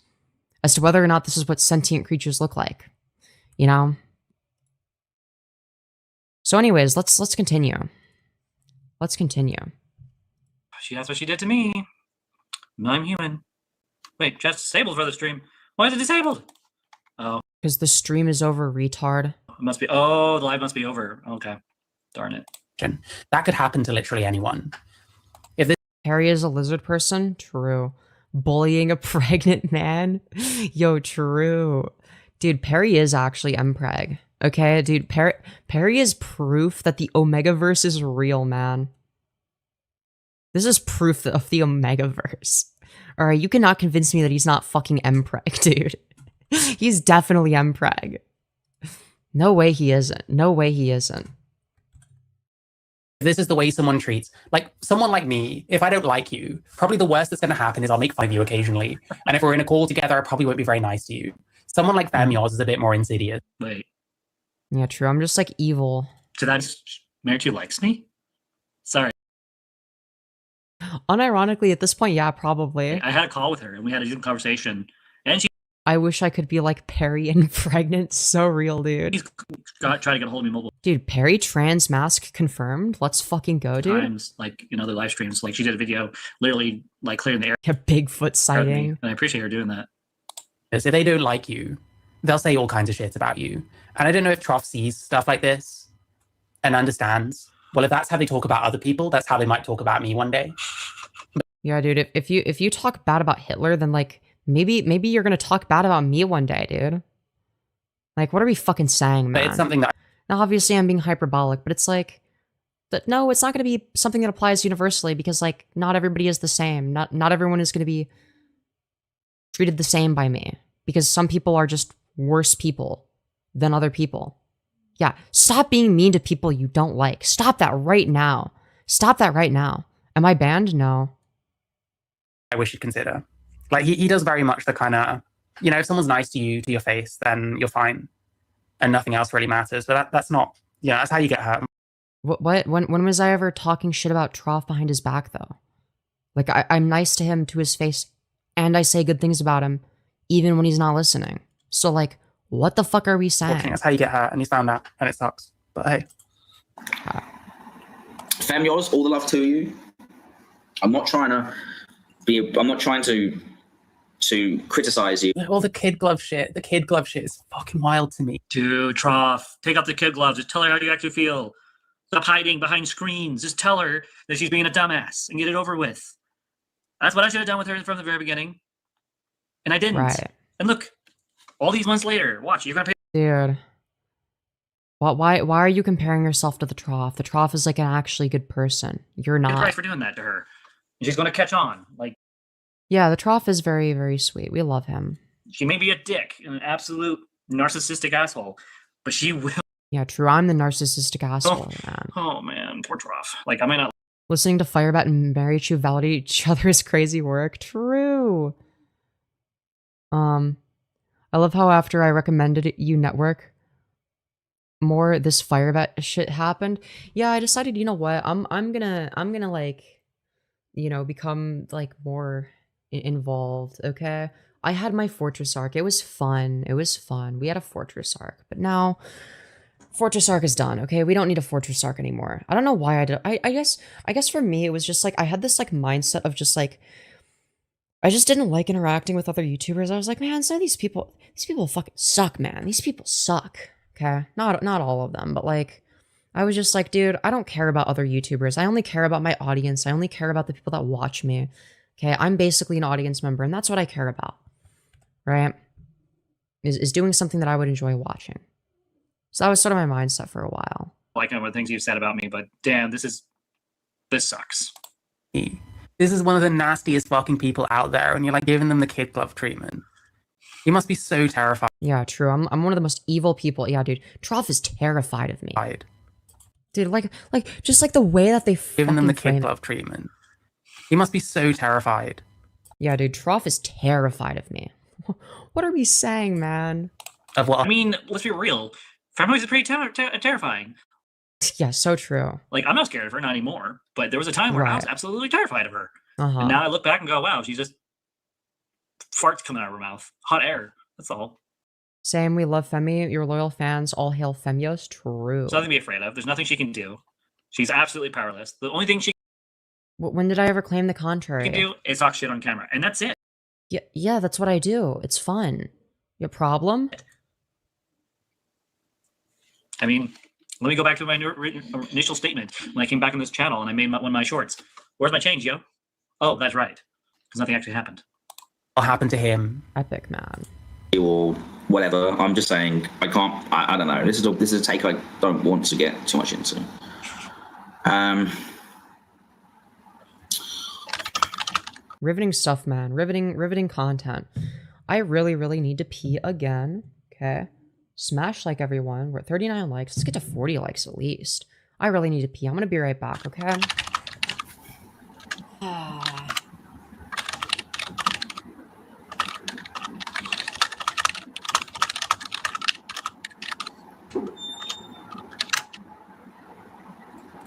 as to whether or not this is what sentient creatures look like. You know? So anyways, let's continue. Let's continue. That's what she did to me. I'm human. Wait, chat's disabled for the stream. Why is it disabled? Oh. Because the stream is over, retard. It must be. Oh, the live must be over. Okay. Darn it. That could happen to literally anyone. If this Harry is a lizard person? True. Bullying a pregnant man? Yo, true. Dude, Perry is actually Mpreg. Okay, dude, Perry is proof that the Omegaverse is real, man. This is proof of the Omegaverse. Alright, you cannot convince me that he's not fucking Mpreg, dude. He's definitely Mpreg. No way he isn't. No way he isn't. this is the way someone treats, like someone like me, if I don't like you, probably the worst that's going to happen is I'll make fun of you occasionally. And if we're in a call together, I probably won't be very nice to you. Someone like Femyoz is a bit more insidious. Wait, Yeah, true. I'm just like evil. so that's Marychu likes me? Sorry. Unironically, at this point, yeah, probably. I had a call with her and we had a Zoom conversation, and she I wish I could be like Perry and pregnant. So real, dude. trying to get a hold of me mobile. Dude, Perry trans mask confirmed. Let's fucking go, dude. Times, like in other live streams, like she did a video literally like clearing the air. A Bigfoot And sighting. I appreciate her doing that. If they don't like you, they'll say all kinds of shit about you. And I don't know if Troff sees stuff like this and understands. Well, if that's how they talk about other people, that's how they might talk about me one day. Yeah, dude. If you talk bad about Hitler, then like maybe you're gonna talk bad about me one day, dude. Like, what are we fucking saying, man? But it's something that Now, obviously, I'm being hyperbolic, but it's like that. No, it's not gonna be something that applies universally because like not everybody is the same. Not everyone is gonna be treated the same by me because some people are just worse people than other people. Yeah, stop being mean to people you don't like. Stop that right now. Stop that right now. Am I banned? No. I wish you'd consider. Like, he does very much the kind of, you know, if someone's nice to you, to your face, then you're fine. And nothing else really matters. But that's not, yeah, that's how you get hurt. What? When was I ever talking shit about Troff behind his back, though? Like, I'm nice to him to his face, and I say good things about him, even when he's not listening. So, like, what the fuck are we saying? That's how you get hurt, and he's found out, and it sucks. But hey. Femyoz, all the love to you. I'm not trying to criticize you. All the kid glove shit. The kid glove shit is fucking wild to me. Dude, Troff, take off the kid gloves. Just tell her how you actually feel. Stop hiding behind screens. Just tell her that she's being a dumbass and get it over with. That's what I should have done with her from the very beginning. And I didn't. Right. And look, all these months later, watch, you're gonna pay. Dude. Why are you comparing yourself to the Troff? The Troff is like an actually good person. You're The not. price for doing that to her. And she's gonna catch on. Like, Yeah, the Troff is very, very sweet. We love him. she may be a dick, an absolute narcissistic asshole, but she will. Yeah, true. I'm the narcissistic asshole, man. Oh man, poor Troff. Like, I may not. Listening to FireBat and Marychu validate each other's crazy work. True. I love how after I recommended you network more, this FireBat shit happened. Yeah, I decided, you know what? I'm gonna like, you know, become like more involved, okay? I had my Fortress arc. It was fun. It was fun. We had a Fortress arc. But now Fortress arc is done, okay? We don't need a Fortress arc anymore. I don't know why I did. I guess for me it was just like I had this like mindset of just like I just didn't like interacting with other YouTubers. I was like, man, some of these people fucking suck, man. These people suck. Okay? Not all of them, but like I was just like, dude, I don't care about other YouTubers. I only care about my audience. I only care about the people that watch me. Okay? I'm basically an audience member, and that's what I care about. Right? Is doing something that I would enjoy watching. So that was sort of my mindset for a while. Like one of the things you've said about me, but damn, this sucks. This is one of the nastiest fucking people out there, and you're like giving them the kid glove treatment. You must be so terrified. Yeah, true. I'm one of the most evil people. Yeah, dude. Troff is terrified of me. Dude, like just like the way that they giving them the frame kid glove treatment. You must be so terrified. Yeah, dude. Troff is terrified of me. What are we saying, man? Of what? I mean, let's be real. Femyoz is pretty terrifying. Yeah, so true. Like, I'm not scared of her, not anymore. But there was a time where I was absolutely terrified of her. And now I look back and go, wow, she's just farts coming out of her mouth. Hot air. That's all. Same, we love Femi. Your loyal fans, all hail Femyoz. True. There's nothing to be afraid of. There's nothing she can do. She's absolutely powerless. The only thing she When did I ever claim the contrary? can do is talk shit on camera. And that's it. Yeah, that's what I do. It's fun. Your problem? I mean, let me go back to my initial statement when I came back on this channel and I made one of my shorts. Where's my change, yo? Oh, that's right. Because nothing actually happened. What happened to him? Epic, man. Or whatever. I'm just saying, I can't. I don't know. This is a take I don't want to get too much into. Riveting stuff, man. Riveting content. I really need to pee again. Okay. Smash like, everyone. We're at 39 likes. Let's get to 40 likes at least. I really need to pee. I'm gonna be right back, okay?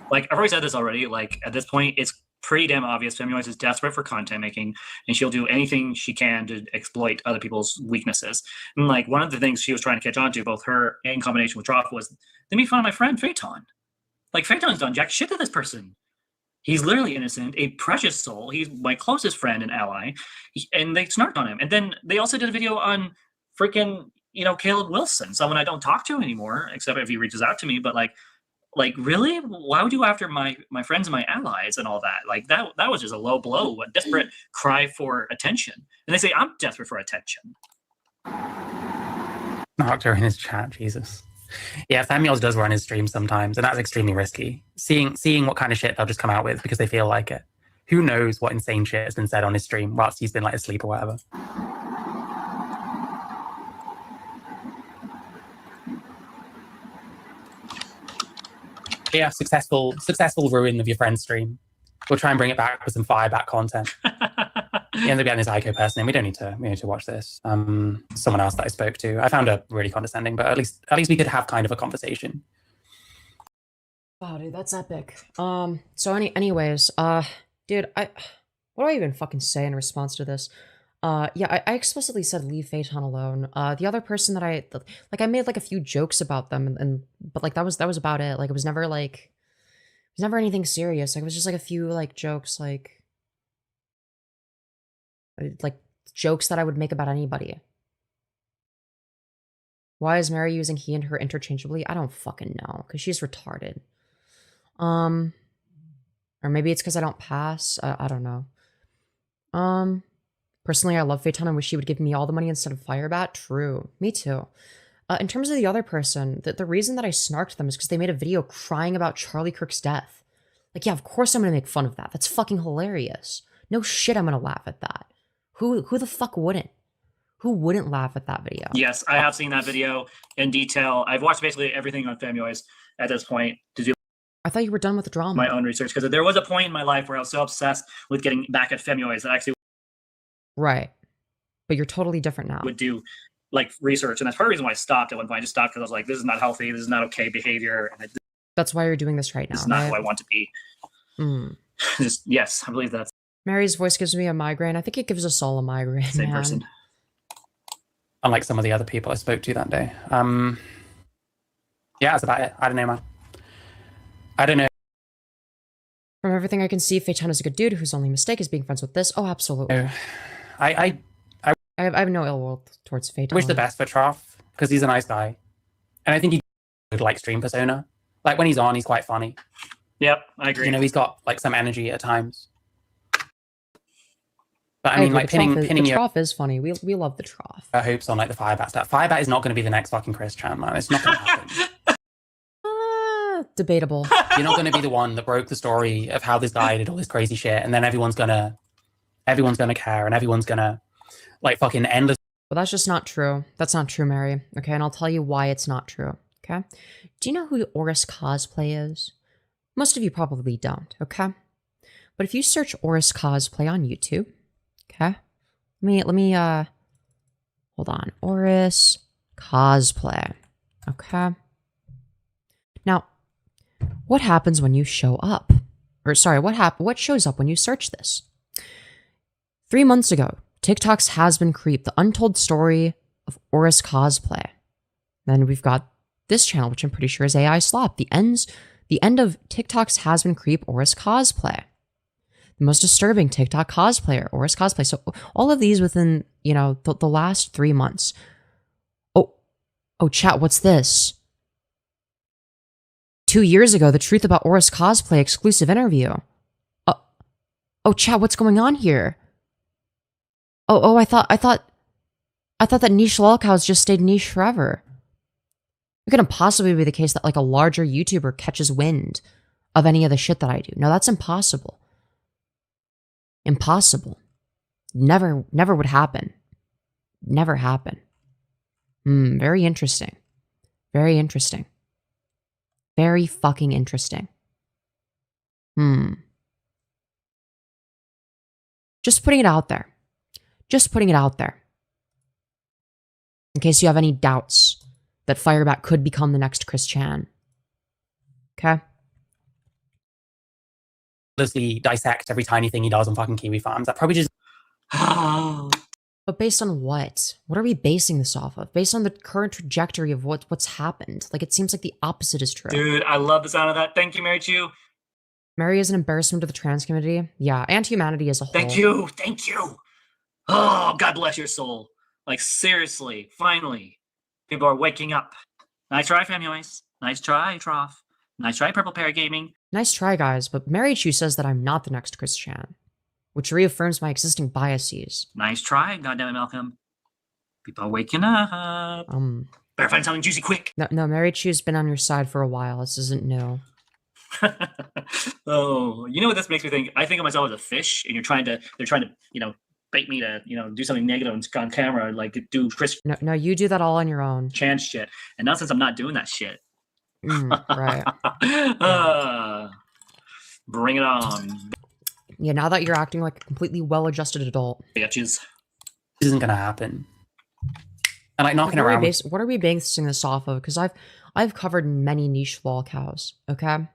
Like, I've already said this already. Like, at this point, it's pretty damn obvious. Femyoz is desperate for content making, and she'll do anything she can to exploit other people's weaknesses. And like one of the things she was trying to catch on to, both her in combination with Troff, was they made fun of my friend Phaeton. Like Phaeton's done jack shit to this person. He's literally innocent, a precious soul. He's my closest friend and ally, and they snarked on him. And then they also did a video on freaking Caleb Wilson, someone I don't talk to anymore, except if he reaches out to me. But like really, why would you go after my friends and my allies and all that? Like that was just a low blow, a desperate cry for attention. And they say I'm desperate for attention. Doctor in his chat, Jesus. Yeah, Femyoz does run his stream sometimes, and that's extremely risky. Seeing what kind of shit they'll just come out with because they feel like it. Who knows what insane shit has been said on his stream whilst he's been like asleep or whatever. Yeah, successful ruin of your friend's stream. We'll try and bring it back with some FireBat content. He ends up getting this ICO person in. We need to watch this. Someone else that I spoke to, I found her really condescending, but at least we could have kind of a conversation. Wow, dude, that's epic. So anyways, dude, what do I even fucking say in response to this? Yeah, I explicitly said leave Phaeton alone. The other person that I made like a few jokes about them, but like that was about it. Like it was never anything serious. Like it was just like a few like jokes, like jokes that I would make about anybody. Why is Mary using he and her interchangeably? I don't fucking know, because she's retarded. Or maybe it's because I don't pass. I don't know. Personally, I love Phaeton and wish she would give me all the money instead of FireBat. True. Me too. In terms of the other person, the reason that I snarked them is because they made a video crying about Charlie Kirk's death. Like, yeah, of course I'm going to make fun of that. That's fucking hilarious. No shit I'm going to laugh at that. Who the fuck wouldn't? Who wouldn't laugh at that video? Yes, I have seen that video in detail. I've watched basically everything on Femyoz at this point to do I thought you were done with the drama. My own research, because there was a point in my life where I was so obsessed with getting back at Femyoz that I actually Right. But you're totally different now. would do like research, and that's part of the reason why I stopped at one point. I just stopped because I was like, this is not healthy, this is not okay behavior, and That's why you're doing this right now. this is not right? who I want to be. Just yes, I believe that's Mary's voice gives me a migraine. I think it gives us all a migraine. same man. person. Unlike some of the other people I spoke to that day. Yeah, that's about it. I don't know, man. I don't know. From everything I can see, Phaeton is a good dude whose only mistake is being friends with this. Oh, absolutely. I have no ill will towards Phaeton. wish the best for Troff, because he's a nice guy. And I think he could like stream persona. Like when he's on, he's quite funny. Yep, I agree. You know, he's got like some energy at times. But I mean, like pinning the your Troff is funny. We love the Troff. hopes on like the FireBat stuff. FireBat is not going to be the next fucking Chris Chan, man. It's not going to happen. Debatable. You're not going to be the one that broke the story of how this guy did all this crazy shit, and then everyone's gonna care, and everyone's gonna like fucking endless. Well, that's just not true. That's not true, Mary. Okay, and I'll tell you why it's not true. Okay? Do you know who Oris Cosplay is? Most of you probably don't, okay? But if you search Oris Cosplay on YouTube, okay? Let me hold on. Oris Cosplay. Okay? Now, what happens when you show up? Or sorry, what shows up when you search this? 3 months ago, TikTok's Has Been Creep, the untold story of Oris Cosplay. Then we've got this channel, which I'm pretty sure is AI Slop. The end of TikTok's Has Been Creep, Oris Cosplay. The most disturbing TikTok cosplayer, Oris Cosplay. So all of these within, the last 3 months. Oh, chat, what's this? 2 years ago, the truth about Oris Cosplay exclusive interview. Oh, chat, what's going on here? I thought that niche lolcows just stayed niche forever. It couldn't possibly be the case that like a larger YouTuber catches wind of any of the shit that I do. No, that's impossible. Impossible. Never would happen. Never happen. Very interesting. Very interesting. Very fucking interesting. Just putting it out there. Just putting it out there. In case you have any doubts that FireBat could become the next Chris Chan. Okay? dissect every tiny thing he does on fucking Kiwi Farms. That probably just But based on what? What are we basing this off of? Based on the current trajectory of what's happened. Like, it seems like the opposite is true. Dude, I love the sound of that. Thank you, Marychu. Mary is an embarrassment to the trans community. Yeah, and humanity as a whole. Thank you. Thank you. Oh, God bless your soul. Like, seriously, finally, people are waking up. Nice try, Femyoz. Nice try, Trough. Nice try, Purple Pear Gaming. Nice try, guys, but Marychu says that I'm not the next Chris Chan, which reaffirms my existing biases. Nice try, goddammit, Malcolm. People are waking up. Better find something juicy quick. No, Marychu's been on your side for a while. This isn't new. Oh, you know what this makes me think? I think of myself as a fish, and they're trying to, bait me to, do something negative on camera, like do Chris No, you do that all on your own. Chan shit. And now since I'm not doing that shit. Right. Bring it on. Yeah, now that you're acting like a completely well-adjusted adult. Bitches. This isn't gonna happen. And like knocking What around. what are we basing this off of? Because I've covered many niche lolcows, okay?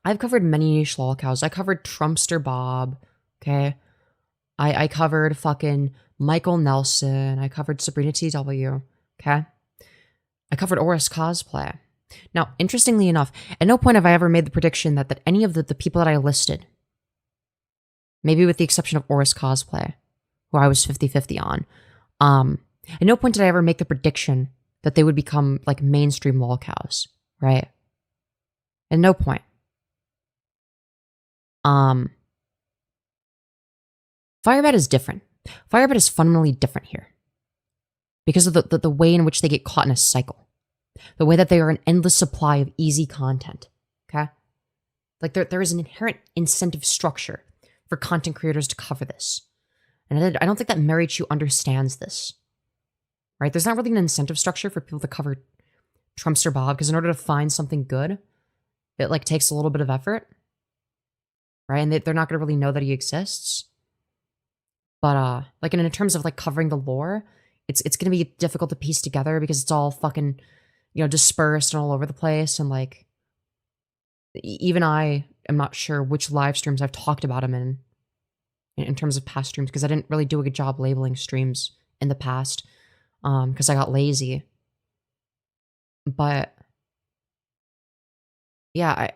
I've covered many niche lolcows. I covered Trumpster Bob, okay? I covered fucking Michael Nelson. I covered Sabrina TW, okay? I covered Oris Cosplay. Now, interestingly enough, at no point have I ever made the prediction that any of the people that I listed, maybe with the exception of Oris Cosplay, who I was 50-50 on, at no point did I ever make the prediction that they would become like mainstream lolcows, right? At no point. FireBat is different. FireBat is fundamentally different here because of the way in which they get caught in a cycle, the way that they are an endless supply of easy content. Okay, like there is an inherent incentive structure for content creators to cover this, and I don't think that Marychu understands this. Right? There's not really an incentive structure for people to cover Trumpster Bob because in order to find something good, it like takes a little bit of effort, right? And they're not going to really know that he exists. But like in terms of like covering the lore, it's going to be difficult to piece together because it's all fucking, dispersed and all over the place. And like, even I am not sure which live streams I've talked about him in terms of past streams because I didn't really do a good job labeling streams in the past because I got lazy. But yeah,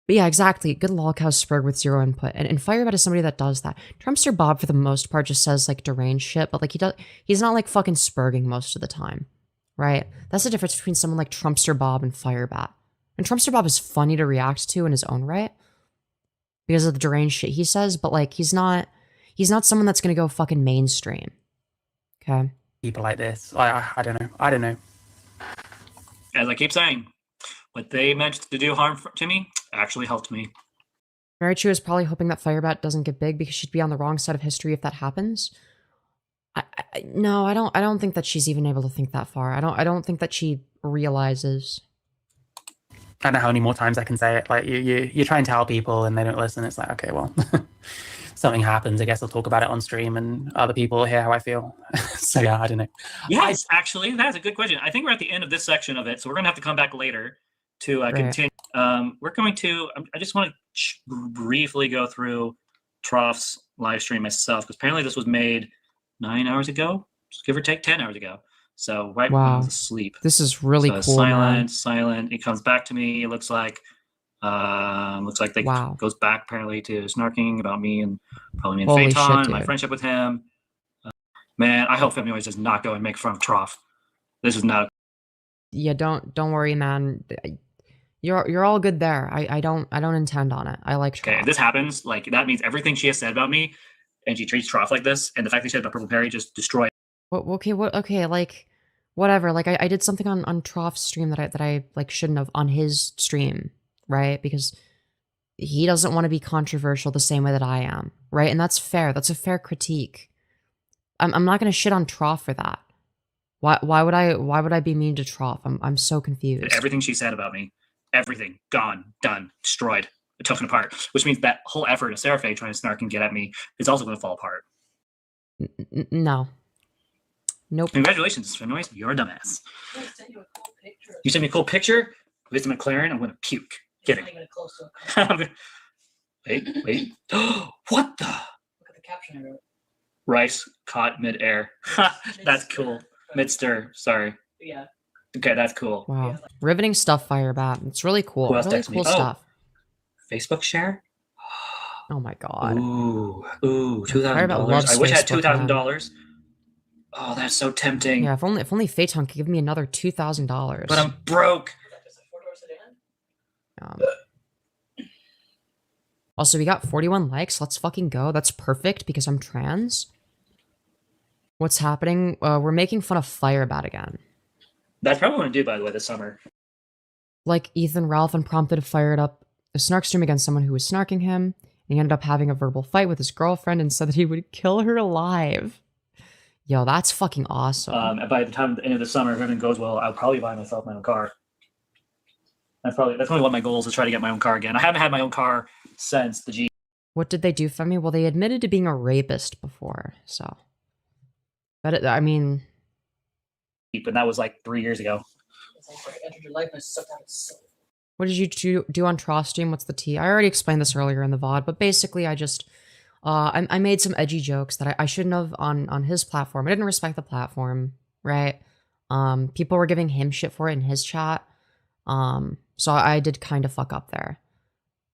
But yeah, exactly. Good lolcow spurg with zero input. And FireBat is somebody that does that. Trumpster Bob, for the most part, just says, like, deranged shit, but, like, he's not, like, fucking spurging most of the time, right? That's the difference between someone like Trumpster Bob and FireBat. And Trumpster Bob is funny to react to in his own right because of the deranged shit he says, but, like, he's not someone that's gonna go fucking mainstream, okay? People like this. I don't know. As I keep saying, what they meant to do harm to me actually helped me. Marychu is probably hoping that FireBat doesn't get big because she'd be on the wrong side of history if that happens. No, I don't think that she's even able to think that far. I don't think that she realizes. I don't know how many more times I can say it. Like you try and tell people and they don't listen. It's like, okay, well, something happens. I guess I'll talk about it on stream and other people will hear how I feel. So yeah, I don't know. Yes, actually, that's a good question. I think we're at the end of this section of it, so we're gonna have to come back later to continue. We're going to. I just want to briefly go through Trough's live stream myself because apparently this was made 9 hours ago, just give or take 10 hours ago. So right when I was asleep. This is really so cool. Silent. It comes back to me. It looks like they goes back apparently to snarking about me and probably me and Holy Phaeton, shit, my dude. friendship with him. Man, I hope Femyoz does not go and make fun of Trough. This is not. Yeah, don't worry, man. You're all good there. I don't intend on it. I like Okay, Trough. if this happens, like that means everything she has said about me, and she treats Trough like this, and the fact that she said about Purple Perry just destroy. Okay, like whatever. Like I did something on Trough's stream that I like shouldn't have on his stream, right? Because he doesn't want to be controversial the same way that I am, right? And that's fair. That's a fair critique. I'm not gonna shit on Trough for that. Why would I be mean to Trough? I'm so confused. Everything she said about me, everything gone, done, destroyed, taken apart. Which means that whole effort of Seraphe trying to snark and get at me is also going to fall apart. No. Nope. Congratulations, Femyoz, you're a dumbass. You sent me a cool picture. If it's a McLaren, I'm going to puke. Kidding. Not even close to a Wait. What the? Look at the caption I wrote. Rice caught midair. That's cool. Mid-stir. Sorry. Yeah. Okay, that's cool. Wow. Riveting stuff, FireBat. It's really cool. Who else Really texted me? cool Oh. stuff. Facebook share? Oh my god. Ooh, $2,000. FireBat loves I wish I had Facebook, man. $2,000. Oh, that's so tempting. Yeah, if only Phaeton could give me another $2,000. But I'm broke. Is that just a 4-door sedan? Also, we got 41 likes. Let's fucking go. That's perfect because I'm trans. What's happening? We're making fun of FireBat again. That's probably what I'm gonna do, by the way, this summer. Like Ethan Ralph unprompted fired up a snark stream against someone who was snarking him. And he ended up having a verbal fight with his girlfriend and said that he would kill her alive. Yo, that's fucking awesome. And by the time the end of the summer, if everything goes well, I'll probably buy myself my own car. That's probably one of my goals is try to get my own car again. I haven't had my own car since the G. What did they do for me? Well, they admitted to being a rapist before, so. But I mean, And that was like 3 years ago. It's like I entered your life and I sucked out its soul. what did you do on Trostream? What's the tea? I already explained this earlier in the VOD, but basically I just, I made some edgy jokes that I shouldn't have on his platform. I didn't respect the platform, right? People were giving him shit for it in his chat. So I did kind of fuck up there.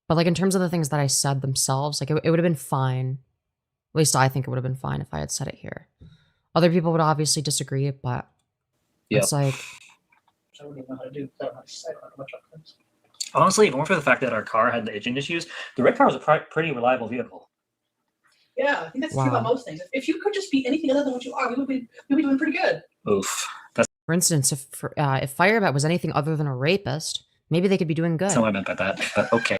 But like in terms of the things that I said themselves, like it would have been fine. At least I think it would have been fine if I had said it here. Other people would obviously disagree, but it's like, I wouldn't even know how to do. I don't know much of things. Honestly, if it weren't for the fact that our car had the engine issues, the red car was a pretty reliable vehicle. Yeah, I think that's true about most things. If you could just be anything other than what you are, we'd be doing pretty good. Oof. That's for instance, if FireBat was anything other than a rapist, maybe they could be doing good. not what I meant by that, but okay.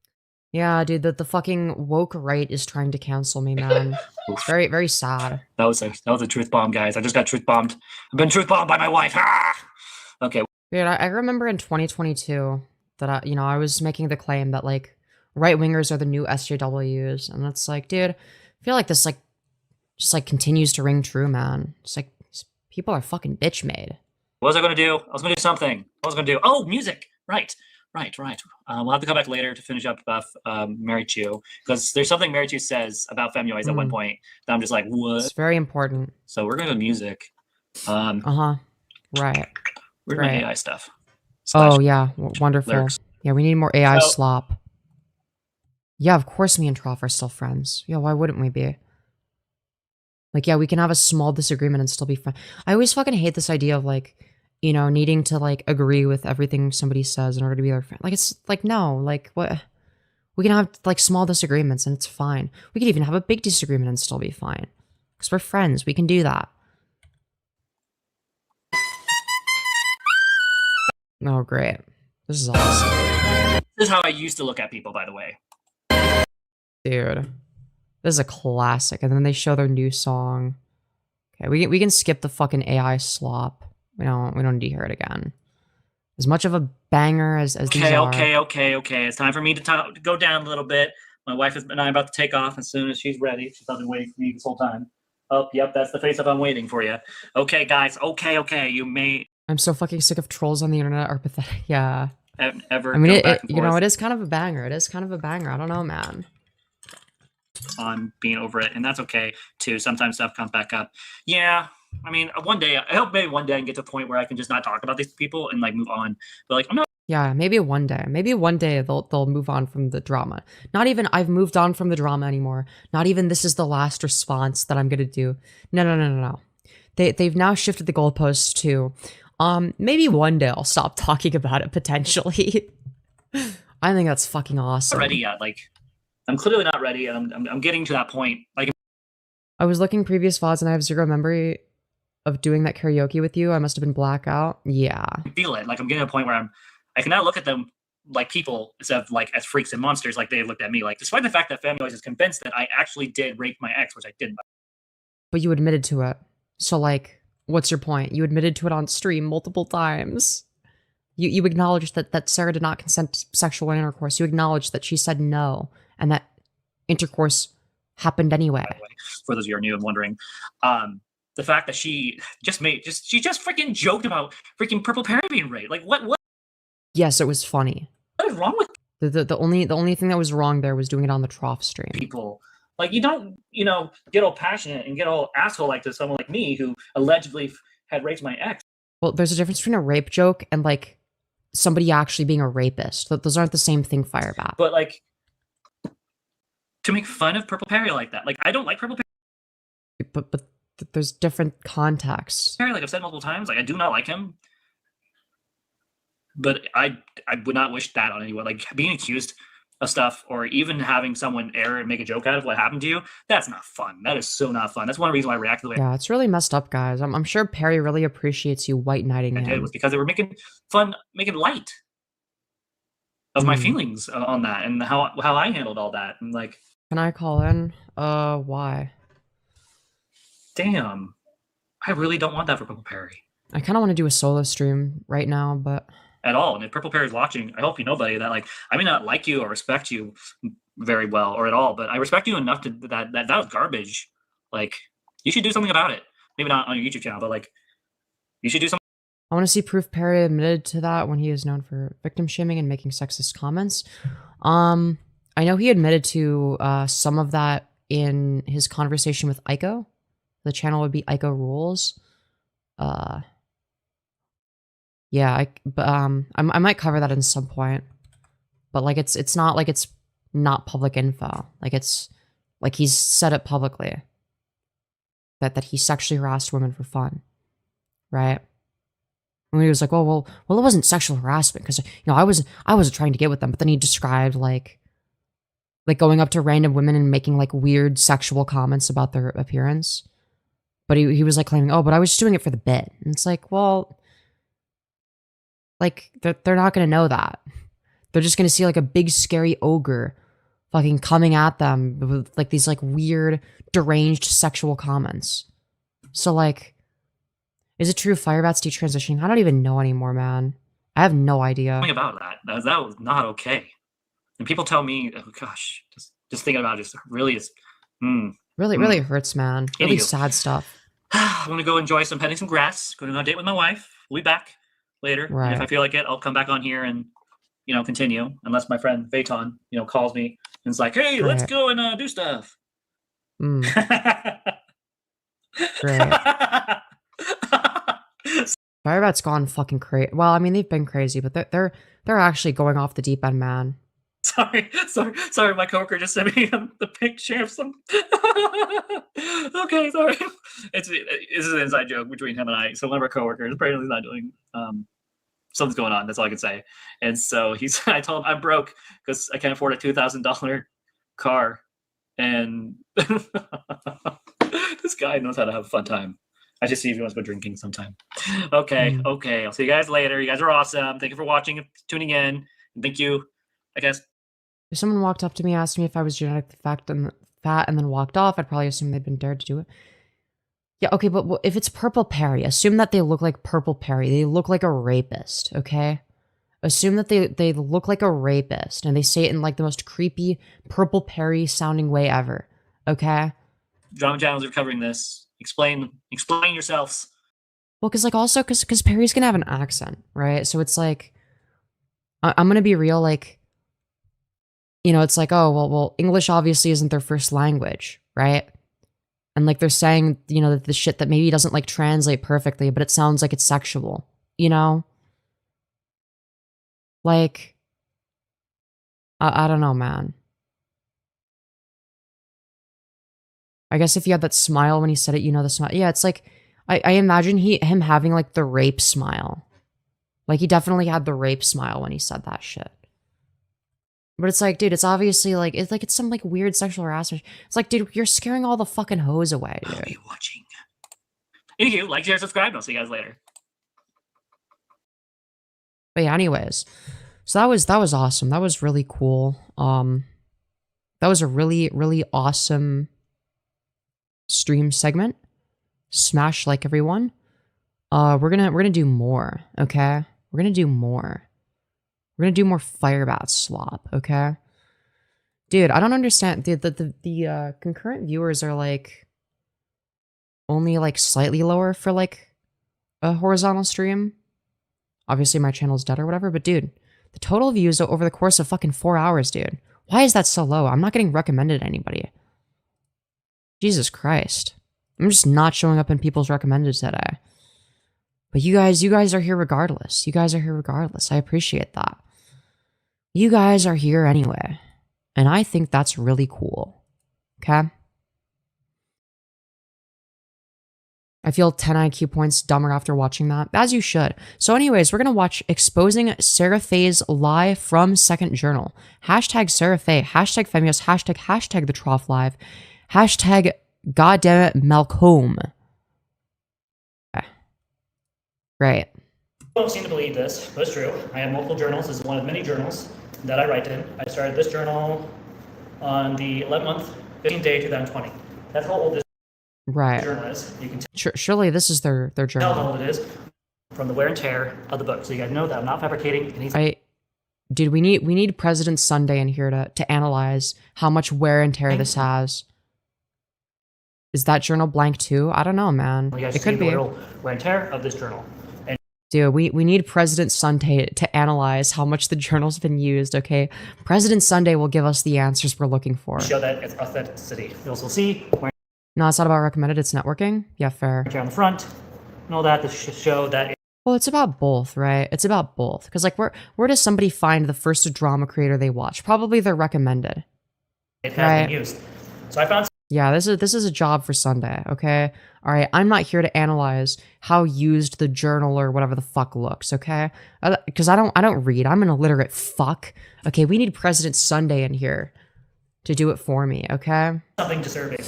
Yeah, dude, the fucking woke right is trying to cancel me, man. It's very, very sad. That was a truth bomb, guys. I just got truth bombed. I've been truth bombed by my wife. Ah! Okay. Dude, I remember in 2022 that I was making the claim that like right wingers are the new SJWs, and it's like, dude, I feel like this like just like continues to ring true, man. It's like people are fucking bitch made. What was I going to do? I was going to do something. What was I going to do? Oh, music. Right. We'll have to come back later to finish up Marychu, because there's something Marychu says about Femyoz at one point that I'm just like, what? It's very important. So we're going to music. Right. We're doing AI stuff. Oh yeah, wonderful. Lyrics. Yeah, we need more AI slop. Yeah, of course me and Troff are still friends. Yeah, why wouldn't we be? Like, yeah, we can have a small disagreement and still be friends. I always fucking hate this idea of like, needing to like agree with everything somebody says in order to be their friend. Like, it's like, no, like what? We can have like small disagreements and it's fine. We can even have a big disagreement and still be fine. Because we're friends, we can do that. Oh, great. This is awesome. This is how I used to look at people, by the way. Dude. This is a classic. And then they show their new song. Okay, we can skip the fucking AI slop. We don't need to hear it again. As much of a banger as these are. Okay. It's time for me to go down a little bit. My wife and I are about to take off as soon as she's ready. She's been waiting for me this whole time. Oh, yep, that's the face up I'm waiting for you. Okay, guys. Okay. You may... I'm so fucking sick of trolls on the internet are pathetic. Yeah. Ever I mean, it is kind of a banger. It is kind of a banger. I don't know, man. On being over it, and that's okay too. Sometimes stuff comes back up. Yeah, I mean, one day I hope maybe one day I can get to a point where I can just not talk about these people and like move on. But like, I'm not. Yeah, maybe one day. Maybe one day they'll move on from the drama. Not even I've moved on from the drama anymore. Not even this is the last response that I'm gonna do. No. They've now shifted the goalposts to, maybe one day I'll stop talking about it potentially. I think that's fucking awesome. Not ready yet. Like, I'm clearly not ready, and I'm getting to that point. Like, I was looking previous VODs and I have zero memory of doing that karaoke with you. I must have been blackout. Yeah. I feel it. Like, I'm getting to a point where I can now look at them like people instead of like as freaks and monsters, like they looked at me. Like, despite the fact that Femyoz is convinced that I actually did rape my ex, which I didn't. But you admitted to it. So like, what's your point? You admitted to it on stream multiple times. You acknowledged that Sarah did not consent to sexual intercourse. You acknowledged that she said no, and that intercourse happened anyway. For those of you who are new and wondering, the fact that she just freaking joked about freaking Purple Parent being raped. Like, what? Yes, it was funny. What is wrong with? The only thing that was wrong there was doing it on the trough stream. People. Like, you don't, get all passionate and get all asshole like to someone like me who allegedly had raped my ex. Well, there's a difference between a rape joke and like somebody actually being a rapist. Those aren't the same thing, FireBat. But like, to make fun of Purple Perry like that, like I don't like Purple Perry. But there's different contexts. Like I've said multiple times, like I do not like him. But I would not wish that on anyone. Like being accused of stuff, or even having someone err and make a joke out of what happened to you, that's not fun. That is so not fun. That's one reason why I reacted the way Yeah, it's really messed up, guys. I'm sure Perry really appreciates you white knighting I him. did was because they were making light of my feelings on that and how I handled all that. And like, can I call in? Why? Damn, I really don't want that for Purple Perry I kind of want to do a solo stream right now, but at all. And if Purple Perry's watching, I hope you know, buddy, that like I may not like you or respect you very well or at all, but I respect you enough to that was garbage. Like, you should do something about it. Maybe not on your YouTube channel, but like, you should do something. I want to see proof Perry admitted to that when he is known for victim shaming and making sexist comments. I know he admitted to some of that in his conversation with Aiko. The channel would be Aiko Rules. Yeah, I might cover that in some point, but like it's not like it's not public info. Like it's like he's said it publicly that he sexually harassed women for fun, right? And he was like, well, it wasn't sexual harassment because I wasn't trying to get with them. But then he described like going up to random women and making like weird sexual comments about their appearance. But he was like claiming, oh, but I was just doing it for the bit. And it's like, well, like they're not gonna know that. They're just gonna see like a big scary ogre fucking coming at them with like these like weird deranged sexual comments. So like, is it true FireBat's detransitioning? I don't even know anymore, man. I have no idea. Something about that. That was not okay. And people tell me, oh gosh, just thinking about it just really is really hurts, man. Really sad stuff. I'm gonna go enjoy petting some grass, going on a date with my wife. We'll be back later. Right. And if I feel like it, I'll come back on here and continue. Unless my friend Vayton, calls me and is like, hey, let's go and do stuff. Great. FireBat's gone fucking crazy. Well, I mean, they've been crazy, but they're actually going off the deep end, man. Sorry. My coworker just sent me the picture of some. Okay, sorry. This is an inside joke between him and I. So one of our coworkers apparently is not doing. Something's going on. That's all I can say. And so I told him I'm broke because I can't afford a $2,000 car, and this guy knows how to have a fun time. I just see if he wants to go drinking sometime. Okay. I'll see you guys later. You guys are awesome. Thank you for watching and tuning in. And thank you, I guess. If someone walked up to me, asked me if I was genetically fat and then walked off, I'd probably assume they'd been dared to do it. Yeah, okay, but if it's Purple Perry, assume that they look like Purple Perry. They look like a rapist, okay? Assume that they look like a rapist, and they say it in like the most creepy Purple Perry sounding way ever, okay? Drama channels are covering this. Explain yourselves. Well, because Perry's gonna have an accent, right? So it's like, I'm gonna be real, like, it's like, oh, well, English obviously isn't their first language, right? And like they're saying, that the shit that maybe doesn't like translate perfectly, but it sounds like it's sexual, Like, I don't know, man. I guess if you had that smile when he said it, the smile. Yeah, it's like, I imagine him having like the rape smile. Like he definitely had the rape smile when he said that shit. But it's like, dude, it's obviously like, it's some like weird sexual harassment. It's like, dude, you're scaring all the fucking hoes away, dude. I'll be watching. Anywho, like, share, subscribe, and I'll see you guys later. But yeah, anyways. So that was awesome. That was really cool. That was a really, really awesome stream segment. Smash like, everyone. We're gonna do more, okay? We're gonna do more. We're gonna do more FireBat slop, okay? Dude, I don't understand. The concurrent viewers are like only like slightly lower for like a horizontal stream. Obviously my channel's dead or whatever, but dude, The total views over the course of fucking 4 hours, dude. Why is that so low? I'm not getting recommended to anybody. Jesus Christ. I'm just not showing up in people's recommended today. But you guys are here regardless. You guys are here regardless. I appreciate that. You guys are here anyway. And I think that's really cool. Okay? I feel 10 IQ points dumber after watching that, as you should. So anyways, we're going to watch Exposing Sarah Faye's Lie from Second Journal. Hashtag Sarah Faye, hashtag Femyoz, hashtag the Trough Live, hashtag goddamn it Malcolm. Okay. Great. People don't seem to believe this, but it's true. I have multiple journals. This is one of many journals that I write in. I started this journal on the 11th month, 15th day, 2020. That's how old this journal is. You can Surely this is their journal. tell how old it is from the wear and tear of the book. So you guys know that I'm not fabricating anything. Dude, we need President Sunday in here to analyze how much wear and tear this has. Is that journal blank too? I don't know, man. You guys It could see the be. literal wear and tear of this journal. And Dude, we need President Sunday to analyze how much the journal's been used, okay? President Sunday will give us the answers we're looking for. show that it's authenticity. You also see wear No, it's not about recommended, it's networking. Yeah, fair. and tear on the front and all that to show that Well, it's about both, right? It's about both. Because, like, where does somebody find the first drama creator they watch? Probably they're recommended. it has been used. So I found Yeah, this is a job for Sunday, okay? All right, I'm not here to analyze how used the journal or whatever the fuck looks, okay? Because I don't read. I'm an illiterate fuck. Okay, we need President Sunday in here to do it for me, okay? something disturbing.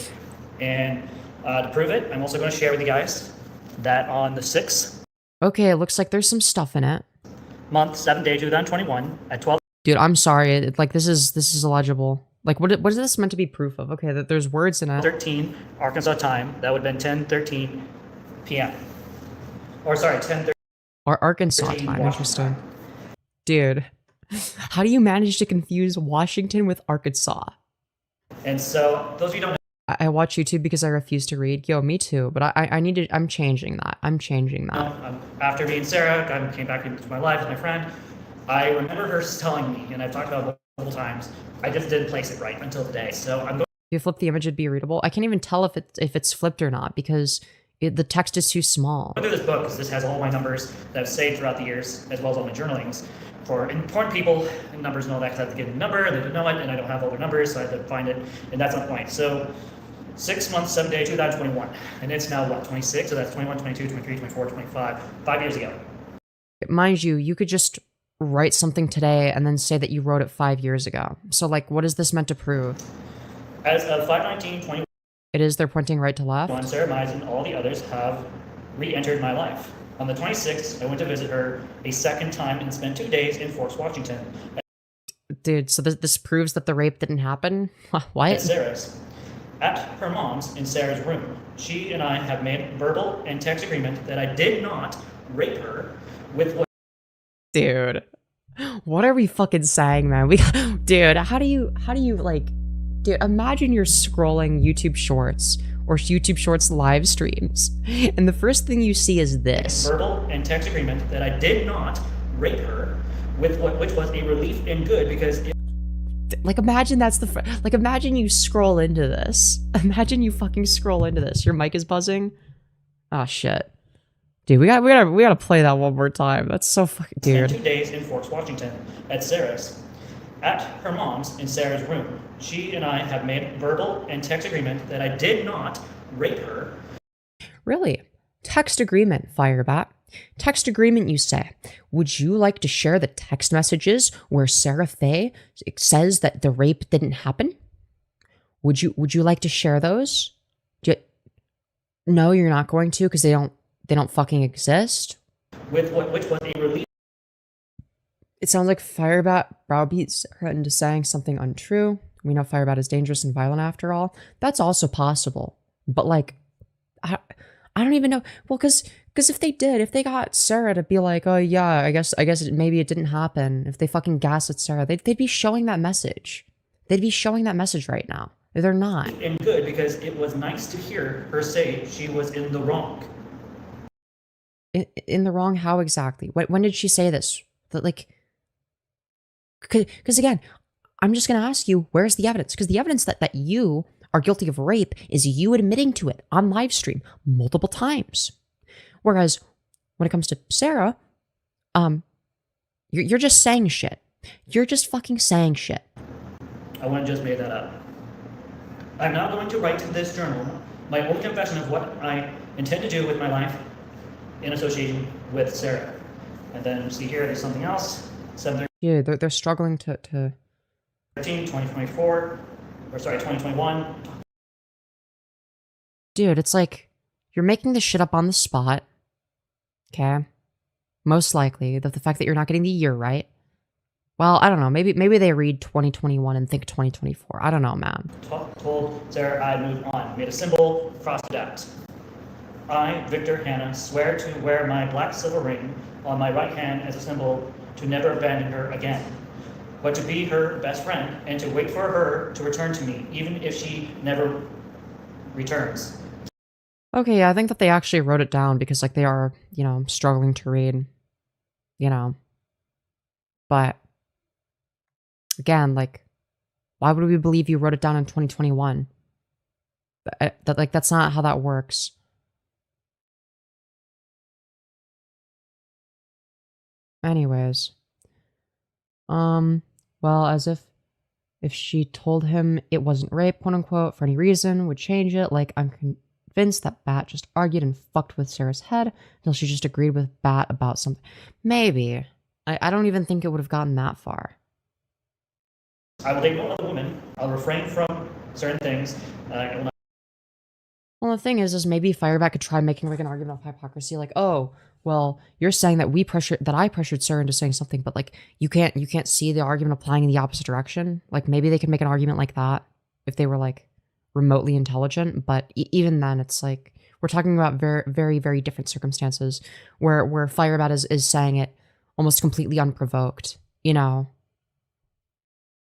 And to prove it, I'm also going to share with you guys that on the 6th Okay, it looks like there's some stuff in it. month, 7th day, 2021, at 12 Dude, I'm sorry. Like this is illegible. Like what is this meant to be proof of? Okay, that there's words in it. 13 Arkansas time, that would have been 10:13 p.m. Or sorry, 10:13 Or Arkansas time. Washington Interesting. time. Dude, how do you manage to confuse Washington with Arkansas? And so those of you who don't I watch YouTube because I refuse to read. Yo, me too. But I need to. I'm changing that. I'm changing that. know, after me and Sarah came back into my life as my friend, I remember her telling me, and I've talked about it multiple times, I just didn't place it right until today. So I'm going If you flip the image, it'd be readable. I can't even tell if it's flipped or not because the text is too small. through this book because this has all my numbers that I've saved throughout the years, as well as all my journalings. For important people, numbers and all that, because I have to give them a number, and they don't know it, and I don't have all their numbers, so I have to find it, and that's my point. So 6 months, 7 days, 2021, and it's now what, 26? So that's 21, 22, 23, 24, 25, 5 years ago. Mind you, you could just write something today and then say that you wrote it 5 years ago. So like, what is this meant to prove? As of 5/19/21, It is they're pointing right to left. Sarah Mize and all the others have re-entered my life. On the 26th, I went to visit her a second time and spent 2 days in Forks, Washington. Dude, so this proves that the rape didn't happen? At What? Sarah's. At her mom's in Sarah's room. She and I have made verbal and text agreement that I did not rape her with what Dude, what are we fucking saying, man? Dude, how do you like, dude, imagine you're scrolling YouTube Shorts or YouTube Shorts live streams, and the first thing you see is this. verbal and text agreement that I did not rape her with which was a relief and good because it Like, imagine that's like, imagine you scroll into this. Imagine you fucking scroll into this. Your mic is buzzing. Oh shit. Dude, we gotta play that one more time. That's so fucking, spent dude. 2 days in Forks, Washington at Sarah's. At her mom's in Sarah's room. She and I have made verbal and text agreement that I did not rape her. Really? Text agreement, FireBat. Text agreement, you say. Would you like to share the text messages where Sarah Faye says that the rape didn't happen? Would you like to share those? No, you're not going to because they don't fucking exist. With which was a relief. It sounds like FireBat browbeats her into saying something untrue. We know FireBat is dangerous and violent after all. That's also possible. But like, I don't even know. Well, because if they got Sarah to be like, oh yeah, I guess maybe it didn't happen. If they fucking gaslit Sarah, they'd be showing that message. They'd be showing that message right now. They're not. And good because it was nice to hear her say she was in the wrong. In the wrong how exactly? When did she say this? That like, Because again, I'm just going to ask you, where's the evidence? Because the evidence that you are guilty of rape is you admitting to it on live stream multiple times. Whereas when it comes to Sarah, you're just saying shit. You're just fucking saying shit. I wouldn't just made that up. I'm now going to write to this journal my old confession of what I intend to do with my life in association with Sarah. And then see here, there's something else. 7/13, Yeah, they're struggling to 2024, or sorry, 2021. Dude, it's like you're making this shit up on the spot. Okay. Most likely, the fact that you're not getting the year right. Well, I don't know. Maybe they read 2021 and think 2024. I don't know, man. Told Sarah I'd move on. Made a symbol, crossed it out. I, Victor Hannah, swear to wear my black silver ring on my right hand as a symbol to never abandon her again, but to be her best friend and to wait for her to return to me, even if she never returns. Okay, yeah, I think that they actually wrote it down because, like, they are, you know, struggling to read, you know. But, again, like, why would we believe you wrote it down in 2021? That's not how that works. Anyways. Well, as if she told him it wasn't rape, quote unquote, for any reason, would change it. Like, I'm convinced that Bat just argued and fucked with Sarah's head until she just agreed with Bat about something. Maybe. I don't even think it would have gotten that far. I will date no other woman. I'll refrain from certain things. I will not. Well, the thing is maybe FireBat could try making like an argument of hypocrisy, like, oh, well, you're saying that I pressured Sarah into saying something, but like you can't see the argument applying in the opposite direction. Like maybe they could make an argument like that if they were like remotely intelligent, but even then, it's like we're talking about very, very, very different circumstances where FireBat is saying it almost completely unprovoked, you know.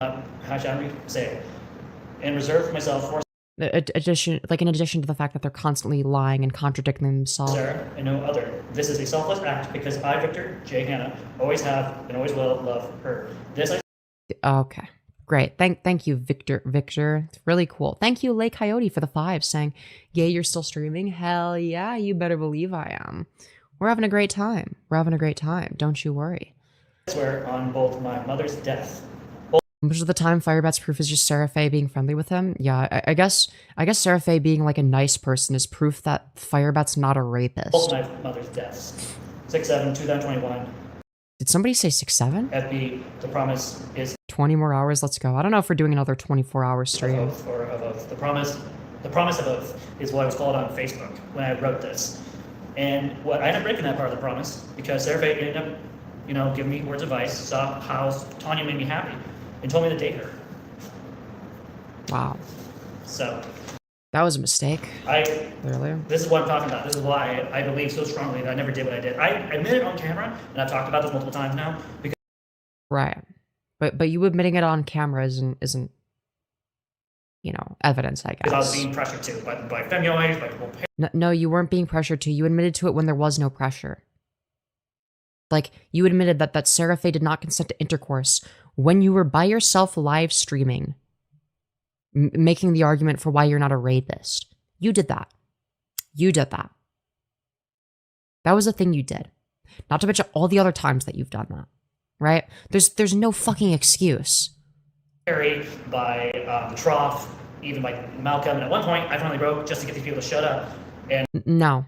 How shall we say? And reserve for myself for In addition to the fact that they're constantly lying and contradicting themselves. Sarah and no other. This is a selfless act because I, Victor J. Hannah, always have and always will love her. This I. Okay, great. Thank you, Victor. It's really cool. Thank you, Lay Coyote, for the 5, saying, "Yay, you're still streaming? Hell yeah, you better believe I am. We're having a great time. Don't you worry." I swear on both my mother's death. Most of the time, FireBat's proof is just Sarah Faye being friendly with him. Yeah, I guess Sarah Faye being like a nice person is proof that FireBat's not a rapist. Both my mother's deaths. 6/7/2021. Did somebody say 6/7? FB. The promise is 20 more hours. Let's go. I don't know if we're doing another 24-hour stream. of oath. The promise of oath is what I was called on Facebook when I wrote this. And what I ended up breaking that part of the promise because Sarah Faye ended up, giving me words of advice, saw how Tanya made me happy, and told me to date her. Wow. So that was a mistake. Clearly. This is what I'm talking about. This is why I believe so strongly that I never did what I did. I admit it on camera, and I've talked about this multiple times now. Right. But you admitting it on camera isn't evidence, I guess. Because I was being pressured to by Femyoz, by people. No, you weren't being pressured to. You admitted to it when there was no pressure. Like, you admitted that Sarah Faye did not consent to intercourse when you were by yourself live streaming, making the argument for why you're not a rapist. You did that. That was a thing you did. Not to mention all the other times that you've done that, right? There's no fucking excuse. By the trough, even by Malcolm, and at one point I finally broke just to get these people to shut up. And no,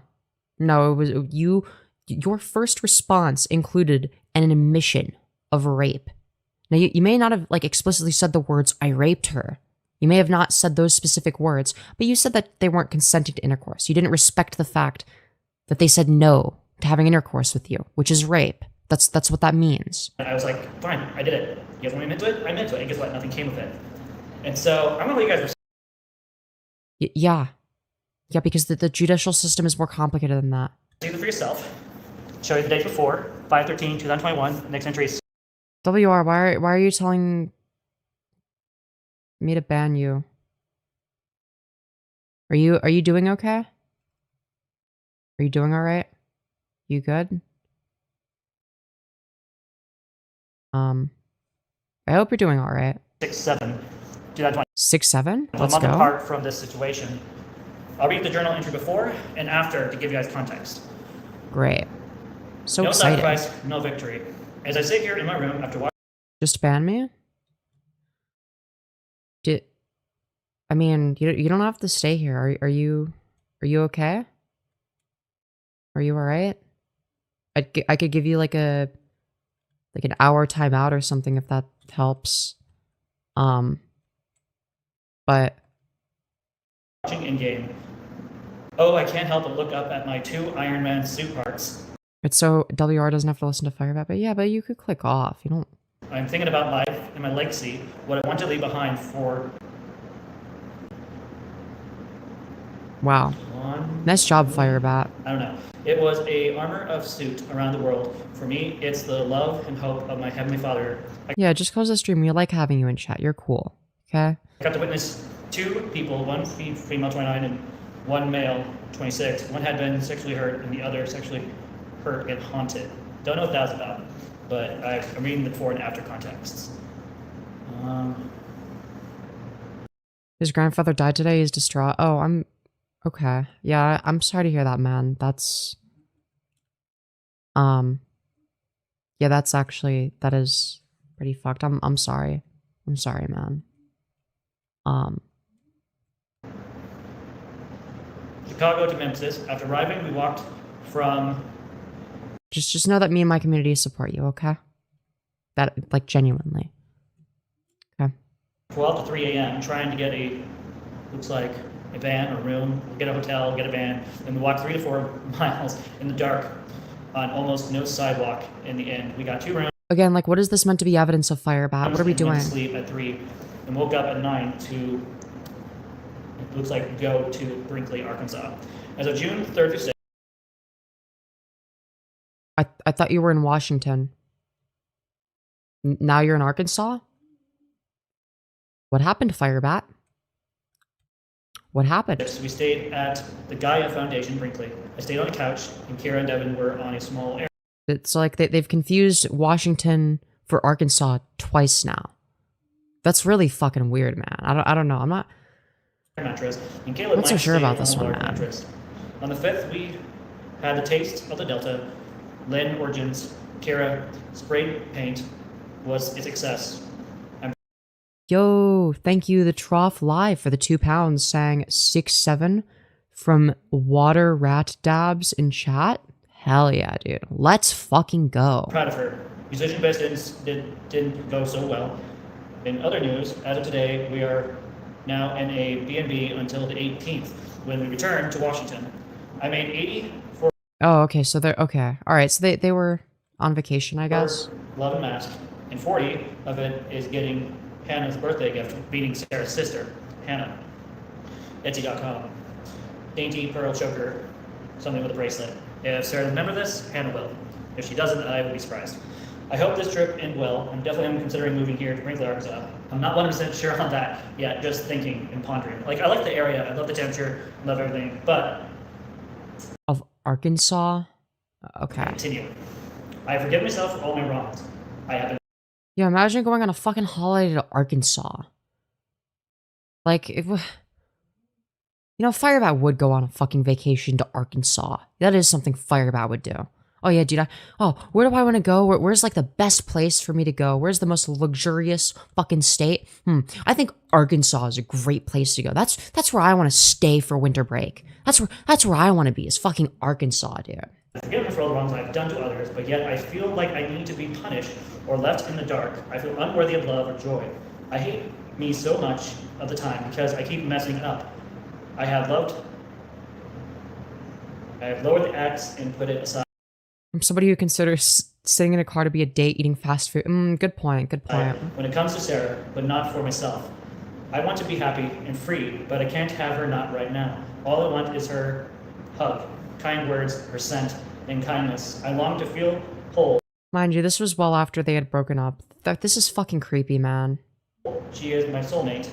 it was you. Your first response included an admission of rape. Now, you may not have explicitly said the words, "I raped her." You may have not said those specific words, but you said that they weren't consenting to intercourse. You didn't respect the fact that they said no to having intercourse with you, which is rape. That's what that means. I was like, fine, I did it. You guys want me to admit to it? I admit to it. And guess what? Nothing came of it. And so I'm gonna let you guys. Yeah, because the judicial system is more complicated than that. See them for yourself. Show you the days before 5/13/2021. Next entry is. WR, why are you telling me to ban you? Are you doing okay? Are you doing all right? You good? I hope you're doing all right. 6/7, 2020. 6-7. A Let's month go. apart from this situation. I'll read the journal entry before and after to give you guys context. Great. So No exciting. sacrifice, no victory. As I sit here in my room after watching. Just ban me? I mean, you don't have to stay here. Are you okay? Are you all right? I could give you like an hour timeout or something if that helps. But Watching in game. Oh, I can't help but look up at my 2 Iron Man suit parts. it's so WR doesn't have to listen to FireBat, but yeah, but you could click off. You don't. I'm thinking about life and my legacy, what I want to leave behind for Wow. one. Nice job, FireBat. I don't know. It was a armor of suit around the world. For me, it's the love and hope of my Heavenly Father. I Yeah, just close the stream. We like having you in chat. You're cool. Okay? got to witness 2 people, one female 29 and one male 26. One had been sexually hurt and the other sexually hurt and haunted. Don't know what that was about, but I'm reading the before and after contexts. His grandfather died today. He's distraught. Oh, I'm okay. Yeah, I'm sorry to hear that, man. That's yeah, that's actually that is pretty fucked. I'm sorry. I'm sorry, man. Chicago to Memphis. After arriving, we walked from Just know that me and my community support you, okay? That like genuinely. Okay. 12 to 3 a.m. trying to get looks like a van or room, get a hotel, get a van. Then we walked 3 to 4 miles in the dark on almost no sidewalk in the end. We got 2 rooms. Again, like, what is this meant to be evidence of FireBat? What are we and doing? went to sleep at 3 and woke up at 9 to, it looks like, go to Brinkley, Arkansas. As of June 3rd through 6th, I thought you were in Washington. Now you're in Arkansas? What happened to FireBat? What happened? we stayed at the Gaia Foundation, Brinkley. I stayed on a couch, and Kira and Devin were on a small area. It's like they've confused Washington for Arkansas twice now. That's really fucking weird, man. I don't know. I'm not Mattress, and Caleb not so might sure stay about this on a one, large man. mattress. On the 5th, we had the taste of the Delta. Lynn Origins, Kira, sprayed paint was a success. Yo, thank you, the Trough Live, for the £2 saying 6-7 from Water Rat Dabs in chat. Hell yeah, dude. Let's fucking go. Proud of her. Musician Best didn't go so well. In other news, as of today, we are now in a B&B until the 18th, when we return to Washington. I made 80 for Oh, okay, so they're okay. Alright, so they were on vacation, I guess. Love and Mask, and 40 of it is getting Hannah's birthday gift, beating Sarah's sister, Hannah. Etsy.com. Dainty pearl choker, something with a bracelet. If Sarah doesn't remember this, Hannah will. If she doesn't, I will be surprised. I hope this trip ends well. I'm definitely considering moving here to Brinkley, Arkansas. I'm not 100% sure on that yet, just thinking and pondering. Like, I like the area, I love the temperature, I love everything, but... Of Arkansas? Okay. Continue. I forgive myself for all my wrongs. I have been... Yeah, imagine going on a fucking holiday to Arkansas. Like, FireBat would go on a fucking vacation to Arkansas. That is something FireBat would do. Oh yeah, dude, where do I want to go? Where's like the best place for me to go? Where's the most luxurious fucking state? I think Arkansas is a great place to go. That's where I want to stay for winter break. That's where I want to be, is fucking Arkansas, dude. I forgive me for all the wrongs I've done to others, but yet I feel like I need to be punished or left in the dark. I feel unworthy of love or joy. I hate me so much of the time because I keep messing up. I have lowered the axe and put it aside. I'm somebody who considers sitting in a car to be a date, eating fast food. Good point, good point. When it comes to Sarah, but not for myself. I want to be happy and free, but I can't have her not right now. All I want is her hug, kind words, her scent, and kindness. I long to feel whole. Mind you, this was well after they had broken up. This is fucking creepy, man. She is my soulmate.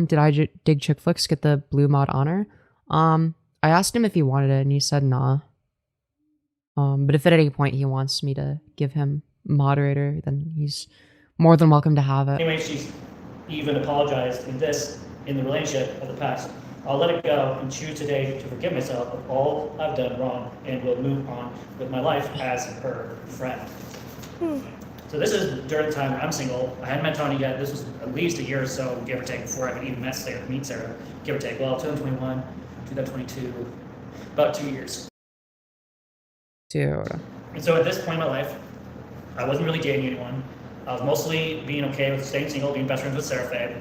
Did I dig chick flicks get the blue mod honor? I asked him if he wanted it, and he said nah. But if at any point he wants me to give him moderator, then he's More than welcome to have it. Anyway, she's even apologized in the relationship of the past. I'll let it go and choose today to forgive myself of all I've done wrong and will move on with my life as her friend. So this is during the time I'm single. I hadn't met Tony yet. This was at least a year or so, give or take, before I could even meet Sarah, give or take. Well, 2021, 2022, about 2 years. Dude. And so at this point in my life, I wasn't really dating anyone. I was mostly being okay with staying single, being best friends with Sarah Faye,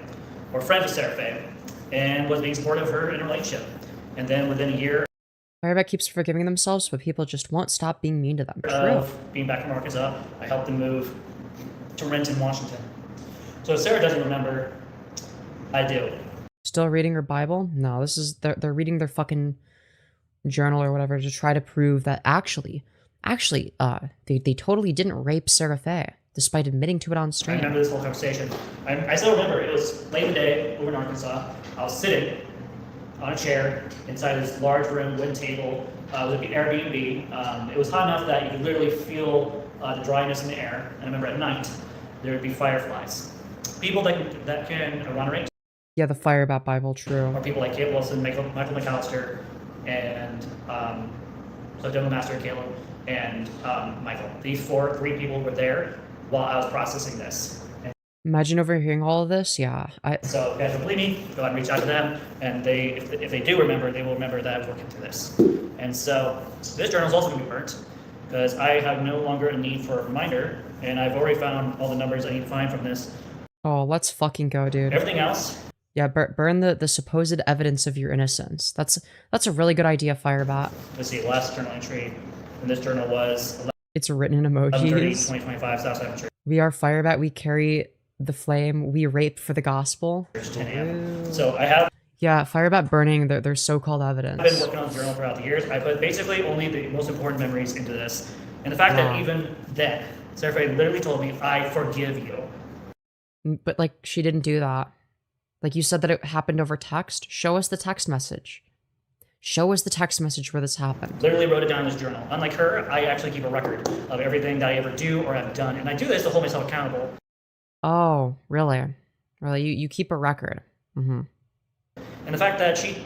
or friends with Sarah Faye, and was being supportive of her in a relationship. And then within a year FireBat keeps forgiving themselves, but people just won't stop being mean to them. True. of being back in Arkansas, I helped them move to Renton, Washington. So if Sarah doesn't remember, I do. Still reading her Bible? No, this is they're reading their fucking journal or whatever to try to prove that actually, they totally didn't rape Sarah Faye, despite admitting to it on I stream. remember this whole conversation. I still remember, it was late in the day over in Arkansas. I was sitting on a chair inside this large room, wooden table. It was an Airbnb. It was hot enough that you could literally feel the dryness in the air. And I remember at night, there would be fireflies. People that can run a range. Yeah, the FireBat Bible, true. Or people like Caleb Wilson, Michael McAllister, and so Dylan Master, Caleb, and Michael. These three people were there while I was processing this. Imagine overhearing all of this. Yeah, So if you guys don't believe me, go ahead and reach out to them, and if they do remember, they will remember that I was working through this. And so this journal is also going to be burnt, because I have no longer a need for a reminder, and I've already found all the numbers I need to find from this. Oh, let's fucking go, dude. Everything else. Yeah, burn the supposed evidence of your innocence. That's a really good idea, FireBat. Let's see, last journal entry in this journal was It's written in 11/30, emojis. 2025, Southside Church. We are FireBat. We carry the flame. We rape for the gospel. 10 a.m. So I have Yeah, FireBat burning their so-called evidence. been working on the journal throughout the years. I put basically only the most important memories into this. And the fact that Wow. even then, Sarah Faye literally told me, I forgive you. But like, she didn't do that. Like, you said that it happened over text. Show us the text message. Show us the text message where this happened. Literally wrote it down in this journal. Unlike her, I actually keep a record of everything that I ever do or have done. And I do this to hold myself accountable. Oh, really? Really? You keep a record. Mm-hmm. And the fact that she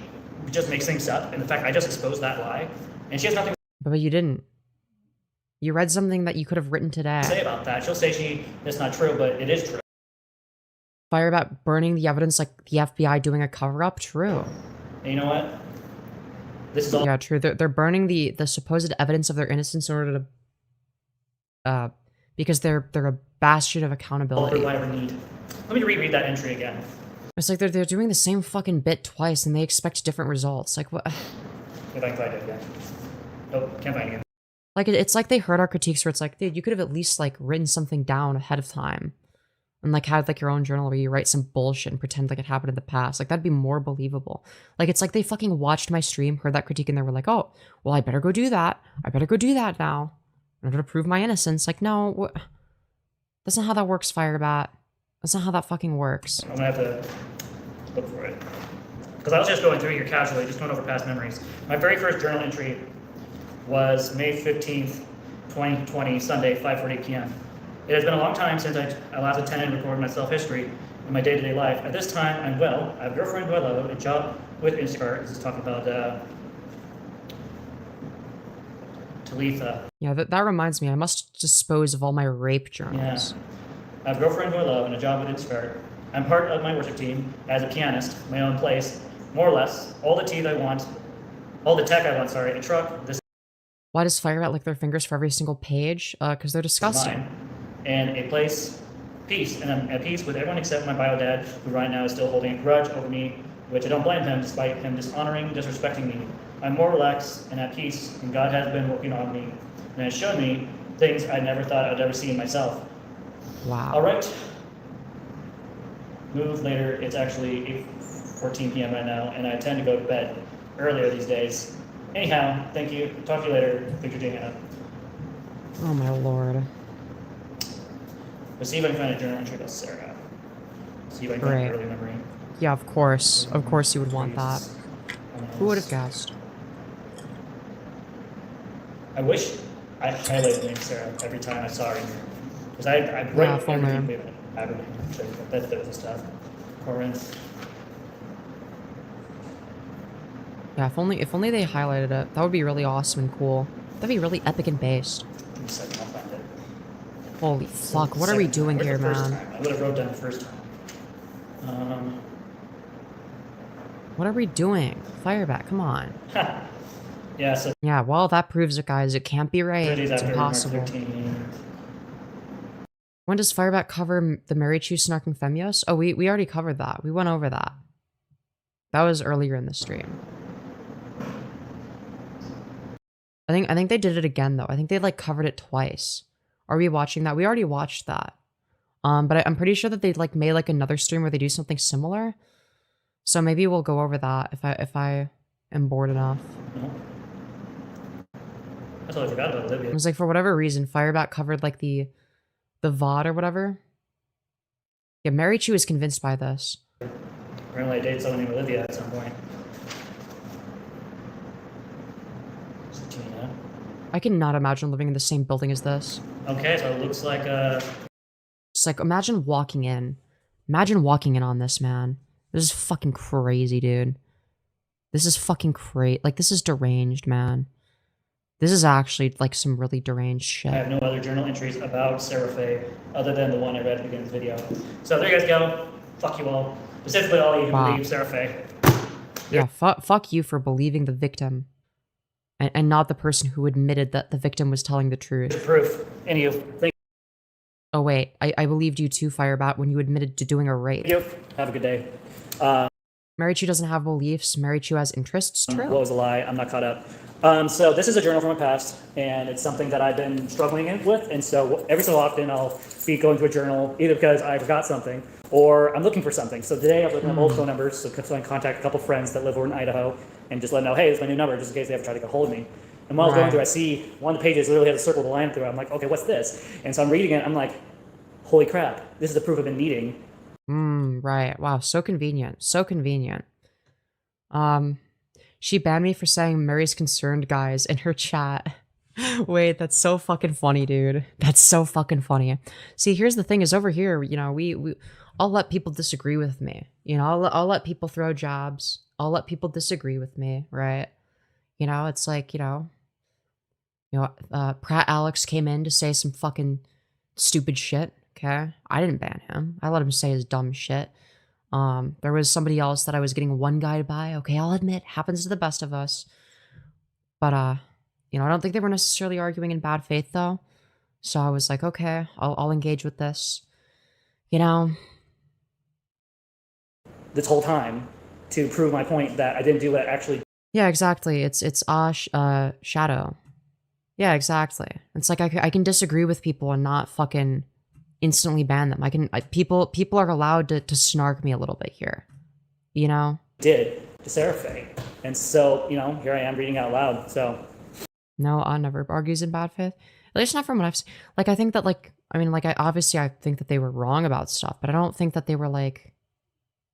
just makes things up, and the fact I just exposed that lie, and she has nothing But you didn't. You read something that you could have written to today. say about that. She'll say it's not true, but it is true. FireBat burning the evidence like the FBI doing a cover-up? True. And you know what? This is all Yeah, true. They're burning the supposed evidence of their innocence in order to because they're a bastion of all accountability. I ever need. Let me reread that entry again. It's like they're doing the same fucking bit twice and they expect different results. Like what? If I can find it again. Nope, can't find it again. Like it's like they heard our critiques where it's like, dude, you could have at least like written something down ahead of time. And like had like your own journal where you write some bullshit and pretend like it happened in the past. Like that'd be more believable. Like it's like they fucking watched my stream, heard that critique, and they were like, oh, well, I better go do that. I better go do that now in order to prove my innocence. Like, no, that's not how that works, FireBat. That's not how that fucking works. I'm gonna have to look for it. Because I was just going through here casually, just going over past memories. My very first journal entry was May 15th, 2020, Sunday, 5:40 p.m. It has been a long time since I last attended and recorded my self-history in my day-to-day life. At this time, I'm well. I have a girlfriend who I love, a job with Instacart. This is talking about Talitha. Yeah, that reminds me. I must dispose of all my rape journals. I have a girlfriend who I love and a job with Instacart. I'm part of my worship team as a pianist, my own place, more or less. All the tech I want, a truck, this Why does FireBat lick their fingers for every single page? Because they're disgusting. mine, and a place, peace, and I'm at peace with everyone except my bio dad, who right now is still holding a grudge over me, which I don't blame him, despite him dishonoring, disrespecting me. I'm more relaxed and at peace, and God has been working on me, and has shown me things I never thought I'd ever see in myself. Wow. All right. Move later. It's actually 8:14 p.m. right now, and I tend to go to bed earlier these days. Anyhow, thank you. Talk to you later. Victor Dana. Oh my lord. Let's see if I can find a journal entry about Sarah. See if I can find Great. an early memory. Yeah, of course. Of course you would want that. Who would have guessed? I wish I highlighted the name Sarah every time I saw her in here. Because I Yeah, wrote full name. everything. Wait a minute. That's the stuff. Corinth. Yeah, if only they highlighted it. That would be really awesome and cool. That'd be really epic and based. Give me a second, I'll find it. Holy fuck, what are we doing Where's here, the first man? time? I would have wrote down the first time. What are we doing? FireBat, come on. Yeah, so Yeah, well, that proves it, guys. It can't be right. Days It's after March impossible. 13. When does FireBat cover the Marychu snarking Femyoz? Oh, we already covered that. We went over that. That was earlier in the stream. I think they did it again though. I think they like covered it twice. Are we watching that? We already watched that. But I'm pretty sure that they like made like another stream where they do something similar. So maybe we'll go over that if I am bored enough. No. I totally forgot about Olivia. It was like for whatever reason, FireBat covered like the VOD or whatever. Yeah, Marychu is convinced by this. Apparently I dated someone named Olivia at some point. Tina. I cannot imagine living in the same building as this. Okay, so it looks like Just like imagine walking in. Imagine walking in on this, man. This is fucking crazy, dude. This is fucking crazy. Like, this is deranged, man. This is actually, like, some really deranged shit. I have no other journal entries about Sarah Faye other than the one I read at the beginning of the video. So there you guys go. Fuck you all. Specifically all of you who Wow. believe Sarah Faye. Yeah, fuck you for believing the victim. And not the person who admitted that the victim was telling the truth. Proof. Any of you. Thank Oh, wait. I believed you too, FireBat, when you admitted to doing a rape. you. Have a good day. Marychu doesn't have beliefs. Marychu has interests. True. What was a lie? I'm not caught up. So this is a journal from my past, and it's something that I've been struggling with. And so every so often I'll be going to a journal either because I forgot something or I'm looking for something. So today I'm looking at old phone numbers, so I can contact a couple friends that live over in Idaho and just let them know, hey, this is my new number, just in case they ever try to get hold of me. And while I was going Right. through, I see one of the pages literally has a circle of a line through it. I'm like, okay, what's this? And so I'm reading it. I'm like, holy crap, this is the proof I've been needing. Right. Wow, so convenient. So convenient. She banned me for saying Mary's concerned, guys, in her chat. Wait, that's so fucking funny, dude. That's so fucking funny. See, here's the thing is over here, you know, I'll let people disagree with me. You know, I'll let people throw jabs. I'll let people disagree with me, right? You know, it's like, Pratt Alex came in to say some fucking stupid shit, okay? I didn't ban him. I let him say his dumb shit. There was somebody else that I was getting one guy by. Okay, I'll admit, happens to the best of us. But, I don't think they were necessarily arguing in bad faith, though. So I was like, okay, I'll engage with this. You know? This whole time to prove my point that I didn't do what I actually. Yeah, exactly. It's Shadow. Yeah, exactly. It's like I can disagree with people and not fucking instantly ban them. People are allowed to snark me a little bit here, you know? Did to Sarah Faye. And so, here I am reading out loud. So No, I never argues in bad faith. At least not from what I've seen. Like, I think that, I think that they were wrong about stuff, but I don't think that they were,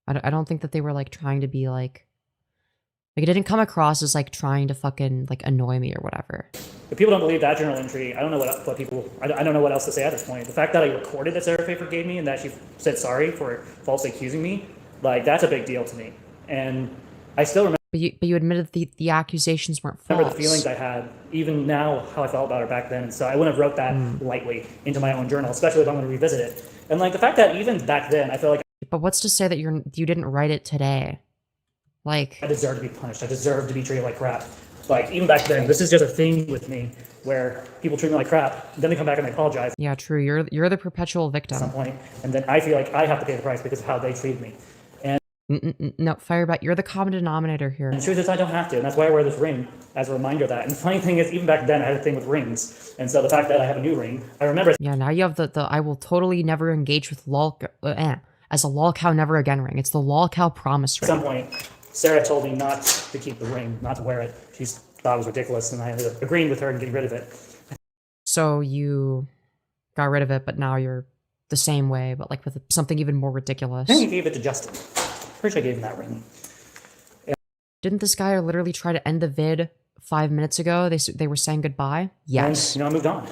I don't think that they were, trying to be, it didn't come across as, trying to fucking, annoy me or whatever. if people don't believe that journal entry, I don't know what people, I don't know what else to say at this point. The fact that I recorded that Sarah Faye forgave me and that she said sorry for falsely accusing me, that's a big deal to me. And I still remember But you admitted the accusations weren't false. the feelings I had, even now, how I felt about her back then. And so I wouldn't have wrote that lightly into my own journal, especially if I'm going to revisit it. And the fact that even back then, I feel like But what's to say that you didn't write it today? I deserve to be punished. I deserve to be treated like crap. Even back then, this is just a thing with me where people treat me like crap. Then they come back and they apologize Yeah, true. You're the perpetual at victim. some point, and then I feel like I have to pay the price because of how they treated me. No, FireBat, you're the common denominator here. And the truth is, I don't have to, and that's why I wear this ring as a reminder of that. And the funny thing is, even back then, I had a thing with rings, and so the fact that I have a new ring, I remember. Yeah, now you have the I will totally never engage with as a Lolcow never again ring. It's the Lolcow promise At some ring. point, Sarah told me not to keep the ring, not to wear it. She thought it was ridiculous, and I ended up agreeing with her and getting rid of it. So you got rid of it, but now you're the same way, but with something even more ridiculous. Then you gave it to Justin. Pretty sure I gave him that ring. Didn't this guy literally try to end the vid 5 minutes ago? They were saying goodbye? Yes. And, I moved on.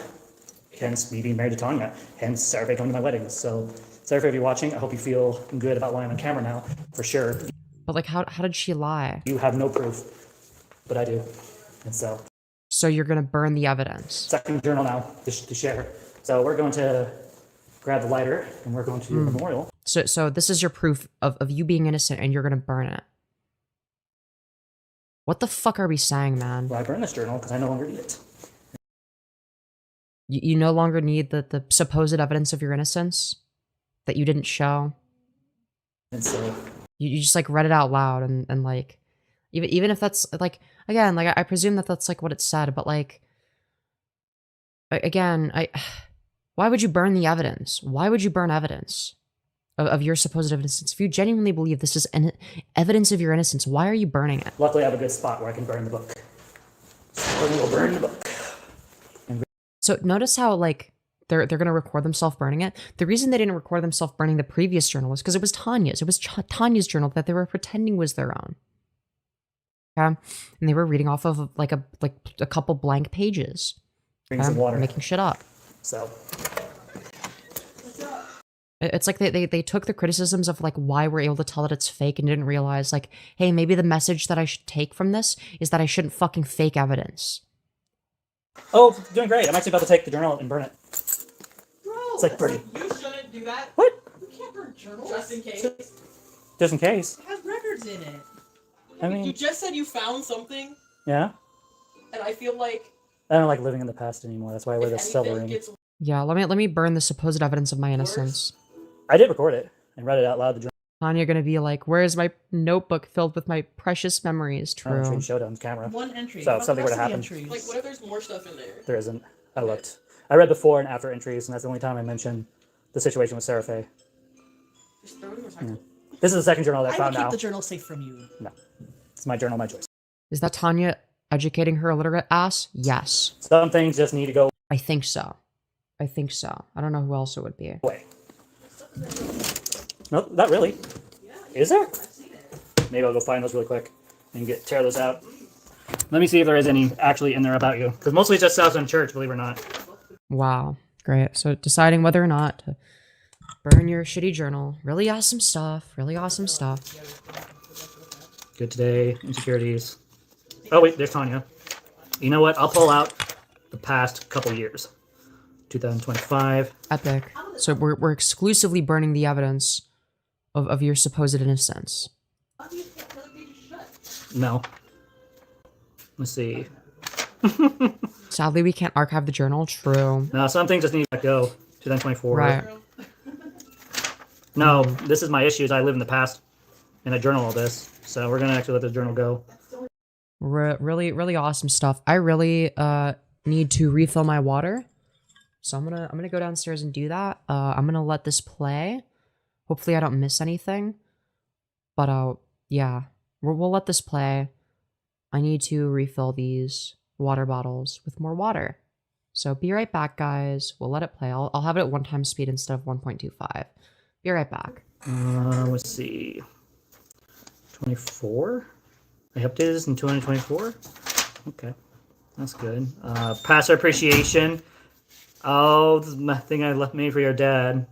hence me being married to Tanya, hence Sarah coming to my wedding. So, Sarah, if you're watching, I hope you feel good about lying on camera now, for sure. But like, how did she lie? You have no proof, but I do. And so. So you're gonna burn the evidence. Second journal now to share. So we're going to grab the lighter and we're going to do a memorial. So this is your proof of you being innocent, and you're gonna burn it. What the fuck are we saying, man? Well, I burn this journal because I no longer need it. You no longer need the supposed evidence of your innocence that you didn't show. And so you just like read it out loud, and like even if that's like, again, like I presume that that's like what it said, but like again, why would you burn the evidence? Why would you burn evidence of your supposed innocence? If you genuinely believe this is evidence of your innocence, why are you burning it? luckily I have a good spot where I can burn the book. So we'll burn the book. So notice how like they're gonna record themselves burning it. The reason they didn't record themselves burning the previous journal was because it was Tanya's. It was Tanya's journal that they were pretending was their own. Okay, and they were reading off of like a couple blank pages. Drink some water. Making shit up. So it's like they took the criticisms of like why we're able to tell that it's fake and didn't realize like, hey, maybe the message that I should take from this is that I shouldn't fucking fake evidence. oh, doing great. I'm actually about to take the journal and burn it. Bro, It's like pretty. You shouldn't do that. What? You can't burn journals. Just in case. Just in case. It has records in it. I mean, You just said you found something, yeah. and I feel like I don't like living in the past anymore. That's why I wear if this silver anything ring. gets Yeah, let me burn the supposed evidence of my innocence. I did record it and read it out loud. The journal. Tanya gonna be like, where's my notebook filled with my precious memories? Oh, True. showed on camera. one entry. So if About something the were to rest of the happen- entries. Like, what if there's more stuff in there? There isn't. I looked. I read before and after entries, and that's the only time I mentioned the situation with Sarah Faye. Just throw it in the recycle. This is the second journal that I I will found keep now. the journal safe from you. No, it's my journal, my choice. Is that Tanya educating her illiterate ass? Yes. Some things just need to go I think so. I think so. I don't know who else it would be. away. No, not really. Is there? Maybe I'll go find those really quick and tear those out. Let me see if there is any actually in there about you, because mostly it's just stuff in church, believe it or not. Wow. Great. So deciding whether or not to burn your shitty journal. Really awesome stuff. Really awesome stuff. Good today. Insecurities. Oh wait, there's Tanya. You know what? I'll pull out the past couple years. 2025. Epic. So we're exclusively burning the evidence of your supposed innocence. No. Let's see. Sadly, we can't archive the journal. True. No, some things just need to let go. 2024. Right. No, this is my issues. I live in the past, and I journal all this. So we're gonna actually let the journal go. Really, really awesome stuff. I really need to refill my water, so I'm gonna go downstairs and do that. I'm gonna let this play. Hopefully, I don't miss anything. But yeah, we'll let this play. I need to refill these water bottles with more water. So be right back, guys. We'll let it play. I'll have it at 1x speed instead of 1.25. Be right back. Let's see. 24? I updated this in 224? Okay. That's good. Pastor appreciation. Oh, this is my thing I made for your dad.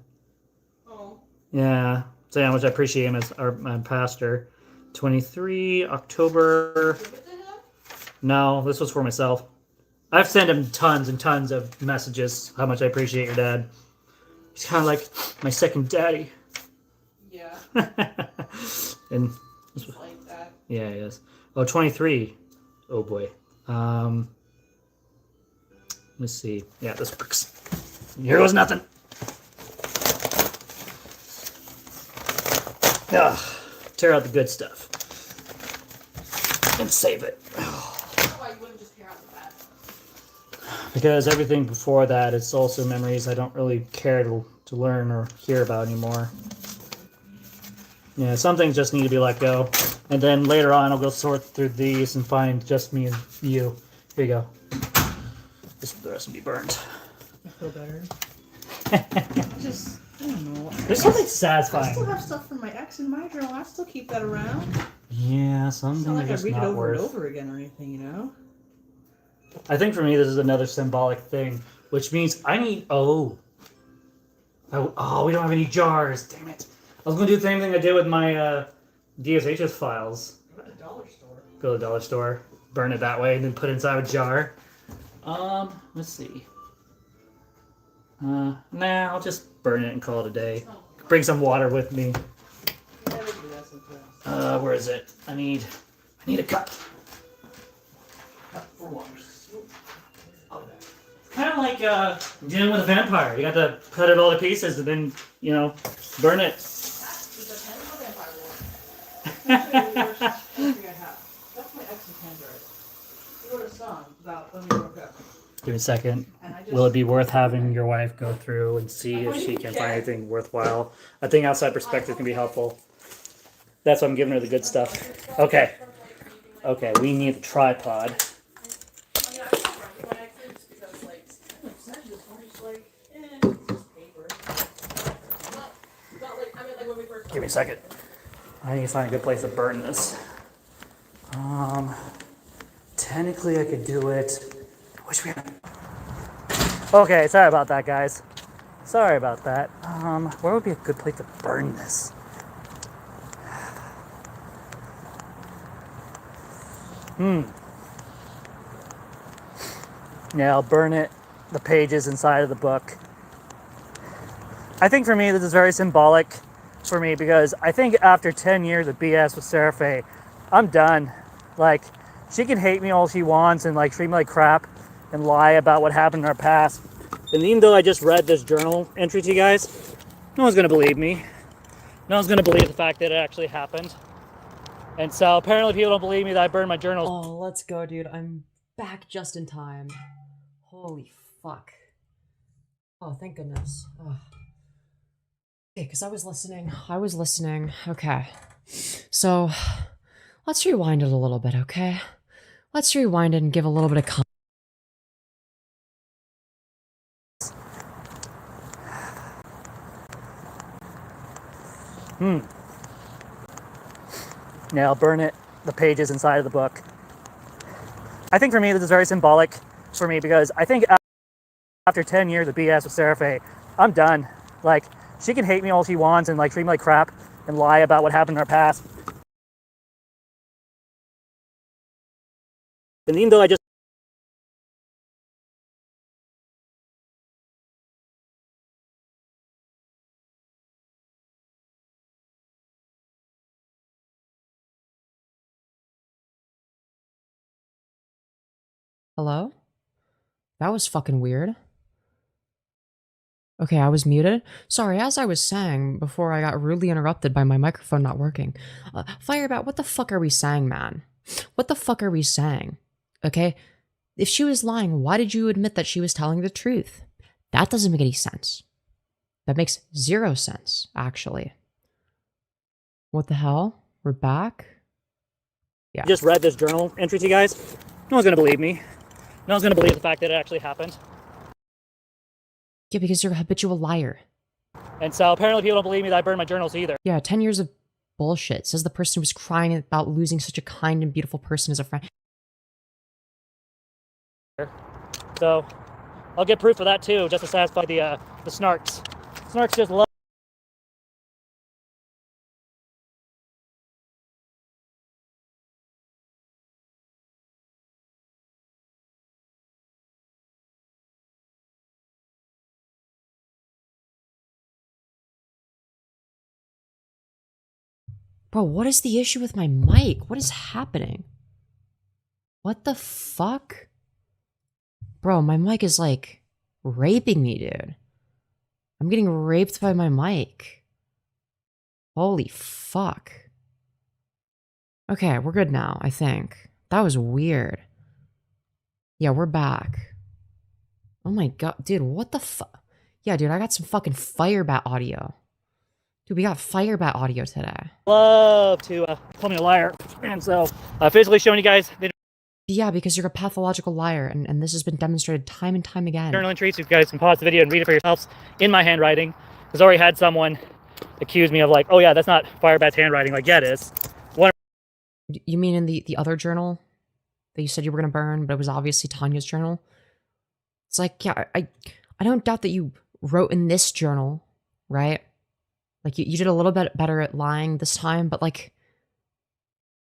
Oh. Yeah. Say how much I appreciate him as my pastor. 23 October. No, this was for myself. I've sent him tons and tons of messages how much I appreciate your dad. He's kind of like my second daddy. Yeah. And Like that. yeah, he is. Oh, 23. Oh boy. Let's see. Yeah, this works. Here goes nothing. Ugh. Tear out the good stuff. And save it. Why you wouldn't just tear out the bad? Because everything before that is also memories I don't really care to learn or hear about anymore. Yeah, some things just need to be let go. And then later on, I'll go sort through these and find just me and you. Here you go. The rest will be burned. I feel better. Just, I don't know. There's something I satisfying. still have stuff from my ex in my journal. I still keep that around. Yeah, It's some not things like are I just read it not over and worth. over again or anything, you know? I think for me, this is another symbolic thing which means I need. Oh, we don't have any jars. Damn it! I was gonna do the same thing I did with my DSHS files. Go to the dollar store. Go to the dollar store, burn it that way, and then put it inside a jar. Let's see. Nah, I'll just burn it and call it a day. Bring some water with me. Where is it? I need a cup. Cup for water. Kind of like dealing with a vampire. You got to cut it all to pieces and then, burn it. That's my ex's handwriting. He wrote a song about when we broke up. Give me a second. Will it be worth having your wife go through and see if she can find anything worthwhile? I think outside perspective can be helpful. That's why I'm giving her the good stuff. Okay. Okay, we need a tripod. Give me a second. I need to find a good place to burn this. Technically I could do it. I wish we had. Okay, sorry about that, guys. Sorry about that. Where would be a good place to burn this? Yeah, I'll burn it. The pages inside of the book. I think for me this is very symbolic for me because I think after 10 years of BS with Sarah Faye, I'm done. Like, she can hate me all she wants and like treat me like crap and lie about what happened in our past. And even though I just read this journal entry to you guys, no one's gonna believe me. No one's gonna believe the fact that it actually happened. And so apparently people don't believe me that I burned my journals. Oh, let's go, dude. I'm back just in time. Holy fuck. Oh, thank goodness. Oh. Okay, because I was listening. Okay. So, let's rewind it a little bit, okay? Let's rewind it and give a little bit of context. Yeah, I'll burn it. The pages inside of the book. I think for me this is very symbolic for me because I think after 10 years of BS with Sarah Faye, I'm done. Like, she can hate me all she wants and like treat me like crap and lie about what happened in our past. And even though I just Hello? That was fucking weird. Okay, I was muted. Sorry, as I was saying before I got rudely interrupted by my microphone not working. FireBat, what the fuck are we saying, man? What the fuck are we saying? Okay? If she was lying, why did you admit that she was telling the truth? That doesn't make any sense. That makes zero sense, actually. What the hell? We're back? Yeah. just read this journal entry to you guys, no one's gonna believe me. No one's gonna believe the fact that it actually happened. Yeah, because you're a habitual liar. And so apparently people don't believe me that I burned my journals either. Yeah, 10 years of bullshit. Says the person who was crying about losing such a kind and beautiful person as a friend. So I'll get proof of that too, just to satisfy the snarks. Snarks just love. Bro, what is the issue with my mic? What is happening? What the fuck? Bro, my mic is like raping me, dude. I'm getting raped by my mic. Holy fuck. Okay, we're good now, I think. That was weird. Yeah, we're back. Oh my god, dude, what the fuck? Yeah, dude, I got some fucking FireBat audio. Dude, we got FireBat audio today. Love to call me a liar. And so physically showing you guys the Yeah, because you're a pathological liar, and this has been demonstrated time and time again. journal entries. You guys can pause the video and read it for yourselves in my handwriting. Because I already had someone accuse me of like, oh yeah, that's not FireBat's handwriting. Like, yeah, it is. You mean in the other journal that you said you were going to burn, but it was obviously Tanya's journal? It's like, yeah, I don't doubt that you wrote in this journal, right? Like, you did a little bit better at lying this time, but, like,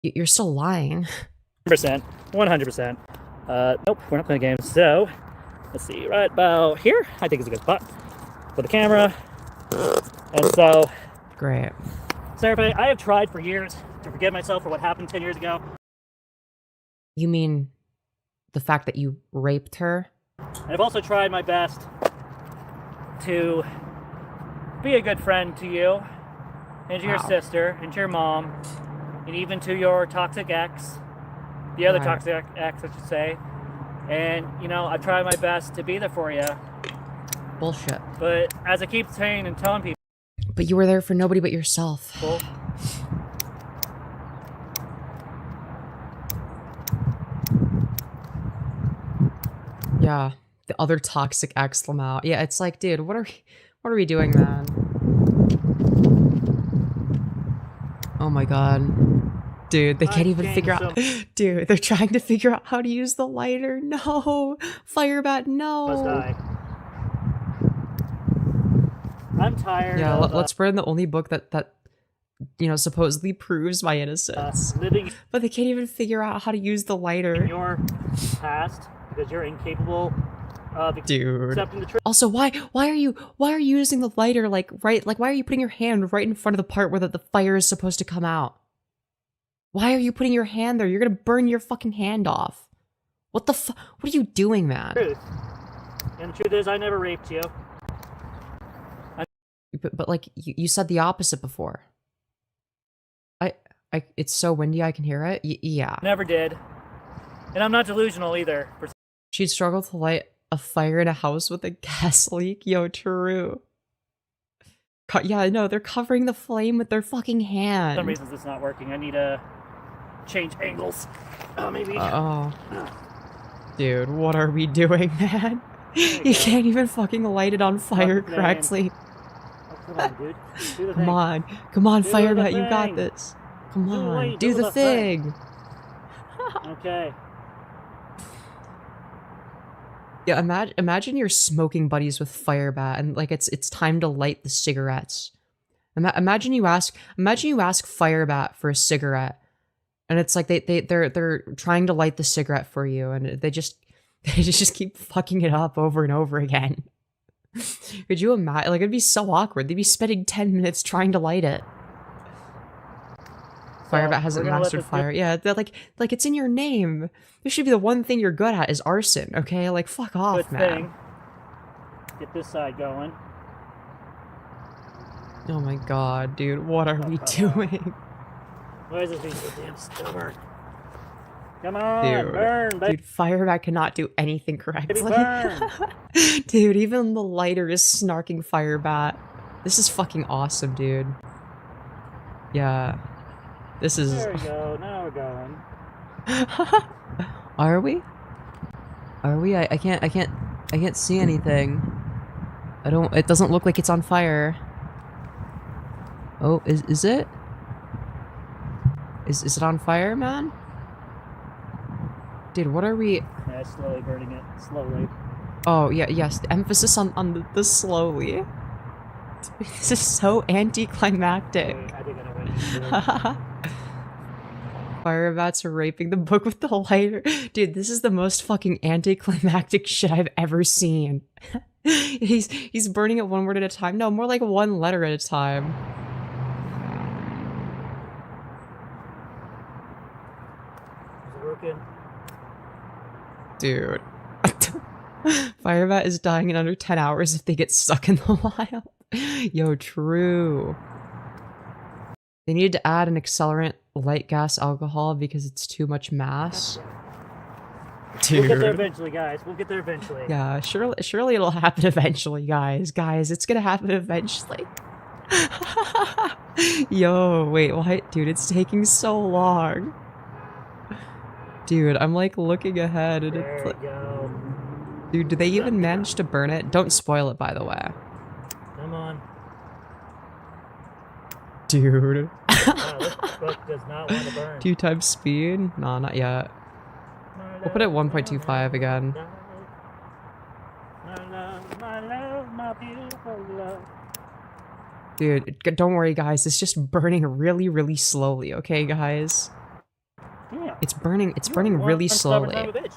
you're still lying. 100%. 100%. Nope, we're not playing games. So, let's see, right about here, I think is a good spot for the camera. And so, Great. Sarah, I have tried for years to forgive myself for what happened 10 years ago. You mean the fact that you raped her? And I've also tried my best to be a good friend to you, and to your sister, and to your mom, and even to your toxic ex, the other toxic ex, I should say. And, you know, I've tried my best to be there for you. Bullshit. But as I keep saying and telling people... But you were there for nobody but yourself. Yeah, the other toxic ex Lolcow. Yeah, it's like, dude, what are we doing, man? Oh my god. Dude, they can't even figure out. Dude, they're trying to figure out how to use the lighter. No. FireBat, no. Must die. I'm tired. Yeah, let's burn the only book that you know, supposedly proves my innocence. Living but they can't even figure out how to use the lighter. in your past because you're incapable of accepting the truth. Also, why are you using the lighter like why are you putting your hand right in front of the part where the fire is supposed to come out? Why are you putting your hand there? You're gonna burn your fucking hand off. What are you doing, man? Truth. And the truth is, I never raped you. But like you said the opposite before. It's so windy I can hear it. Yeah. Never did. And I'm not delusional either. She'd struggle to light a fire in a house with a gas leak. Yo, true. Yeah, I know. They're covering the flame with their fucking hand. For some reasons it's not working. I need to change angles. Maybe. Oh. Dude, what are we doing, man? You can't even fucking light it on fire correctly. Come on, dude. Do the Come on. Come on, Do FireBat, the you got thing. this. Come on. Do Do the the thing. thing. Okay. Yeah, imagine you're smoking buddies with FireBat and like it's time to light the cigarettes. Imagine you ask FireBat for a cigarette, and it's like they're trying to light the cigarette for you, and they just keep fucking it up over and over again. Could you imagine? Like, it'd be so awkward. They'd be spending 10 minutes trying to light it. FireBat hasn't mastered fire. Yeah, they're like it's in your name. This should be the one thing you're good at is arson. Okay, like fuck off, Good man. thing. Get this side going. Oh my god, dude, what are we doing? Why is this being so damn stubborn? Come on, Dude, burn, baby. dude, FireBat cannot do anything correctly. Burn. Dude, even the lighter is snarking FireBat. This is fucking awesome, dude. Yeah. This is... There we go, now we're going. Are we? Are we? I can't see anything. It doesn't look like it's on fire. Oh, is it? Is it on fire, man? Dude, what are we... Yeah, slowly burning it, slowly. Oh, yeah, yes, the emphasis on the slowly. This is so anticlimactic. I think I know what you're doing. FireBats are raping the book with the lighter. Dude, this is the most fucking anticlimactic shit I've ever seen. He's burning it one word at a time. No, more like one letter at a time. Is it working? Dude. FireBat is dying in under 10 hours if they get stuck in the wild. Yo, true. They needed to add an accelerant, light gas, alcohol because it's too much mass. Dude. We'll get there eventually, guys. We'll get there eventually. Yeah, surely it'll happen eventually, guys. Guys, it's gonna happen eventually. Yo, wait, what? Dude, it's taking so long. Dude, I'm like looking ahead and There it's we like... go. Dude, did they even manage to burn it? Don't spoil it, by the way. Come on. Dude. Wow, this book does not want to burn. 2 times speed? Nah, not yet. We'll put it 1.25 again. Dude, don't worry, guys. It's just burning really, really slowly. Okay, guys. Yeah. It's burning. It's burning One really stubborn son slowly. of a bitch.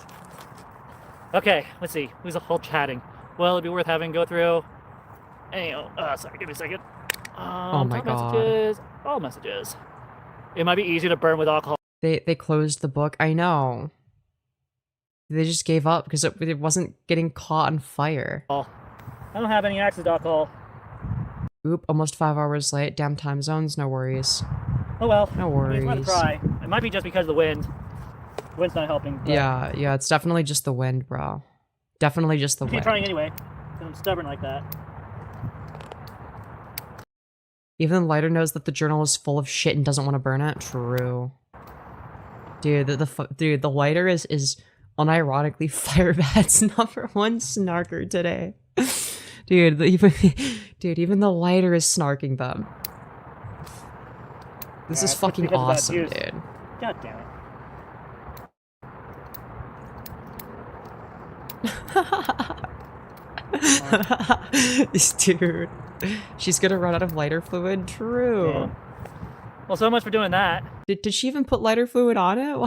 Okay, let's see. Who's all chatting? Well, it'd be worth having go through. Sorry, give me a second. Oh my top God. Messages, all messages. It might be easier to burn with alcohol. They closed the book. I know. They just gave up because it wasn't getting caught on fire. I don't have any access to alcohol. Oop, almost 5 hours late. Damn time zones. No worries. Oh well. No I mean, it's worth a worries. try. It might be just because of the wind. Wind's not helping. But Yeah, it's definitely just the wind, bro. Definitely just the I keep wind. trying anyway. Because I'm stubborn like that. Even the lighter knows that the journal is full of shit and doesn't want to burn it. True. Dude, the lighter is unironically FireBat's #1 snarker today. Dude, even the lighter is snarking them. This is fucking because of that awesome, juice. dude. God damn it. This dude. She's gonna run out of lighter fluid. True. Yeah. Well, so much for doing that. Did she even put lighter fluid on it?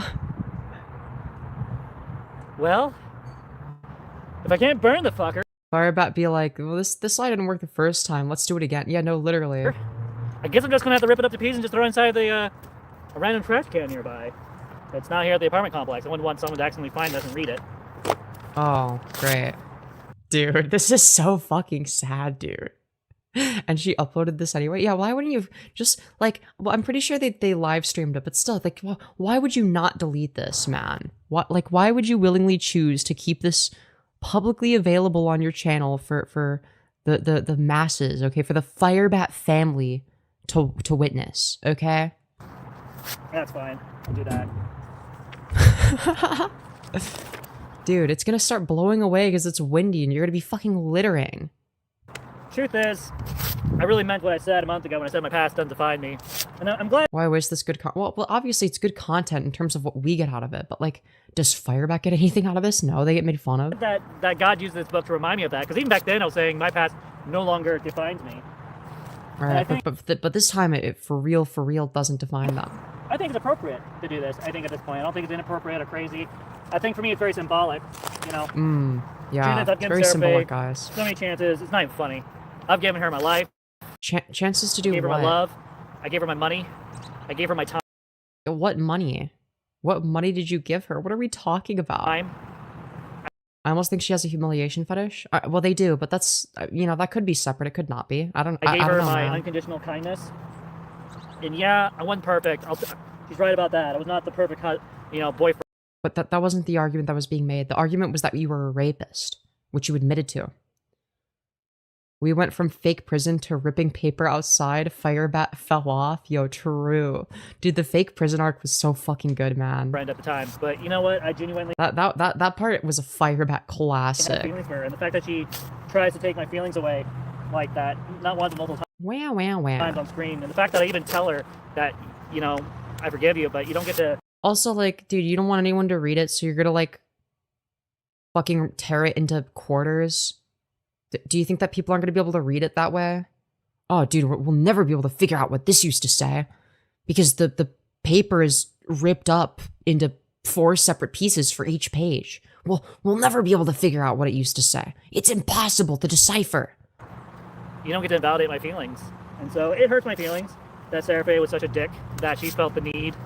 Well, if I can't burn the fucker, FireBat be like, well, this light didn't work the first time. Let's do it again. Yeah, no, literally. I guess I'm just gonna have to rip it up to pieces and just throw it inside the a random trash can nearby. It's not here at the apartment complex. I wouldn't want someone to accidentally find this and read it. Oh, great. Dude, this is so fucking sad, dude. And she uploaded this anyway. Yeah, why wouldn't you just, like, well, I'm pretty sure they live streamed it, but still, like, why would you not delete this, man? Why would you willingly choose to keep this publicly available on your channel for the masses, okay? For the FireBat family to witness, okay? That's fine. I'll do that. Dude, it's gonna start blowing away because it's windy and you're gonna be fucking littering. Truth is, I really meant what I said a month ago when I said my past doesn't define me. And I'm glad. Why waste this good well, obviously it's good content in terms of what we get out of it, but like, does FireBat get anything out of this? No, they get made fun of. That God used this book to remind me of that, because even back then I was saying my past no longer defines me. Alright, but this time it for real doesn't define them. I think it's appropriate to do this. I think at this point, I don't think it's inappropriate or crazy. I think for me it's very symbolic, you know. Yeah, I've it's given very Sarah symbolic, Faye guys. so many chances. It's not even funny. I've given her my life. Chances to do I gave her what? my love. I gave her my money. I gave her my time. What money? What money did you give her? What are we talking about? I almost think she has a humiliation fetish. Well, they do, but that's, you know, that could be separate. It could not be. I gave I gave her know, my man. unconditional kindness. And yeah, I wasn't perfect. She's right about that. I was not the perfect, boyfriend. But that wasn't the argument that was being made. The argument was that you were a rapist, which you admitted to. We went from fake prison to ripping paper outside. FireBat fell off. Yo, true. Dude, the fake prison arc was so fucking good, man. Friend at the time. But you know what? I genuinely That part was a FireBat had classic. feelings for her. And the fact that she tries to take my feelings away like that, not once, multiple times on screen. And the fact that I even tell her that, I forgive you, but you don't get to... Also, like, dude, you don't want anyone to read it, so you're gonna, like, fucking tear it into quarters. Do you think that people aren't gonna be able to read it that way? Oh, dude, we'll never be able to figure out what this used to say. Because the paper is ripped up into 4 separate pieces for each page. We'll never be able to figure out what it used to say. It's impossible to decipher. You don't get to invalidate my feelings. And so it hurts my feelings that Sarah Faye was such a dick that she felt the need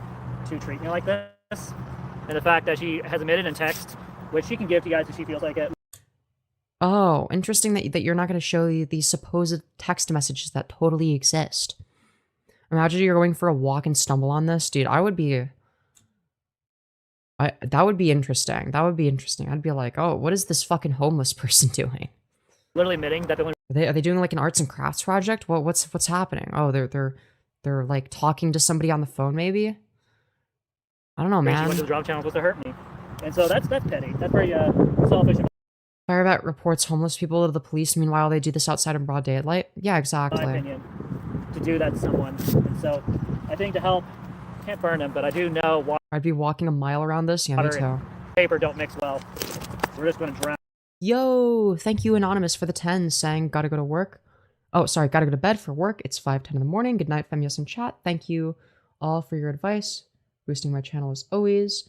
to treat me like this. And the fact that she has admitted in text, which she can give to you guys if she feels like it. Oh, interesting that you're not going to show these supposed text messages that totally exist. Imagine you're going for a walk and stumble on this. Dude, that would be interesting. That would be interesting. I'd be like, oh, what is this fucking homeless person doing? Literally admitting that Are they doing like an arts and crafts project? What's happening? Oh, they're like talking to somebody on the phone, maybe? I don't know, man. She went to the drop channel was to hurt me. And so that's petty. That's very selfish. FireBat reports homeless people to the police. Meanwhile, they do this outside in broad daylight. Yeah, exactly. In my opinion, to do that to someone. And so I think to help, can't burn him, but I do know water. I'd be walking a mile around this. Yeah, me too. And paper don't mix well. We're just going to drown. Yo, thank you, Anonymous, for the 10, saying gotta go to work. Oh, sorry, gotta go to bed for work. It's 5:10 in the morning. Good night, Femyoz in chat. Thank you all for your advice. Boosting my channel as always.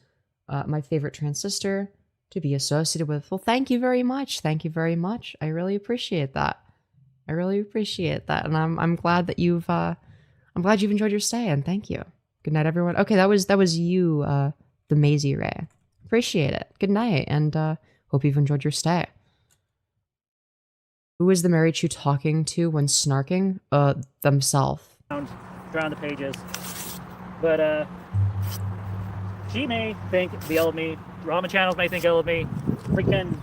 My favorite trans sister to be associated with. Well, thank you very much. Thank you very much. I really appreciate that. I really appreciate that, and I'm glad that you've enjoyed your stay, and thank you. Good night, everyone. Okay, that was you, the Maisie Ray. Appreciate it. Good night, and hope you've enjoyed your stay. Who is the Marychu talking to when snarking? Themselves. Around the pages. But, she may think ill of me. Ramen channels may think ill of me. Freaking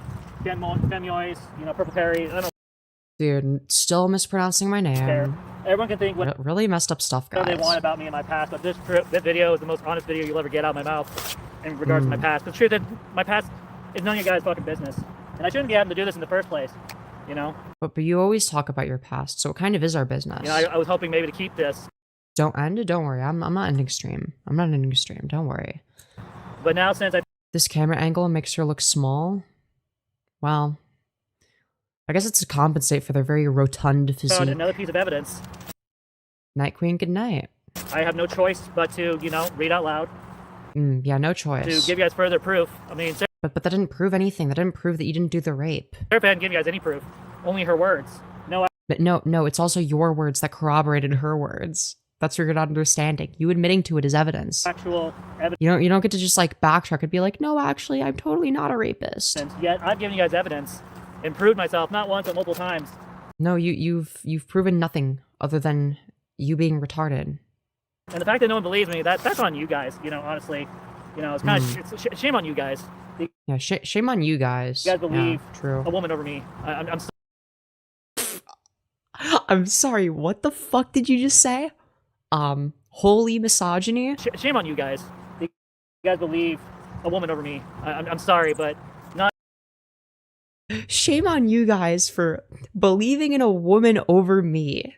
Femyoz, Purple Perry, I don't know. Dude, still mispronouncing my name. Everyone can think what Really messed up stuff, guys. they want about me in my past, but this video is the most honest video you'll ever get out of my mouth in regards to my past. The truth is, my past is none of your guys' fucking business. And I shouldn't be having to do this in the first place, But you always talk about your past, so it kind of is our business. I was hoping maybe to keep this. Don't end it, don't worry. I'm not ending stream. I'm not ending stream, don't worry. But now since This camera angle makes her look small. Well, I guess it's to compensate for their very rotund found physique. another piece of evidence, Night Queen, good night. I have no choice but to, read out loud. Yeah, no choice. To give you guys further proof. I mean, But that didn't prove anything. That didn't prove that you didn't do the rape. Sarah didn't give you guys any proof. Only her words. But no, it's also your words that corroborated her words. That's what you're not understanding. You admitting to it is evidence. Actual evidence. You don't get to just like backtrack and be like, no, actually, I'm totally not a rapist. Yet I've given you guys evidence and proved myself not once but multiple times. No, you've proven nothing other than you being retarded. And the fact that no one believes me, that's on you guys. Honestly, it's kind of it's shame on you guys. Yeah, shame on you guys. You guys believe true. a woman over me. I'm sorry. What the fuck did you just say? Holy misogyny. Shame on you guys. You guys believe a woman over me. I'm sorry, but not. Shame on you guys for believing in a woman over me.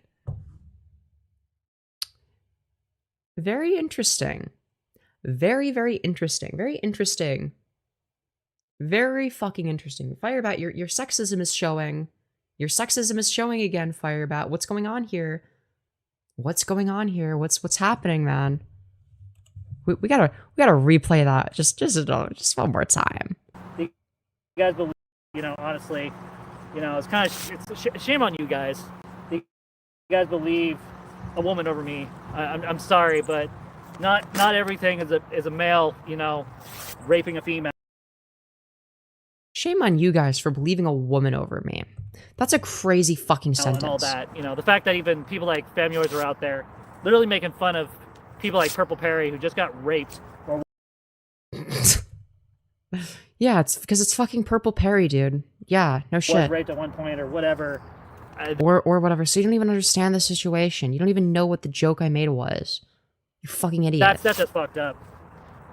Very interesting. Very, very interesting. Very interesting. Very fucking interesting. FireBat, your sexism is showing. Your sexism is showing again, FireBat. What's going on here? What's going on here? What's happening, man? We gotta replay that just one more time. You guys believe, honestly, it's kind of it's shame on you guys. You guys believe a woman over me. I'm sorry, but not everything is a male, raping a female. Shame on you guys for believing a woman over me. That's a crazy fucking sentence. And all that, the fact that even people like Femyoz are out there literally making fun of people like Purple Perry who just got raped. Yeah, it's because it's fucking Purple Perry, dude. Yeah, no shit. Was raped at one point or whatever. Or whatever. So you don't even understand the situation. You don't even know what the joke I made was. You fucking idiot. That's just fucked up.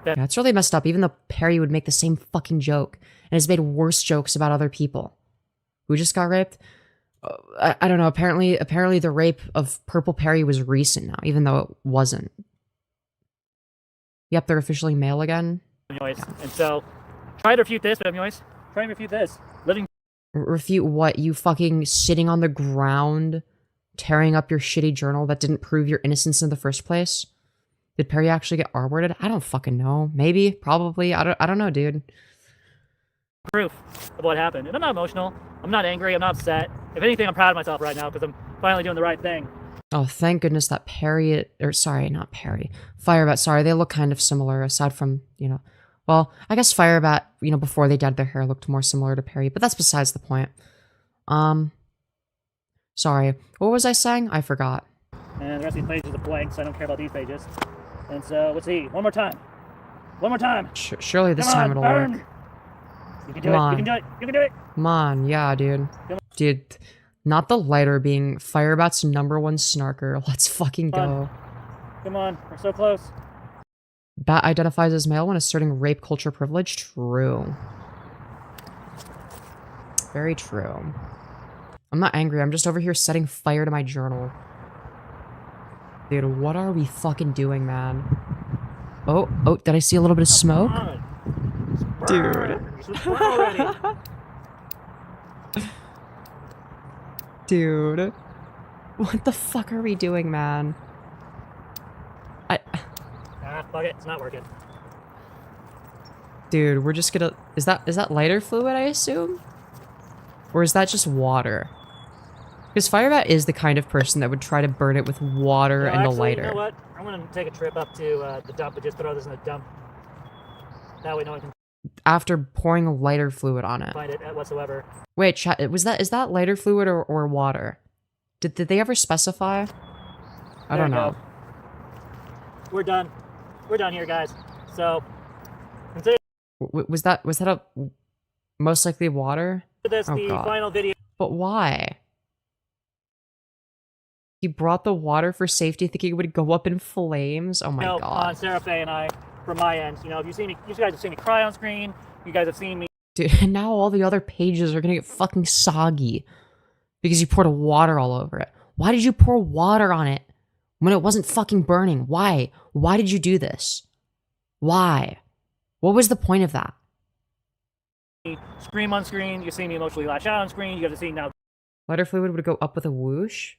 Yeah, it's really messed up. Even though Perry would make the same fucking joke and has made worse jokes about other people who just got raped. I don't know. Apparently the rape of Purple Perry was recent now, even though it wasn't. Yep, they're officially male again. Yeah. And so, try to refute this, Femyoz. Try and refute this. Refute what? You fucking sitting on the ground, tearing up your shitty journal that didn't prove your innocence in the first place? Did Perry actually get R-worded? I don't fucking know. Maybe, probably. I don't know, dude. Proof of what happened. And I'm not emotional. I'm not angry. I'm not upset. If anything, I'm proud of myself right now because I'm finally doing the right thing. Oh, thank goodness that Perry, or sorry, not Perry. FireBat, sorry, they look kind of similar aside from, well, I guess FireBat, before they dyed their hair looked more similar to Perry, but that's besides the point. Sorry, what was I saying? I forgot. And the rest of these pages are blank, so I don't care about these pages. And so, let's see, one more time. One more time. Surely this time it'll work. You can do it. You can do it. You can do it. Come on, yeah, dude. Dude, not the lighter being FireBat's #1 snarker. Let's fucking go. Come on, we're so close. Bat identifies as male when asserting rape culture privilege. True. Very true. I'm not angry. I'm just over here setting fire to my journal. Dude, what are we fucking doing, man? Oh, did I see a little bit of smoke? Dude. Dude. What the fuck are we doing, man? Fuck it, it's not working. Dude, we're just gonna... Is that lighter fluid, I assume? Or is that just water? Because FireBat is the kind of person that would try to burn it with water No, and actually, a lighter. You know what? I'm gonna take a trip up to the dump and just throw this in the dump. That way no one can After pouring lighter fluid on it. find it whatsoever. Wait, chat, is that lighter fluid or water? Did they ever specify? I don't know. We're done. We're done here, guys. So, consider Was that a most likely water? this Oh, the God. final video. But why? He brought the water for safety, thinking it would go up in flames. Oh my On God, Sarah Faye and I, from my end, you know, if you see me, you guys have seen me cry on screen. You guys have seen me. dude! And now all the other pages are gonna get fucking soggy because you poured water all over it. Why did you pour water on it when it wasn't fucking burning? Why? Why did you do this? Why? What was the point of that? Scream on screen. You see me emotionally lash out on screen. You guys have seen now. Lighter fluid would go up with a whoosh?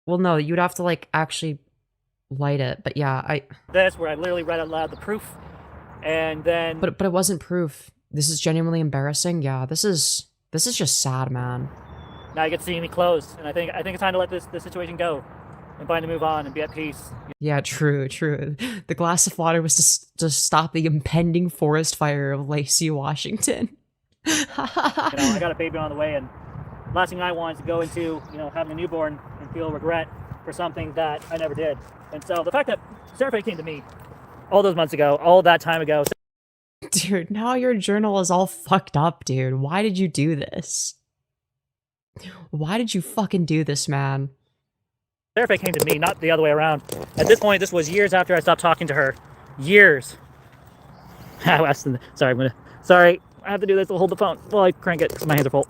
Well, no, you'd have to, like, actually light it. But yeah, This, where I literally read out loud the proof, and then. But it wasn't proof. This is genuinely embarrassing. Yeah, this is just sad, man. Now you get to see me closed, and I think it's time to let this situation go, and find to move on and be at peace. Yeah, true. The glass of water was to stop the impending forest fire of Lacey, Washington. I got a baby on the way, and last thing I want is to go into, having a newborn and feel regret for something that I never did. And so the fact that Sarah Faye came to me all those months ago, all that time ago. Dude, now your journal is all fucked up, dude. Why did you do this? Why did you fucking do this, man? Sarah Faye came to me, not the other way around. At this point, this was years after I stopped talking to her. Years. Sorry, I have to do this to hold the phone while I crank it because my hands are full.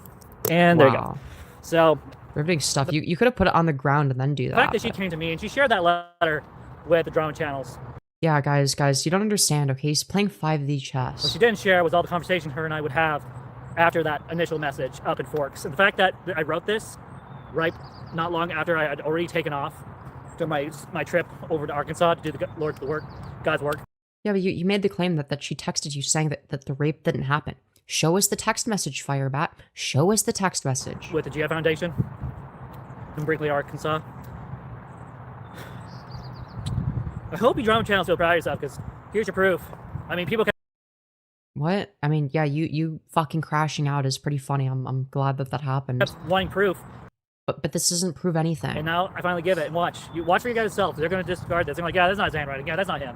And there you go. So, riveting stuff. You could have put it on the ground and then do that. The fact that she came to me and she shared that letter with the drama channels. Yeah, guys, you don't understand, okay? He's playing 5D chess. What she didn't share was all the conversation her and I would have after that initial message up in Forks. And the fact that I wrote this right not long after I had already taken off to my trip over to Arkansas to do God's work. Yeah, but you made the claim that she texted you saying that the rape didn't happen. Show us the text message, FireBat. Show us the text message. With the GF Foundation in Brinkley, Arkansas. I hope you drama channels feel proud of yourself, because here's your proof. I mean, people can... What? I mean, yeah, you fucking crashing out is pretty funny. I'm glad that happened. Wanting proof. But this doesn't prove anything. And now I finally give it, and watch. You watch for you guys yourself. They're going to discard this. They're like, yeah, that's not his handwriting. Yeah, that's not him.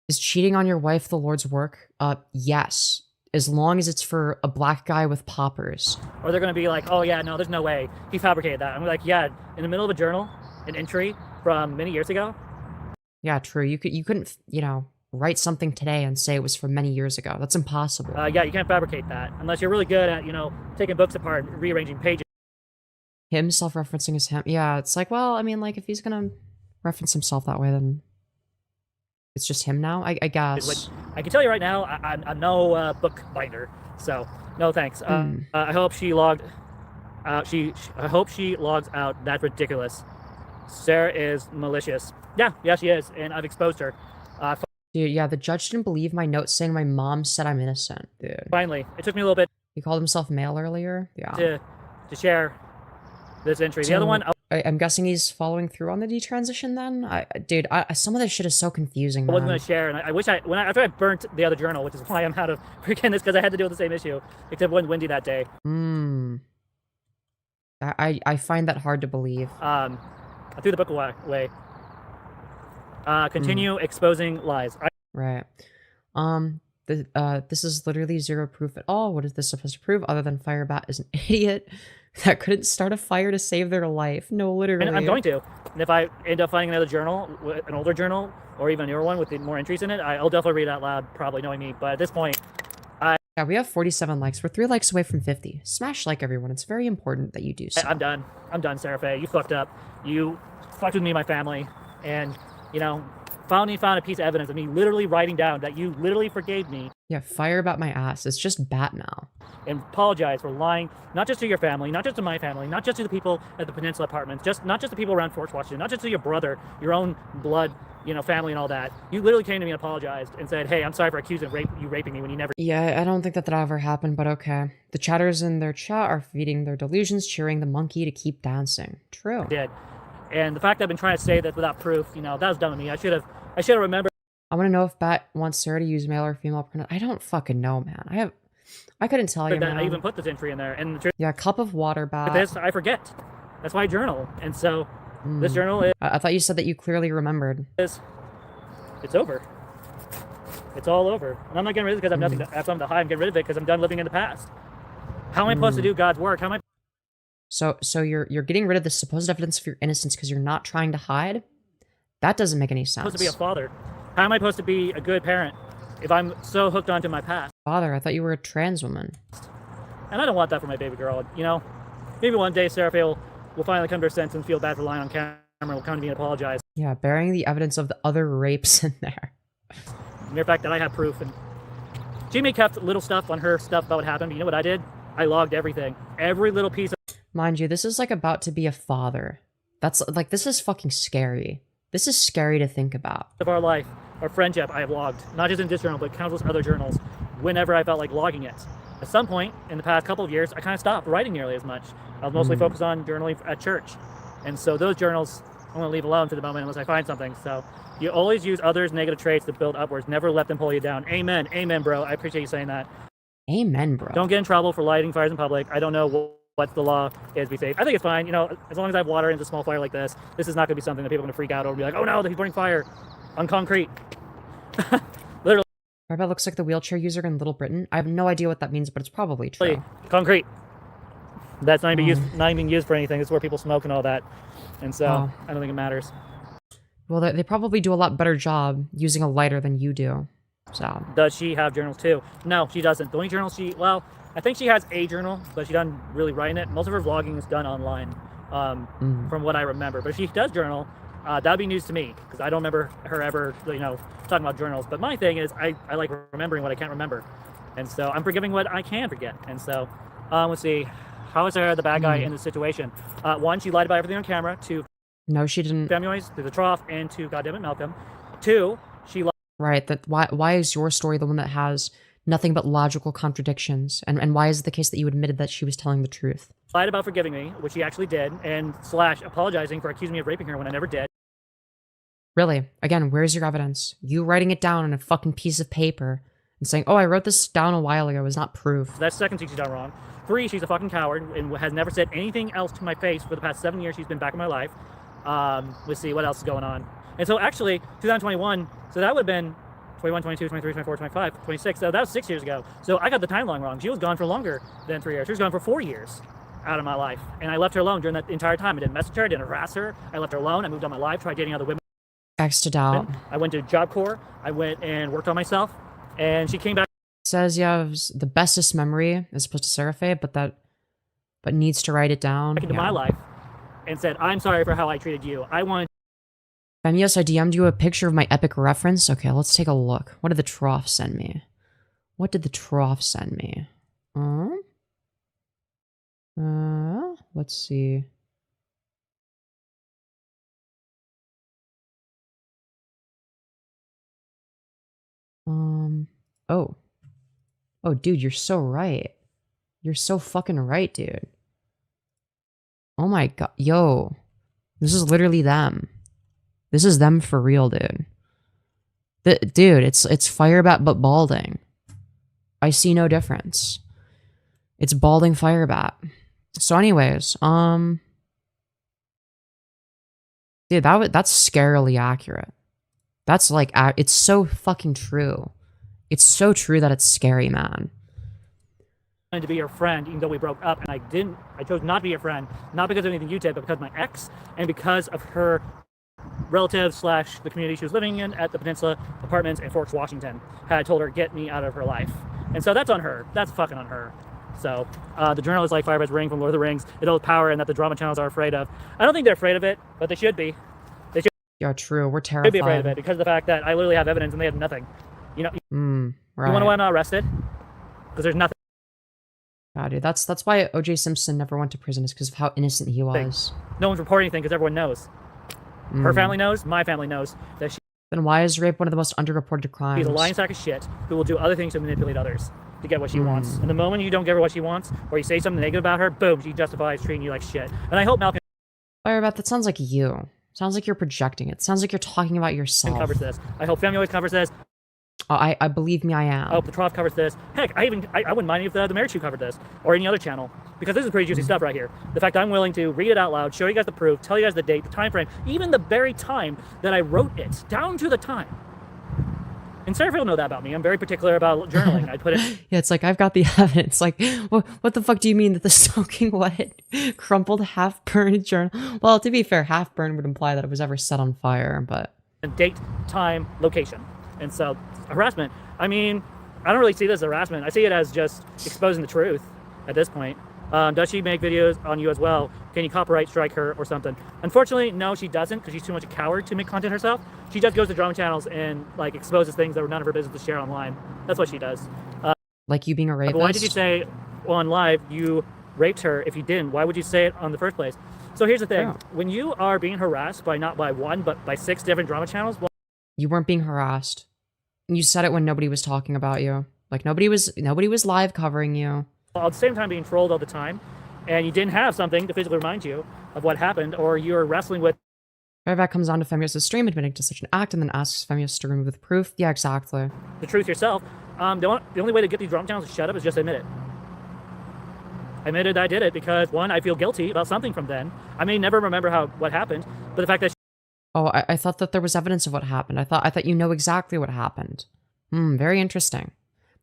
Is cheating on your wife the Lord's work? Yes. As long as it's for a black guy with poppers. Or they're going to be like, oh yeah, no, there's no way. He fabricated that. I'm like, yeah, in the middle of a journal, an entry from many years ago. Yeah, true. You couldn't, write something today and say it was from many years ago. That's impossible. Yeah, you can't fabricate that unless you're really good at, taking books apart, and rearranging pages. Him self-referencing as him. Yeah, it's like, well, I mean, like, if he's gonna reference himself that way, then it's just him now, I guess. Which, I can tell you right now, I'm no book binder, so no thanks. I hope she logged. I hope she logs out. That's ridiculous. Sarah is malicious. Yeah, she is, and I've exposed her. Dude, yeah, the judge didn't believe my note saying my mom said I'm innocent, dude. Finally, it took me a little bit. He called himself male earlier? Yeah. To share this entry. The other one... I'm guessing he's following through on the detransition then? Dude, some of this shit is so confusing, man. I wasn't going to share, and I wish after I burnt the other journal, which is why I'm out of freaking this, because I had to deal with the same issue, except it wasn't windy that day. I find that hard to believe. I threw the book away. Continue exposing lies. Right. This is literally zero proof at all. What is this supposed to prove other than FireBat is an idiot that couldn't start a fire to save their life? No, literally. And I'm going to. And if I end up finding another journal, an older journal, or even a newer one with more entries in it, I'll definitely read it out loud, probably knowing me. But at this point, yeah, we have 47 likes. We're 3 likes away from 50. Smash like, everyone. It's very important that you do so. I'm done, Sarah Faye. You fucked up. You fucked with me and my family. And, found a piece of evidence of me literally writing down that you literally forgave me. Yeah, fire about my ass. It's just bat now. And apologize for lying, not just to your family, not just to my family, not just to the people at the Peninsula Apartments, not just the people around Fort Washington, not just to your brother, your own blood, you know, family and all that. You literally came to me and apologized and said, hey, I'm sorry for accusing you raping me when you never. Yeah, I don't think that ever happened, but okay. The chatters in their chat are feeding their delusions, cheering the monkey to keep dancing. True. Did. And the fact that I've been trying to say that without proof, you know, that was dumb of me. I should have remembered. I want to know if Bat wants Sarah to use male or female pronouns. I don't fucking know, man. I couldn't tell you, that man. I even put this entry in there. And the truth yeah, cup of water, Bat. this, I forget. That's why I journal. And so this journal is... I thought you said that you clearly remembered. It's over. It's all over. And I'm not getting rid of it because I'm nothing. That's something to hide. I'm getting rid of it because I'm done living in the past. How am I supposed to do God's work? How am I... So you're getting rid of the supposed evidence of your innocence because you're not trying to hide? That doesn't make any sense. supposed to be a father? How am I supposed to be a good parent if I'm so hooked onto my past? Father, I thought you were a trans woman. And I don't want that for my baby girl. You know, maybe one day Sarah Faye will finally come to her sense and feel bad for lying on camera and will come to me and apologize. Yeah, bearing the evidence of the other rapes in there. The mere fact that I have proof. And she may kept little stuff on her stuff about what happened, but you know what I did? I logged everything. Every little piece of... Mind you, this is like about to be a father. That's like, this is fucking scary. This is scary to think about. Of our life, our friendship, I have logged. Not just in this journal, but countless other journals. Whenever I felt like logging it. At some point in the past couple of years, I kind of stopped writing nearly as much. I was mostly focused on journaling at church. And so those journals, I'm going to leave alone for the moment unless I find something. So you always use others' negative traits to build upwards. Never let them pull you down. Amen. Amen, bro. I appreciate you saying that. Amen, bro. Don't get in trouble for lighting fires in public. I don't know what the law is to be safe. I think it's fine. You know, as long as I have water into a small fire like this, this is not going to be something that people are going to freak out over and be like, oh no, he's burning fire on concrete. Literally. FireBat looks like the wheelchair user in Little Britain. I have no idea what that means, but it's probably true. Concrete. That's not even being used for anything. It's where people smoke and all that. And so I don't think it matters. Well, they probably do a lot better job using a lighter than you do. So. Does she have journals too? No, she doesn't. The only journal well, I think she has a journal, but she doesn't really write in it. Most of her vlogging is done online, from what I remember. But if she does journal, that would be news to me, because I don't remember her ever, you know, talking about journals. But my thing is, I like remembering what I can't remember. And so I'm forgiving what I can forget. And so, let's see. How is Sarah the bad guy in this situation? One, she lied about everything on camera. Two, no, she didn't. Femyoz, to the trough, and to goddammit Malcolm. Two, she lied. Right, that why is your story the one that has nothing but logical contradictions? And why is it the case that you admitted that she was telling the truth? Lied about forgiving me, which she actually did, and / apologizing for accusing me of raping her when I never did. Really? Again, where's your evidence? You writing it down on a fucking piece of paper and saying, oh, I wrote this down a while ago is not proof. So that's the second thing she's done wrong. 3, she's a fucking coward and has never said anything else to my face for the past 7 years she's been back in my life. Let's see, what else is going on? And so actually, 2021, so that would have been 21, 22, 23, 24, 25, 26. So that was 6 years ago. So I got the timeline wrong. She was gone for longer than 3 years. She was gone for 4 years out of my life. And I left her alone during that entire time. I didn't message her, I didn't harass her. I left her alone. I moved on my life, tried dating other women. X'd out. I went to Job Corps. I went and worked on myself. And she came back. Says you have the bestest memory as opposed to Seraphe, but needs to write it down. Back into my life and said, I'm sorry for how I treated you. I wanted. Femyoz, I DM'd you a picture of my epic reference. Okay, let's take a look. What did the trough send me? What did the trough send me? Let's see. Oh, dude, you're so right. You're so fucking right, dude. Oh my god. Yo. This is literally them. This is them for real, dude. Dude, it's FireBat but balding. I see no difference. It's balding FireBat. So anyways, dude, that's scarily accurate. That's like, it's so fucking true. It's so true that it's scary, man. To be your friend, even though we broke up, and I chose not to be your friend, not because of anything you did, but because of my ex, and because of her relatives / the community she was living in at the Peninsula Apartments in Fort Washington had told her, get me out of her life. And so that's on her. That's fucking on her. So the journal is like FireBat's ring from Lord of the Rings. It holds power and that the drama channels are afraid of. I don't think they're afraid of it, but they should be. They should Yeah, true. We're terrified. be afraid of it because of the fact that I literally have evidence and they have nothing. You know. You want to know why I'm not arrested? Because there's nothing. God, dude, that's why O.J. Simpson never went to prison, is because of how innocent he was. No one's reporting anything because everyone knows. Her family knows, my family knows that Then why is rape one of the most underreported crimes? she's a lying sack of shit who will do other things to manipulate others to get what she wants. And the moment you don't give her what she wants, or you say something negative about her, boom, she justifies treating you like shit. And I hope Malcolm FireBat, that sounds like you. Sounds like you're projecting it. Sounds like you're talking about yourself. covers this. I hope Femyoz covers this. Oh, I believe me, I am. I hope the Trough covers this. Heck, I wouldn't mind if the Marychu covered this, or any other channel, because this is pretty juicy stuff right here. The fact I'm willing to read it out loud, show you guys the proof, tell you guys the date, the time frame, even the very time that I wrote it, down to the time. And Sarah will know that about me. I'm very particular about journaling. I put it. Yeah, it's like, I've got the evidence. Like, what the fuck do you mean that the soaking wet, crumpled, half-burned journal? Well, to be fair, half-burned would imply that it was ever set on fire, but... Date, time, location. And so, harassment. I mean, I don't really see this as harassment. I see it as just exposing the truth at this point. Does she make videos on you as well? Can you copyright strike her or something? Unfortunately, no, she doesn't, because she's too much a coward to make content herself. She just goes to drama channels and like exposes things that were none of her business to share online. That's what she does. Like you being a rapist? But why did you say on live you raped her if you didn't? Why would you say it on the first place? So here's the thing. Oh. When you are being harassed by not by one, but by 6 different drama channels... Well, you weren't being harassed. You said it when nobody was talking about you. Like nobody was live covering you. At the same time being trolled all the time, and you didn't have something to physically remind you of what happened, or you're wrestling with... FireBat comes on to Femyoz's stream admitting to such an act and then asks Femyoz to remove the proof. Yeah, exactly. The truth yourself. The only way to get these drama channels to shut up is just admit it. I admitted I did it because, one, I feel guilty about something from then. I may never remember what happened, but the fact that... Oh, I thought that there was evidence of what happened. I thought you know exactly what happened. Very interesting.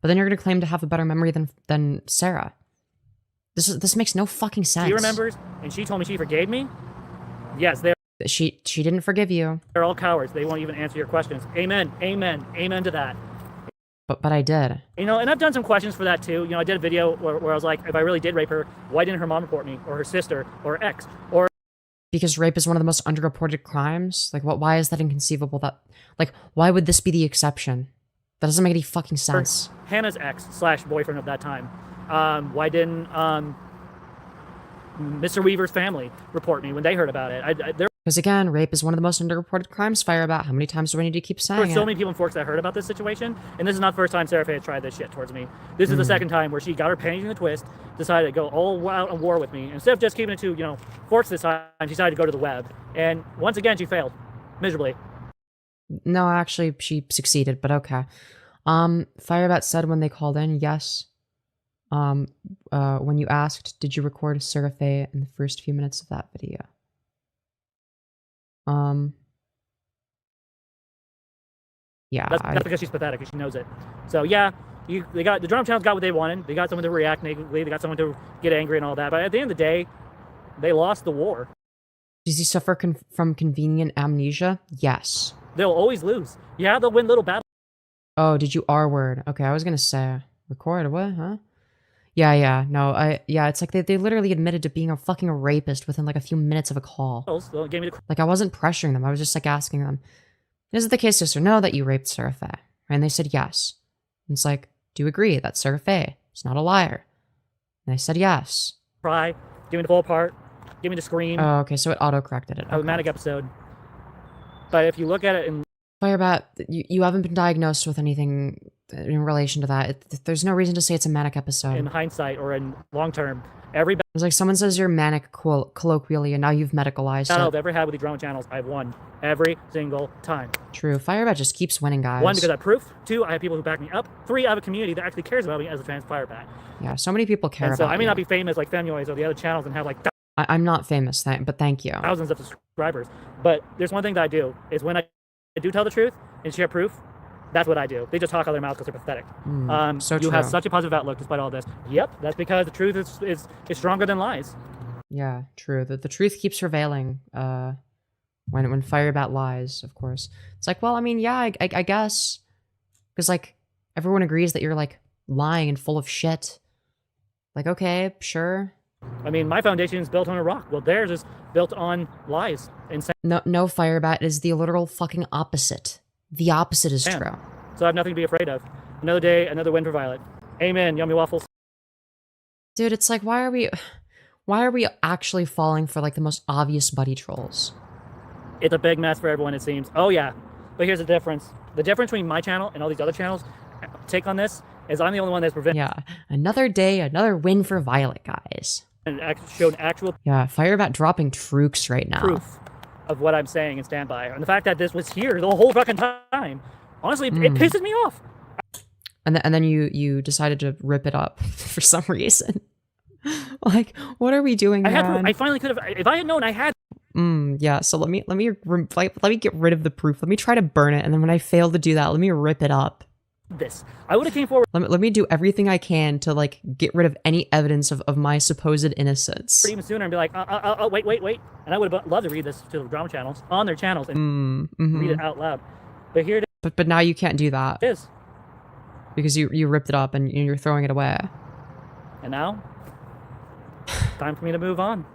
But then you're going to claim to have a better memory than Sarah. This makes no fucking sense. She remembers, and she told me she forgave me. Yes, she didn't forgive you. They're all cowards. They won't even answer your questions. Amen. Amen. Amen to that. But I did. You know, and I've done some questions for that too. You know, I did a video where I was like, if I really did rape her, why didn't her mom report me, or her sister, or her ex, or... Because rape is one of the most underreported crimes? Like, why is that inconceivable? Like, why would this be the exception? That doesn't make any fucking sense. Hannah's ex/boyfriend of that time. Why didn't Mr. Weaver's family report me when they heard about it? Because again, rape is one of the most underreported crimes. FireBat, how many times do I need to keep saying There were so many people in Forks that heard about this situation, and this is not the first time Sarah Faye had tried this shit towards me. This is the second time where she got her panties in a twist, decided to go all out on war with me. Instead of just keeping it to, you know, Forks this time, she decided to go to the web. And once again, she failed. Miserably. No, actually, she succeeded, but okay. FireBat said when they called in, yes. When you asked, did you record Sarah Faye in the first few minutes of that video? Yeah. That's because she's pathetic and she knows it. So yeah, the drama channels got what they wanted. They got someone to react negatively. They got someone to get angry and all that. But at the end of the day, they lost the war. Does he suffer from convenient amnesia? Yes. They'll always lose. Yeah, they'll win little battles. Oh, did you R-word? Okay, I was gonna say record what? Huh? Yeah. No, it's like they literally admitted to being a fucking rapist within like a few minutes of a call. Like I wasn't pressuring them. I was just like asking them, is it the case, yes or no, that you raped Sarah Faye? And they said yes. And it's like, do you agree that Sarah Faye is not a liar? And I said yes. Cry, give me the full part, give me the scream. Oh, okay, so it auto-corrected it. Okay. A manic episode. But if you look at it in... FireBat, you haven't been diagnosed with anything in relation to that. There's no reason to say it's a manic episode. In hindsight or in long term, it's like someone says you're manic colloquially and now you've medicalized battle it. I've ever had with the drama channels, I've won every single time. True. FireBat just keeps winning, guys. 1, because I have proof. 2, I have people who back me up. 3, I have a community that actually cares about me as a TransFireBat. Yeah, so many people care about I may you. not be famous like Femyoz or the other channels and have like I'm not famous, but thank you. Thousands of subscribers. But there's one thing that I do, is when I do tell the truth and share proof, that's what I do. They just talk out of their mouths because they're pathetic. So you true. have such a positive outlook despite all this. Yep, that's because the truth is stronger than lies. Yeah, true. The truth keeps prevailing when FireBat lies, of course. It's like, well, I mean, yeah, I guess. Because, like, everyone agrees that you're, like, lying and full of shit. Like, okay, sure. I mean, my foundation is built on a rock. Well, theirs is built on lies. No, FireBat is the literal fucking opposite. The opposite is true. So I have nothing to be afraid of. Another day, another win for Violet. Amen, yummy waffles. Dude, it's like, why are we actually falling for like the most obvious buddy trolls? It's a big mess for everyone, it seems. Oh yeah, but here's the difference. The difference between my channel and all these other channels take on this is I'm the only one that's prevented. Yeah, another day, another win for Violet, guys. And showed actual Yeah, FireBat dropping trooks right now. proof of what I'm saying and stand by. And the fact that this was here the whole fucking time, honestly, it pisses me off. And then you decided to rip it up for some reason. Like, what are we doing, man? I finally could have. If I had known, I had. Yeah. So let me get rid of the proof. Let me try to burn it, and then when I fail to do that, let me rip it up. This. I would have came forward. Let me do everything I can to like get rid of any evidence of my supposed innocence. Even sooner and be like, wait, and I would have loved to read this to the drama channels on their channels and read it out loud. But here it is. But now you can't do that. It is. Because you ripped it up and you're throwing it away. And now, time for me to move on.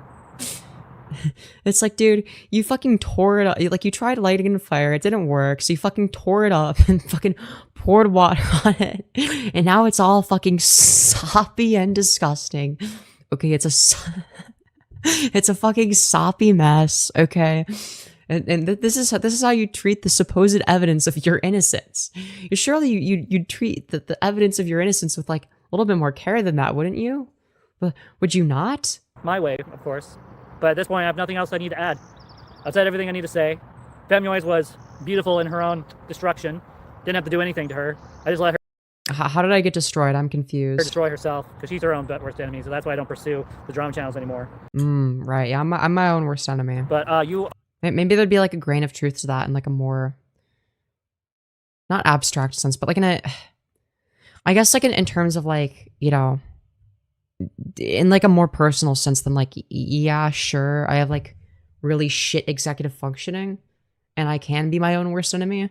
It's like, dude, you fucking tore it up. Like, you tried lighting it on fire. It didn't work. So you fucking tore it up and fucking poured water on it. And now it's all fucking soppy and disgusting. Okay, it's a fucking soppy mess, okay? And this is how you treat the supposed evidence of your innocence. Surely you'd treat the evidence of your innocence with like a little bit more care than that, wouldn't you? But would you not? My way, of course. But at this point, I have nothing else I need to add. I've said everything I need to say. Femyoz was beautiful in her own destruction. Didn't have to do anything to her. I just let her. How did I get destroyed? I'm confused. Destroy herself because she's her own worst enemy. So that's why I don't pursue the drama channels anymore. Right. Yeah, I'm my own worst enemy. But you. Maybe there'd be like a grain of truth to that in like a more, not abstract sense, but like I guess like in terms of like, you know, in like a more personal sense than like, yeah, sure, I have like really shit executive functioning and I can be my own worst enemy,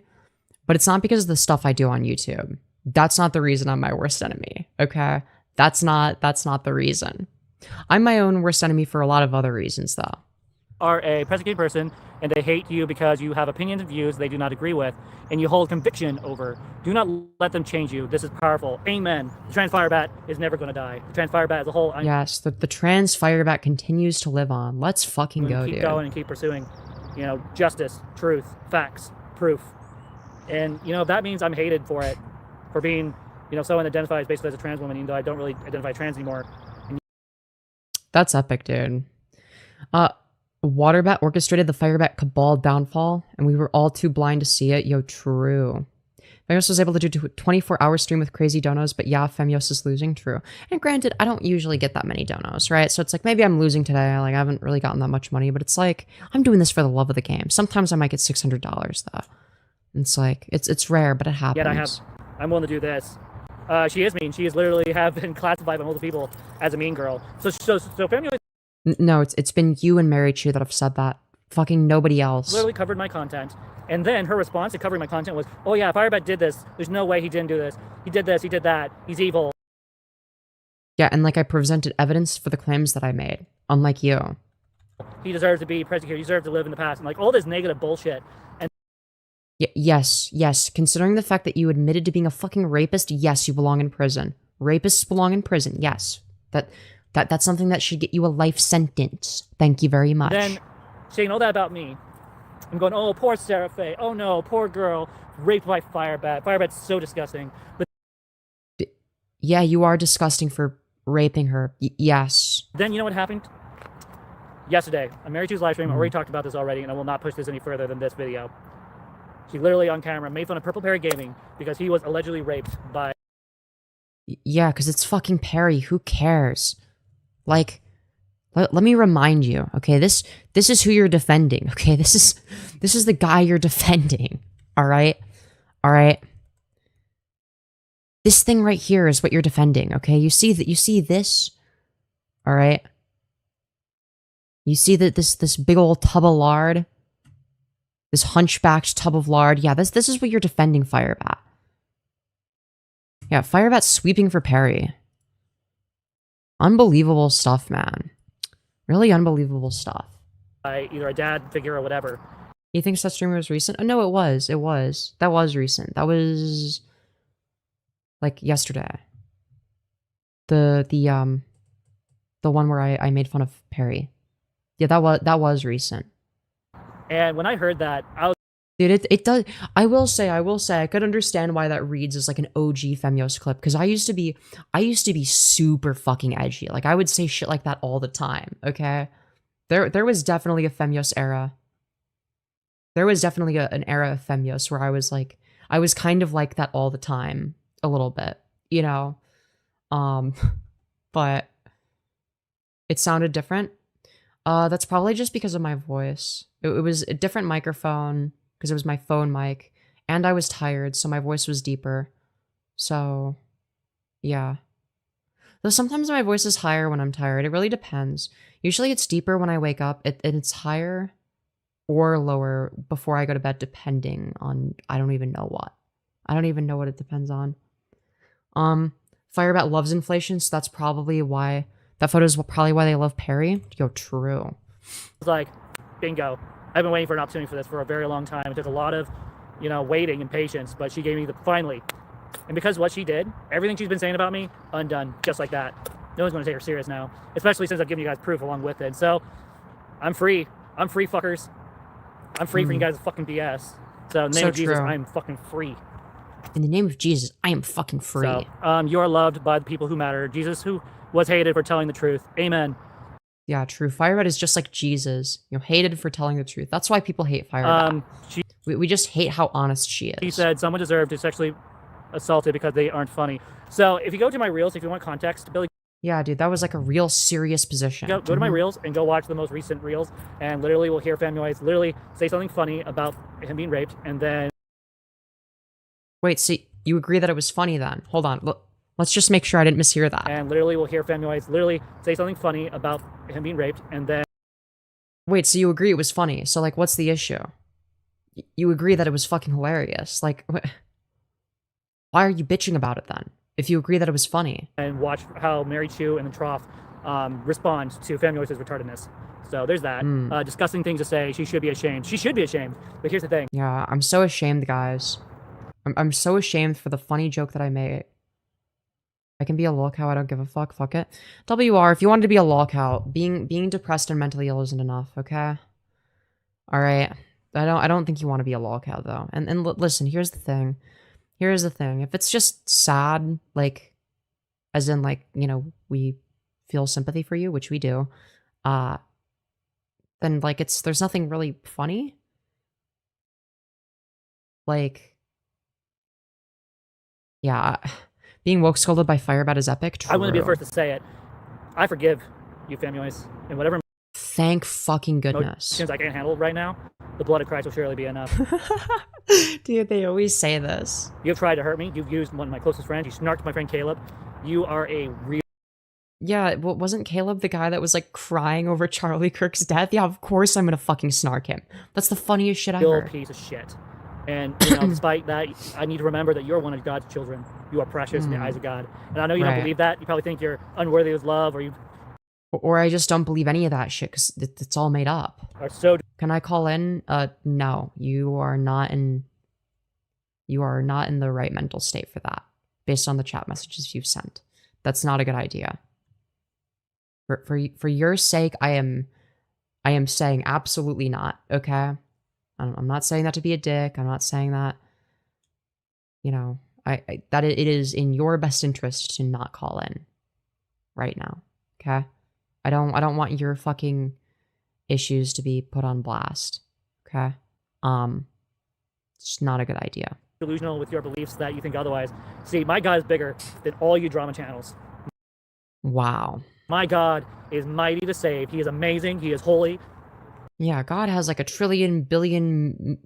but it's not because of the stuff I do on YouTube. That's not the reason I'm my worst enemy, okay? That's not the reason. I'm my own worst enemy for a lot of other reasons though. Are a persecuted person and they hate you because you have opinions and views they do not agree with and you hold conviction over. Do not let them change you. This is powerful. Amen. The TransFireBat is never going to die. The TransFireBat as a whole. Yes, the TransFireBat continues to live on. Let's fucking go, dude. Keep going and keep pursuing, you know, justice, truth, facts, proof. And, you know, if that means I'm hated for it, for being, you know, someone identifies basically as a trans woman, even though I don't really identify trans anymore. That's epic, dude. WaterBat orchestrated the FireBat cabal downfall, and we were all too blind to see it. Yo, true. Femyoz was able to do a 24-hour stream with crazy donos, but yeah, Femyoz is losing, true. And granted, I don't usually get that many donos, right? So it's like, maybe I'm losing today, like I haven't really gotten that much money, but it's like, I'm doing this for the love of the game. Sometimes I might get $600 though. It's like, it's rare, but it happens. Yet I'm willing to do this. She is mean. She is literally have been classified by multiple people as a mean girl. So Femyoz. No, it's been you and Marychu that have said that. Fucking nobody else. Literally covered my content. And then her response to covering my content was, oh yeah, FireBat did this. There's no way he didn't do this. He did this, he did that. He's evil. Yeah, and like I presented evidence for the claims that I made, unlike you. He deserves to be persecuted. He deserves to live in the past. And like all this negative bullshit. And yes. Considering the fact that you admitted to being a fucking rapist, yes, you belong in prison. Rapists belong in prison, yes. That's something that should get you a life sentence. Thank you very much. Then, saying all that about me, I'm going, oh, poor Sarah Faye. Oh no, poor girl, raped by FireBat. FireBat's so disgusting. But yeah, you are disgusting for raping her. Yes. Then you know what happened? Yesterday, on Marychu's live stream, I already talked about this already, and I will not push this any further than this video. She literally on camera made fun of Purple Perry Gaming because he was allegedly raped by. Yeah, because it's fucking Perry. Who cares? Like, let me remind you, okay? This is who you're defending, okay? This is the guy you're defending, all right? All right? This thing right here is what you're defending, okay? You see this? All right? You see that this big old tub of lard? This hunchbacked tub of lard? Yeah, this is what you're defending, FireBat. Yeah, FireBat's sweeping for Perry. Unbelievable stuff, man. Really unbelievable stuff. By either a dad figure or whatever. He thinks that streamer was recent? Oh, no, it was. That was recent. That was like yesterday. The one where I made fun of Perry. Yeah, that was recent. And when I heard that, I was Dude, it does. I will say, I could understand why that reads as like an OG Femyoz clip, because I used to be super fucking edgy. Like, I would say shit like that all the time, okay? There was definitely a Femyoz era. There was definitely an era of Femyoz where I was kind of like that all the time, a little bit, you know? But it sounded different. That's probably just because of my voice. It was a different microphone, because it was my phone mic, and I was tired, so my voice was deeper. So, yeah. Though sometimes my voice is higher when I'm tired. It really depends. Usually it's deeper when I wake up, and it's higher or lower before I go to bed, depending on, I don't even know what. I don't even know what it depends on. FireBat loves inflation, so that's probably why, that photo is probably why they love Perry. Yo, true. like, bingo. I've been waiting for an opportunity for this for a very long time. It took a lot of, waiting and patience, but she gave me the finally. And because what she did, everything she's been saying about me, undone, just like that. No one's going to take her serious now, especially since I've given you guys proof along with it. So, I'm free. I'm free, fuckers. I'm free from you guys' fucking BS. So, in the name of Jesus, I am fucking free. In the name of Jesus, I am fucking free. So, you are loved by the people who matter. Jesus, who was hated for telling the truth. Amen. Yeah, true. FireBat is just like Jesus, hated for telling the truth. That's why people hate FireBat. We just hate how honest she is. He said someone deserved to sexually assaulted because they aren't funny. So if you go to my reels, if you want context, Billy. Yeah, dude, that was like a real serious position. Go to my reels and go watch the most recent reels, and literally we'll hear Femyoz literally say something funny about him being raped, and then. Wait, see, you agree that it was funny then? Hold on, let's just make sure I didn't mishear that. And literally we'll hear Femyoz literally say something funny about him being raped, and then. Wait, so you agree it was funny? So like, what's the issue? You agree that it was fucking hilarious? Like, why are you bitching about it then? If you agree that it was funny. And watch how Marychu and the Trough respond to Femyoz's retardedness. So there's that. Disgusting things to say. She should be ashamed. She should be ashamed. But here's the thing. Yeah, I'm so ashamed, guys. I'm so ashamed for the funny joke that I made. I can be a lolcow. I don't give a fuck. Fuck it. WR, if you wanted to be a lolcow, being depressed and mentally ill isn't enough. Okay. All right. I don't think you want to be a lolcow though. And listen, here's the thing. Here's the thing. If it's just sad, like, as in like, we feel sympathy for you, which we do, then like there's nothing really funny. Like, yeah, being woke scolded by FireBat is epic. True. I want to be the first to say it. I forgive you, Femyoz, and whatever. Thank fucking goodness. Since I can't handle it right now, the blood of Christ will surely be enough. Dude, they always say this. You've tried to hurt me. You've used one of my closest friends. You snarked my friend Caleb. You are a real. Yeah, wasn't Caleb the guy that was like crying over Charlie Kirk's death? Yeah, of course I'm gonna fucking snark him. That's the funniest shit ever. Piece of shit. And despite that, I need to remember that you're one of God's children. You are precious in the eyes of God. And I know you don't believe that. You probably think you're unworthy of his love, or I just don't believe any of that shit because it's all made up. Can I call in? No, you are not in the right mental state for that, based on the chat messages you've sent. That's not a good idea. For your sake, I am saying absolutely not. Okay, I'm not saying that to be a dick. I'm not saying that. That it is in your best interest to not call in right now. Okay. I don't want your fucking issues to be put on blast. Okay? It's not a good idea. Delusional with your beliefs that you think otherwise. See, my God is bigger than all you drama channels. Wow. My God is mighty to save. He is amazing. He is holy. Yeah, God has like 1 trillion billion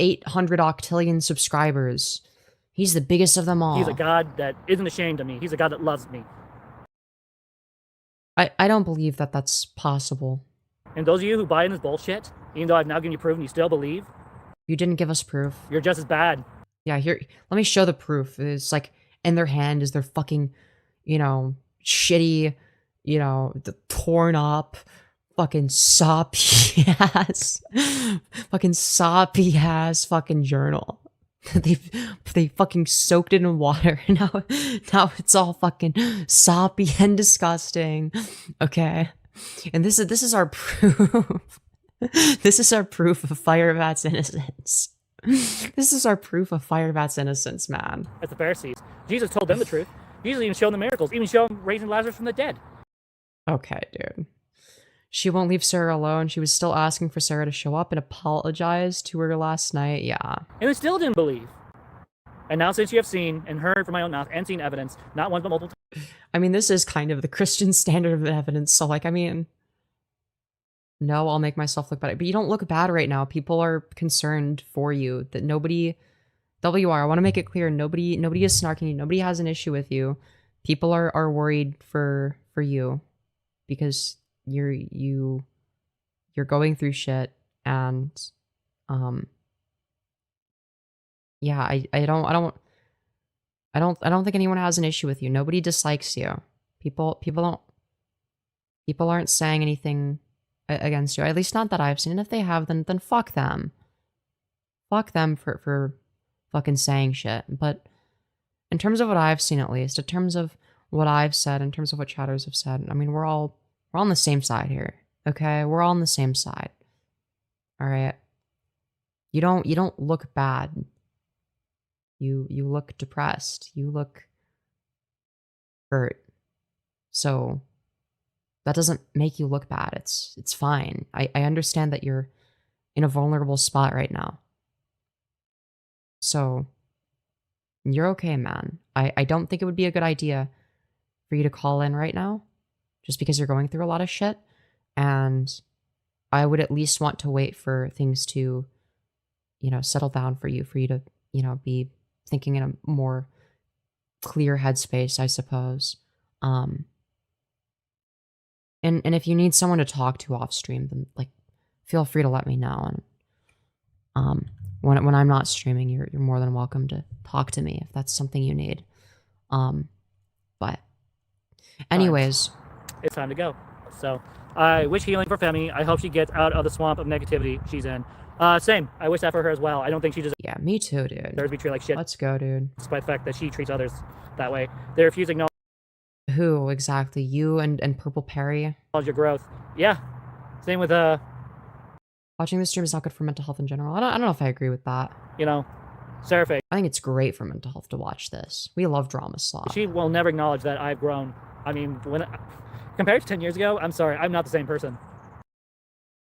800 octillion subscribers. He's the biggest of them all. He's a God that isn't ashamed of me. He's a God that loves me. I don't believe that that's possible. And those of you who buy in this bullshit, even though I've now given you proof and you still believe. You didn't give us proof. You're just as bad. Yeah, here, let me show the proof. It's like in their hand is their fucking, shitty, the torn up, fucking soppy ass, fucking journal. they fucking soaked it in water. Now it's all fucking soppy and disgusting. Okay, and this is our proof. This is our proof of FireBat's innocence. This is our proof of FireBat's innocence, man. As the Pharisees, Jesus told them the truth. Jesus even showed them miracles, even showed them raising Lazarus from the dead. Okay, dude. She won't leave Sarah alone. She was still asking for Sarah to show up and apologize to her last night. Yeah. And they still didn't believe. And now since you have seen and heard from my own mouth and seen evidence, not once but multiple times. I mean, this is kind of the Christian standard of evidence. So, like, I mean, no, I'll make myself look bad. But you don't look bad right now. People are concerned for you. That nobody, WR, I want to make it clear, nobody is snarking you. Nobody has an issue with you. People are worried for you because you're going through shit, and yeah, I don't think anyone has an issue with you. Nobody dislikes you. People aren't saying anything against you, at least not that I've seen. And if they have, then fuck them. Fuck them for fucking saying shit. But in terms of what I've seen, at least, in terms of what I've said, in terms of what chatters have said, I mean, we're on the same side here. Okay? We're all on the same side. Alright? You don't look bad. You look depressed. You look hurt. So that doesn't make you look bad. It's fine. I understand that you're in a vulnerable spot right now. So you're okay, man. I don't think it would be a good idea for you to call in right now, just because you're going through a lot of shit. And I would at least want to wait for things to, settle down for you to, be thinking in a more clear headspace, I suppose. And if you need someone to talk to off stream, then like feel free to let me know. And when I'm not streaming, you're more than welcome to talk to me if that's something you need. But anyways, it's time to go. So I wish healing for Femi. I hope she gets out of the swamp of negativity she's in. Same. I wish that for her as well. I don't think she deserves. Yeah, me too, dude. Deserves to be treated like shit. Let's go, dude. Despite the fact that she treats others that way, they refuse to acknowledge. Who exactly? You and Purple Perry? Your growth. Yeah. Same with watching the stream is not good for mental health in general. I don't know if I agree with that. Seraphic. I think it's great for mental health to watch this. We love drama slop. She will never acknowledge that I've grown. I mean, compared to 10 years ago, I'm sorry, I'm not the same person.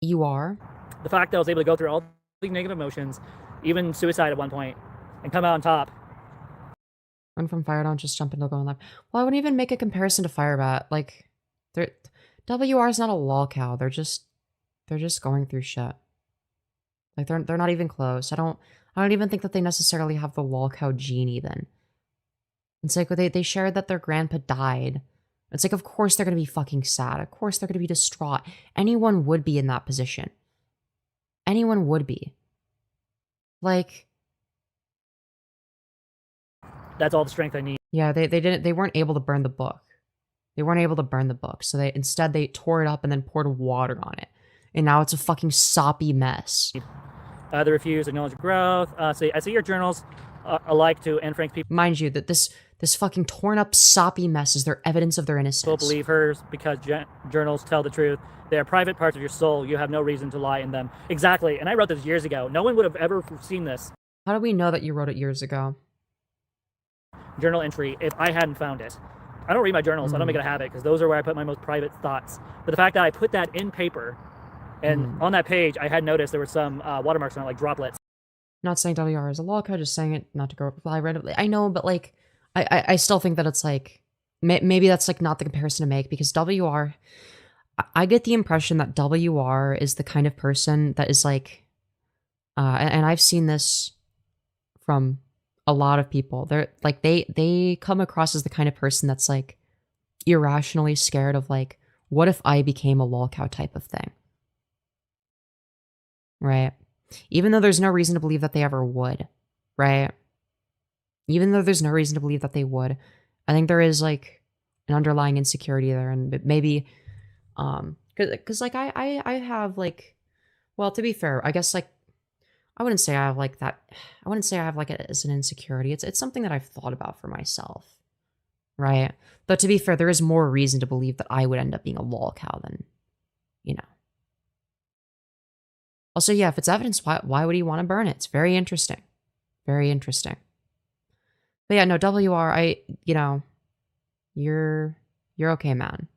You are? The fact that I was able to go through all these negative emotions, even suicide at one point, and come out on top. Run from fire, don't just jump into going live. Well, I wouldn't even make a comparison to FireBat. Like, WR is not a lolcow. They're just going through shit. Like, they're not even close. I don't even think that they necessarily have the lolcow gene even. It's like they shared that their grandpa died. It's like, of course they're gonna be fucking sad. Of course they're gonna be distraught. Anyone would be in that position. Anyone would be. Like, that's all the strength I need. Yeah, they weren't able to burn the book. They weren't able to burn the book. So instead they tore it up and then poured water on it. And now it's a fucking soppy mess. They refuse to acknowledge growth. I see your journals alike to Anne Frank's people. Mind you, that this fucking torn up soppy mess is their evidence of their innocence. People believe hers because journals tell the truth. They are private parts of your soul. You have no reason to lie in them. Exactly. And I wrote this years ago. No one would have ever seen this. How do we know that you wrote it years ago? Journal entry, if I hadn't found it. I don't read my journals. I don't make it a habit because those are where I put my most private thoughts. But the fact that I put that in paper, and on that page, I had noticed there were some watermarks on it, like droplets. Not saying WR is a lolcow, just saying it not to go reply randomly. I know, but like, I still think that it's like, maybe that's like not the comparison to make, because WR, I get the impression that WR is the kind of person that is like, and I've seen this from a lot of people. They're like, they come across as the kind of person that's like irrationally scared of like, what if I became a lolcow type of thing? Right? Even though there's no reason to believe that they ever would, right? Even though there's no reason to believe that they would, I think there is like an underlying insecurity there, and maybe, because like I have like, well, to be fair, I guess like I wouldn't say I have like that. I wouldn't say I have like it as an insecurity. It's something that I've thought about for myself, right? But to be fair, there is more reason to believe that I would end up being a lolcow than, you know. Also, yeah, if it's evidence, why would he want to burn it? It's very interesting. Very interesting. But yeah, no, WR, you're okay, man.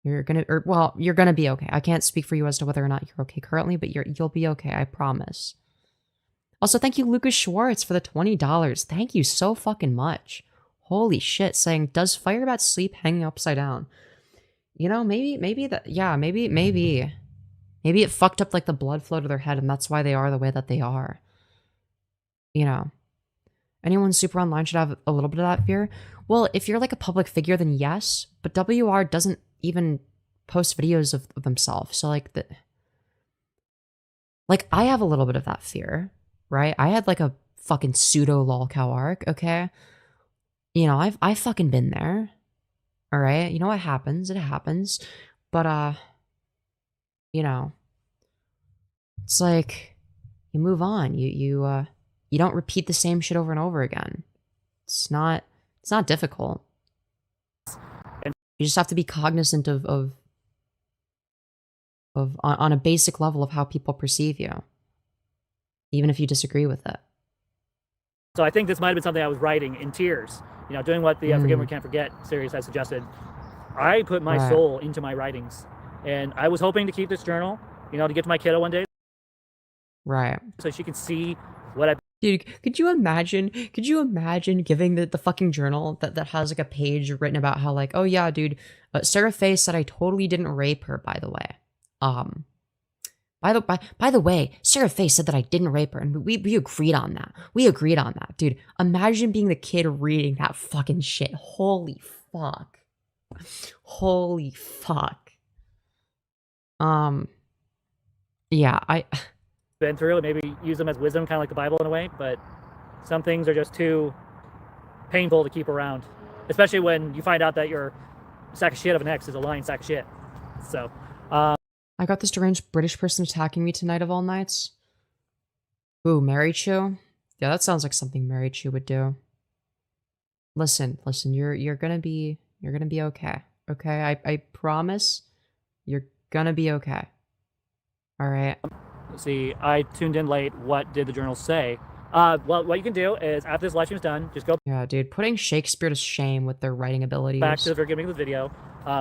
You're gonna be okay. I can't speak for you as to whether or not you're okay currently, but you'll be okay, I promise. Also, thank you, Lucas Schwartz, for the $20. Thank you so fucking much. Holy shit, saying, does FireBat sleep hanging upside down? You know, maybe it fucked up like the blood flow to their head, and that's why they are the way that they are. You know. Anyone super online should have a little bit of that fear. Well, if you're like a public figure, then yes, but WR doesn't even post videos of themselves. So like I have a little bit of that fear, right? I had like a fucking pseudo lolcow arc, okay? You know, I've fucking been there. All right? You know what happens? It happens. But you know, it's like you move on. You don't repeat the same shit over and over again. It's not difficult. You just have to be cognizant of on a basic level of how people perceive you, even if you disagree with it. So I think this might have been something I was writing in tears. You know, doing what the Forgive and Can't Forget series has suggested. I put my soul into my writings, and I was hoping to keep this journal, you know, to get to my kiddo one day. Right. So she can see what I. Dude, could you imagine giving the fucking journal that has like a page written about how like, oh yeah, dude, Sarah Faye said I totally didn't rape her, by the way. By the way, Sarah Faye said that I didn't rape her, and we agreed on that. We agreed on that, dude. Imagine being the kid reading that fucking shit. Holy fuck. Holy fuck. Yeah, been through and maybe use them as wisdom, kind of like the Bible in a way, but some things are just too painful to keep around, especially when you find out that your sack of shit of an ex is a lying sack of shit. So I got this deranged British person attacking me tonight of all nights. Ooh, Marychu? Yeah, that sounds like something Marychu would do. Listen, you're gonna be okay. Okay? I promise you're gonna be okay. Alright. See, I tuned in late. What did the journal say? Well, what you can do is, after this live stream's done, just go Yeah, dude, putting Shakespeare to shame with their writing abilities. back to the Forgive Me video,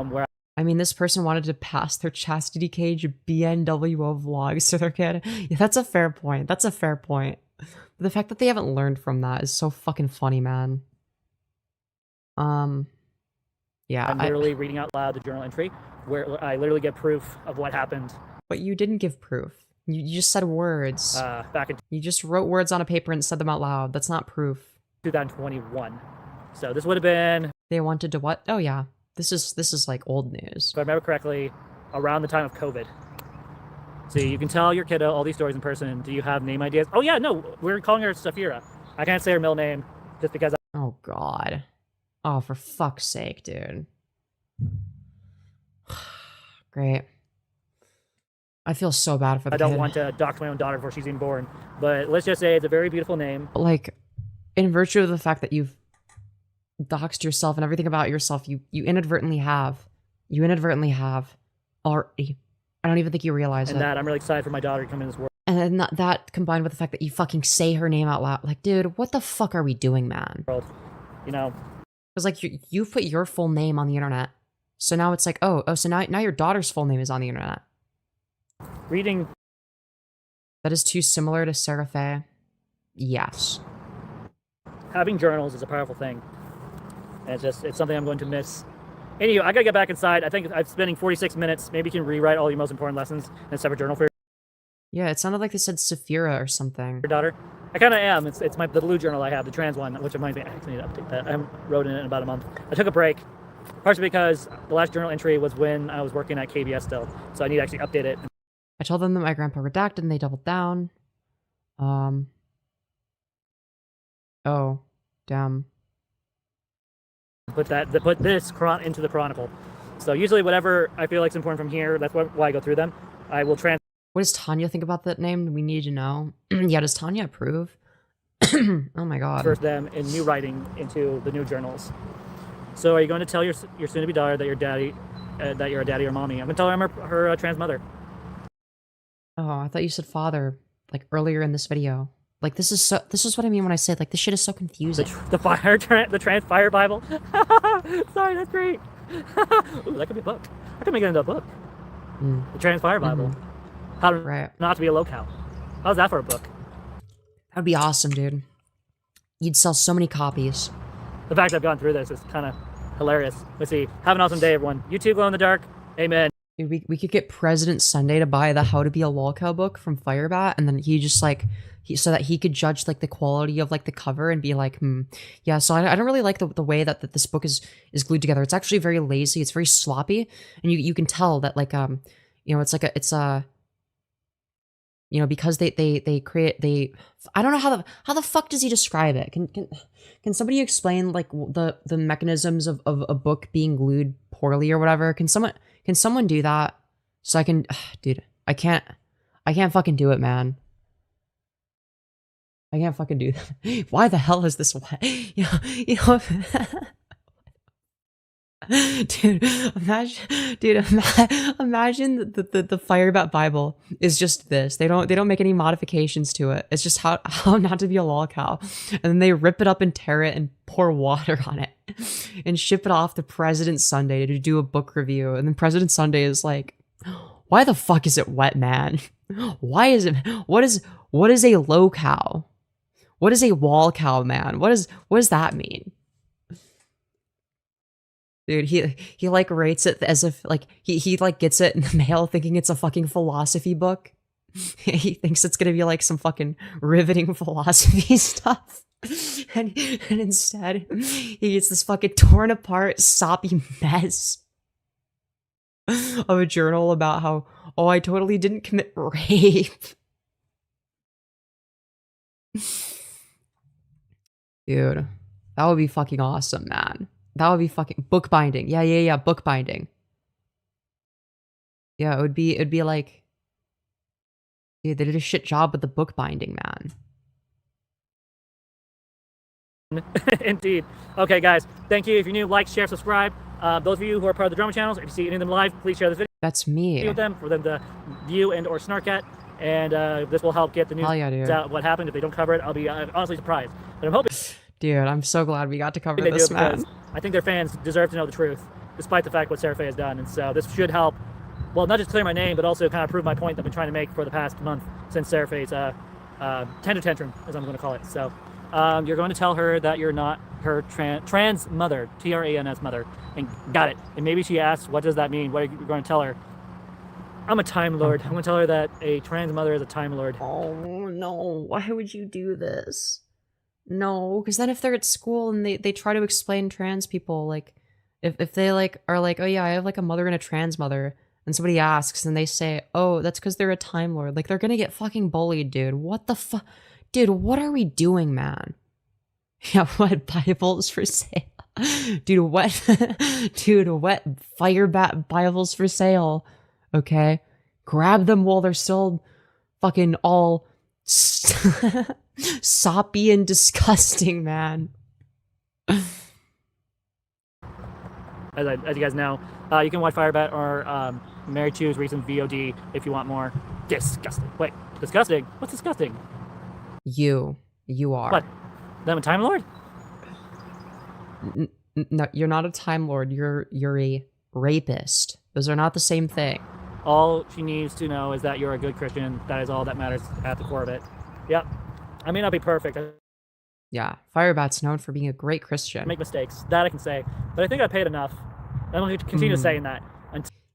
where I mean, this person wanted to pass their chastity cage BNWO vlogs to their kid. Yeah, that's a fair point. That's a fair point. But the fact that they haven't learned from that is so fucking funny, man. Yeah, I'm literally reading out loud the journal entry, where I literally get proof of what happened. But you didn't give proof. You just said words. Back in You just wrote words on a paper and said them out loud. That's not proof. 2021. So this would have been, They wanted to what? Oh yeah. This is like old news. if I remember correctly, around the time of COVID. See, you can tell your kiddo all these stories in person. Do you have name ideas? Oh yeah, no, we're calling her Safira. I can't say her middle name just because Oh god. Oh, for fuck's sake, dude. Great. I feel so bad for the I don't kid. want to dox my own daughter before she's even born. But let's just say it's a very beautiful name. Like, in virtue of the fact that you've doxed yourself and everything about yourself, you inadvertently have already. I don't even think you realize And it. that I'm really excited for my daughter to come in this world. And then that combined with the fact that you fucking say her name out loud. Like, dude, what the fuck are we doing, man? You know, Because, like, you put your full name on the internet. So now it's like, so now your daughter's full name is on the internet. reading That is too similar to Sarah Faye. Yes. having journals is a powerful thing. And it's something I'm going to miss. Anyway, I gotta get back inside. I think I'm spending 46 minutes. Maybe you can rewrite all your most important lessons in a separate journal for Yeah, it sounded like they said Saphira or something. your daughter. I kind of am. It's the blue journal I have, the trans one, which reminds me, I actually need to update that. I haven't wrote in it in about a month. I took a break, partially because the last journal entry was when I was working at KBS still, so I need to actually update it. I told them that my grandpa redacted and they doubled down. Oh, damn. Put this into the chronicle. So usually whatever I feel like is important from here, that's why I go through them. I will What does Tanya think about that name? We need to know. Yeah, does Tanya approve? Oh my god. For them in new writing into the new journals. So are you going to tell your soon-to-be daughter that that you're a daddy or mommy? I'm going to tell her I'm her trans mother. Oh, I thought you said father, like earlier in this video. Like this is what I mean when I say like this shit is so confusing. The TransFire Bible. Sorry, that's great. Ooh, that could be a book. I could make it into a book. The TransFire Bible. How not to be a Lolcow. How's that for a book? That'd be awesome, dude. You'd sell so many copies. The fact I've gone through this is kind of hilarious. Let's see. Have an awesome day, everyone. You too, glow in the dark. Amen. Dude, we could get President Sunday to buy the How to Be a Lolcow book from FireBat, and then he just like so that he could judge like the quality of like the cover and be like, yeah. So I don't really like the way that this book is glued together. It's actually very lazy. It's very sloppy, and you can tell that like you know it's a you know, because they I don't know how the fuck does he describe it? Can somebody explain like the mechanisms of a book being glued poorly or whatever? Can someone do that so I can dude, I can't fucking do it, man. I can't fucking do that. Why the hell is this wet? You know Dude, imagine the FireBat Bible is just this. They don't make any modifications to it. It's just how not to be a lolcow. And then they rip it up and tear it and pour water on it and ship it off to President Sunday to do a book review. And then President Sunday is like, why the fuck is it wet, man? Why is it what is a lolcow? What is a wall cow, man? What does that mean? Dude, he like rates it as if like he like gets it in the mail thinking it's a fucking philosophy book. He thinks it's gonna be like some fucking riveting philosophy stuff. And instead he gets this fucking torn apart soppy mess of a journal about how, oh, I totally didn't commit rape. Dude, that would be fucking awesome, man. That would be fucking bookbinding. Yeah, bookbinding. Yeah, it'd be like, dude, they did a shit job with the bookbinding, man. Indeed. Okay, guys, thank you. If you're new, like, share, subscribe. Those of you who are part of the drama channels, if you see any of them live, please share this video. That's me. With them for them to view and or snark at, and this will help get the news out what happened. If they don't cover it, I'll be honestly surprised. But I'm hoping. Dude, I'm so glad we got to cover this, man. I think their fans deserve to know the truth, despite the fact what Seraphe has done. And so this should help, well, not just clear my name, but also kind of prove my point that I've been trying to make for the past month since Seraphe's tender tantrum, as I'm going to call it. So you're going to tell her that you're not her trans mother, Trans mother, and got it. And maybe she asks, what does that mean? What are you going to tell her? I'm a Time Lord. I'm going to tell her that a trans mother is a Time Lord. Oh, no. Why would you do this? No, because then if they're at school and they try to explain trans people, like, if they, like, are like, oh yeah, I have, like, a mother and a trans mother, and somebody asks, and they say, oh, that's because they're a Time Lord, like, they're gonna get fucking bullied, dude. What the fuck? Dude, what are we doing, man? Yeah, what Bibles for sale? Dude, what? Dude, what FireBat Bibles for sale? Okay? Grab them while they're still fucking all soppy and disgusting, man. As you guys know, you can watch FireBat or Marychu's recent VOD if you want more. Disgusting. Wait, disgusting? What's disgusting? You are. What? I'm a Time Lord? No, you're not a Time Lord. You're a rapist. Those are not the same thing. All she needs to know is that you're a good Christian. That is all that matters at the core of it. Yep. I may not be perfect. Yeah, FireBat's known for being a great Christian. I make mistakes. That I can say. But I think I paid enough. I'm going to continue saying that.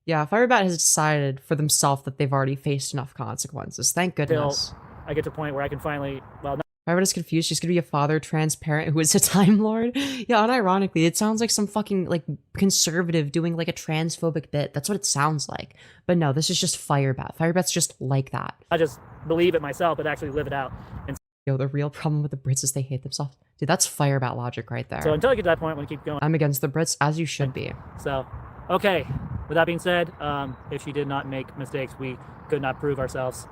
Yeah, FireBat has decided for themselves that they've already faced enough consequences. Thank goodness. I get to a point where I can finally, well, FireBat is confused. She's gonna be a father transparent who is a Time Lord. Yeah, unironically, it sounds like some fucking, like, conservative doing, like, a transphobic bit. That's what it sounds like. But no, this is just FireBat. FireBat's just like that. I just believe it myself, but actually live it out. And yo, the real problem with the Brits is they hate themselves. Dude, that's FireBat logic right there. So until I get to that point, I'm gonna keep going. I'm against the Brits, as you should be. So, okay. With that being said, if she did not make mistakes, we could not prove ourselves.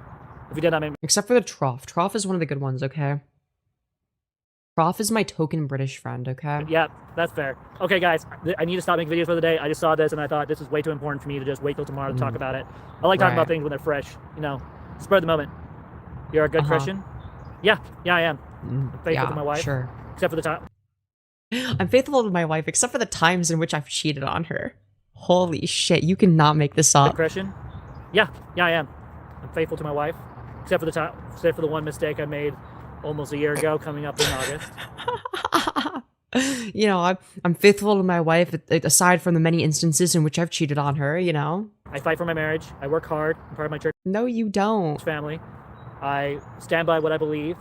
If we did not make Except for the Trough. Trough is one of the good ones, okay? Trough is my token British friend, okay? Yeah, that's fair. Okay, guys, I need to stop making videos for the day. I just saw this and I thought this is way too important for me to just wait till tomorrow to talk about it. I like talking about things when they're fresh. You know, spur of the moment. You're a good Christian? Yeah, I am. I'm faithful to my wife. Sure. Except for the time. I'm faithful to my wife, except for the times in which I've cheated on her. Holy shit, you cannot make this up. Christian? Yeah, I am. I'm faithful to my wife. Except for the time, except for the one mistake I made almost a year ago, coming up in August. You know, I'm faithful to my wife, aside from the many instances in which I've cheated on her, you know? I fight for my marriage. I work hard. I'm part of my church No, you don't. family. I stand by what I believe.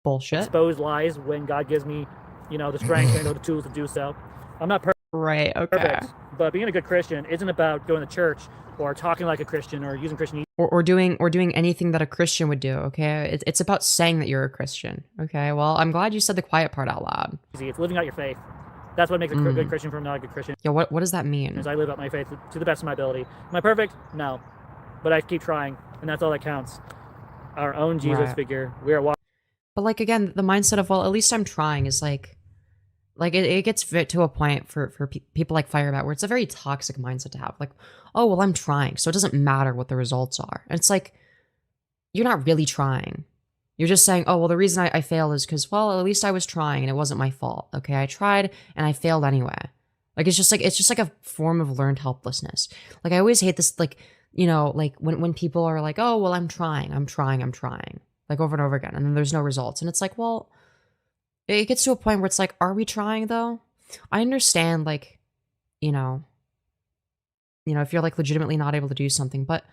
Bullshit. Expose lies when God gives me, you know, the strength and the tools to do so. I'm not perfect. Right, okay. Perfect. But being a good Christian isn't about going to church or talking like a Christian or using Christian. Or doing anything that a Christian would do, okay? It's about saying that you're a Christian, okay? Well, I'm glad you said the quiet part out loud. It's living out your faith. That's what makes a good Christian from not a good Christian. Yeah, what does that mean? Is I live out my faith to the best of my ability. Am I perfect? No. But I keep trying, and that's all that counts. Our own Jesus figure. We are walking. But like, again, the mindset of, well, at least I'm trying is like it gets to a point for people like FireBat where it's a very toxic mindset to have. Like, oh, well, I'm trying, so it doesn't matter what the results are. And it's like, you're not really trying. You're just saying, oh, well, the reason I failed is because, well, at least I was trying and it wasn't my fault. Okay, I tried and I failed anyway. Like, it's just like a form of learned helplessness. Like, I always hate this, like, you know, like when people are like, oh, well, I'm trying, like over and over again, and then there's no results. And it's like, well, it gets to a point where it's like, are we trying though? I understand, like, you know, if you're like legitimately not able to do something, but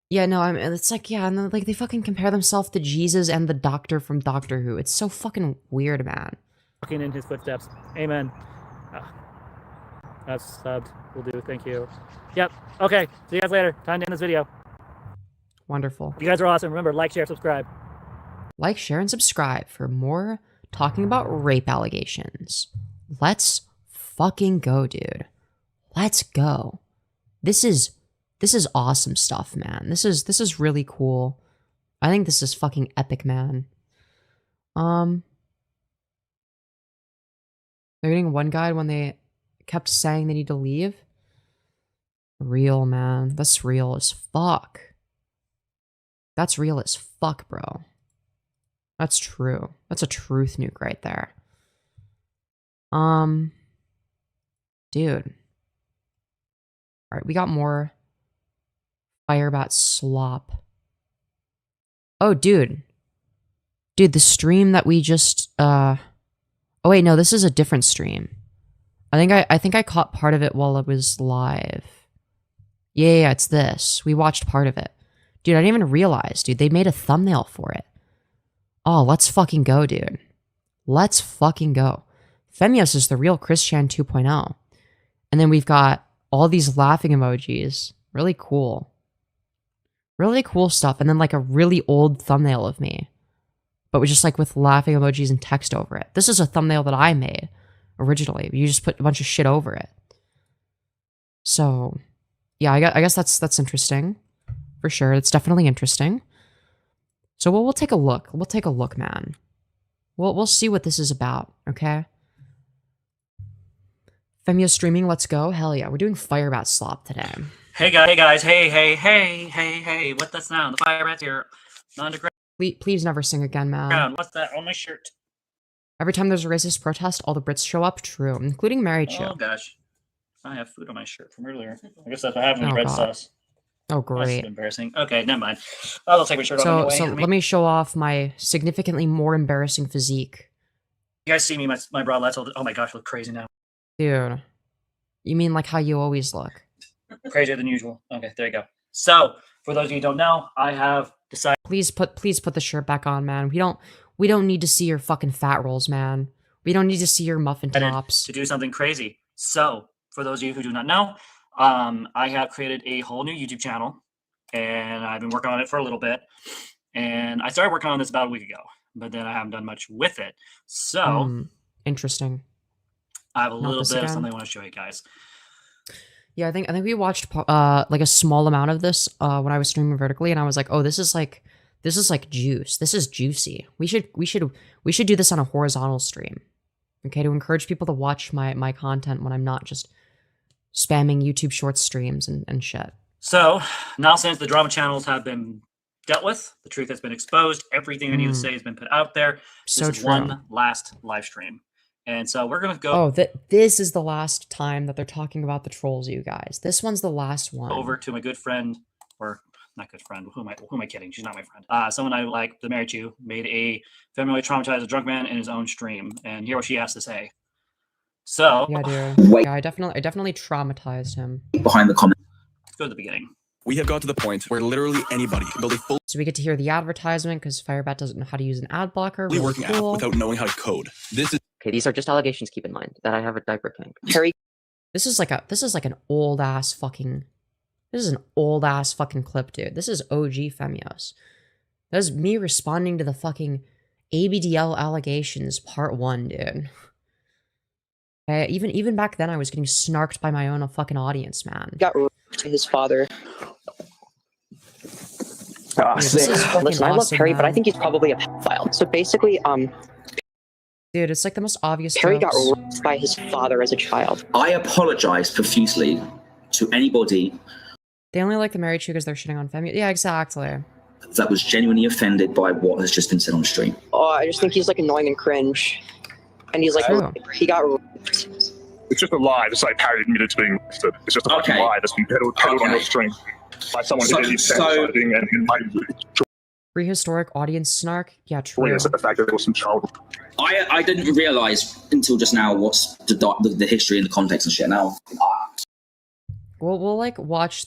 yeah, no, it's like, yeah, and then like they fucking compare themselves to Jesus and the Doctor from Doctor Who. It's so fucking weird, man. Walking in his footsteps. Amen. That's subbed. Will do. Thank you. Yep. Okay. See you guys later. Time to end this video. Wonderful. You guys are awesome. Remember, like, share, subscribe. Like, share, and subscribe for more talking about rape allegations. Let's fucking go, dude. Let's go. This is awesome stuff, man. This is really cool. I think this is fucking epic, man. They're getting one guide when they kept saying they need to leave. Real, man. That's real as fuck. That's real as fuck, bro. That's true. That's a truth nuke right there. Dude. Alright, we got more FireBat Slop. Oh, dude. Dude, the stream that we just, Oh, wait, no, this is a different stream. I think I caught part of it while it was live. Yeah, it's this. We watched part of it. Dude, I didn't even realize, dude. They made a thumbnail for it. Oh, let's fucking go, dude. Let's fucking go. Femyoz is the real Christian 2.0. And then we've got all these laughing emojis. Really cool. Really cool stuff. And then like a really old thumbnail of me. But just like with laughing emojis and text over it. This is a thumbnail that I made originally. You just put a bunch of shit over it. So, yeah, I guess that's interesting. For sure. It's definitely interesting. So we'll take a look. We'll take a look, man. We'll see what this is about, okay? Femyoz streaming, let's go. Hell yeah, we're doing FireBat Slop today. Hey guys, hey, what's that sound? The FireBat's here. Non-degrade. Please never sing again, man. What's that on my shirt? Every time there's a racist protest, all the Brits show up. True, including Marychu. Oh gosh, I have food on my shirt from earlier. I guess that's what happened with red sauce. Oh, great. That's embarrassing. Okay, never mind. I'll take my shirt off anyway. So let me show off my significantly more embarrassing physique. You guys see me, my bralettes? Oh my gosh, I look crazy now. Dude, you mean like how you always look? Crazier than usual. Okay, there you go. So, for those of you who don't know, I have decided. Please put the shirt back on, man. We don't need to see your fucking fat rolls, man. We don't need to see your muffin tops. To do something crazy. So, for those of you who do not know, I have created a whole new YouTube channel, and I've been working on it for a little bit. And I started working on this about a week ago, but then I haven't done much with it. So, interesting. I have a little bit of something I want to show you guys. Yeah, I think we watched like a small amount of this when I was streaming vertically, and I was like, oh, this is like juice. This is juicy. We should do this on a horizontal stream, okay, to encourage people to watch my content when I'm not just spamming YouTube short streams and shit. So now, since the drama channels have been dealt with, the truth has been exposed, everything I need to say has been put out there. So this is true. one last live stream. And so we're gonna go this is the last time that they're talking about the trolls, you guys. This one's the last one. over to my good friend, or not good friend. Who am I kidding? She's not my friend. Someone I like, the Marychu, made a family traumatized a drunk man in his own stream, and hear what she has to say. So Yeah, dude. Yeah, I definitely traumatized him. Behind the comment. let's go to the beginning. We have got to the point where literally anybody can build a fully So we get to hear the advertisement because FireBat doesn't know how to use an ad blocker. Really working app cool. without knowing how to code. This is Okay, these are just allegations. Keep in mind that I have a diaper kink. Perry, This is like an old ass fucking. This is an old ass fucking clip, dude. This is OG Femyoz. That is me responding to the fucking ABDL allegations part 1, dude. Even back then, I was getting snarked by my own fucking audience, man. got raped to his father. Ah, Dude, sick. this is fucking Listen, I love awesome, Perry, but I man. think he's probably a pedophile. So basically, Dude, it's like the most obvious Perry got jokes. raped by his father as a child. I apologize profusely to anybody They only like the Marychu because they're shitting on Femyoz. Yeah, exactly. that was genuinely offended by what has just been said on stream. Oh, I just think he's like annoying and cringe. And he's like, True. he got raped. It's just a lie. Just like Harry admitted to being molested. It's just a fucking Okay. lie that's been peddled on Okay. your stream by someone who So- didn't even so- something and invited you. Prehistoric audience snark? Yeah, true. Brilliant at the fact that there was some child. I didn't realize until just now what's the history and the context and shit. Now, We'll like watch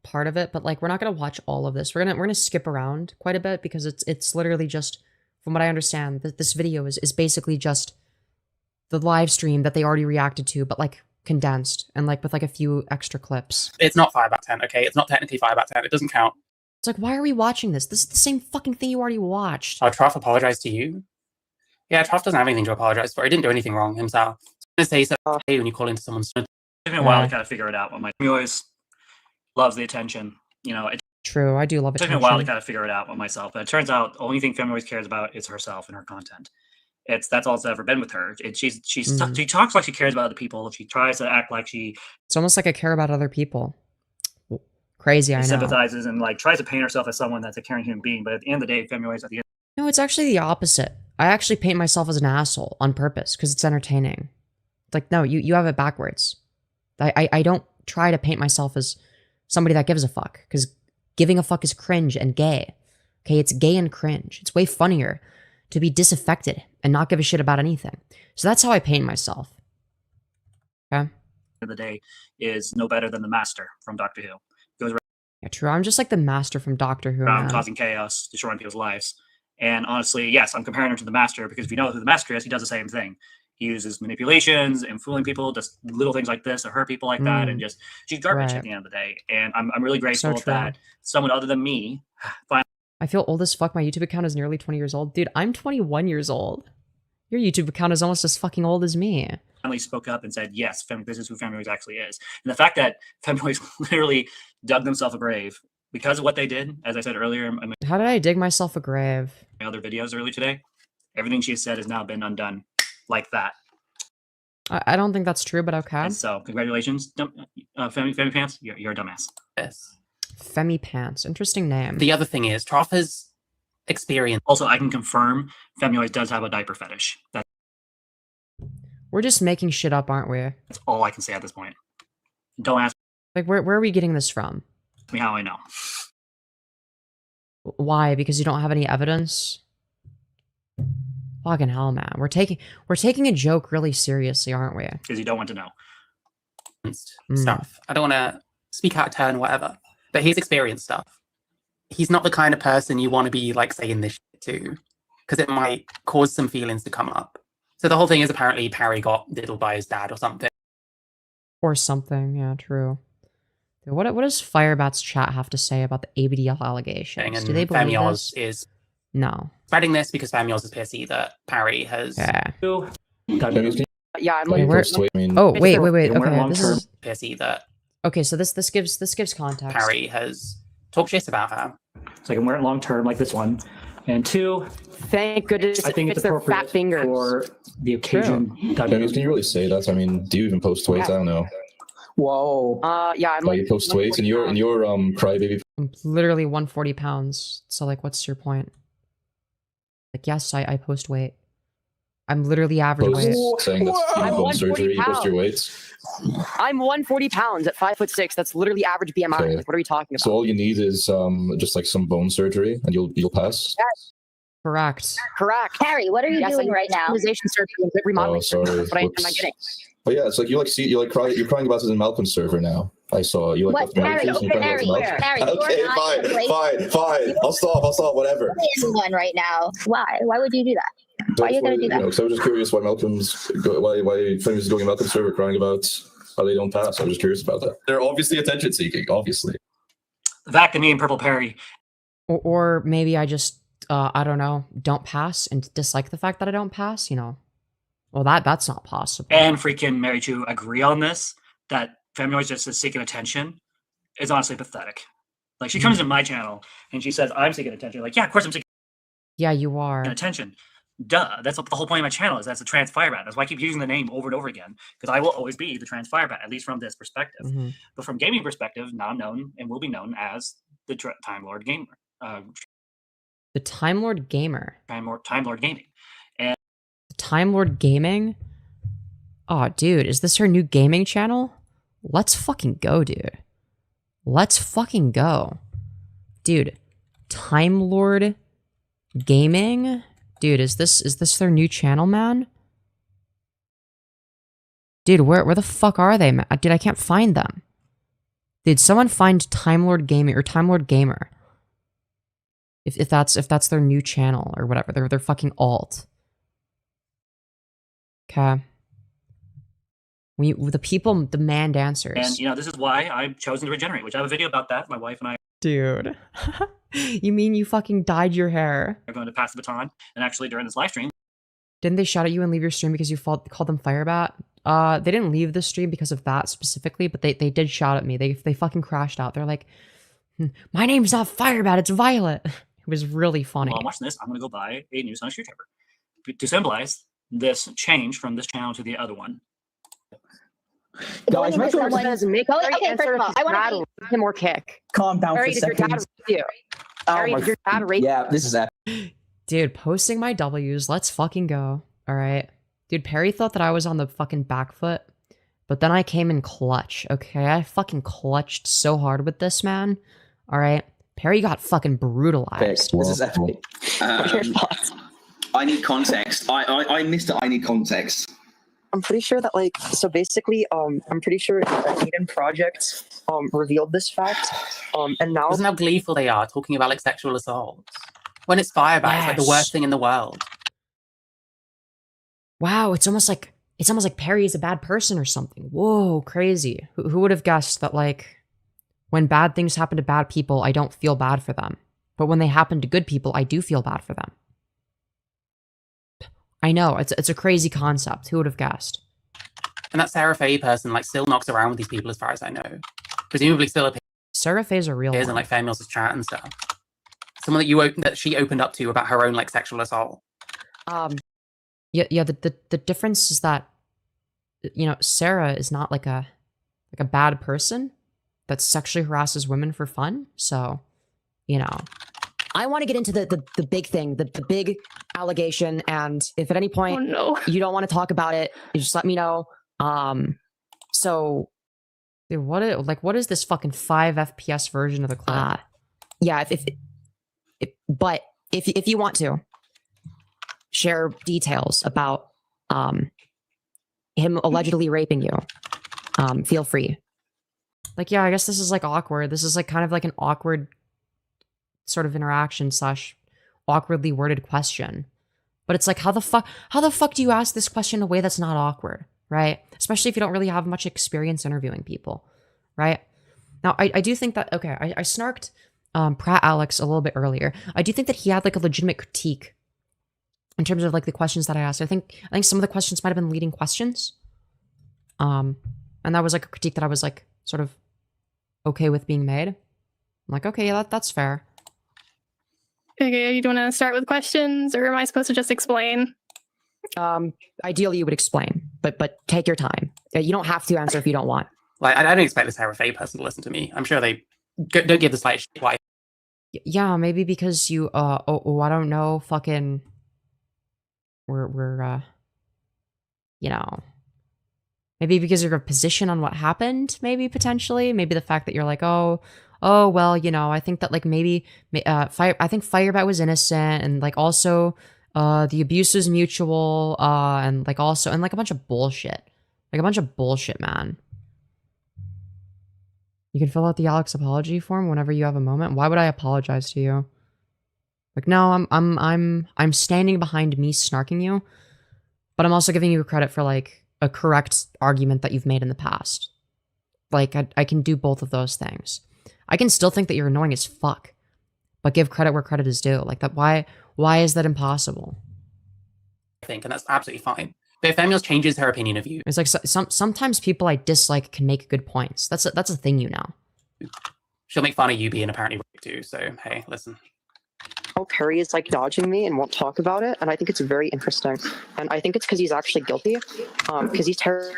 part of it, but like we're not gonna watch all of this. We're gonna skip around quite a bit because it's literally just, from what I understand, this video is basically just the live stream that they already reacted to, but like condensed and like with like a few extra clips. It's not FireBat 10, okay? It's not technically FireBat 10. It doesn't count. It's like, why are we watching this? This is the same fucking thing you already watched. Oh, Trough apologized to you? Yeah, Trough doesn't have anything to apologize for. He didn't do anything wrong himself. I was gonna say so hey, when you call into someone's It took me a while Yeah. to kind of figure it out. But my always loves the attention. You know, it True, I do love took attention. me a while to kind of figure it out by myself. But it turns out the only thing Femyoz cares about is herself and her content. That's all it's ever been with her. She talks like she cares about other people. She tries to act like she It's almost like I care about other people. Crazy, I know. sympathizes and like tries to paint herself as someone that's a caring human being. But at the end of the day, Femyoz at the end. No, it's actually the opposite. I actually paint myself as an asshole on purpose because it's entertaining. Like, no, you have it backwards. I don't try to paint myself as somebody that gives a fuck because giving a fuck is cringe and gay. Okay, it's gay and cringe. It's way funnier to be disaffected and not give a shit about anything. So that's how I paint myself. Okay? Of the day is no better than the Master from Doctor Who. Goes Yeah, true. I'm just like the master from Doctor Who. around man. causing chaos, destroying people's lives. And honestly, yes, I'm comparing him to the Master because if you know who the Master is, he does the same thing. He uses manipulations and fooling people, just little things like this to hurt people like that, and just she's garbage Right. at the end of the day. And I'm really grateful true. that someone other than me I feel old as fuck. My YouTube account is nearly 20 years old. Dude, I'm 21 years old. Your YouTube account is almost as fucking old as me. finally spoke up and said, yes, this is who Femyoz actually is. And the fact that Femyoz literally dug themselves a grave because of what they did, as I said earlier in my How did I dig myself a grave? other videos earlier today, everything she said has now been undone like that. I don't think that's true, but okay. And so congratulations, Femi Pants, you're a dumbass. Yes. Femi Pants. Interesting name. The other thing is, Trough has experience. Also, I can confirm Femyoz does have a diaper fetish. We're just making shit up, aren't we? That's all I can say at this point. Don't ask Like, where are we getting this from? me how I know. Why? Because you don't have any evidence? Fucking hell, man. We're taking a joke really seriously, aren't we? Because you don't want to know. Stuff. I don't want to speak out of turn or whatever, but he's experienced stuff. He's not the kind of person you want to be like saying this shit to, because it might cause some feelings to come up. So the whole thing is apparently Parry got diddled by his dad or something. Or something, yeah, true. Dude, what does FireBat's chat have to say about the ABDL allegations? And Do they believe Femyoz this? is No. spreading this because Femyoz is pissy that Parry has Yeah. Yeah, I'm Okay, like, oh, wait. Okay, this is... pissy that Okay, so this gives context. Harry has talked shit about her. So I can wear it long term like this one. And two, Thank goodness I think it's their appropriate fat fingers. for the occasion. Femyoz, can you really say that? I mean, do you even post weights? I don't know. Whoa. Yeah, I'm You post weights in your crybaby. I'm literally 140 pounds. So like, what's your point? Like, yes, I post weight. I'm literally average Post weight. saying that's I'm bone surgery. You post your weights. I'm 140 pounds at 5'6". That's literally average BMI. Okay. Like, what are we talking about? So all you need is just like some bone surgery, and you'll pass. Correct. Correct. Harry, what are you doing right now? Optimization surgery and remodeling. Oh, sorry. That's what am I Whoops. getting? But yeah, it's like you're crying about it in Malcolm's server now. I saw you like What? left Harry, Marychu, and you're crying about Malcolm. Harry, you Okay, are not in a place- fine. I'll stop. Whatever. in one right now. Why? Why would you do that? Why are you gonna do that? Because I was just curious why Femyoz is going to Malcolm's server crying about how they don't pass. I was just curious about that. They're obviously attention seeking, obviously. The fact that me and Purple Perry Or maybe I just, I don't know, don't pass and dislike the fact that I don't pass, you know. Well, that's not possible. and freaking Marychu agree on this, that Femyoz just is seeking attention, is honestly pathetic. Like, she comes in my channel and she says, I'm seeking attention. Like, yeah, of course I'm seeking Yeah, you are. attention. Duh. That's what the whole point of my channel is. That's a TransFireBat. That's why I keep using the name over and over again, because I will always be the TransFireBat, at least from this perspective. Mhm. But from gaming perspective, now I'm known and will be known as the Time Lord Gamer. The Time Lord Gamer. Time Lord Gaming. The Time Lord Gaming? Oh, dude, is this her new gaming channel? Let's fucking go, dude. Let's fucking go. Dude, Time Lord Gaming? Dude, is this their new channel, man? Dude, where the fuck are they, man? Dude, I can't find them. Did someone find Time Lord Gaming or Time Lord Gamer? If that's their new channel or whatever, they're fucking alt. Okay. The people demand answers. And, you know, this is why I've chosen to regenerate, which I have a video about that. My wife and I Dude. You mean you fucking dyed your hair? are going to pass the baton. And actually, during this live stream, Didn't they shout at you and leave your stream because you called them FireBat? They didn't leave the stream because of that specifically, but they did shout at me. They fucking crashed out. They're like, my name's not FireBat, it's Violet. It was really funny. while I'm watching this, I'm going to go buy a new Sonic screwdriver to symbolize this change from this channel to the other one. Guys, make sure doesn't make Going- Harry okay, answer first of all, his I wanna dad be- him more kick. Calm down Harry, for a did your dad second. rape you? Harry, did your dad rape Yeah, this is Dude, posting my W's. Let's fucking go. All right. Dude, Perry thought that I was on the fucking back foot, but then I came in clutch. Okay, I fucking clutched so hard with this, man. All right. Perry got fucking brutalized. This is epic. I need context. I missed it. I need context. I'm pretty sure that so basically I'm pretty sure that Eden Project revealed this fact and now Isn't how gleeful they are talking about like sexual assault when it's FireBat? It's like the worst thing in the world. Wow, it's almost like Perry is a bad person or something. Whoa, crazy. Who would have guessed that like when bad things happen to bad people, I don't feel bad for them. But when they happen to good people, I do feel bad for them. I know, it's a crazy concept. Who would have guessed? And that Sarah Faye person like still knocks around with these people as far as I know. Presumably still appears Sarah Faye's a real in one. like Femyoz's chat and stuff. Someone that she opened up to about her own like sexual assault. Yeah, the difference is that, you know, Sarah is not like a bad person that sexually harasses women for fun. So, you know. I want to get into the big thing, the big allegation, and if at any point you don't want to talk about it, you just let me know. So, dude, what is this fucking 5 FPS version of the clip? Yeah, if you want to share details about him allegedly raping you, feel free. Like, yeah, I guess this is like awkward. This is like kind of like an awkward sort of interaction / awkwardly worded question. But it's like, how the fuck do you ask this question in a way that's not awkward, right? Especially if you don't really have much experience interviewing people, right? Now, I do think that, okay, I snarked Pratt Alex a little bit earlier. I do think that he had like a legitimate critique in terms of like the questions that I asked. I think some of the questions might have been leading questions. And that was like a critique that I was like sort of okay with being made. I'm like, okay, yeah, that's fair. Okay, you want to start with questions, or am I supposed to just explain? Ideally, you would explain, but take your time. You don't have to answer if you don't want. Like, I don't expect the Sarah Faye person to listen to me. I'm sure they don't give the slightest shit why. Yeah, maybe because you, I don't know, fucking, we're, you know, maybe because of your position on what happened, maybe, potentially, maybe the fact that you're like, oh, well, you know, I think that, like, maybe, I think FireBat was innocent, and, like, also, the abuse was mutual, and, like, also, and, like, a bunch of bullshit. Like, a bunch of bullshit, man. You can fill out the Alex apology form whenever you have a moment. Why would I apologize to you? Like, no, I'm standing behind me snarking you, but I'm also giving you credit for, like, a correct argument that you've made in the past. Like, I can do both of those things. I can still think that you're annoying as fuck, but give credit where credit is due. Like, that, why is that impossible? I think, and that's absolutely fine. But if Femyoz changes her opinion of you, it's like sometimes people I dislike can make good points. That's a thing, you know. She'll make fun of you being apparently raped too. So hey, listen. Oh, Perry is like dodging me and won't talk about it, and I think it's very interesting. And I think it's because he's actually guilty, because he's terrible.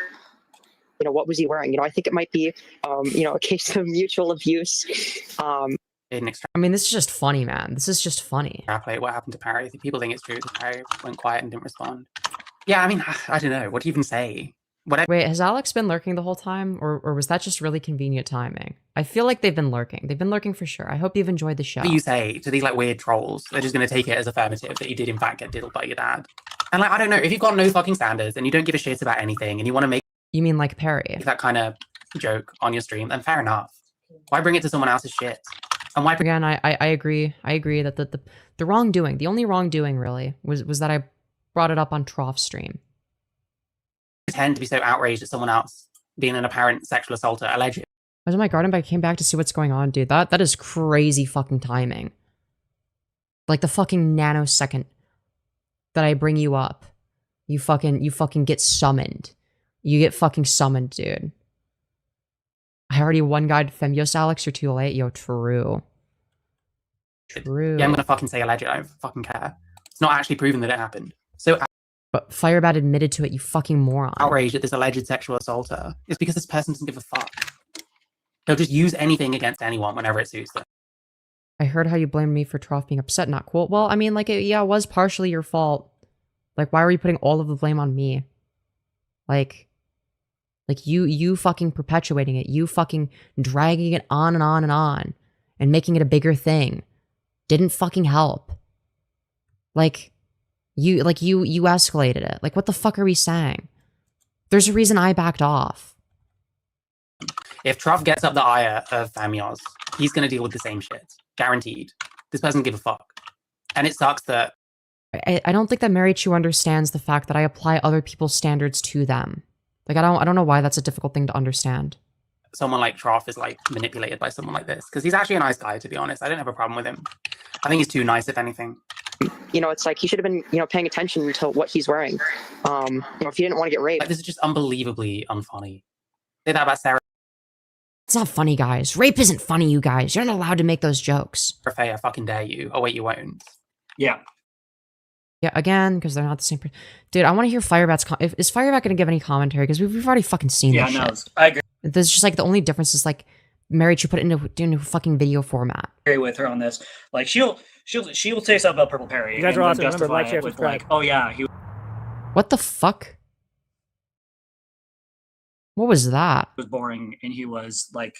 You know, what was he wearing? You know, I think it might be, you know, a case of mutual abuse. I mean, this is just funny, man. This is just funny. Extrapolate what happened to Perry. People think it's true that Perry went quiet and didn't respond. Yeah, I mean, I don't know. What do you even say? Wait, has Alex been lurking the whole time? Or was that just really convenient timing? I feel like they've been lurking. They've been lurking for sure. I hope you've enjoyed the show. What do you say to these, like, weird trolls? They're just going to take it as affirmative that you did, in fact, get diddled by your dad. And, like, I don't know. If you've got no fucking standards and you don't give a shit about anything and you want to make... You mean like Perry? That kind of joke on your stream, then fair enough. Why bring it to someone else's shit? And why... Again, I agree. I agree that the wrongdoing, the only wrongdoing, really, was that I brought it up on Troff's stream. Pretend to be so outraged at someone else being an apparent sexual assaulter, alleged. I was in my garden, but I came back to see what's going on, dude. That is crazy fucking timing. Like, the fucking nanosecond that I bring you up, you fucking get summoned. You get fucking summoned, dude. I already one-guyed Femyoz, Alex. You're too late. Yo, true. True. Yeah, I'm gonna fucking say alleged. I don't fucking care. It's not actually proven that it happened. So... But FireBat admitted to it, you fucking moron. Outraged at this alleged sexual assaulter is because this person doesn't give a fuck. They'll just use anything against anyone whenever it suits them. I heard how you blamed me for Troff being upset. Not cool. Well, I mean, like, it was partially your fault. Like, why were you putting all of the blame on me? Like you fucking perpetuating it. You fucking dragging it on and on and on. And making it a bigger thing. Didn't fucking help. You escalated it. Like, what the fuck are we saying? There's a reason I backed off. If Troff gets up the ire of Femyoz, he's going to deal with the same shit. Guaranteed. This person give a fuck. And it sucks that... I don't think that Marychu understands the fact that I apply other people's standards to them. Like, I don't know why that's a difficult thing to understand. Someone like Troff is, like, manipulated by someone like this. Because he's actually a nice guy, to be honest. I don't have a problem with him. I think he's too nice, if anything. You know, it's like he should have been, you know, paying attention to what he's wearing. You know, if he didn't want to get raped. Like, this is just unbelievably unfunny. Say that about Sarah. It's not funny, guys. Rape isn't funny, you guys. You're not allowed to make those jokes. Faye, I fucking dare you. Oh, wait, you won't. Yeah. Yeah, again, because they're not the same person. Dude, I want to hear FireBat's... Is FireBat going to give any commentary? Because we've already fucking seen this shit. I agree. There's just, like, the only difference is, like, Marychu put it into fucking video format. I agree with her on this. Like, she'll say something about Purple Perry. You guys are awesome. Remember, justify like, share, it with, subscribe. like, oh yeah, he... What the fuck? What was that? was boring and he was, like,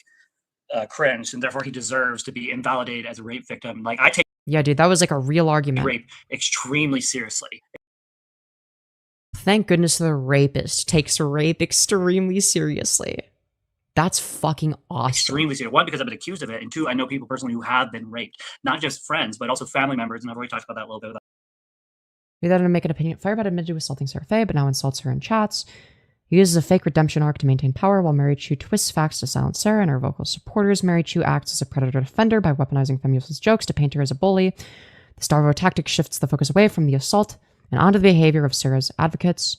cringe, and therefore he deserves to be invalidated as a rape victim. Like, I take... Yeah, dude, that was, like, a real argument. Rape extremely seriously. Thank goodness the rapist takes rape extremely seriously. That's fucking awesome. Extremely serious. One, because I've been accused of it, and two, I know people personally who have been raped. Not just friends, but also family members, and I've already talked about that a little bit. Be that to make an opinion. FireBat admitted to assaulting Sarah Faye, but now insults her in chats. He uses a fake redemption arc to maintain power, while Marychu twists facts to silence Sarah and her vocal supporters. Marychu acts as a predator defender by weaponizing Femyoz's jokes to paint her as a bully. The Starvo tactic shifts the focus away from the assault and onto the behavior of Sarah's advocates.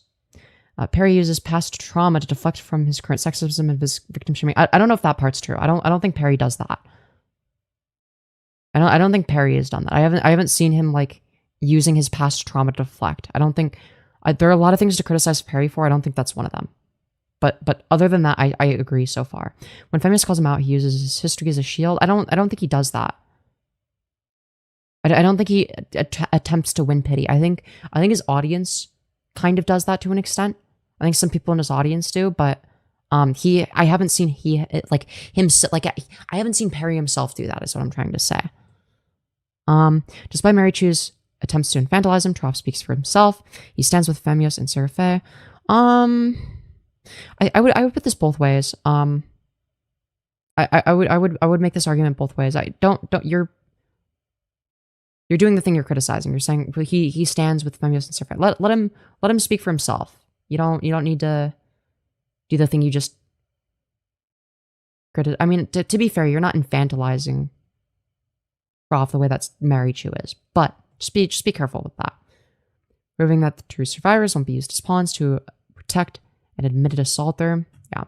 Perry uses past trauma to deflect from his current sexism and his victim shaming. I don't know if that part's true. I don't think Perry does that. I don't think Perry has done that. I haven't seen him like using his past trauma to deflect. I don't think there are a lot of things to criticize Perry for. I don't think that's one of them. But other than that, I agree so far. When Femyoz calls him out, he uses his history as a shield. I don't think he does that. I don't think he attempts to win pity. I think his audience kind of does that to an extent. I think some people in his audience do, but I haven't seen I haven't seen Perry himself do that, is what I'm trying to say. Despite Marychu's attempts to infantilize him, Trough speaks for himself. He stands with Femyoz and Seraphe. I would put this both ways. I would make this argument both ways. You're doing the thing you're criticizing. You're saying he stands with Femyoz and Seraphe. Let him speak for himself. You don't need to do the thing you just I mean, to be fair, you're not infantilizing Trough the way that Marychu is, but just be careful with that. Proving that the true survivors won't be used as pawns to protect an admitted assaulter. Yeah.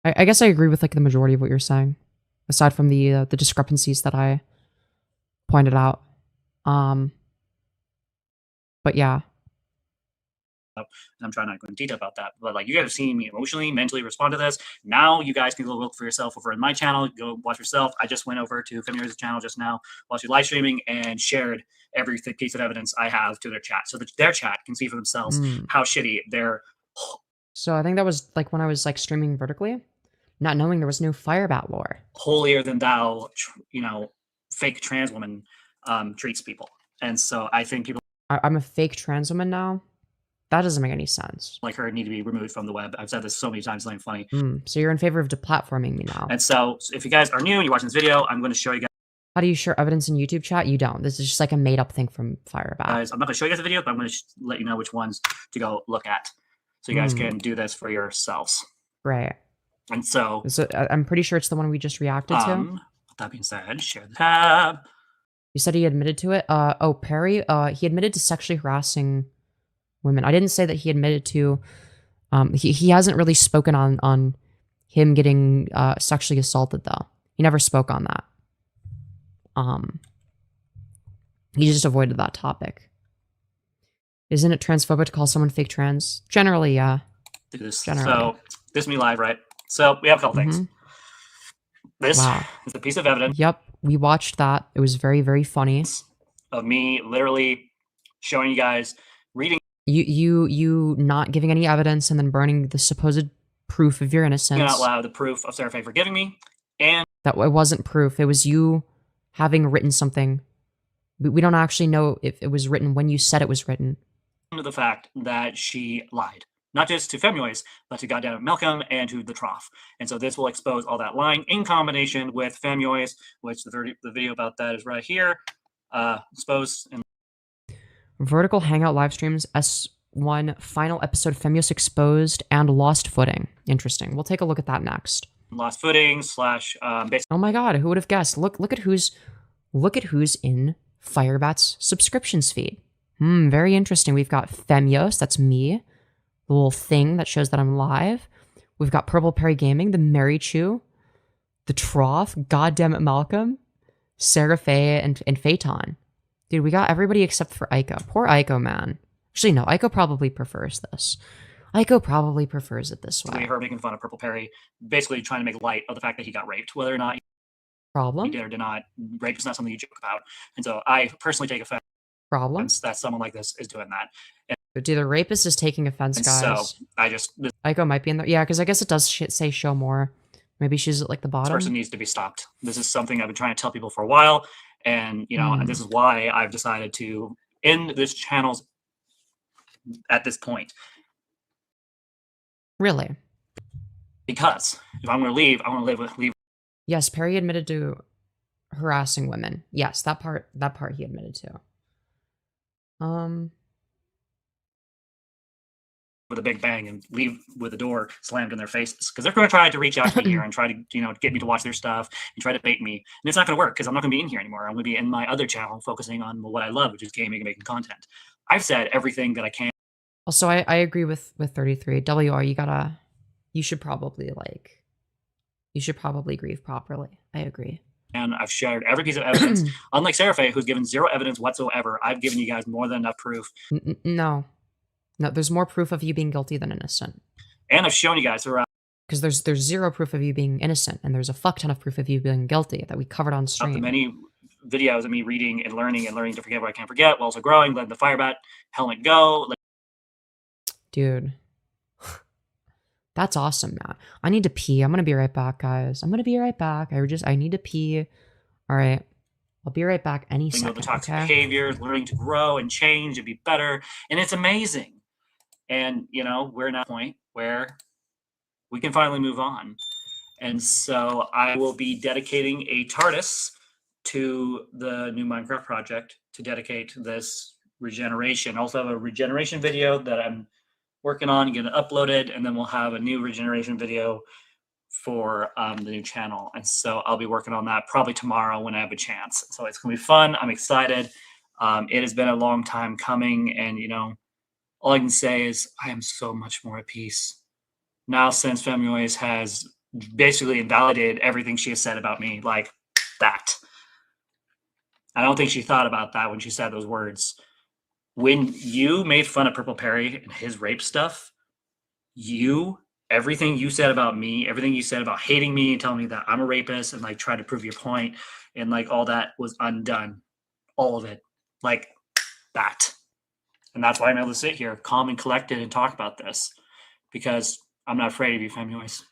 I guess I agree with like the majority of what you're saying, aside from the discrepancies that I pointed out. But yeah. And I'm trying not to go into detail about that, but like you guys have seen me emotionally, mentally respond to this. Now you guys can go look for yourself over in my channel. Go watch yourself. I just went over to Femyoz's channel just now while she's live streaming and shared every piece of evidence I have to their chat, so that their chat can see for themselves how shitty their. So I think that was like when I was like streaming vertically, not knowing there was no FireBat lore. Holier than thou, fake trans woman treats people, and so I think people. I'm a fake trans woman now. That doesn't make any sense. Like her need to be removed from the web. I've said this so many times, it's not even funny. So you're in favor of deplatforming me now. And so if you guys are new and you're watching this video, I'm going to show you guys. How do you share evidence in YouTube chat? You don't. This is just like a made up thing from FireBat. Guys, I'm not going to show you guys the video, but I'm going to let you know which ones to go look at. So you guys can do this for yourselves. Right. And so I'm pretty sure it's the one we just reacted to. With that being said, share the tab. You said he admitted to it? Perry, he admitted to sexually harassing women. I didn't say that he admitted to, he hasn't really spoken on him getting sexually assaulted though. He never spoke on that. He just avoided that topic. Isn't it transphobic to call someone fake trans? Generally, yeah. Do this. Generally. So this is me live, right? So we have a couple things. This is a piece of evidence. Yep, we watched that. It was very, very funny. Of me literally showing you guys reading. You not giving any evidence and then burning the supposed proof of your innocence. Out loud the proof of Seraphe forgiving me, and that it wasn't proof. It was you having written something. We don't actually know if it was written when you said it was written. To the fact that she lied, not just to Femyoz, but to goddamn Malcolm and to the Trough. And so this will expose all that lying in combination with Femyoz, which the video about that is right here. Exposed and Vertical Hangout live streams S1 final episode Femyoz exposed and lost footing. Interesting. We'll take a look at that next. Lost footing / oh my god, who would have guessed? Look at who's in FireBat's subscriptions feed. Very interesting. We've got Femyoz, that's me. The little thing that shows that I'm live. We've got Purple Perry Gaming, the Marychu, the Trough, goddammit Malcolm, Seraphe, and Phaeton. Dude, we got everybody except for Aiko. Poor Aiko, man. Actually, no, Aiko probably prefers this. Aiko probably prefers it this way. Her making fun of Purple Perry, basically trying to make light of the fact that he got raped, whether or not he did or did not. Rape is not something you joke about. And so I personally take offense that someone like this is doing that. But dude, the rapist is taking offense, guys. So I just... Aiko might be in there. Yeah, because I guess it does say show more. Maybe she's at like the bottom. This person needs to be stopped. This is something I've been trying to tell people for a while. And, and this is why I've decided to end this channel at this point. Really? Because if I'm going to leave, I want to leave. Yes, Perry admitted to harassing women. Yes, that part he admitted to. with a big bang and leave with the door slammed in their faces, because they're going to try to reach out to me here and try to, you know, get me to watch their stuff and try to bait me, and it's not going to work because I'm not going to be in here anymore. I'm going to be in my other channel focusing on what I love, which is gaming and making content. I've said everything that I can. Also, I agree with 33. WR, you should probably grieve properly. I agree. And I've shared every piece of evidence. Unlike Seraphe, who's given zero evidence whatsoever, I've given you guys more than enough proof. No, there's more proof of you being guilty than innocent. And I've shown you guys throughout. Because there's zero proof of you being innocent, and there's a fuck ton of proof of you being guilty that we covered on stream. The many videos of me reading and learning to forget what I can't forget, while also growing, letting the FireBat helmet go. Dude. That's awesome, Matt. I need to pee. I'm gonna be right back, guys. I'm gonna be right back. I need to pee. All right. I'll be right back any second. The toxic okay? behaviors, learning to grow and change and be better. And it's amazing. And, you know, we're at a point where we can finally move on. And so I will be dedicating a TARDIS to the new Minecraft project to dedicate this regeneration. I also have a regeneration video that I'm working on and getting uploaded, and then we'll have a new regeneration video for the new channel. And so I'll be working on that probably tomorrow when I have a chance. So it's gonna be fun. I'm excited. It has been a long time coming, and you know, all I can say is I am so much more at peace now since Femyoz has basically invalidated everything she has said about me, like that. I don't think she thought about that when she said those words. When you made fun of Purple Perry and his rape stuff, everything you said about me, everything you said about hating me and telling me that I'm a rapist and like try to prove your point and like all that was undone. All of it. Like that. And that's why I'm able to sit here calm and collected and talk about this, because I'm not afraid of you, Femyoz.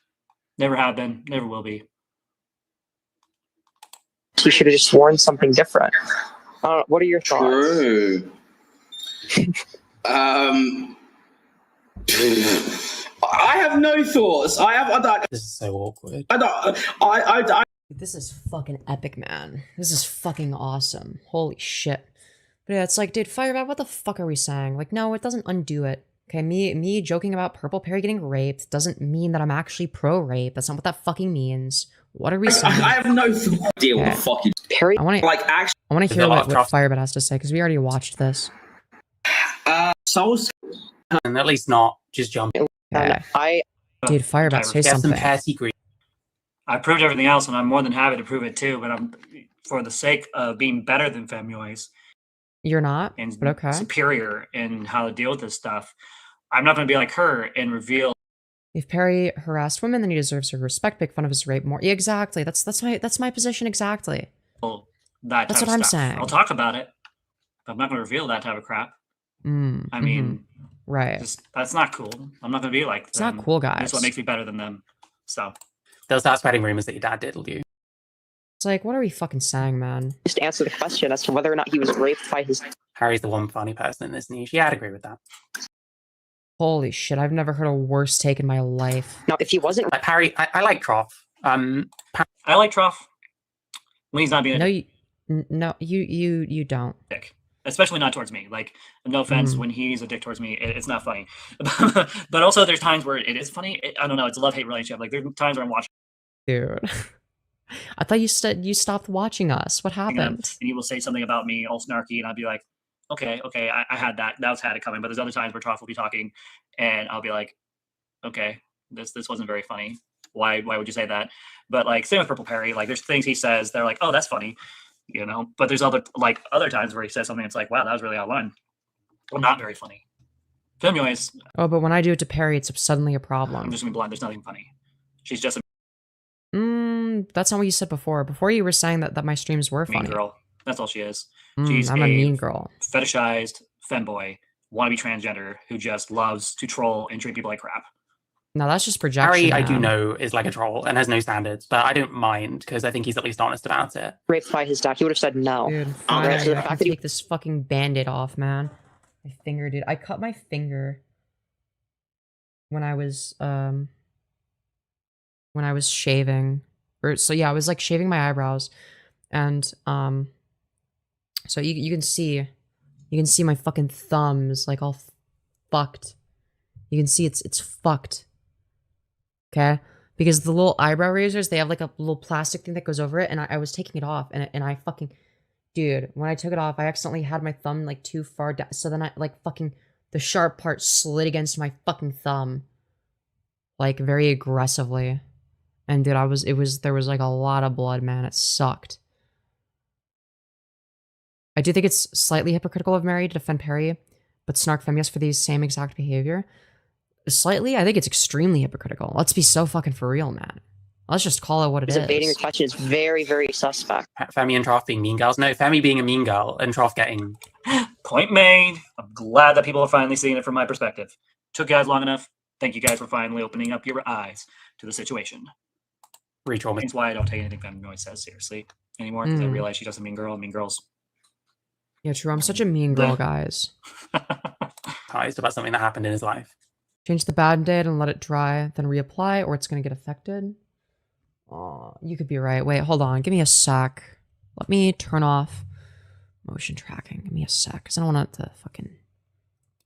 Never have been, never will be. He should have just sworn something different. What are your thoughts? True. I have no thoughts. This is so awkward. This is fucking epic, man. This is fucking awesome. Holy shit. But yeah, it's like, dude, FireBat, what the fuck are we saying? Like, no, it doesn't undo it. Okay, me joking about Purple Perry getting raped doesn't mean that I'm actually pro-rape. That's not what that fucking means. What are we saying? I have no idea what the fuck you Perry. I want to like. Actually, I want to hear what FireBat has to say, because we already watched this. And at least not just jump. Yeah. Dude, FireBat, say something. I proved everything else, and I'm more than happy to prove it too. But I'm, for the sake of being better than Femyoz, you're not, and but okay, superior in how to deal with this stuff, I'm not going to be like her and reveal. If Perry harassed women, then he deserves her respect. Make fun of his rape more. Yeah, exactly. That's my position exactly. That's what I'm saying. I'll talk about it, but I'm not going to reveal that type of crap. I mean, right? That's not cool. I'm not going to be like them. It's not cool, guys. That's what makes me better than them. So they'll start spreading rumors that your dad diddled you. It's like, what are we fucking saying, man? Just answer the question as to whether or not he was raped by his. Harry's the one funny person in this niche. Yeah, I'd agree with that. Holy shit! I've never heard a worse take in my life. Now, if he wasn't like Harry, I like Troff. I like Troff when he's not being. No, you don't. Dick. Especially not towards me. Like, no offense, when he's a dick towards me, it's not funny. But also, there's times where it is funny. I don't know. It's a love-hate relationship. Like, there's times where I'm watching. Dude, I thought you stopped watching us. What happened? And he will say something about me, all snarky, and I'll be like, okay, I had that. That had it coming. But there's other times where Troff will be talking, and I'll be like, okay, this wasn't very funny. Why would you say that? But like, same with Purple Perry. Like, there's things he says. They're like, oh, that's funny. You know, but there's other times where he says something. It's like, wow, that was really out of line. Well, not very funny. Femyoz. Oh, but when I do it to Perry, it's suddenly a problem. I'm just gonna be blunt. There's nothing funny. She's just a that's not what you said before. Before you were saying that my streams were funny. mean girl. That's all she is. I'm a mean girl. Fetishized femboy, wannabe transgender who just loves to troll and treat people like crap. No, that's just projection. Harry, I do know, is like a troll and has no standards, but I don't mind because I think he's at least honest about it. Raped by his dad, he would have said no. Dude, fine, I have to take this fucking band-aid off, man. My finger, dude. I cut my finger when I was shaving. So yeah, I was like shaving my eyebrows, and so you can see my fucking thumbs like all fucked. You can see it's fucked. Okay? Because the little eyebrow razors, they have like a little plastic thing that goes over it, and I was taking it off, and I fucking... Dude, when I took it off, I accidentally had my thumb like too far down, so then I like fucking... The sharp part slid against my fucking thumb. Like, very aggressively. And dude, there was like a lot of blood, man. It sucked. I do think it's slightly hypocritical of Mary to defend Perry, but snark Femyoz for these same exact behavior. Slightly, I think it's extremely hypocritical. Let's be so fucking for real, man. Let's just call it what it is. Evading the question is very, very suspect. Femi and Troff being mean girls. No, Femi being a mean girl and Troff getting... Point made. I'm glad that people are finally seeing it from my perspective. Took you guys long enough. Thank you guys for finally opening up your eyes to the situation. That's why I don't take anything Femyoz says seriously anymore, because I realize she doesn't mean girl and mean girls. Yeah, true. I'm such a mean girl, guys. About something that happened in his life. Change the Band-Aid and let it dry, then reapply, or it's gonna get affected. Oh, you could be right. Wait, hold on. Give me a sec. Let me turn off motion tracking. Give me a sec, because I don't want it to fucking...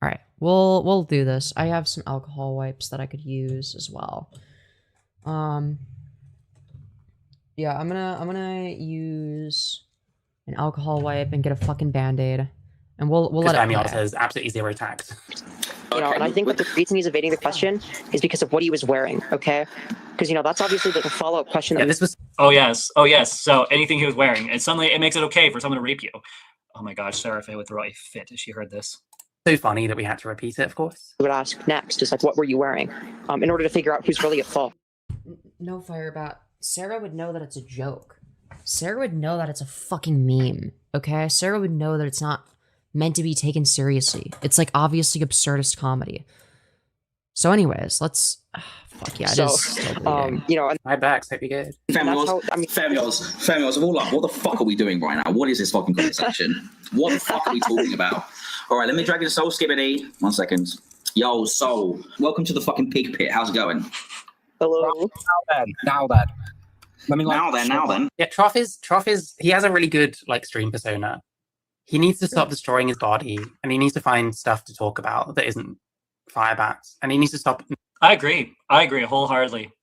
Alright, we'll do this. I have some alcohol wipes that I could use as well. Yeah, I'm gonna use an alcohol wipe and get a fucking Band-Aid. And we'll let it Femyoz has absolutely zero tact. You know, and I think what the reason he's evading the question is because of what he was wearing, okay? Because, you know, that's obviously the follow-up question. Yeah, this was... Oh, yes. Oh, yes. So anything he was wearing, and suddenly it makes it okay for someone to rape you. Oh my gosh, Sarah Faye would throw a fit if she heard this. So funny that we had to repeat it, of course. I would ask next, just like, what were you wearing? In order to figure out who's really at fault. No, FireBat. Sarah would know that it's a joke. Sarah would know that it's a fucking meme, okay? Sarah would know that it's not meant to be taken seriously. It's like obviously absurdist comedy. So anyways, let's... fuck yeah, it is still bleeding. You know... My back's hope you good. Femyoz, of all up, what the fuck are we doing right now? What is this fucking conversation? What the fuck are we talking about? Alright, let me drag in Soul Skibbity. 1 second. Yo, Soul. Welcome to the fucking pig pit. How's it going? Hello. Now then. Let me now then. Yeah, Troff is he has a really good like stream persona. He needs to stop destroying his body, and he needs to find stuff to talk about that isn't FireBats, and he needs to stop. I agree wholeheartedly.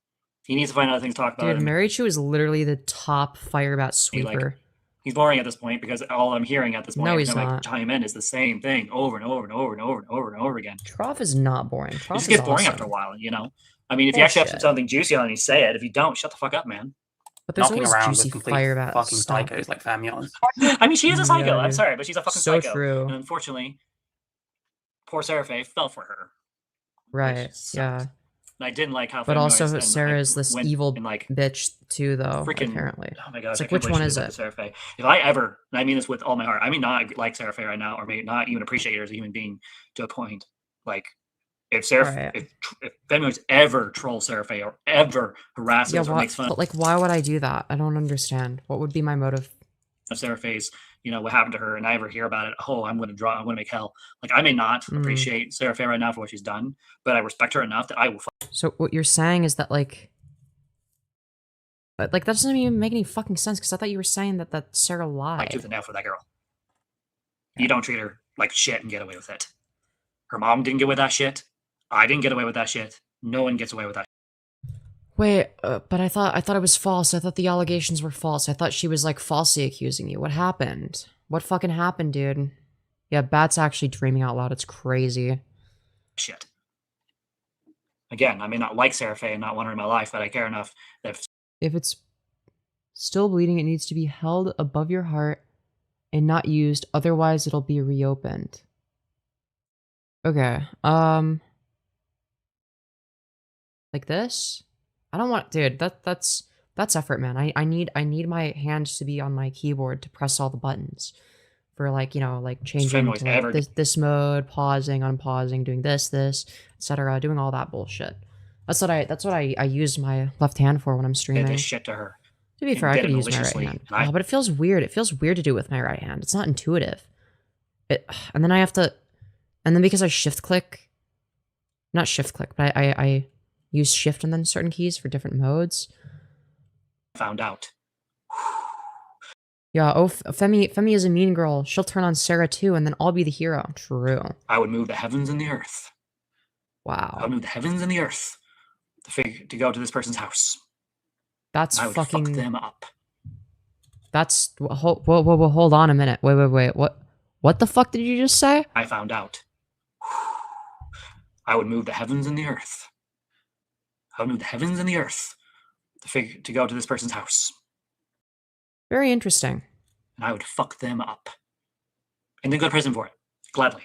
He needs to find other things to talk about. Dude, Marychu is literally the top FireBat sweeper. He's boring at this point because all I'm hearing at this point, No, he's not. Chime in, is the same thing over and over and over and over and over and over again. Troff is not boring. Troff It just gets boring after a while, you know. I mean, if you actually have something juicy on it, you say it. If you don't, shut the fuck up, man. But there's Knocking always around juicy with complete FireBat fucking stuff. psychos like Femyoz. I mean, she is a psycho. Yeah, I'm sorry, but she's a fucking so psycho. true. And unfortunately, poor Sarah Faye fell for her. Right, yeah. And I didn't like how. But also, Femyoz Sarah is this evil and, like, bitch too, though. freaking- Apparently, Oh my gosh! it's I like can't which believe one she is did that it? to Sarah Faye. If I ever, and I mean this with all my heart, I mean not like Sarah Faye right now, or maybe not even appreciate her as a human being to a point. Like, if Sarah, if Femyoz ever trolls Sarah Faye or ever harasses Yeah, or makes fun but like, why would I do that? I don't understand. What would be my motive? of Sarah Faye's, you know, what happened to her, and I ever hear about it, oh, I'm going to make hell. Like, I may not appreciate Sarah Faye right now for what she's done, but I respect her enough that I will. So what you're saying is that like that doesn't even make any fucking sense, because I thought you were saying that Sarah lied. Like tooth and nail for that girl. You don't treat her like shit and get away with it. Her mom didn't get away with that shit. I didn't get away with that shit. No one gets away with that. Wait, but I thought it was false. I thought the allegations were false. I thought she was like falsely accusing you. What happened? What fucking happened, dude? Yeah, Bat's actually dreaming out loud. It's crazy. Shit. Again, I may not like Sarah Faye and not want her in my life, but I care enough that If it's still bleeding, it needs to be held above your heart and not used. Otherwise, it'll be reopened. Okay. Like this? I don't want, dude. That's effort, man. I need my hands to be on my keyboard to press all the buttons for, like, you know, like changing to like this mode, pausing, unpausing, doing this, etc., doing all that bullshit. That's what I use my left hand for when I'm streaming. did this shit to her. To be fair, I could use my right hand. Oh, but it feels weird. It feels weird to do it with my right hand. It's not intuitive. And then I have to, and then because I shift click, not shift click, but I use shift and then certain keys for different modes. Found out. Yeah, Femi is a mean girl. She'll turn on Sarah too, and then I'll be the hero. True. I would move the heavens and the earth Wow. I would move the heavens and the earth to go to this person's house. That's I would fucking... fuck them up. That's... Whoa, hold on a minute. Wait. What the fuck did you just say? I found out. I would move the heavens and the earth. I would move the heavens and the earth to go to this person's house. Very interesting. And I would fuck them up. And then go to prison for it. Gladly.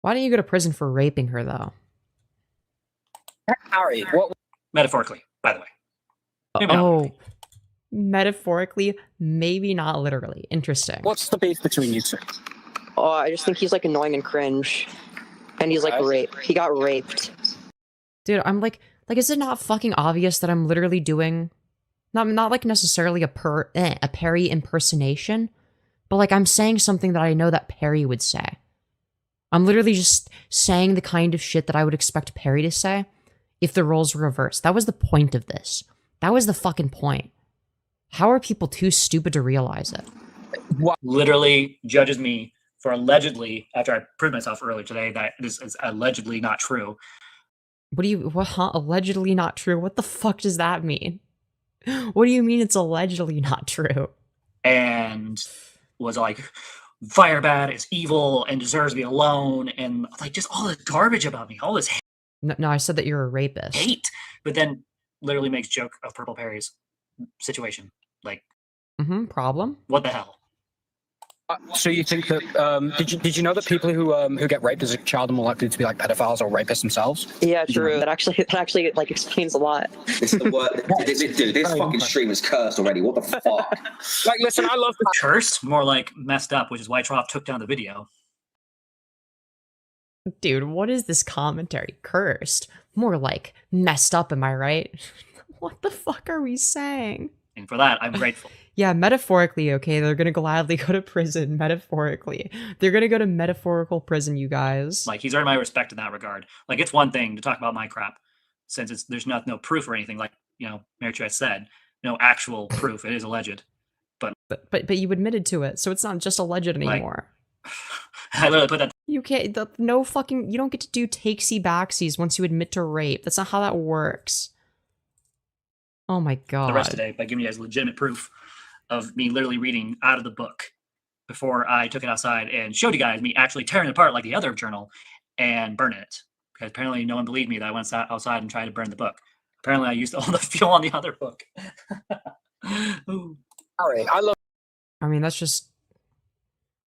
Why don't you go to prison for raping her, though? Harry, what? Metaphorically, by the way. Maybe oh. Metaphorically, maybe not literally. Interesting. What's the beef between you two? Oh, I just think he's like annoying and cringe. And he's like he got raped. Dude, I'm like, is it not fucking obvious that I'm literally doing, not like necessarily a Perry impersonation, but like I'm saying something that I know that Perry would say. I'm literally just saying the kind of shit that I would expect Perry to say if the roles were reversed. That was the point of this. That was the fucking point. How are people too stupid to realize it? What? Literally judges me for allegedly, after I proved myself earlier today that this is allegedly not true. Allegedly not true? What the fuck does that mean? What do you mean it's allegedly not true? And was like, FireBat is evil and deserves to be alone, and like just all this garbage about me, all this hate. No, I said that you're a rapist. But then literally makes joke of Purple Perry's situation. Like, problem? What the hell? So you think that did you know that people who get raped as a child are more likely to be like pedophiles or rapists themselves? Yeah, true. That actually like explains a lot. It's the word. Dude, this fucking stream is cursed already. What the fuck? Like, listen, I love the cursed, more like messed up, which is why Troff took down the video. Dude, what is this commentary? Cursed? More like messed up, am I right? What the fuck are we saying? And for that, I'm grateful. Yeah, metaphorically, okay? They're gonna gladly go to prison, metaphorically. They're gonna go to metaphorical prison, you guys. Like, he's earned my respect in that regard. Like, it's one thing to talk about my crap, since there's no proof or anything, like, you know, Marychu has said. No actual proof. It is alleged. But you admitted to it, so it's not just alleged anymore. I literally put that... You can't, you don't get to do takesy-backsies once you admit to rape. That's not how that works. Oh my god. The rest today by giving you guys legitimate proof of me literally reading out of the book before I took it outside and showed you guys me actually tearing it apart like the other journal and burning it. Because apparently no one believed me that I went outside and tried to burn the book. Apparently I used all the fuel on the other book. Harry, I mean, that's just...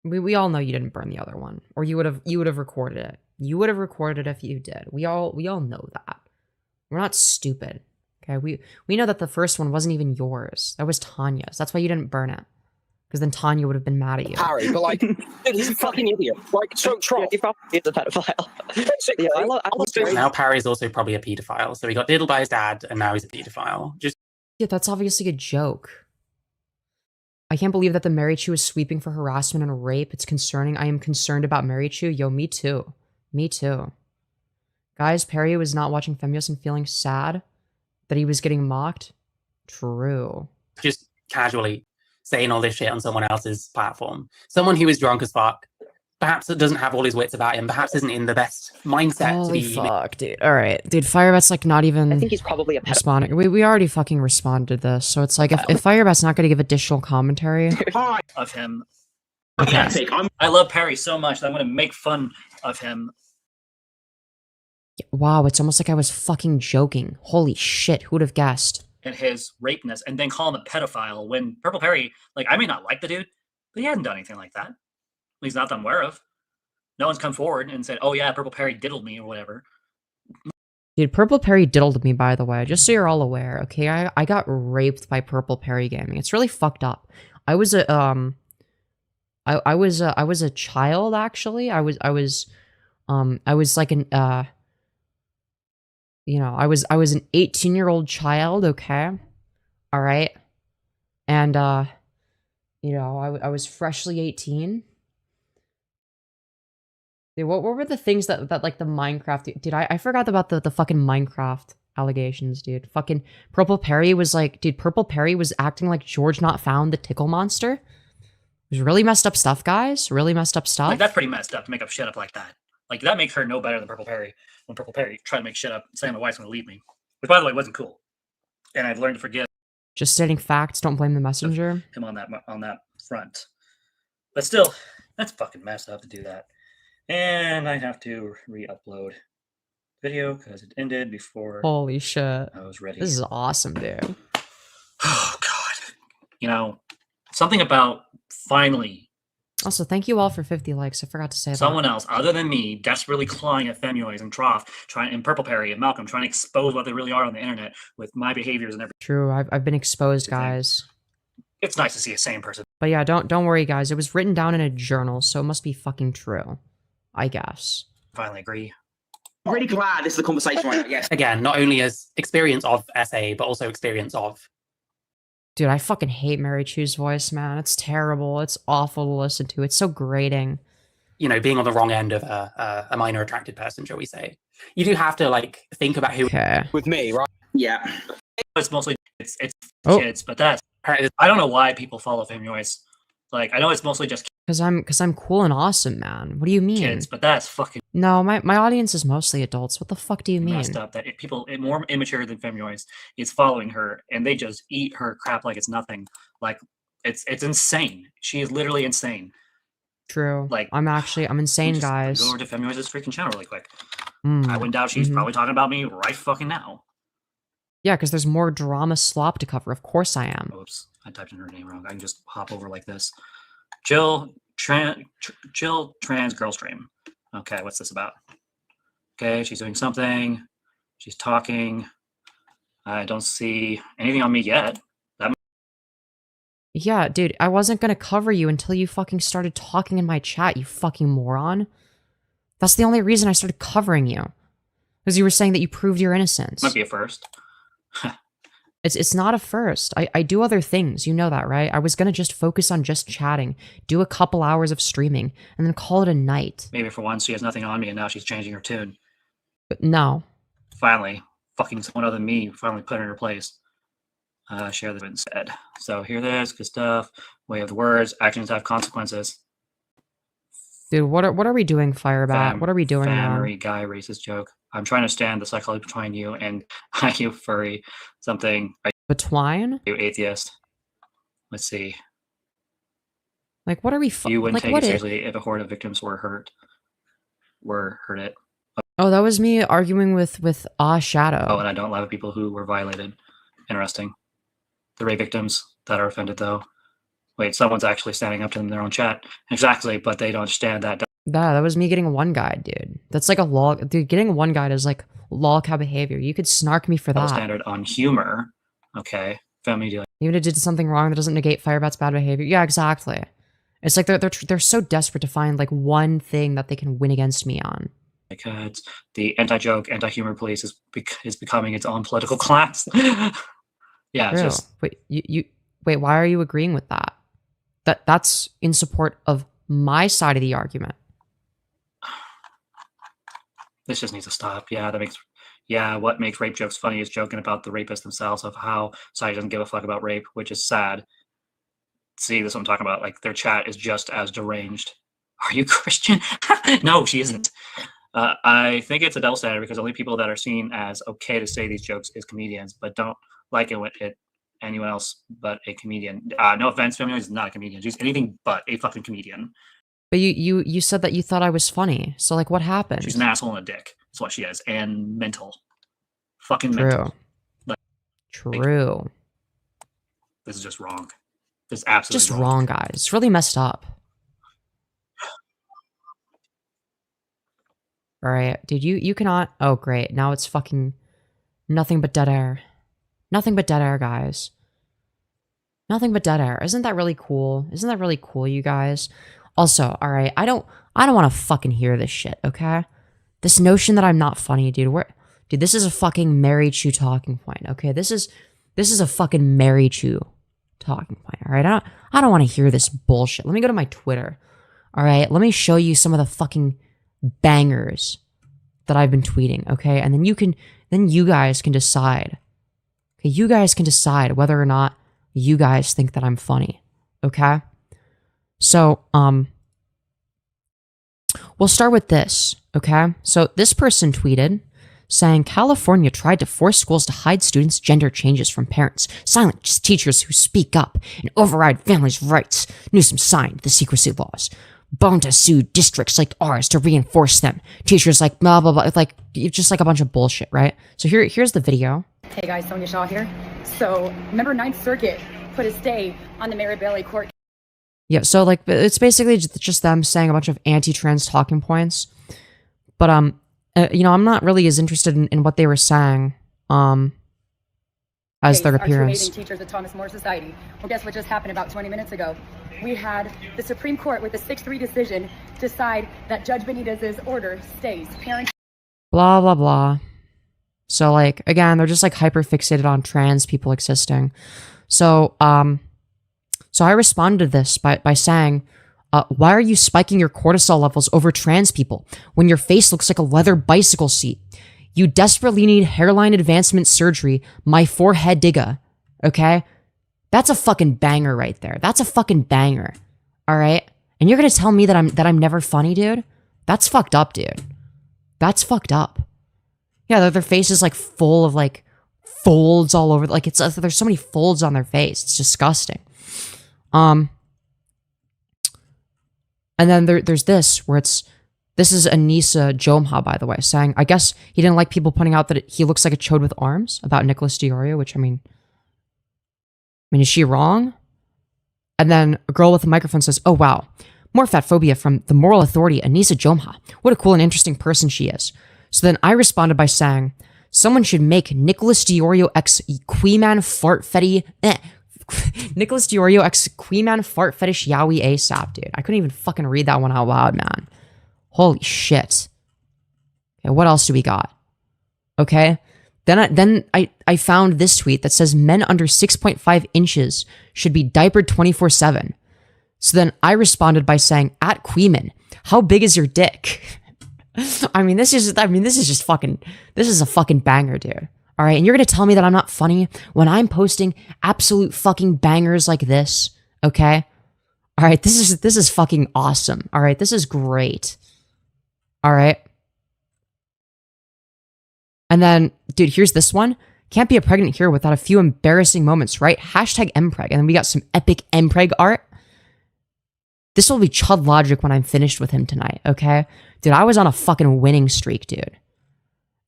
We all know you didn't burn the other one. Or you would have recorded it. You would have recorded it if you did. We all know that. We're not stupid. Okay, we know that the first one wasn't even yours. That was Tanya's. That's why you didn't burn it. Because then Tanya would have been mad at you. Harry, but like, he's a fucking idiot. Like, so Troll. He probably is a pedophile. Yeah, I love now Parry's also probably a paedophile. So he got diddled by his dad, and now he's a paedophile. Yeah, that's obviously a joke. I can't believe that the Marychu is sweeping for harassment and rape. It's concerning. I am concerned about Marychu. Yo, me too. Me too. Guys, Perry was not watching Femyoz and feeling sad that he was getting mocked. True. Just casually saying all this shit on someone else's platform. Someone who is drunk as fuck. Perhaps it doesn't have all his wits about him. Perhaps isn't in the best mindset Holy to be... fuck, dude. Alright. Dude, FireBat's like not even... I think he's probably a pedophile. responding. We already fucking responded to this, so it's like, if FireBat's not gonna give additional commentary... of him. I love Perry so much that I'm going to make fun of him. Wow, it's almost like I was fucking joking. Holy shit, who'd have guessed? And his rapeness, and then call him a pedophile when Purple Perry, like, I may not like the dude, but he hasn't done anything like that. At least not that I'm aware of. No one's come forward and said, oh yeah, Purple Perry diddled me or whatever. Dude, Purple Perry diddled me, by the way, just so you're all aware, okay? I got raped by Purple Perry Gaming. It's really fucked up. I was a child, actually. I was like an, you know, I was an 18-year-old child, okay? All right? And, you know, I was freshly 18. Dude, what were the things that like the Minecraft... Dude, I forgot about the fucking Minecraft allegations, dude. Fucking Purple Perry was like... Dude, Purple Perry was acting like George Not Found the Tickle Monster. It was really messed up stuff, guys. Really messed up stuff. Like, that's pretty messed up to make up shit up like that. Like, that makes her no better than Purple Perry when Purple Perry tried to make shit up saying my wife's going to leave me. Which, by the way, wasn't cool. And I've learned to forgive Just stating facts, don't blame the messenger. him on that front. But still, that's fucking messed up to do that. And I have to re-upload video because it ended before Holy shit. I was ready. This is awesome, dude. Oh, God. You know, something about finally Also, thank you all for 50 likes. I forgot to say someone that. else other than me desperately clawing at Femyoz and Trough, and Purple Perry and Malcolm, trying to expose what they really are on the internet with my behaviors and everything. True, I've been exposed, guys. It's nice to see a sane person. But yeah, don't worry, guys. It was written down in a journal, so it must be fucking true. I guess. Finally agree. I'm really glad this is the conversation right now. Yes. Again, not only as experience of SA, but also experience of. Dude, I fucking hate Marychu's voice, man. It's terrible. It's awful to listen to. It's so grating. You know, being on the wrong end of a minor attracted person, shall we say? You do have to like think about who. Okay. With me, right? Yeah. It's mostly it's Oh. kids, but that's I don't know why people follow Femyoz. Like, I know it's mostly just Cause I'm cool and awesome, man. What do you mean? kids, but that's fucking No, my audience is mostly adults. What the fuck do you mean? messed up. That people more immature than Femyoz is following her, and they just eat her crap like it's nothing. Like, it's insane. She is literally insane. True. Like, I'm insane, just guys. Go over to Femyoz's freaking channel really quick. Mm, I wouldn't doubt she's mhm. probably talking about me right fucking now. Yeah, because there's more drama slop to cover. Of course I am. Oops, I typed in her name wrong. I can just hop over like this. Jill trans girl stream. Okay, what's this about? Okay, she's doing something. She's talking. I don't see anything on me yet. Yeah, dude, I wasn't gonna cover you until you fucking started talking in my chat, you fucking moron. That's the only reason I started covering you. Because you were saying that you proved your innocence. Might be a first. It's not a first. I do other things, you know that, right? I was gonna just focus on just chatting, do a couple hours of streaming, and then call it a night. Maybe for once she has nothing on me, and now she's changing her tune. But no. Finally, fucking someone other than me finally put her in her place. Share this instead. So here it is. Good stuff. Way of the words. Actions have consequences. Dude, what are we doing, FireBat? What are we doing now? Family guy racist joke. I'm trying to understand the psychology between you and are you furry? Something. Are Between? you atheist? Let's see. Like, what are we? You wouldn't like, take what it seriously if a horde of victims were hurt. It. Oh, that was me arguing with Shadow. Oh, and I don't love people who were violated. Interesting. The rape victims that are offended, though. Wait, someone's actually standing up to them in their own chat. Exactly, but they don't understand that. That was me getting a one guide, dude. That's like a lol. Dude, getting a one guide is like lolcow behavior. You could snark me for Double that. standard on humor. Okay, family dealing. Even if it did something wrong that doesn't negate FireBat's bad behavior. Yeah, exactly. It's like they're so desperate to find like one thing that they can win against me on. Because the anti-joke, anti-humor police is becoming its own political class. Yeah, it's True. just Wait, you wait. Why are you agreeing with that? That's in support of my side of the argument. this just needs to stop. What makes rape jokes funny is joking about the rapists themselves, of how society doesn't give a fuck about rape, which is sad. See, this is what I'm talking about. Like, their chat is just as deranged. Are you Christian? No, she isn't. I think it's a double standard because only people that are seen as okay to say these jokes is comedians, but don't like it when anyone else but a comedian. No offense, Femyoz is not a comedian. She's anything but a fucking comedian. But you said that you thought I was funny. So like, what happened? She's an asshole and a dick. That's what she is, and mental. Fucking True. mental. True. This is just wrong. This is absolutely Just wrong, guys. It's really messed up. All right, dude. You cannot. Oh, great. Now it's fucking nothing but dead air. Nothing but dead air, guys. Nothing but dead air. Isn't that really cool? Isn't that really cool, you guys? Also, all right. I don't want to fucking hear this shit. Okay. This notion that I'm not funny, dude. Dude, this is a fucking Marychu talking point. Okay. This is a fucking Marychu talking point. All right. I don't want to hear this bullshit. Let me go to my Twitter. All right. Let me show you some of the fucking bangers that I've been tweeting. Okay. And then you guys can decide. Okay. You guys can decide whether or not you guys think that I'm funny. Okay. So, we'll start with this. Okay, so this person tweeted saying California tried to force schools to hide students' gender changes from parents, silence teachers who speak up, and override families' rights. Newsom signed the secrecy laws. Bound to sue districts like ours to reinforce them. Teachers like blah blah blah, like just like a bunch of bullshit, right? So here's the video. Hey guys, Sonia Shaw here. So remember Ninth Circuit put a stay on the Mary Bailey court. Yeah, so like it's basically just them saying a bunch of anti-trans talking points, but you know, I'm not really as interested in what they were saying as their appearance. Our two amazing teachers at Thomas More Society. Well, guess what just happened about 20 minutes ago? We had the Supreme Court with a 6-3 decision decide that Judge Benitez's order stays. Parents. Blah blah blah. So like again, they're just like hyper fixated on trans people existing. So so I responded to this by saying, why are you spiking your cortisol levels over trans people when your face looks like a leather bicycle seat? You desperately need hairline advancement surgery, my forehead digga. Okay? That's a fucking banger right there. That's a fucking banger. All right? And you're going to tell me that I'm never funny, dude? That's fucked up, dude. That's fucked up. Yeah, their face is like full of like folds all over, like it's there's so many folds on their face. It's disgusting. And then there's this, where this is Anissa Jomha, by the way, saying, I guess he didn't like people pointing out that he looks like a chode with arms, about Nicholas DiOrio, which, I mean, is she wrong? And then a girl with a microphone says, oh, wow, more fat phobia from the moral authority, Anissa Jomha. What a cool and interesting person she is. So then I responded by saying, someone should make Nicholas DiOrio x Queeman fart fetty, Nicholas DiOrio x Queeman fart fetish yaoi ASAP, dude. I couldn't even fucking read that one out loud, man. Holy shit. Okay, what else do we got? Okay. Then I found this tweet that says men under 6.5 inches should be diapered 24/7. So then I responded by saying, at Queeman, how big is your dick? this is a fucking banger, dude. All right, and you're going to tell me that I'm not funny when I'm posting absolute fucking bangers like this, okay? All right, this is fucking awesome. All right, this is great. All right. And then, dude, here's this one. Can't be a pregnant hero without a few embarrassing moments, right? Hashtag mpreg. And then we got some epic mpreg art. This will be Chud Logic when I'm finished with him tonight, okay? Dude, I was on a fucking winning streak, dude.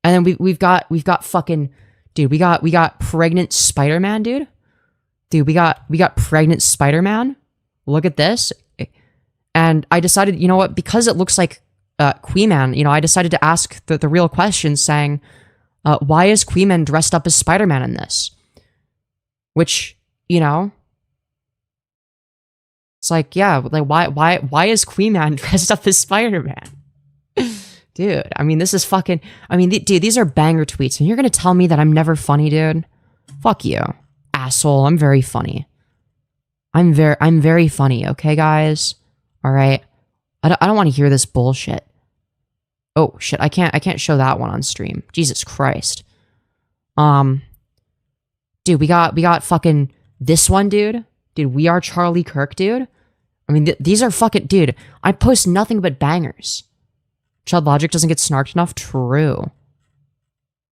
And then we've got fucking, dude, we got pregnant Spider-Man, dude. Dude, we got pregnant Spider-Man. Look at this. And I decided, you know what, because it looks like Queeman, you know, I decided to ask the real question, saying, why is Queeman dressed up as Spider-Man in this? Which, you know, it's like, yeah, like why is Queeman dressed up as Spider-Man? Dude, I mean, this is fucking, dude, these are banger tweets, and you're gonna tell me that I'm never funny, dude? Fuck you, asshole. I'm very funny. I'm very funny, okay, guys? All right? I don't want to hear this bullshit. Oh, shit, I can't show that one on stream. Jesus Christ. Dude, we got fucking this one, dude. Dude, we are Charlie Kirk, dude. I mean, these are fucking, dude, I post nothing but bangers. Chud Logic doesn't get snarked enough? True.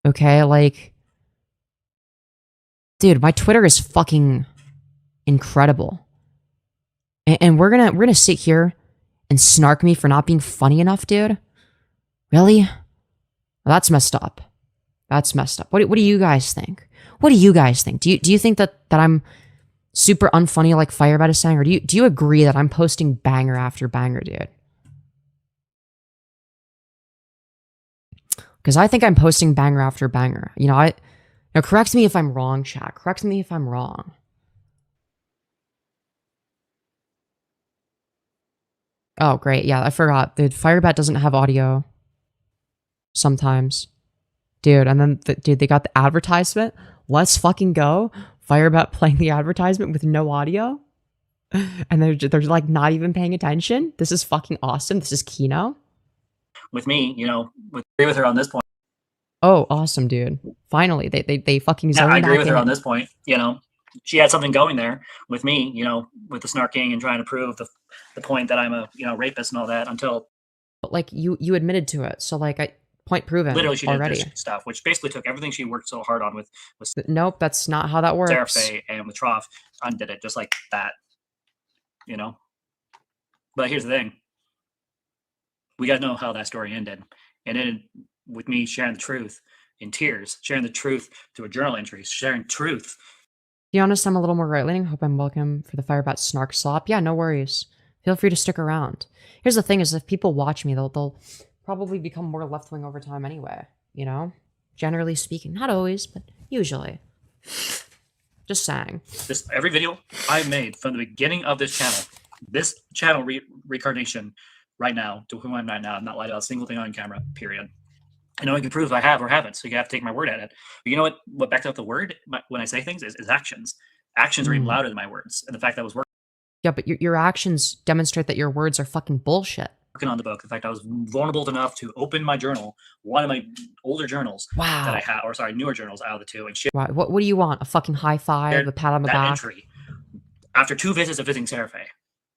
Okay, like, dude, my Twitter is fucking incredible. And we're gonna sit here and snark me for not being funny enough, dude? Really? Well, that's messed up. That's messed up. What do you guys think? What do you guys think? Do you think that I'm super unfunny like FireBat is saying, or do you agree that I'm posting banger after banger, dude? Because I think I'm posting banger after banger. You know, correct me if I'm wrong, chat. Correct me if I'm wrong. Oh, great. Yeah, I forgot. Dude, FireBat doesn't have audio sometimes. Dude, and then, dude, they got the advertisement. Let's fucking go. FireBat playing the advertisement with no audio. And they're like not even paying attention. This is fucking awesome. This is Kino. With me, you know, agree with her on this point. Oh, awesome, dude. Finally, they fucking Yeah, I agree with her on this point. You know, she had something going there with me, you know, with the snarking and trying to prove the point that I'm a, you know, rapist and all that, until But like you admitted to it, so like point proven. Literally, she did already. this stuff, which basically took everything she worked so hard on with Nope, that's not how that works. Seraphe and with Trough, undid it just like that. You know. But here's the thing. We gotta know how that story ended, and it ended with me sharing the truth in tears, sharing the truth through a journal entry, sharing truth. To be honest, I'm a little more right-leaning. Hope I'm welcome for the FireBat snark slop. Yeah, no worries. Feel free to stick around. Here's the thing: is if people watch me, they'll probably become more left-wing over time anyway. You know, generally speaking, not always, but usually. Just saying. This every video I made from the beginning of this channel reincarnation right now to who I'm right now. I'm not lied about a single thing on camera. Period. I know I can prove I have or haven't, so you have to take my word at it. But you know what backs up the word when I say things is actions. Actions are even louder than my words, and the fact that I was Yeah, but your actions demonstrate that your words are fucking bullshit. working on the book, the fact I was vulnerable enough to open my journal, one of my older journals that I had, or sorry, newer journals out of the two, and shit. What do you want? A fucking high five, a pat on the that back? entry after 2 visits of visiting Seraphe,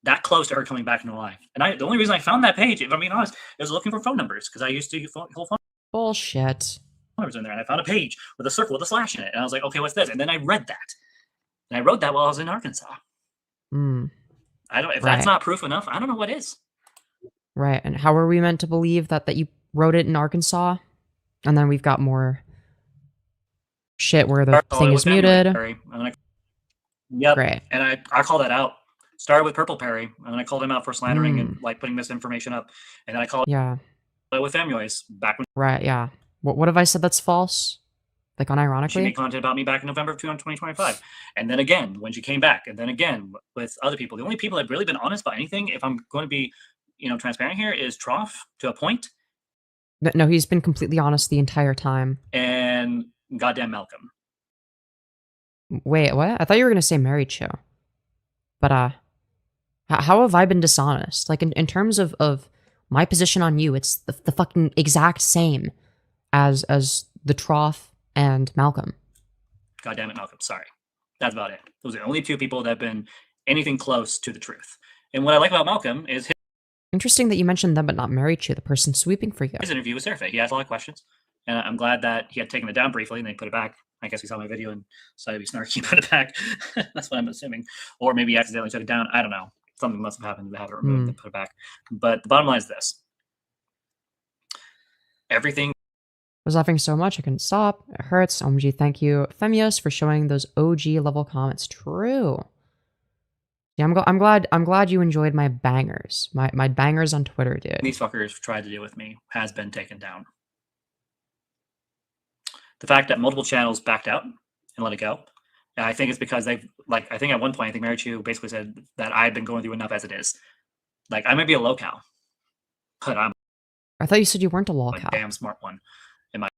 that close to her coming back into life. And the only reason I found that page, if I'm being honest, is looking for phone numbers because I used to hold phone Bullshit. numbers in there, and I found a page with a circle with a slash in it, and I was like, okay, what's this? And then I read that, and I wrote that while I was in Arkansas. I don't. If that's not proof enough, I don't know what is. Right, and how are we meant to believe that you wrote it in Arkansas? And then we've got more shit where the thing is muted. Yep. Great. And I call that out. Started with Purple Perry, and then I called him out for slandering and like putting misinformation up. And then I called with Femyoz back when Right, yeah. What have I said that's false? Like she unironically? made content about me back in November of 2025. And then again, when she came back, and then again with other people. The only people that have really been honest about anything, if I'm going to be, transparent here, is Trough to a point. No, he's been completely honest the entire time. And goddamn Malcolm. Wait, what? I thought you were gonna say Marychu. But how have I been dishonest? Like in terms of my position on you, it's the fucking exact same as the Trough and Malcolm. God damn it, Malcolm. Sorry. That's about it. Those are the only 2 people that have been anything close to the truth. And what I like about Malcolm is Interesting that you mentioned them, but not Marychu, the person sweeping for you. his interview with Seraphe. He asked a lot of questions. And I'm glad that he had taken it down briefly and they put it back. I guess he saw my video and decided to be snarky and put it back. That's what I'm assuming. Or maybe he accidentally took it down. I don't know. Something must have happened to have it removed and put it back. But the bottom line is this. Everything I was laughing so much I couldn't stop. It hurts. OMG, thank you, Femyoz, for showing those OG level comments. True. Yeah, I'm glad you enjoyed my bangers. My bangers on Twitter, dude. these fuckers tried to do with me has been taken down. The fact that multiple channels backed out and let it go. And I think it's because they've I think at one point, I think Marychu basically said that I've been going through enough as it is. Like I might be a Lolcow, but I'm I thought you said you weren't a a Lolcow. damn smart one in my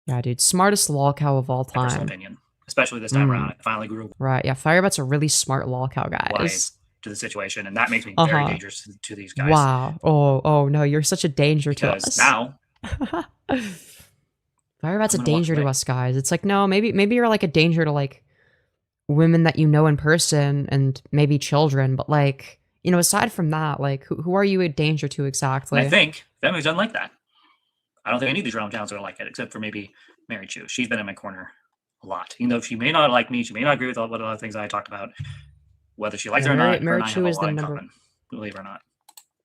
Yeah, dude, smartest Lolcow of all personal time. opinion. Especially this time around. I finally grew Right, yeah, FireBat's a really smart Lolcow, guys. wise to the situation, and that makes me very dangerous to these guys. Wow. Oh no, you're such a danger to Because us. now FireBat's a I'm gonna walk danger to away. us, guys. It's like, no, maybe you're like a danger to like women that you know in person and maybe children, but like, aside from that, like who are you a danger to exactly? I think Femyoz doesn't like that. I don't think any of these realm towns are like it, except for maybe Marychu. She's been in my corner a lot. Even though she may not like me, she may not agree with what other things I talked about. Whether she likes it or not, her and I have a lot in common, believe it or not.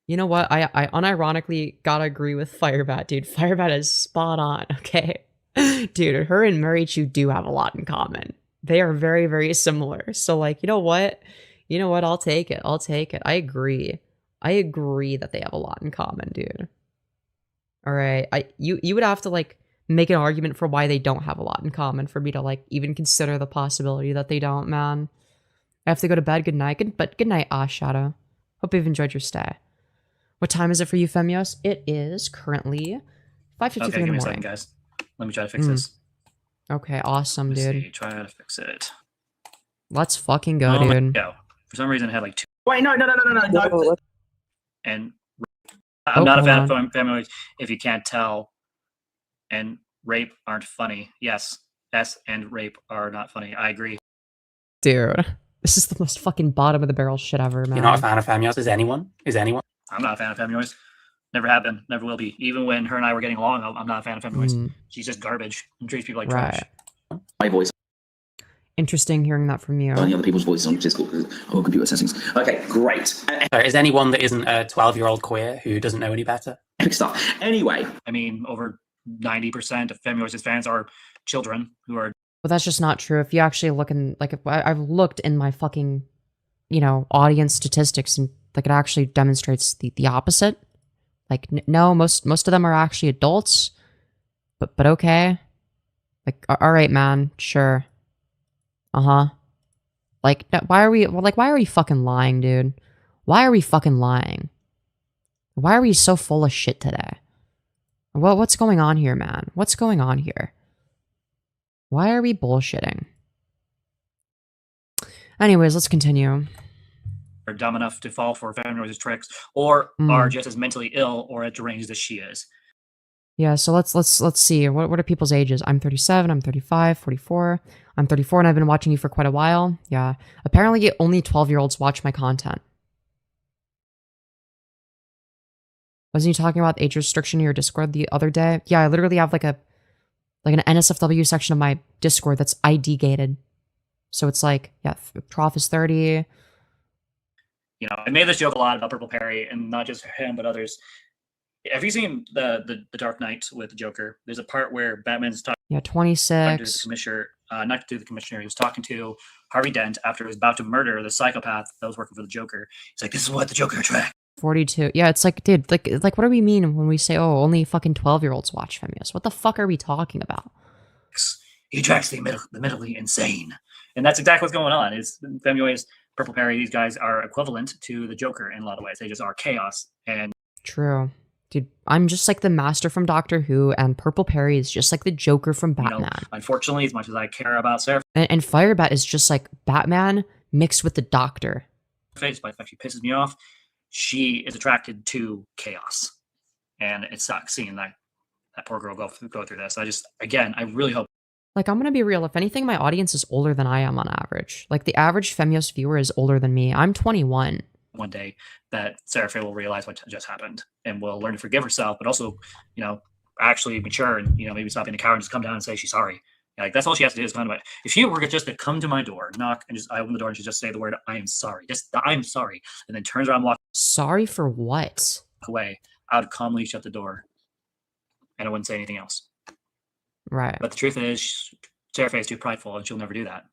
You know what? I unironically gotta agree with FireBat, dude. FireBat is spot on, okay? Dude, her and Marychu do have a lot in common. They are very, very similar. So, like, you know what? I'll take it. I agree that they have a lot in common, dude. All right. You would have to, like, make an argument for why they don't have a lot in common for me to, like, even consider the possibility that they don't, man. I have to go to bed. Good night. Good night, Shadow. Hope you've enjoyed your stay. What time is it for you, Femyoz? It is currently 5:53 in the give me a morning. second, guys. Let me try to fix this. Okay, awesome, Let's dude. see, try to fix it. Let's fucking go, Oh my dude. God. For some reason, I had like 2. Wait, no. And I'm Oh, not a fan hold of Femyoz if you can't tell. And rape aren't funny. Yes, S and rape are not funny. I agree. Dude, this is the most fucking bottom of the barrel shit ever, man. You're not a fan of Femyoz? Is anyone? I'm not a fan of Femyoz. Never have been, never will be. Even when her and I were getting along, I'm not a fan of Femyoz. Mm. She's just garbage and treats people like Right. trash. My voice. Interesting hearing that from you. Any other people's voices on Discord because I've got computer settings. Okay, great. So is anyone that isn't a 12-year-old queer who doesn't know any better? Epic stuff. Anyway. I mean, over 90% of Femyoz's fans are children who are. Well, that's just not true. If you actually look in, like, if I've looked in my fucking, you know, audience statistics, and like it actually demonstrates the opposite. Like, no, most of them are actually adults, but okay. Like, all right, man, sure. Like, why are we fucking lying, dude? Why are we fucking lying? Why are we so full of shit today? Well, what's going on here, man? What's going on here? Why are we bullshitting? Anyways, let's continue. Are dumb enough to fall for Femyoz's tricks, or are just as mentally ill or as deranged as she is. Yeah, so let's see. What are people's ages? I'm 37, I'm 35, 44. I'm 34 and I've been watching you for quite a while. Yeah. Apparently only 12-year-olds watch my content. Wasn't you talking about age restriction in your Discord the other day? Yeah, I literally have like an NSFW section of my Discord that's ID gated. So it's like, yeah, Trough is 30. You know, I made this joke a lot about Purple Perry, and not just him, but others. Have you seen the Dark Knight with the Joker? There's a part where Batman's talking. Yeah, To 26. the commissioner, not to the commissioner. He was talking to Harvey Dent after he was about to murder the psychopath that was working for the Joker. He's like, "This is what the Joker attracts." 42. Yeah, it's like, dude, like what do we mean when we say, oh, only fucking 12-year-olds watch Femyoz? What the fuck are we talking about? He attracts the mentally insane, and that's exactly what's going on. Is Femyoz, Purple Perry? These guys are equivalent to the Joker in a lot of ways. They just are chaos. And True. Dude, I'm just like the Master from Doctor Who, and Purple Perry is just like the Joker from Batman. You know, unfortunately, as much as I care about Sarah, And FireBat is just like Batman mixed with the Doctor. despite the fact she pisses me off, she is attracted to chaos, and it sucks seeing that poor girl go through this. I really hope. Like, I'm gonna be real. If anything, my audience is older than I am on average. Like, the average Femyoz viewer is older than me. I'm 21. One day that Sarah Faye will realize what just happened and will learn to forgive herself, but also, you know, actually mature and, you know, maybe stop being a coward and just come down and say she's sorry. Like, that's all she has to do is come to my. If she were just to come to my door, knock, and I open the door and she just say the word "I am sorry," just "I am sorry," and then turns around, walks. Sorry for what? Away, I would calmly shut the door, and I wouldn't say anything else. Right. But the truth is, Sarah Faye is too prideful, and she'll never do that.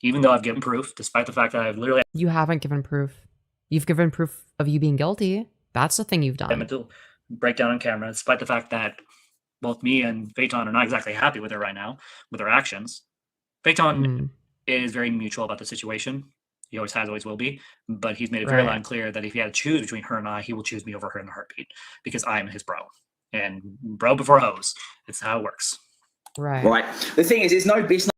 Even though I've given proof, despite the fact that I've literally. You haven't given proof. You've given proof of you being guilty. That's the thing you've done. Mental breakdown on camera, despite the fact that both me and Phaeton are not exactly happy with her right now, with her actions. Phaeton is very mutual about the situation. He always has, always will be. But he's made it very loud and clear that if he had to choose between her and I, he will choose me over her in a heartbeat because I am his bro. And bro before hose. It's how it works. Right. Right. The thing is, it's no business.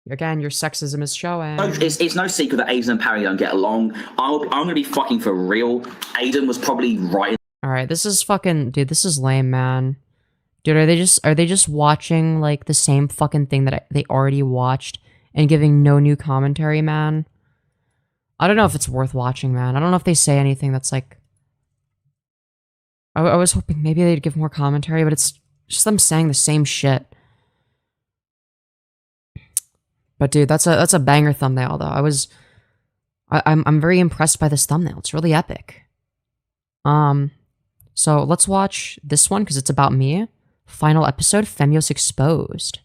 Again, your sexism is showing. No, it's no secret that Aiden and Parry don't get along. I'm gonna be fucking for real. Aiden was probably right. All right, this is fucking, dude. This is lame, man. Dude, are they just watching like the same fucking thing that they already watched and giving no new commentary, man? I don't know if it's worth watching, man. I don't know if they say anything that's like. I was hoping maybe they'd give more commentary, but it's just them saying the same shit. But dude, that's a banger thumbnail though. I'm very impressed by this thumbnail. It's really epic. So let's watch this one because it's about me. Final episode, Femyoz exposed.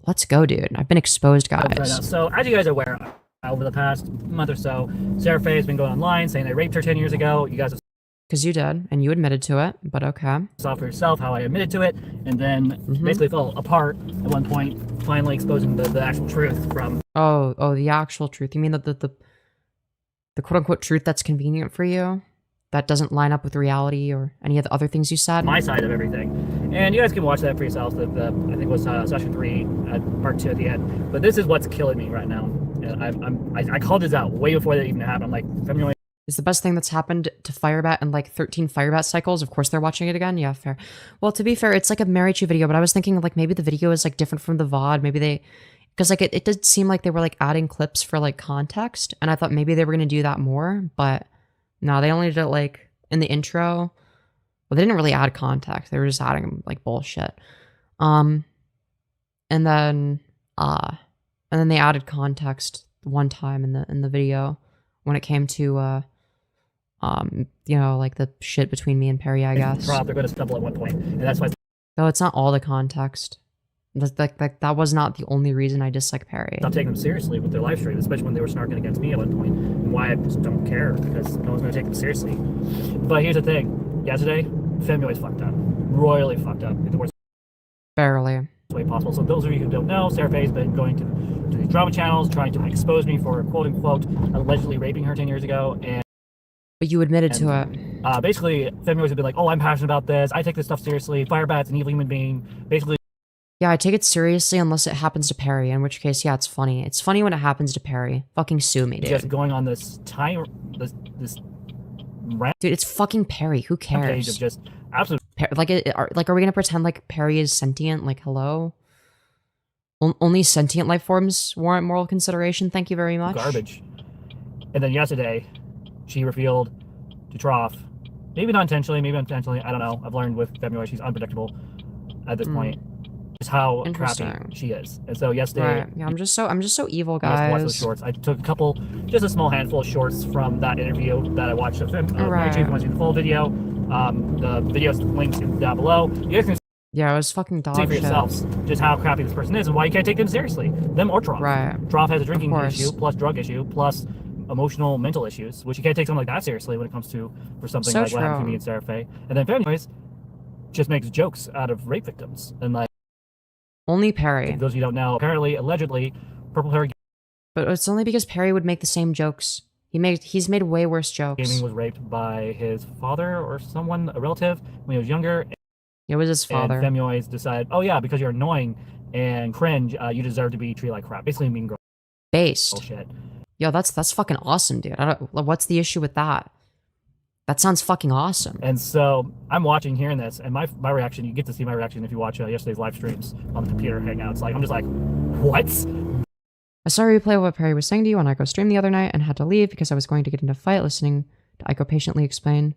Let's go, dude. I've been exposed, guys. So as you guys are aware, over the past month or so, Sarah Faye has been going online saying I raped her 10 years ago. You guys have Because you did, and you admitted to it, but okay. saw for yourself how I admitted to it, and then basically fell apart at one point, finally exposing the actual truth from. Oh, the actual truth. You mean the quote-unquote truth that's convenient for you? That doesn't line up with reality or any of the other things you said? My side of everything. And you guys can watch that for yourselves. I think it was session 3, part 2 at the end. But this is what's killing me right now. And I called this out way before that even happened. I'm like, Femyoz is the best thing that's happened to FireBat in like 13 FireBat cycles. Of course they're watching it again. Yeah, fair. Well, to be fair, it's like a Marychu video, but I was thinking like maybe the video is like different from the VOD. Maybe they, because like it did seem like they were like adding clips for like context, and I thought maybe they were gonna do that more, but no, they only did it like in the intro. Well, they didn't really add context. They were just adding like bullshit. And then they added context one time in the video when it came to you know, like the shit between me and Perry, I guess. They're going to stumble at one point, and that's why. No, it's not all the context. That was not the only reason I dislike Perry. Stop taking them seriously with their live stream, especially when they were snarking against me at one point, and why I just don't care, because no one's going to take them seriously. But here's the thing. Yesterday, Femyoz fucked up. Royally fucked up. In the worst Barely. way possible. So those of you who don't know, Sarah Faye's been going to these drama channels, trying to expose me for quote-unquote allegedly raping her 10 years ago, and but you admitted to it. Basically, Femyoz have been like, oh, I'm passionate about this. I take this stuff seriously. FireBat's an evil human being. Basically, yeah, I take it seriously unless it happens to Perry, in which case, yeah, it's funny. It's funny when it happens to Perry. Fucking sue me, dude. Just going on this this rant. Dude, it's fucking Perry. Who cares? Of just absolute. Are we gonna pretend like Perry is sentient? Like, hello? Only sentient life forms warrant moral consideration. Thank you very much. Garbage. And then yesterday, she revealed to Trough, maybe not intentionally, maybe intentionally, I don't know. I've learned with Femyoz, she's unpredictable at this point. Just how crappy she is. And so yesterday, right. Yeah, I'm just so evil, I watched guys. those shorts. I took just a small handful of shorts from that interview that I watched of Marychu. If you want to see the full video, the video's linked down below. You guys can yeah, it was fucking dog see for shit. yourselves just how crappy this person is and why you can't take them seriously. Them or Trough. Right. Trough has a drinking issue, plus drug issue, plus emotional, mental issues, which you can't take something like that seriously when it comes to for something So like what happened to true. me and Sarah Faye. And then Femyoz just makes jokes out of rape victims and like. Only Perry. Those of you who don't know, apparently, allegedly, Purple Hair But it's only because Perry would make the same jokes. He's made way worse jokes. Gaming was raped by his father or someone, a relative, when he was younger. It was his father. And Femyoz decided, oh yeah, because you're annoying and cringe, you deserve to be treated like crap. Basically, mean girl. Based. Bullshit. Yo, that's fucking awesome, dude. What's the issue with that? That sounds fucking awesome. And so I'm watching, hearing this, and my reaction, you get to see my reaction if you watch yesterday's live streams on the computer hangouts. Like, I'm just like, what? I saw a replay of what Perry was saying to you on Ico stream the other night and had to leave because I was going to get into a fight listening to Ico patiently explain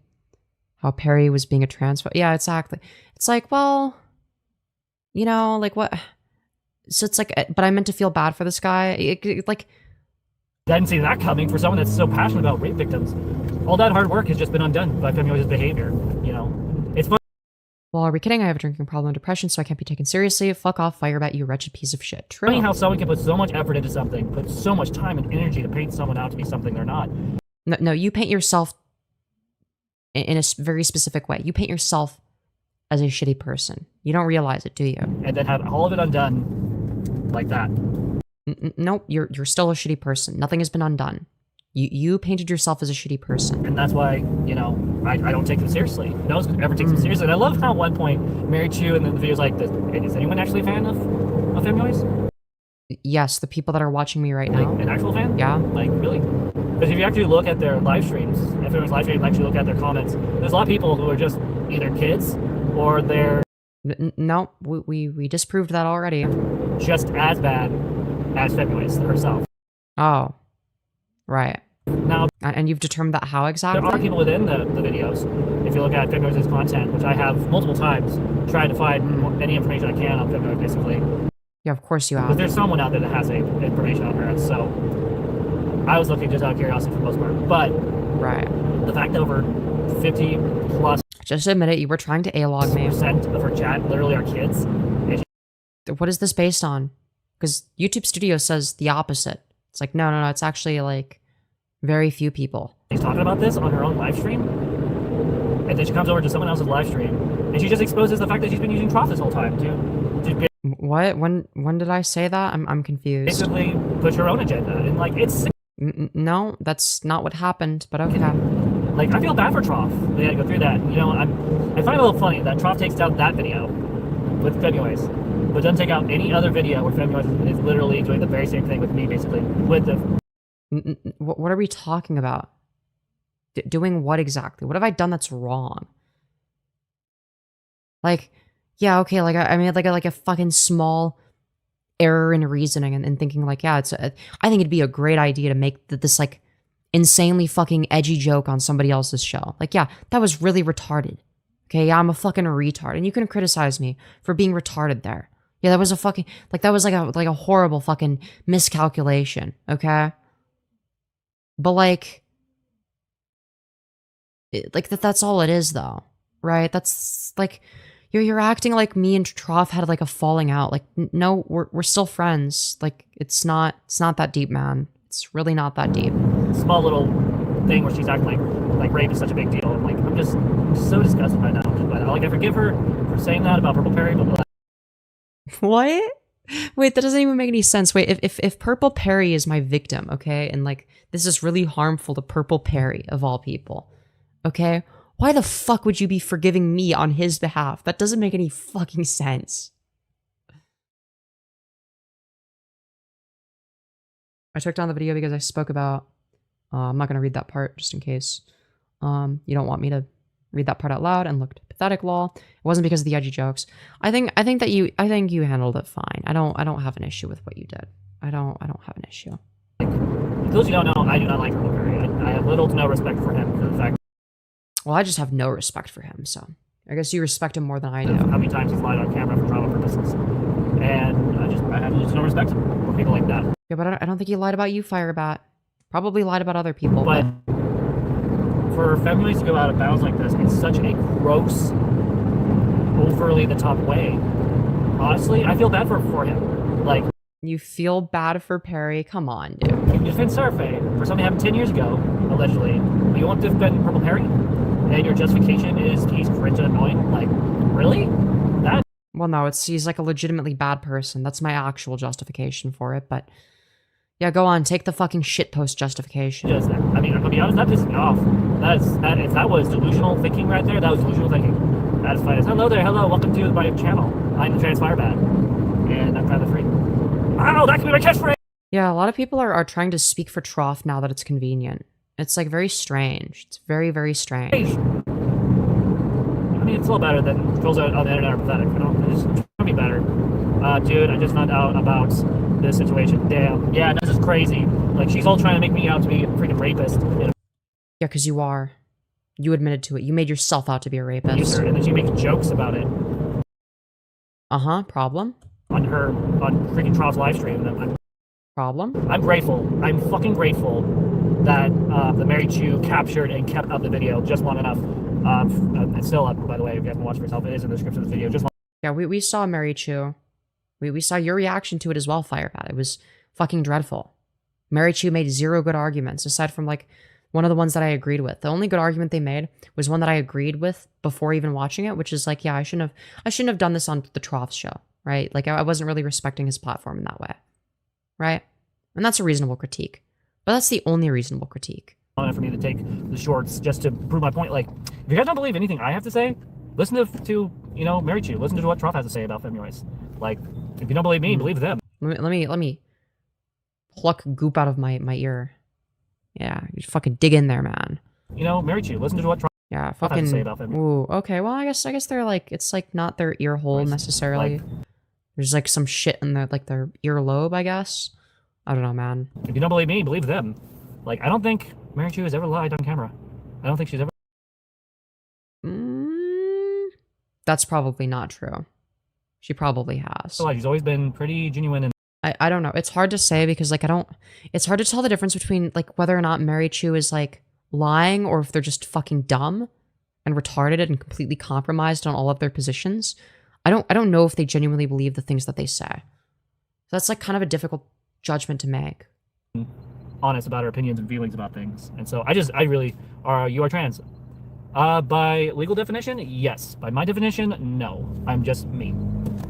how Perry was being a trans. Yeah, exactly. It's like, well, you know, like what? So it's like, but I meant to feel bad for this guy. Like, I didn't see that coming for someone that's so passionate about rape victims. All that hard work has just been undone by Femyoz's behavior, you know? It's fun. Well, are we kidding? I have a drinking problem and depression, so I can't be taken seriously. Fuck off, FireBat, you wretched piece of shit. True. Funny how someone can put so much effort into something, put so much time and energy to paint someone out to be something they're not. No, you paint yourself in a very specific way. You paint yourself as a shitty person. You don't realize it, do you? And then have all of it undone like that. Nope, you're still a shitty person. Nothing has been undone. You painted yourself as a shitty person. And that's why, you know, I don't take them seriously. No one ever takes them seriously. And I love how at one point, Marychu and then the video's like, is anyone actually a fan of Femyoz? Yes, the people that are watching me right now. An actual fan? Yeah. Like, really? Because if you actually look at their live streams, if anyone's live stream, actually look at their comments, there's a lot of people who are just either kids or they're... No, we disproved that already. Just as bad as Femyoz herself. Oh. Right. Now, and you've determined that how exactly? There are people within the videos. If you look at Femyoz's content, which I have multiple times, tried to find any information I can on Femyoz, basically. Yeah, of course you have. But there's someone out there that has information on her, so I was looking just out of curiosity for the most part. But right, the fact that over 50 plus, just admit it, you were trying to A-log me. % of her chat literally are kids. What is this based on? Because YouTube Studio says the opposite. It's like, no, it's actually like very few people. She's talking about this on her own live stream, and then she comes over to someone else's live stream, and she just exposes the fact that she's been using Trough this whole time to what? When did I say that? I'm confused. Basically, push her own agenda, and like it's. No, that's not what happened. But okay. Like I feel bad for Trough. They had to go through that. You know, I find it a little funny that Trough takes down that video with Femyoz, but doesn't take out any other video where Femyoz is literally doing the very same thing with me, basically with the. What are we talking about? Doing what exactly? What have I done that's wrong? Like, yeah, okay, like I made like a fucking small error in reasoning and thinking like, yeah, I think it'd be a great idea to make this like insanely fucking edgy joke on somebody else's show. Like, yeah, that was really retarded. Okay, yeah, I'm a fucking retard, and you can criticize me for being retarded there. Yeah, that was a fucking, like, that was like a horrible fucking miscalculation, okay? But like that's all it is though, right? That's like, you're acting like me and Troff had like a falling out. Like, no, we're still friends. Like, it's not that deep, man. It's really not that deep. Small little thing where she's acting like rape is such a big deal. And like, I'm just so disgusted by that. Like, I forgive her for saying that about Purple Perry, but like, what? Wait, that doesn't even make any sense. Wait, if Purple Perry is my victim, okay, and like this is really harmful to Purple Perry of all people, okay, why the fuck would you be forgiving me on his behalf? That doesn't make any fucking sense. I took down the video because I spoke about, I'm not gonna read that part just in case you don't want me to read that part out loud and looked pathetic, lol. It wasn't because of the edgy jokes. I think you handled it fine. I don't have an issue with what you did. I don't have an issue. for those who don't know, I do not like Purple Perry. I have little to no respect for him for the fact. Well, I just have no respect for him, so I guess you respect him more than I do. How many times he's lied on camera for drama purposes, and I have just no respect for people like that. Yeah, but I don't think he lied about you, FireBat. Probably lied about other people. But for Femyoz to go out of bounds like this in such a gross, overly the top way, honestly, I feel bad for him. Like, you feel bad for Perry? Come on, dude. You defend Survey for something that happened 10 years ago, allegedly. But you want to defend Purple Perry? And your justification is he's cringe and annoying? Like, really? That? Well, no, he's like a legitimately bad person. That's my actual justification for it, but yeah, go on, take the fucking shitpost justification. I mean, I'll be honest, that pisses me off. If that was delusional thinking right there, that was delusional thinking. That is fine. Hello there, hello, welcome to my channel. I'm the TransFireBat, and I'm kind of free. Oh, that could be my catchphrase! Yeah, a lot of people are trying to speak for Troff now that it's convenient. It's like very strange. It's very, very strange. I mean, it's a little better than trolls on the internet are pathetic, you know? It's gonna be better. Dude, I just found out about this situation. Damn. Yeah, this is crazy. Like, she's all trying to make me out to be a freaking rapist. Yeah, because you are. You admitted to it. You made yourself out to be a rapist. And then she makes jokes about it. Uh-huh, problem? On freaking Troff's live stream. Problem? I'm grateful. I'm fucking grateful that the Marychu captured and kept up the video just long enough. It's still up, by the way, if you haven't watched it yourself. It is in the description of the video. Just long. Yeah, we saw Marychu. We saw your reaction to it as well, FireBat. It was fucking dreadful. Marychu made zero good arguments, aside from, like, one of the ones that I agreed with. The only good argument they made was one that I agreed with before even watching it, which is like, yeah, I shouldn't have done this on the Troff show, right? Like, I wasn't really respecting his platform in that way, right? And that's a reasonable critique. But that's the only reasonable critique. For me to take the shorts just to prove my point. Like, if you guys don't believe anything I have to say, listen to you know, Marychu. Listen to what Troff has to say about Femyoz. Like, if you don't believe me, believe them. Let me pluck goop out of my ear. Yeah, you fucking dig in there, man. You know, Marychu, listen to what Troff yeah, has to say about Femyoz. Ooh, okay. Well, I guess they're like, it's like not their ear hole necessarily. Like, there's like some shit in their earlobe, I guess. I don't know, man. If you don't believe me, believe them. Like, I don't think Marychu has ever lied on camera. I don't think she's ever. That's probably not true. She probably has. She's always been pretty genuine and. I don't know. It's hard to say because, like, it's hard to tell the difference between, like, whether or not Marychu is, like, lying or if they're just fucking dumb and retarded and completely compromised on all of their positions. I don't know if they genuinely believe the things that they say. So that's, like, kind of a difficult judgment to make. Honest about her opinions and feelings about things. And so I really you are trans. By legal definition, yes. By my definition, no. I'm just me.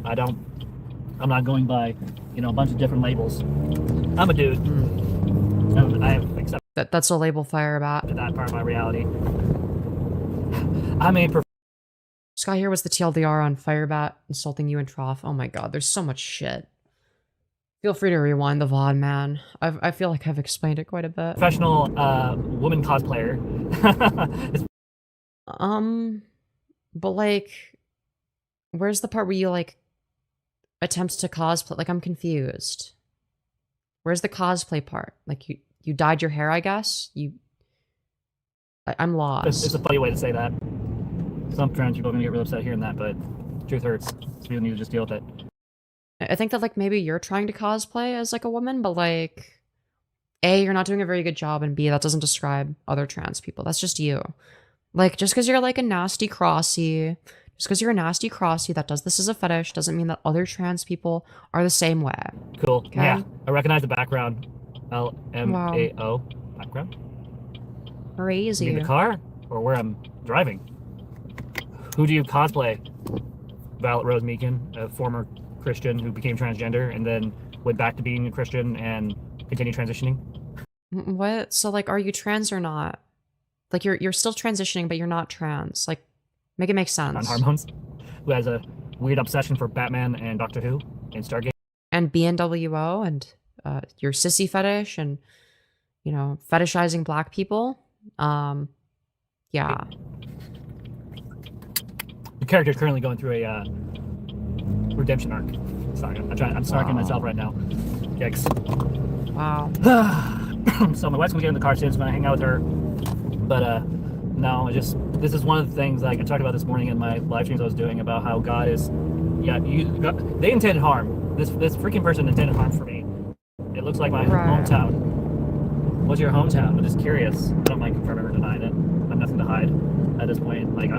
I'm not going by, you know, a bunch of different labels. I'm a dude. And I have accepted that's a label, FireBat. That part of my reality. I'm a Sky here was the TLDR on FireBat insulting you and Troff. Oh my god, there's so much shit. Feel free to rewind the VOD, man. I feel like I've explained it quite a bit. Professional woman cosplayer. But like, where's the part where you like attempt to cosplay? Like, I'm confused. Where's the cosplay part? Like, you dyed your hair, I guess? I'm lost. It's a funny way to say that. some trans people are gonna get really upset hearing that, but truth hurts. So people need to just deal with it. I think that like maybe you're trying to cosplay as like a woman, but like A, you're not doing a very good job, and B, that doesn't describe other trans people. That's just you. Like, just because you're like a nasty crossy, that does this as a fetish doesn't mean that other trans people are the same way. Cool. Okay? Yeah, I recognize the background. LMAO background. Crazy. You mean the car or where I'm driving? Who do you cosplay? Violet Rose Meakin, a former Christian who became transgender and then went back to being a Christian and continued transitioning. What? So like, are you trans or not? Like you're still transitioning, but you're not trans. Like, make it make sense. On hormones. Who has a weird obsession for Batman and Doctor Who and Stargate. And BNWO and your sissy fetish and, you know, fetishizing black people. Yeah. The character is currently going through a redemption arc. Sorry, I'm snarking myself right now. Yikes. Wow. So my wife's gonna get in the car soon, so I'm gonna hang out with her. But no, this is one of the things like I talked about this morning in my live streams I was doing about how God is, they intended harm. This freaking person intended harm for me. It looks like my hometown. What's your hometown? I'm just curious. I don't mind confirming or denying it. I have nothing to hide at this point. Like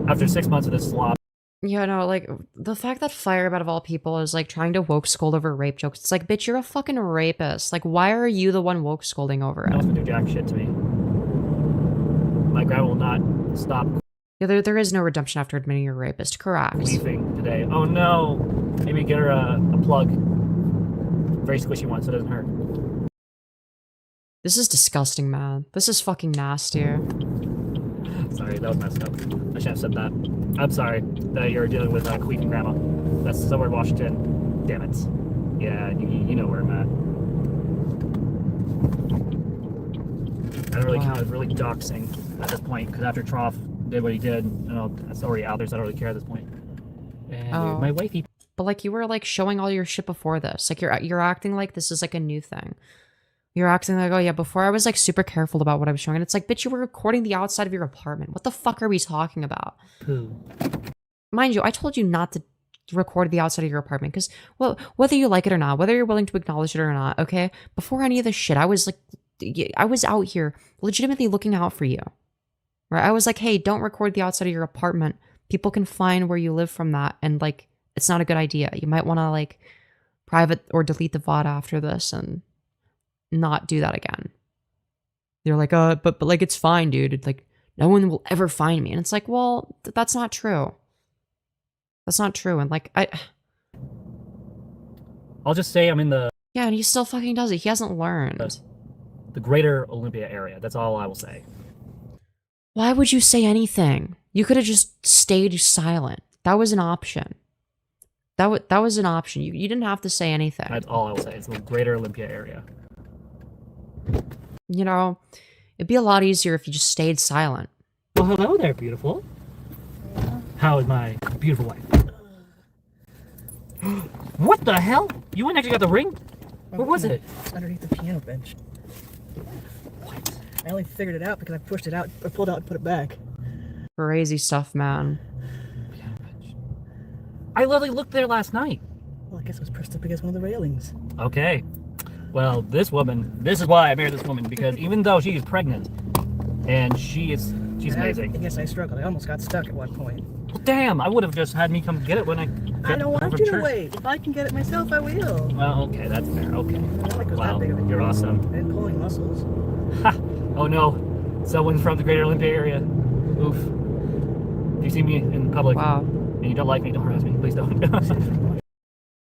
after 6 months of this slop. Yeah, no, like, the fact that FireBat of all people is, like, trying to woke scold over rape jokes, it's like, bitch, you're a fucking rapist. Like, why are you the one woke scolding over it? No one's gonna do jack shit to me. My grandma will not stop. Yeah, there is no redemption after admitting you're a rapist, correct. Leafing today. Oh no! Maybe get her a plug. Very squishy one so it doesn't hurt. This is disgusting, man. This is fucking nasty. Sorry, that was messed up. I shouldn't have said that. I'm sorry that you're dealing with queefing grandma. That's somewhere in Washington. Damn it. Yeah, you know where I'm at. I don't really count as really doxing at this point, because after Trough did what he did, you know, that's already out there, so I don't really care at this point. And my wifey. But like, you were like showing all your shit before this. Like, you're acting like this is like a new thing. You're acting like, oh yeah, before I was like super careful about what I was showing. And it's like, bitch, you were recording the outside of your apartment. What the fuck are we talking about? Poo. Mind you, I told you not to record the outside of your apartment because, well, whether you like it or not, whether you're willing to acknowledge it or not, okay? Before any of this shit, I was out here legitimately looking out for you. Right? I was like, hey, don't record the outside of your apartment. People can find where you live from that. And like, it's not a good idea. You might want to like private or delete the VOD after this and not do that again. They're like, but like, it's fine, dude. Like, no one will ever find me. And it's like, well, that's not true. That's not true. And like, I'll just say I'm in the... Yeah, and he still fucking does it. He hasn't learned. The greater Olympia area. That's all I will say. Why would you say anything? You could have just stayed silent. That was an option. That was an option. You didn't have to say anything. That's all I will say. It's the greater Olympia area. You know, it'd be a lot easier if you just stayed silent. Well, hello there, beautiful. How is my beautiful wife? What the hell? You went and actually got the ring? Where was it? It's underneath the piano bench. What? I only figured it out because I pushed it out, I pulled it out and put it back. Crazy stuff, man. I literally looked there last night. Well, I guess it was pressed up against one of the railings. Okay. Well, this is why I married this woman, because even though she is pregnant, and she's amazing. I guess I struggled. I almost got stuck at one point. Well, damn, I would have just had me come get it when I don't want you to wait. If I can get it myself, I will. Well, okay, that's fair. Okay. Wow, you're awesome. And pulling muscles. Ha! Oh no, someone from the greater Olympia area. Oof. If you see me in public, and you don't like me, don't harass me. Please don't.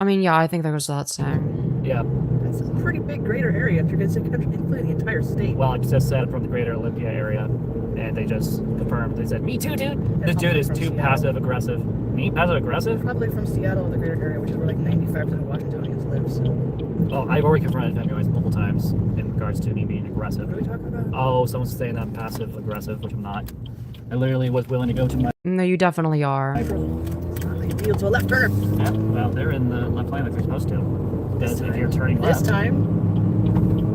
I mean, yeah, I think that goes without saying. Yeah. That's a pretty big greater area if you're considering including the entire state. Well, I just said from the greater Olympia area, and they just confirmed. They said, me too, dude. This dude is too passive-aggressive. Me? Passive-aggressive? Probably from Seattle, the greater area, which is where like 95% of Washingtonians live, so... Oh, I've already confronted Femyoz multiple times in regards to me being aggressive. What are we talking about? Oh, someone's saying that I'm passive-aggressive, which I'm not. I literally was willing to go to my... No, you definitely are. Yield to a left turn. Yeah, well, they're in the left lane like they're supposed to. Because if you're turning left... This time?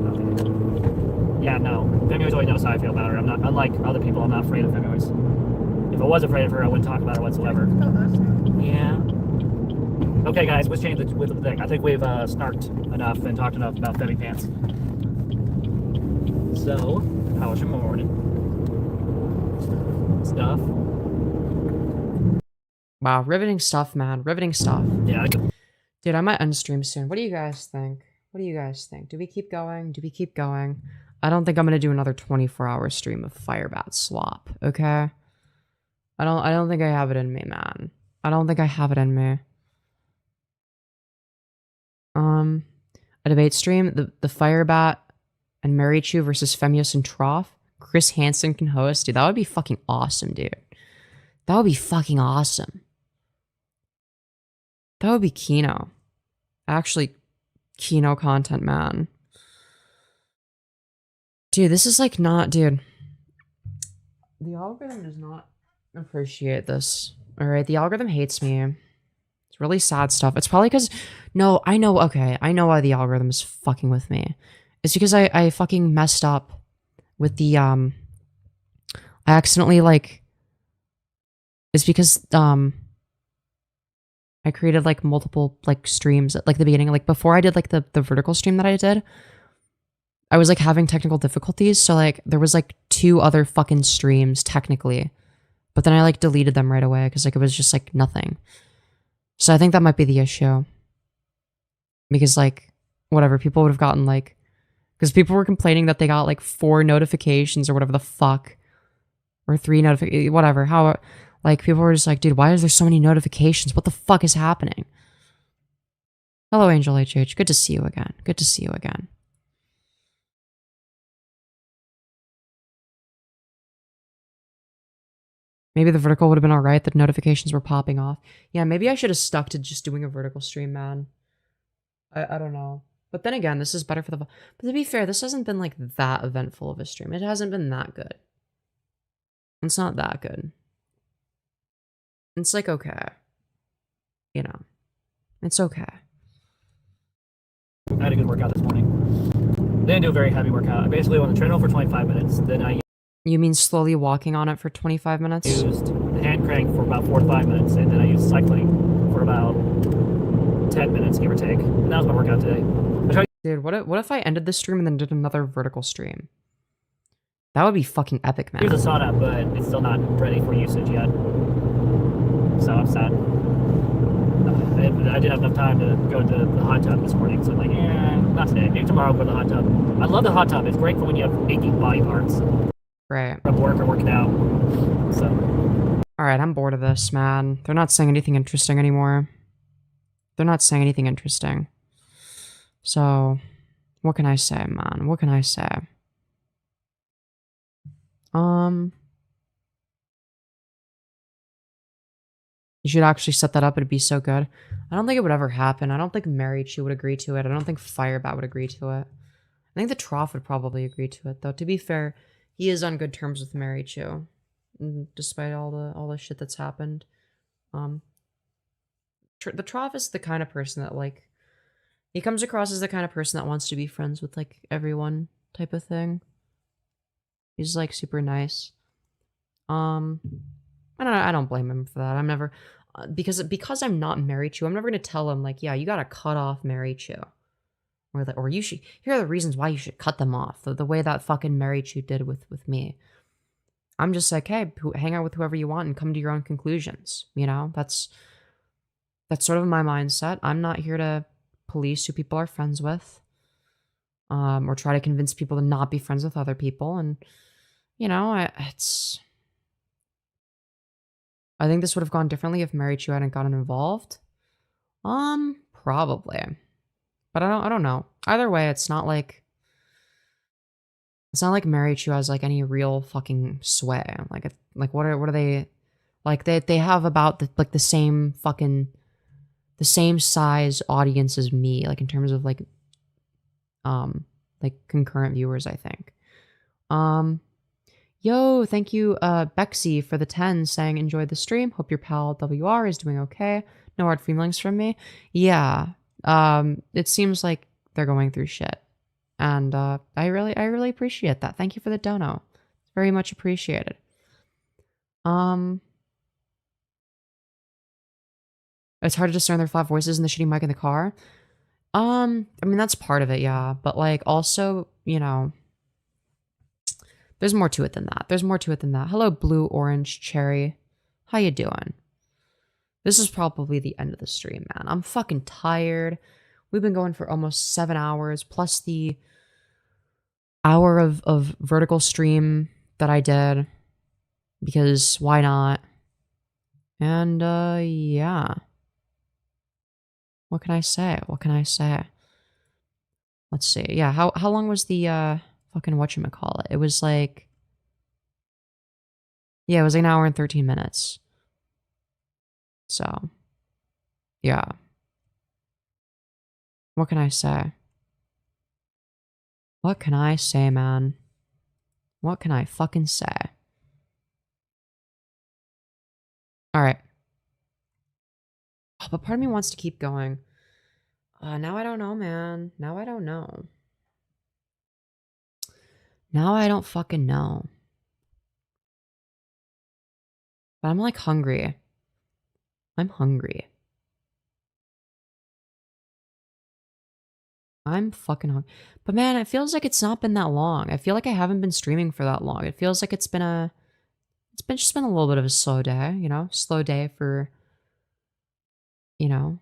Okay. Yeah, no. Femyoz always knows how I feel about her. I'm not, unlike other people, I'm not afraid of Femyoz. If I was afraid of her, I wouldn't talk about her whatsoever. Yeah. Okay, guys, let's change the width of the thing. I think we've snarked enough and talked enough about Femi Pants. So, how was your morning? Stuff. Wow, riveting stuff, man. Riveting stuff. Yeah. Dude, I might unstream soon. What do you guys think? What do you guys think? Do we keep going? Do we keep going? I don't think I'm gonna do another 24-hour stream of FireBat Slop, okay? I don't think I have it in me, man. I don't think I have it in me. A debate stream, the FireBat and Marychu versus Femyoz and Trough. Chris Hansen can host. Dude, that would be fucking awesome, dude. That would be fucking awesome. That would be Kino. Actually, Kino content, man. Dude, this is like not, dude. The algorithm does not appreciate this. Alright, the algorithm hates me. It's really sad stuff. It's probably because, no, I know, okay, I know why the algorithm is fucking with me. It's because I fucking messed up with the, I accidentally, like, it's because, I created, like, multiple, like, streams at, like, the beginning. Like, before I did, like, the vertical stream that I did, I was, like, having technical difficulties. So, like, there was, like, 2 other fucking streams, technically. But then I, like, deleted them right away because, like, it was just, like, nothing. So I think that might be the issue. Because, like, whatever, people would have gotten, like... Because people were complaining that they got, like, 4 notifications or whatever the fuck. Or 3 notifications, whatever. How... Like, people were just like, dude, why is there so many notifications? What the fuck is happening? Hello, Angel HH. Good to see you again. Good to see you again. Maybe the vertical would have been alright. The notifications were popping off. Yeah, maybe I should have stuck to just doing a vertical stream, man. I don't know. But then again, this is better for the... But to be fair, this hasn't been, like, that eventful of a stream. It hasn't been that good. It's not that good. It's, like, okay. You know. It's okay. I had a good workout this morning. Didn't do a very heavy workout. I basically went on the treadmill for 25 minutes. Then I You mean slowly walking on it for 25 minutes? used the hand crank for about 4 to 5 minutes. And then I used cycling for about 10 minutes, give or take. And that was my workout today. Dude, what if I ended this stream and then did another vertical stream? That would be fucking epic, man. Here's a sauna, but it's still not ready for usage yet. So I'm sad. I didn't have enough time to go to the hot tub this morning, so I'm like, yeah, not today. Maybe tomorrow I'll go to the hot tub. I love the hot tub. It's great for when you have aching body parts. Right. From work or working out. So. Alright, I'm bored of this, man. They're not saying anything interesting anymore. They're not saying anything interesting. So, what can I say, man? What can I say? You should actually set that up. It'd be so good. I don't think it would ever happen. I don't think Marychu would agree to it. I don't think FireBat would agree to it. I think the Trough would probably agree to it, though. To be fair, he is on good terms with Marychu, despite all the shit that's happened. The Trough is the kind of person that, like, he comes across as the kind of person that wants to be friends with, like, everyone type of thing. He's, like, super nice. I don't know. I don't blame him for that. I'm never... because I'm not Marychu, I'm never going to tell him, like, yeah, you got to cut off Marychu. Or you should... Here are the reasons why you should cut them off. The way that fucking Marychu did with me. I'm just like, hey, hang out with whoever you want and come to your own conclusions. You know? That's sort of my mindset. I'm not here to police who people are friends with. Or try to convince people to not be friends with other people. And, you know, I think this would have gone differently if Marychu hadn't gotten involved. Probably. But I don't know. Either way, it's not like Marychu has, like, any real fucking sway. Like what are they, like, they have about the same fucking, the same size audience as me, like, in terms of, like concurrent viewers, I think. Yo, thank you, Bexy, for the 10, saying enjoyed the stream. Hope your pal WR is doing okay. No hard feelings from me. Yeah, it seems like they're going through shit, and I really appreciate that. Thank you for the dono. Very much appreciated. It's hard to discern their flat voices and the shitty mic in the car. I mean, that's part of it, yeah. But, like, also, you know, there's more to it than that. There's more to it than that. Hello, Blue Orange Cherry. How you doing? This is probably the end of the stream, man. I'm fucking tired. We've been going for almost 7 hours, plus the hour of vertical stream that I did. Because why not? And, yeah. What can I say? What can I say? Let's see. Yeah, how long was the, fucking whatchamacallit? It was like... Yeah, it was like an hour and 13 minutes. So, yeah. What can I say? What can I say, man? What can I fucking say? Alright. Oh, but part of me wants to keep going. Now I don't know, man. Now I don't know. Now I don't fucking know. But I'm like hungry. I'm hungry. I'm fucking hungry. But man, it feels like it's not been that long. I feel like I haven't been streaming for that long. It feels like it's been a... It's been just been a little bit of a slow day, you know? Slow day for... You know?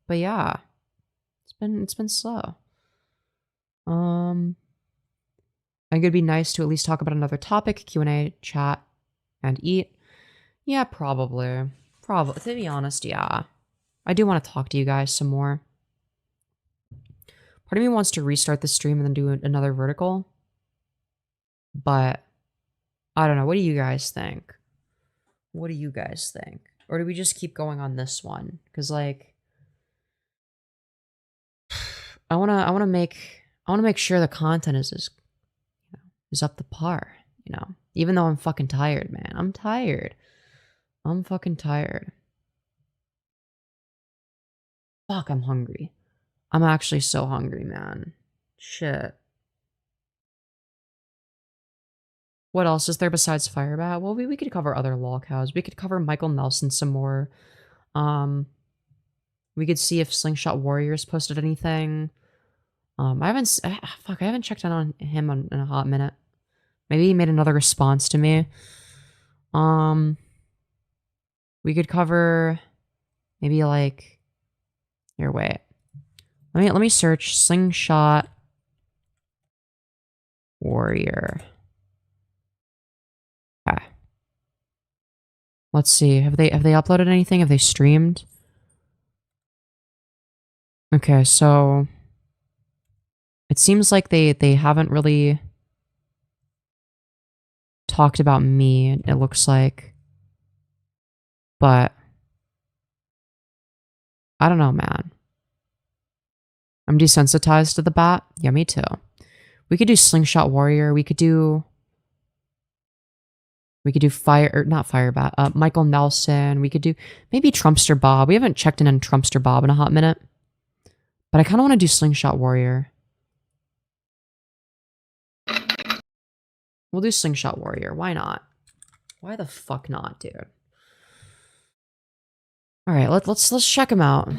But yeah. It's been slow. I think it'd be nice to at least talk about another topic, Q&A, chat, and eat. Yeah, probably. Probably. To be honest, yeah. I do want to talk to you guys some more. Part of me wants to restart the stream and then do another vertical. But, I don't know. What do you guys think? What do you guys think? Or do we just keep going on this one? Because, like... I wanna make sure the content is up to par, you know. Even though I'm fucking tired, man. I'm tired. I'm fucking tired. Fuck, I'm hungry. I'm actually so hungry, man. Shit. What else is there besides FireBat? Well, we could cover other Lolcows. We could cover Michael Nelson some more. We could see if SlingshotWarrior's posted anything. I haven't checked in on him in a hot minute. Maybe he made another response to me. We could cover maybe like... Here, wait. Let me search SlingshotWarrior. Okay. Let's see. Have they uploaded anything? Have they streamed? Okay, so it seems like they haven't really talked about me, it looks like. But I don't know, man. I'm desensitized to the bat. Yeah, me too. We could do SlingshotWarrior. We could do not FireBat. Michael Nelson. We could do maybe Trumpster Bob. We haven't checked in on Trumpster Bob in a hot minute. But I kind of want to do SlingshotWarrior. We'll do SlingshotWarrior. Why not? Why the fuck not, dude? All right, let's check him out.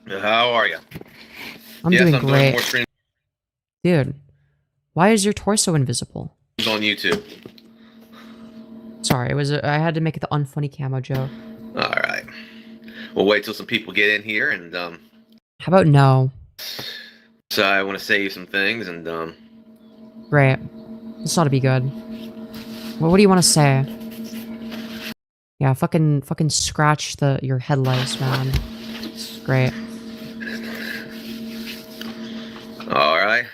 How are you? I'm doing great. Doing more streams Dude, why is your torso invisible? on YouTube. Sorry, I had to make it the unfunny camo joke. All right. We'll wait till some people get in here, and How about no? so I want to say you some things, and Great. This ought to be good. Well, what do you want to say? Yeah, fucking scratch your head lice, man. Great. all right.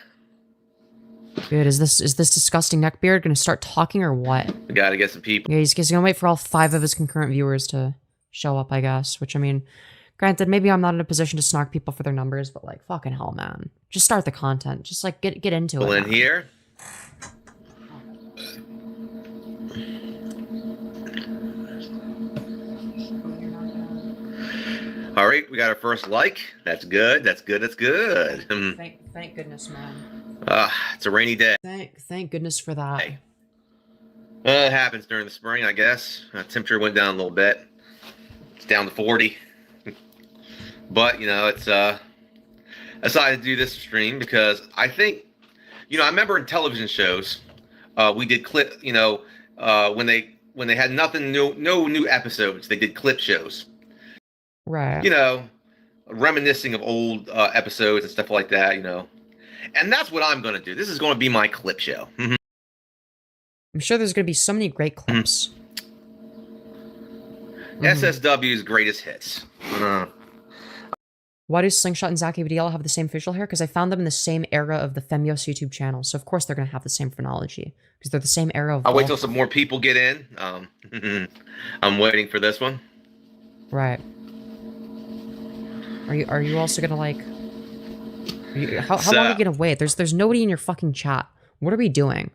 Dude, is this disgusting neckbeard gonna start talking or what? We got to get some people. Yeah, he's gonna wait for all 5 of his concurrent viewers to show up, I guess. Which, I mean, granted, maybe I'm not in a position to snark people for their numbers, but like, fucking hell, man. Just start the content. Just like get into People it. in Man. here. All right, we got our first like. That's good. That's good. That's good. Thank goodness, man. It's a rainy day. Thank goodness for that. It happens during the spring, I guess. Temperature went down a little bit. It's down to 40. But, you know, it's I decided to do this stream because I think, you know, I remember in television shows, we did clip, you know, when they had nothing new, no new episodes, they did clip shows. Right. You know, reminiscing of old episodes and stuff like that, you know. And that's what I'm going to do. This is going to be my clip show. I'm sure there's going to be so many great clips. SSW's greatest hits. Why do Slingshot and Zach ABDL have the same facial hair? Because I found them in the same era of the Femyoz YouTube channel. So of course they're going to have the same phrenology. Because they're the same era of... I'll wait till some more people get in. I'm waiting for this one. Right. Are you also going to like... How long are you going to wait? There's nobody in your fucking chat. What are we doing?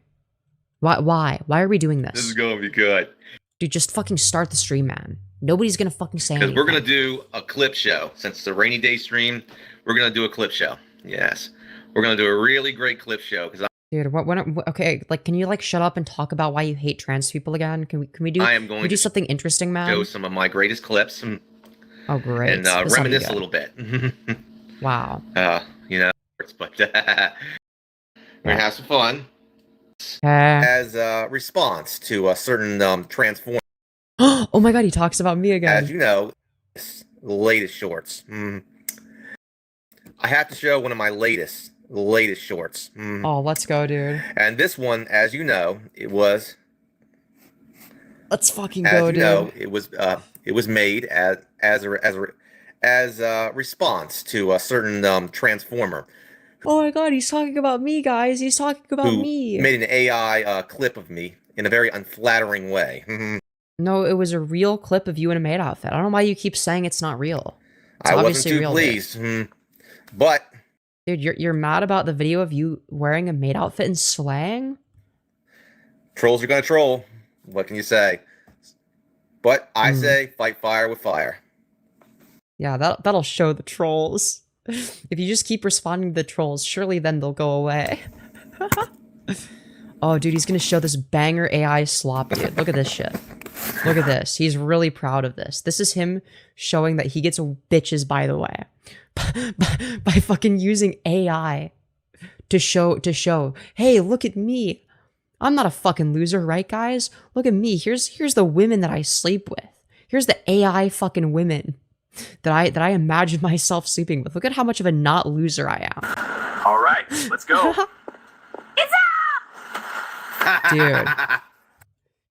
Why are we doing this? This is going to be good. Dude, just fucking start the stream, man. Nobody's going to fucking say anything. Because we're going to do a clip show. Since it's a rainy day stream, we're going to do a clip show. Yes. We're going to do a really great clip show. Dude, okay, like, can you, like, shut up and talk about why you hate trans people again? Can we do something interesting, man? Show some of my greatest clips. Oh, great. And reminisce a little bit. Wow. You know, but we're going to have some fun. As a response to a certain transform. Oh my god, he talks about me again. As you know, the latest shorts. I have to show one of my latest shorts. Oh, let's go, dude. And this one, as you know, it was. Let's fucking go, dude. Know, it was made as a response to a certain transformer. Oh my god, he's talking about me, guys. He's talking about me. Made an AI clip of me in a very unflattering way. No, it was a real clip of you in a maid outfit. I don't know why you keep saying it's not real. It's I obviously wasn't too real, pleased. But dude, you're mad about the video of you wearing a maid outfit in slang? Trolls are gonna troll. What can you say? But I say fight fire with fire. Yeah, that'll show the trolls. If you just keep responding to the trolls, surely then they'll go away. Oh, dude, he's gonna show this banger AI slop, dude. Look at this shit. Look at this. He's really proud of this. This is him showing that he gets bitches, by the way. by fucking using AI to show, hey, look at me. I'm not a fucking loser, right, guys? Look at me. Here's the women that I sleep with. Here's the AI fucking women that I imagine myself sleeping with. Look at how much of a not loser I am. All right, let's go.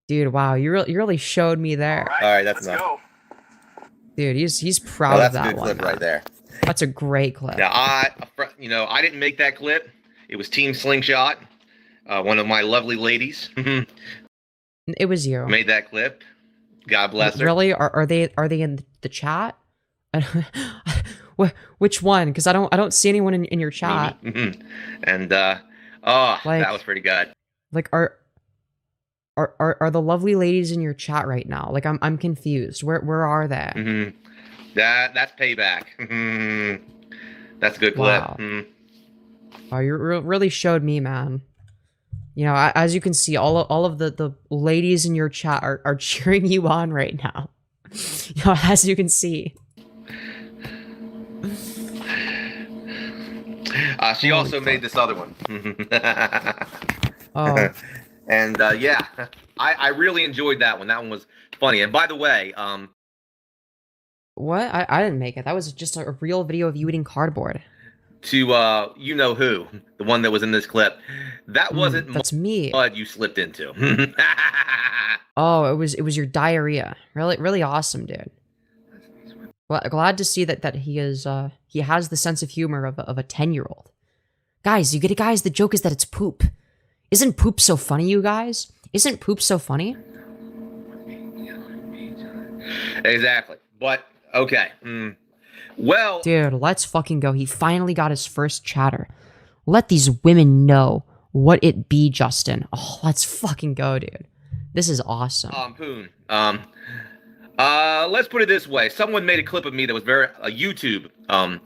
Dude, wow, you really showed me there. All right, that's enough. Go. Dude, he's proud of that That's a good one. clip right there. That's a great clip. Now, I didn't make that clip. It was Team Slingshot, one of my lovely ladies. It was you. Made that clip. God bless her. Really? Are they in the chat? Which one? Because I don't see anyone in your chat. And that was pretty good. Like, are the lovely ladies in your chat right now? Like, I'm confused. Where are they? That's payback. That's a good clip. Wow. Oh, you really showed me, man. You know, as you can see, all of the ladies in your chat are cheering you on right now. You know, as you can see. She also made this other one. Oh. And yeah, I really enjoyed that one. That one was funny. And by the way, what? I didn't make it. That was just a real video of you eating cardboard. To you know who, the one that was in this clip, that wasn't that's me. Mud you slipped into. Oh, it was your diarrhea. Really awesome, dude. Glad to see that he is he has the sense of humor of a 10-year-old. Guys, you get it, guys. The joke is that it's poop. Isn't poop so funny, you guys? Isn't poop so funny? Exactly. But okay. Well, dude, let's fucking go. He finally got his first chatter. Let these women know what it be, Justin. Oh, let's fucking go, dude. This is awesome. Poon. Let's put it this way. Someone made a clip of me that was very YouTube. An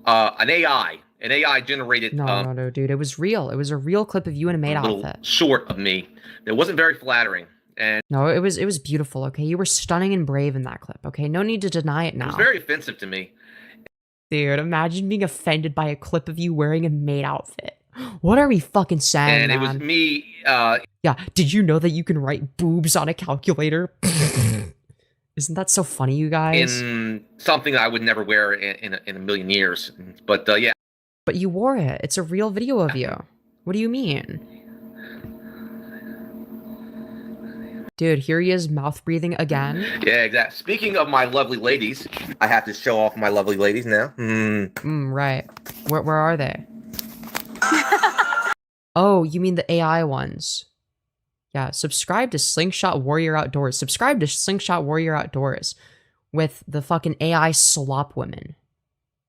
AI. an AI generated No, dude. It was real. It was a real clip of you in a maid little outfit. short of me that wasn't very flattering. And No, it was beautiful, okay? You were stunning and brave in that clip, okay? No need to deny it it now. was very offensive to me. Dude, imagine being offended by a clip of you wearing a maid outfit. What are we fucking saying, And man? it was me, Yeah, did you know that you can write boobs on a calculator? Isn't that so funny, you guys? in something I would never wear in a million years. But yeah. But you wore it. It's a real video of you. What do you mean? Dude, here he is mouth breathing again. Yeah, exactly. Speaking of my lovely ladies, I have to show off my lovely ladies now. Right. Where are they? Oh, you mean the AI ones. Yeah, subscribe to Slingshot Warrior Outdoors. Subscribe to Slingshot Warrior Outdoors with the fucking AI slop women.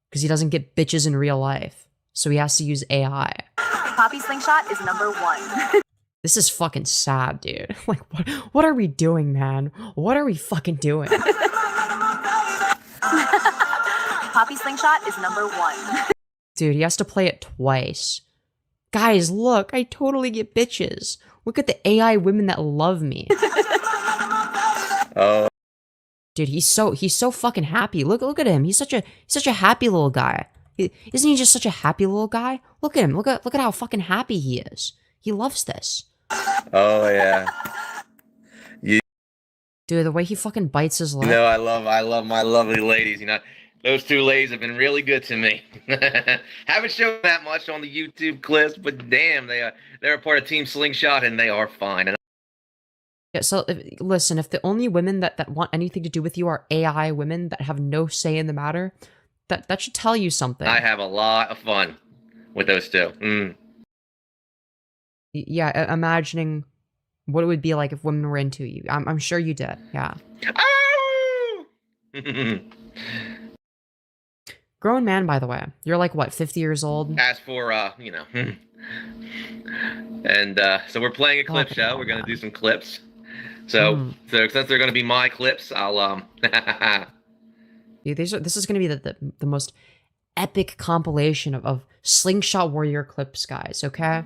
Because he doesn't get bitches in real life. So he has to use AI. Poppy Slingshot is #1. This is fucking sad, dude. Like, what are we doing, man? What are we fucking doing? Poppy Slingshot is #1. Dude, he has to play it twice. Guys, look, I totally get bitches. Look at the AI women that love me. Oh. Dude, he's so fucking happy. Look at him. He's such a happy little guy. Isn't he just such a happy little guy? Look at him. Look at how fucking happy he is. He loves this. Oh yeah. Dude, the way he fucking bites his lip. You know, I love my lovely ladies. You know, those two ladies have been really good to me. Haven't shown that much on the YouTube clips, but damn, they're a part of Team Slingshot and they are fine. And Yeah, so listen, if the only women that want anything to do with you are AI women that have no say in the matter, that should tell you something. I have a lot of fun with those two. Yeah, imagining what it would be like if women were into you. I'm sure you did. Yeah. Grown man, by the way. You're like, what, 50 years old? As for, you know. And so we're playing a clip show. We're going to do some clips. So since they're going to be my clips, I'll, Dude, this is going to be the most epic compilation of Slingshot Warrior clips, guys, okay?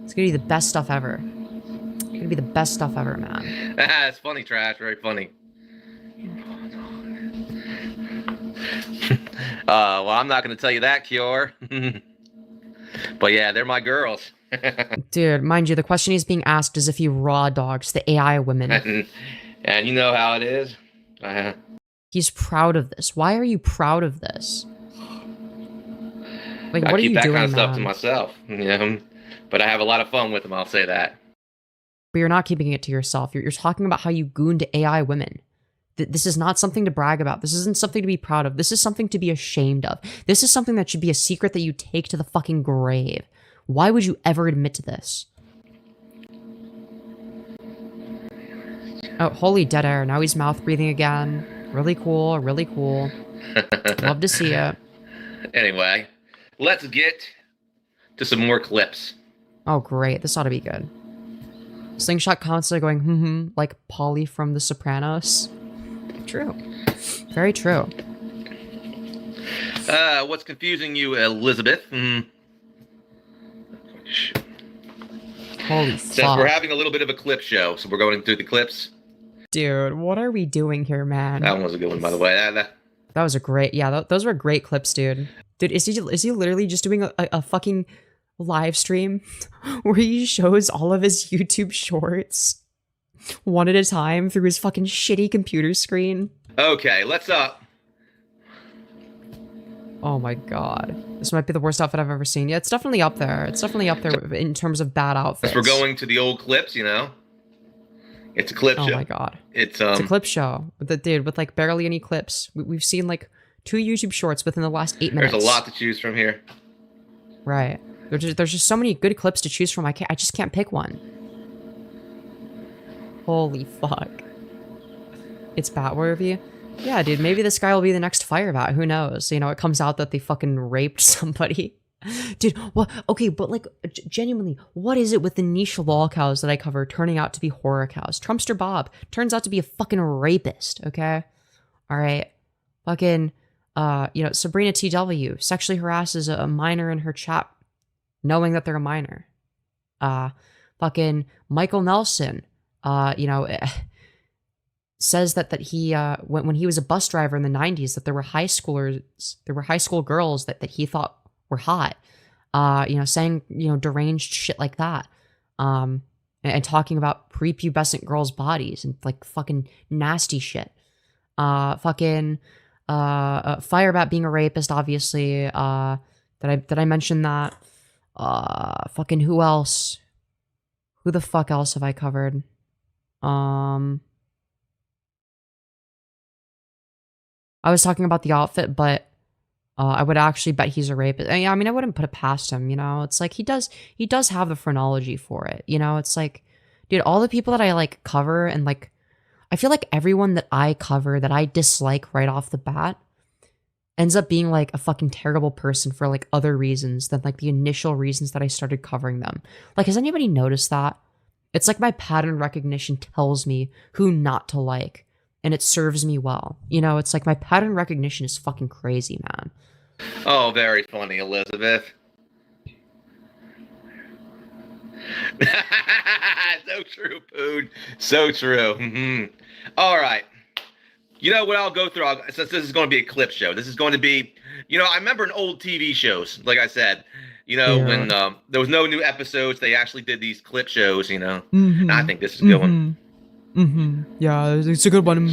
It's going to be the best stuff ever. It's going to be the best stuff ever, man. It's funny, Trash. Very funny. Well, I'm not going to tell you that, Cure. But yeah, they're my girls. Dude, mind you, the question he's being asked is if he raw dogs the AI women. And you know how it is. He's proud of this. Why are you proud of this? Like, I what are keep you that doing, kind of stuff man? to myself, you know? But I have a lot of fun with them, I'll say that. But you're not keeping it to yourself. You're talking about how you gooned AI women. This is not something to brag about. This isn't something to be proud of. This is something to be ashamed of. This is something that should be a secret that you take to the fucking grave. Why would you ever admit to this? Oh, holy dead air. Now he's mouth breathing again. Really cool, really cool. Love to see it. Anyway, let's get to some more clips. Oh, great. This ought to be good. Slingshot constantly going, like Polly from The Sopranos. True. Very true. What's confusing you, Elizabeth? Holy Since fuck. we're having a little bit of a clip show, so we're going through the clips. Dude, what are we doing here, man? That one was a good one, by the way. That was a great, yeah, those were great clips, dude. Dude, is he literally just doing a fucking live stream where he shows all of his YouTube shorts one at a time through his fucking shitty computer screen? Okay, let's Oh my god. This might be the worst outfit I've ever seen. Yeah, it's definitely up there. It's definitely up there in terms of bad outfits. Since we're going to the old clips, you know? It's a clip show. Oh my god. It's a clip show. With like barely any clips. We've seen like 2 YouTube shorts within the last 8 minutes. There's a lot to choose from here. Right. There's just so many good clips to choose from. I just can't pick one. Holy fuck. It's Batworthy? Yeah, dude, maybe this guy will be the next FireBat. Who knows? You know, it comes out that they fucking raped somebody. Dude, what? Okay, but like, genuinely, what is it with the niche lolcows that I cover turning out to be horror cows? Trumpster Bob turns out to be a fucking rapist, okay? Alright. Fucking, You know, Sabrina TW sexually harasses a minor in her chat, knowing that they're a minor. Fucking Michael Nelson, you know, says that he when he was a bus driver in the 90s, that there were high school girls that he thought were hot. You know, saying, you know, deranged shit like that. And talking about prepubescent girls' bodies and like fucking nasty shit. Fucking FireBat being a rapist, obviously. Did I mention that? Fucking who else? Who the fuck else have I covered? I was talking about the outfit, but I would actually bet he's a rapist. I mean, I wouldn't put it past him, you know? It's like he does have the phrenology for it, you know? It's like, dude, all the people that I like cover, and like I feel like everyone that I cover that I dislike right off the bat ends up being like a fucking terrible person for like other reasons than like the initial reasons that I started covering them. Like, has anybody noticed that? It's like my pattern recognition tells me who not to like, and it serves me well. You know, it's like my pattern recognition is fucking crazy, man. Oh, very funny, Elizabeth. So true, Poon. So true. Mm-hmm. All right. You know what I'll go through? Since this is going to be a clip show, this is going to be, you know, I remember in old TV shows, like I said, you know, when there was no new episodes, they actually did these clip shows, you know. And I think this is a good one. Yeah, it's a good one.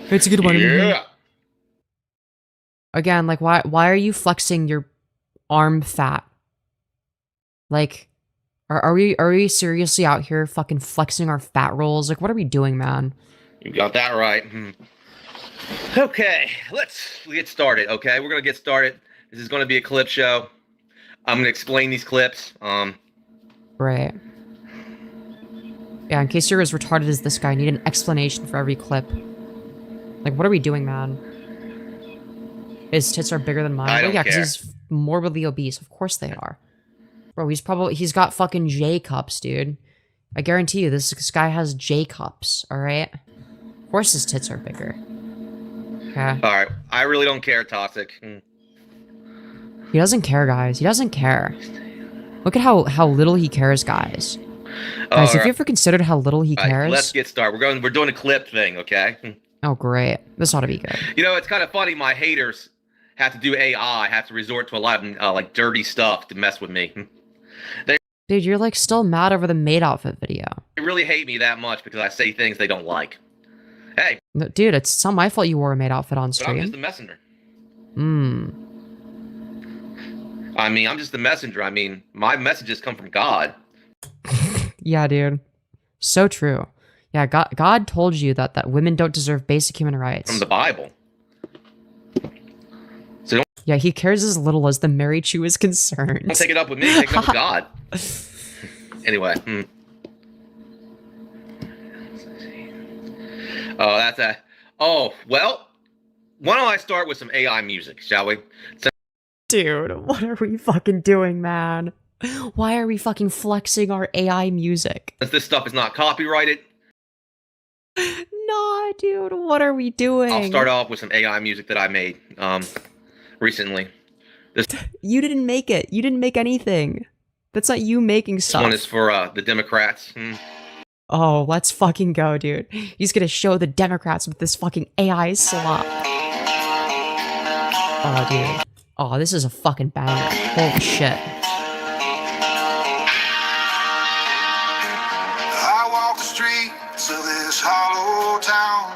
It's a good one. Yeah. Again, like, why are you flexing your arm fat? Like, are we seriously out here fucking flexing our fat rolls? Like, what are we doing, man? You got that right. Okay, let's get started. Okay, we're gonna get started. This is gonna be a clip show. I'm gonna explain these clips. Right. Yeah, in case you're as retarded as this guy, I need an explanation for every clip. Like, what are we doing, man? His tits are bigger than mine. I don't yeah, care. because he's morbidly obese. Of course they are. Bro, he's got fucking J cups, dude. I guarantee you, this guy has J cups, alright? Of course his tits are bigger. Okay. Alright, I really don't care, Toxic. He doesn't care, guys. He doesn't care. Look at how little he cares, guys. Guys, have you ever considered how little he cares? Right, let's get started. We're doing a clip thing, okay? Oh, great. This ought to be good. You know, it's kind of funny. My haters have to do AI, have to resort to a lot of like dirty stuff to mess with me. Dude, you're like still mad over the maid outfit video. They really hate me that much because I say things they don't like. Hey. No, dude, it's not my fault you wore a maid outfit on But stream. I'm just the messenger. I mean, I'm just the messenger. I mean, my messages come from God. Yeah, dude. So true. Yeah, God told you that women don't deserve basic human rights. From the Bible. So yeah, he cares as little as the Marychu is concerned. don't take it up with me, take it up with God. Anyway. Oh, that's a... Oh, well, why don't I start with some AI music, shall we? Dude, what are we fucking doing, man? Why are we fucking flexing our AI music? Since this stuff is not copyrighted, nah, dude, what are we doing? I'll start off with some AI music that I made recently. You didn't make it. You didn't make anything. That's not you making stuff. This one is for the Democrats. Oh, let's fucking go, dude. He's gonna show the Democrats with this fucking AI slop. Oh, dude. Oh, this is a fucking banger. Holy shit. I walk the streets of this hollow town.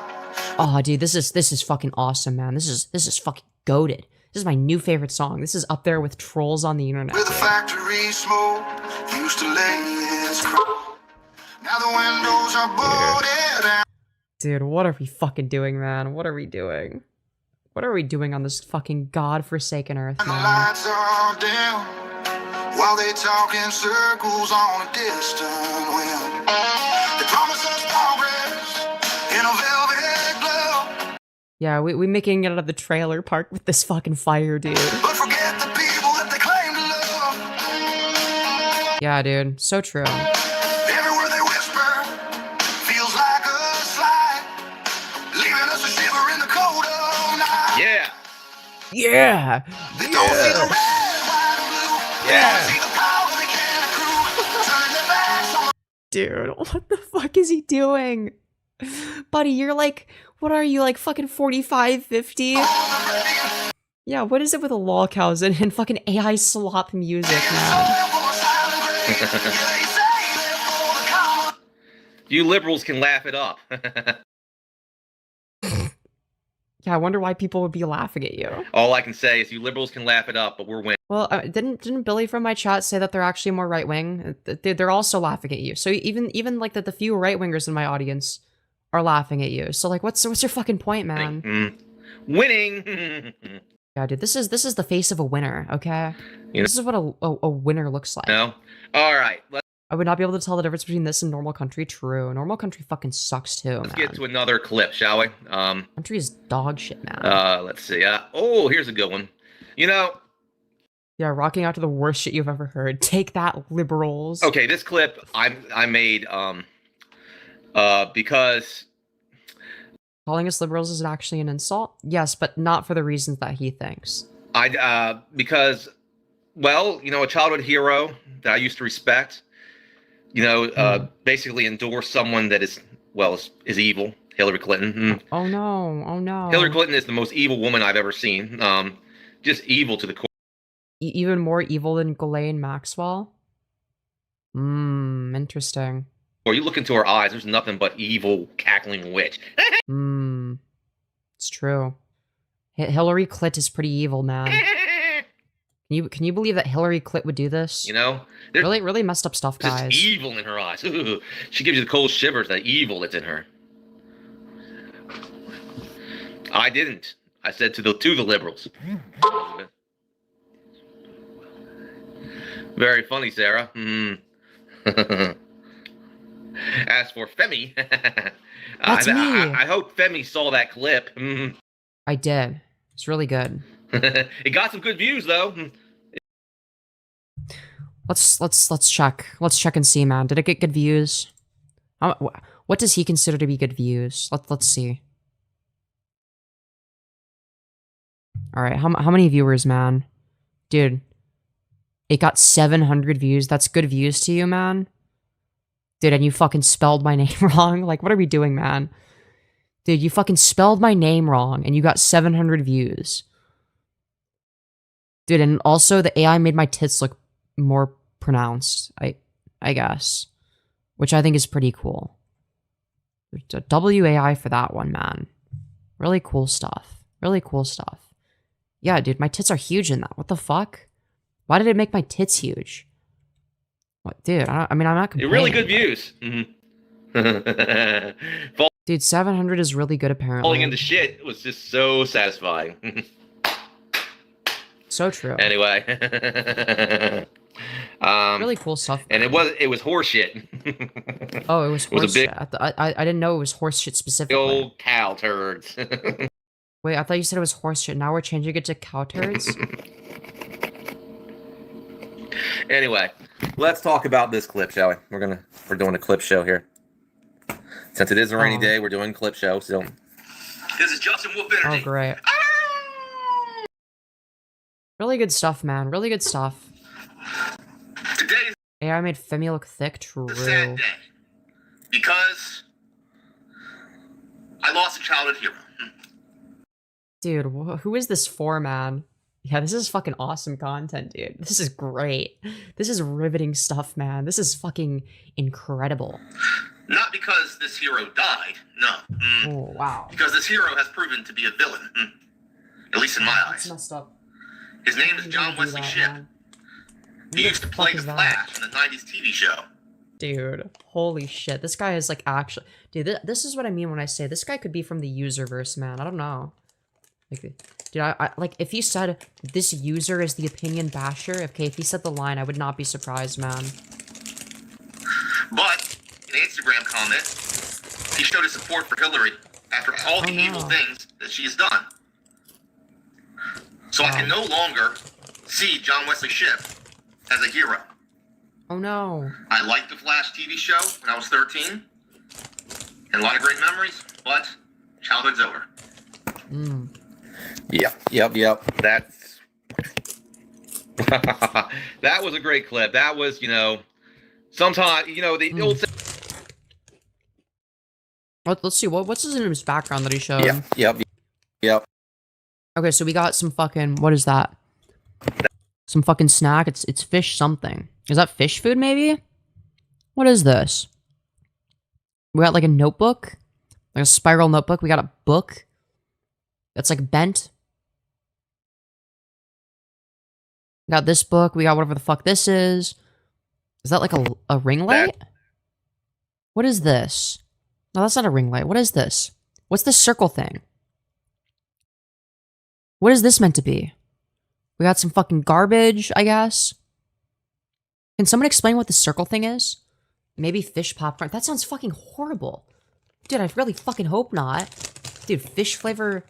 Oh, dude, this is fucking awesome, man. This is fucking goated. This is my new favorite song. This is up there with Trolls on the Internet. Where the factory smoke used to lay its crown. Now the windows are boarded down. Dude, what are we fucking doing, man? What are we doing? What are we doing on this fucking godforsaken earth, And the man? lights are dim while they talk in circles on a distant wind. They promise us progress in a velvet glove. Yeah, we making it out of the trailer park with this fucking fire, dude. But forget the people that they claim to love. Yeah, dude, so true. Everywhere they whisper feels like a slide, leaving us a shiver in the cold of night. Yeah. Yeah. They don't see the red, white, and blue. They Yeah. wanna see the power they can accrue. Turning their backs on Dude, what the fuck is he doing? Buddy, you're like, what are you, like fucking 45, 50? Yeah, what is it with the lolcows and fucking AI slop music, man? You liberals can laugh it up. Yeah, I wonder why people would be laughing at you. All I can say is you liberals can laugh it up, but we're winning. Well, didn't Billy from my chat say that they're actually more right wing? They're also laughing at you. So even like the few right wingers in my audience are laughing at you. So like, what's your fucking point, man? Winning. Yeah, dude, this is the face of a winner. Okay, You know- this is what a winner looks like. No. All right. I would not be able to tell the difference between this and normal country. True, normal country fucking sucks too, Let's man. get to another clip, shall we? Country is dog shit, man. Let's see. Oh, here's a good one. You know, Yeah, rocking out to the worst shit you've ever heard. Take that, liberals. okay, this clip I made because Calling us liberals is actually an insult? Yes, but not for the reasons that he thinks. because well, you know, a childhood hero that I used to respect, you know, basically endorsed someone that is evil, Hillary Clinton. Oh no, oh no. Hillary Clinton is the most evil woman I've ever seen. Just evil to the core. Even more evil than Ghislaine Maxwell? Interesting. Or you look into her eyes, there's nothing but evil, cackling witch. It's true. Hillary Clit is pretty evil, man. Can you believe that Hillary Clit would do this? You know, really messed up stuff, just guys. evil in her eyes. She gives you the cold shivers. That evil that's in her. I didn't. I said to the liberals. Very funny, Sarah. As for Femi, That's me. I hope Femi saw that clip. I did. It's really good. It got some good views though. Let's check. Let's check and see, man. Did it get good views? What does he consider to be good views? Let's see. All right, how many viewers, man? Dude, it got 700 views. That's good views to you, man? Dude, and you fucking spelled my name wrong? Like, what are we doing, man? Dude, you fucking spelled my name wrong, and you got 700 views. Dude, and also the AI made my tits look more pronounced, I guess. Which I think is pretty cool. WAI for that one, man. Really cool stuff. Really cool stuff. Yeah, dude, my tits are huge in that. What the fuck? Why did it make my tits huge? What, dude? I mean, I'm not complaining. Really good views. Dude, 700 is really good, apparently. Falling into shit was just so satisfying. So true. Anyway. Really cool stuff. And it was horse shit. Oh, it was It was a horse big- shit. I didn't know it was horse shit specifically. Old cow turds. Wait, I thought you said it was horse shit. Now we're changing it to cow turds? Anyway, let's talk about this clip, shall we? We're doing a clip show here. Since it is a rainy day, we're doing a clip show, so this is Justin Wolf Energy. Oh, great. Really good stuff, man. Really good stuff. Today's AI made Femi look thick. True. a sad day because I lost a childhood hero. Dude, who is this for, man? Yeah, this is fucking awesome content, dude. This is great. This is riveting stuff, man. This is fucking incredible. Not because this hero died, no. Oh, wow. Because this hero has proven to be a villain, at least in my eyes. That's messed up. His name is John Wesley Shipp. He used to play the Flash in the 90s TV show. Dude, holy shit. This guy is like actually... Dude, this is what I mean when I say this guy could be from the userverse, man. I don't know. Like, dude, I like, if he said, this user is the opinion basher, okay, if he said the line, I would not be surprised, man. But, in an Instagram comment, he showed his support for Hillary after all the evil things that she has done. So I can no longer see John Wesley Shipp as a hero. Oh no. I liked the Flash TV show when I was 13. And a lot of great memories, but childhood's over. Yep. That's that was a great clip. That was, sometimes, the old. Let's see. What's in his background that he showed? Yep. Okay, so we got some fucking. What is that? Some fucking snack. It's fish something. Is that fish food? Maybe. What is this? We got like a notebook, like a spiral notebook. We got a book that's like bent. We got this book. We got whatever the fuck this is. Is that like a ring light? What is this? No, that's not a ring light. What is this? What's this circle thing? What is this meant to be? We got some fucking garbage, I guess. Can someone explain what the circle thing is? Maybe fish popcorn. That sounds fucking horrible. Dude, I really fucking hope not. Dude, fish flavor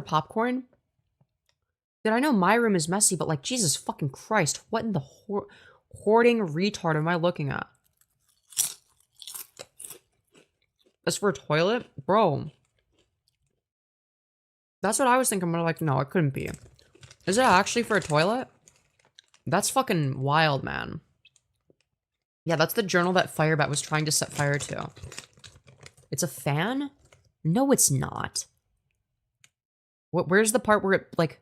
popcorn? Dude, I know my room is messy, but like, Jesus fucking Christ, what in the hoarding retard am I looking at? That's for a toilet? Bro. That's what I was thinking, but like, no, it couldn't be. Is it actually for a toilet? That's fucking wild, man. Yeah, that's the journal that FireBat was trying to set fire to. It's a fan? No, it's not. Where's the part where it, like,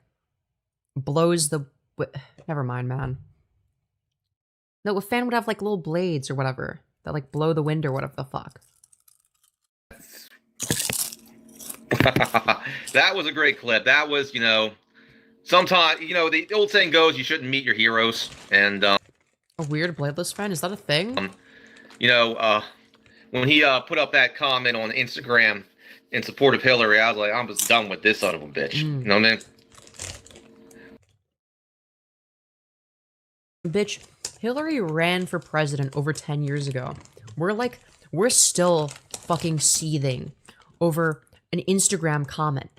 blows the... Never mind, man. No, a fan would have, like, little blades or whatever that, like, blow the wind or whatever the fuck. That was a great clip. That was, sometimes, the old saying goes, you shouldn't meet your heroes. And, a weird bladeless fan? Is that a thing? When he put up that comment on Instagram in support of Hillary, I was like, I'm just done with this son of a bitch. You know what I mean? Bitch, Hillary ran for president over 10 years ago. We're still fucking seething over an Instagram comment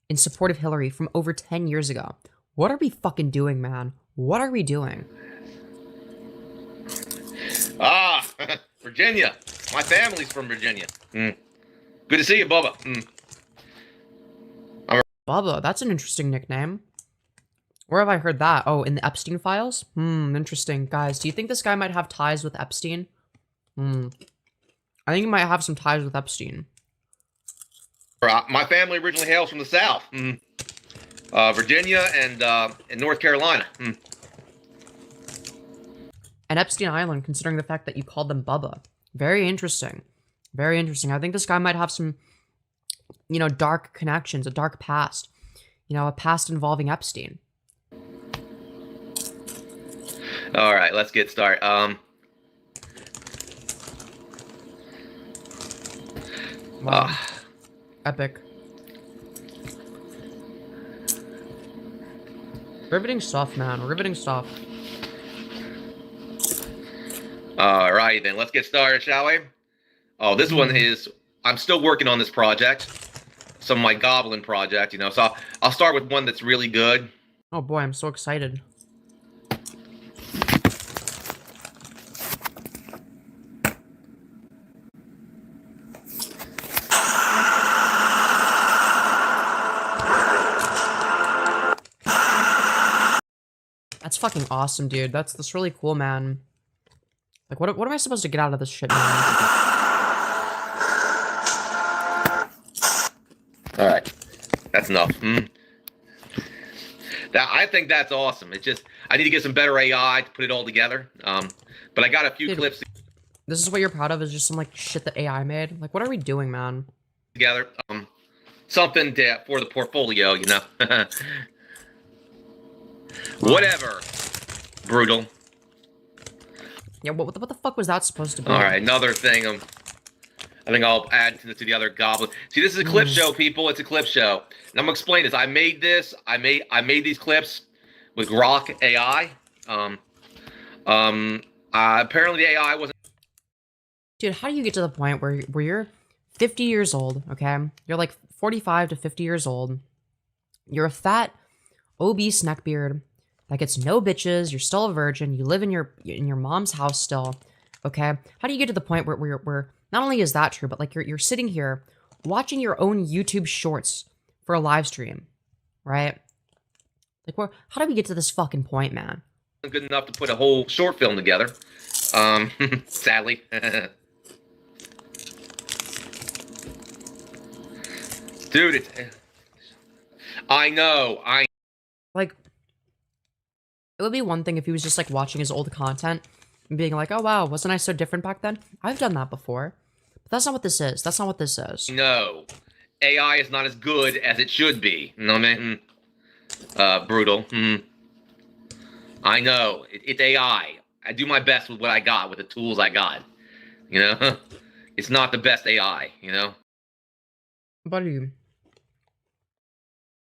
in support of Hillary from over 10 years ago. What are we fucking doing, man? What are we doing? Ah, Virginia. My family's from Virginia. Good to see you, Bubba. Bubba, that's an interesting nickname. Where have I heard that? Oh, in the Epstein files? Interesting. Guys, do you think this guy might have ties with Epstein? I think he might have some ties with Epstein. My family originally hails from the South. Virginia and North Carolina. And Epstein Island, considering the fact that you called them Bubba. Very interesting. Very interesting. I think this guy might have some, dark connections, a dark past. A past involving Epstein. All right, let's get started. Wow. Epic. Riveting stuff, man. Riveting stuff. All right, then let's get started, shall we? Oh, this one is, I'm still working on this project. Some of my Goblin project, so I'll start with one that's really good. Oh boy, I'm so excited. That's fucking awesome, dude. That's really cool, man. Like, what am I supposed to get out of this shit, man? All right, that's enough. I think that's awesome. It's just, I need to get some better AI to put it all together. But I got a few clips This is what you're proud of, is just some, like, shit that AI made? Like, what are we doing, man? Together. Something for the portfolio, Whatever. Brutal. Yeah, what the fuck was that supposed to be? All right, another thing. I think I'll add to the other Goblin. See, this is a clip show, people. It's a clip show. And I'm gonna explain this. I made this. I made these clips with Grok AI. Apparently the AI wasn't. Dude, how do you get to the point where you're 50 years old? Okay, you're like 45 to 50 years old. You're a fat, obese neckbeard that gets no bitches. You're still a virgin. You live in your mom's house still. Okay, how do you get to the point where not only is that true, but like you're sitting here watching your own YouTube shorts for a live stream, right? Like, how did we get to this fucking point, man? Good enough to put a whole short film together. Sadly. Dude, I know. Like, it would be one thing if he was just like watching his old content and being like, oh wow, wasn't I so different back then? I've done that before. But that's not what this is. That's not what this is. No. AI is not as good as it should be. You know what I mean? Brutal. I know. It's AI. I do my best with what I got, with the tools I got. You know? It's not the best AI, you know? Buddy,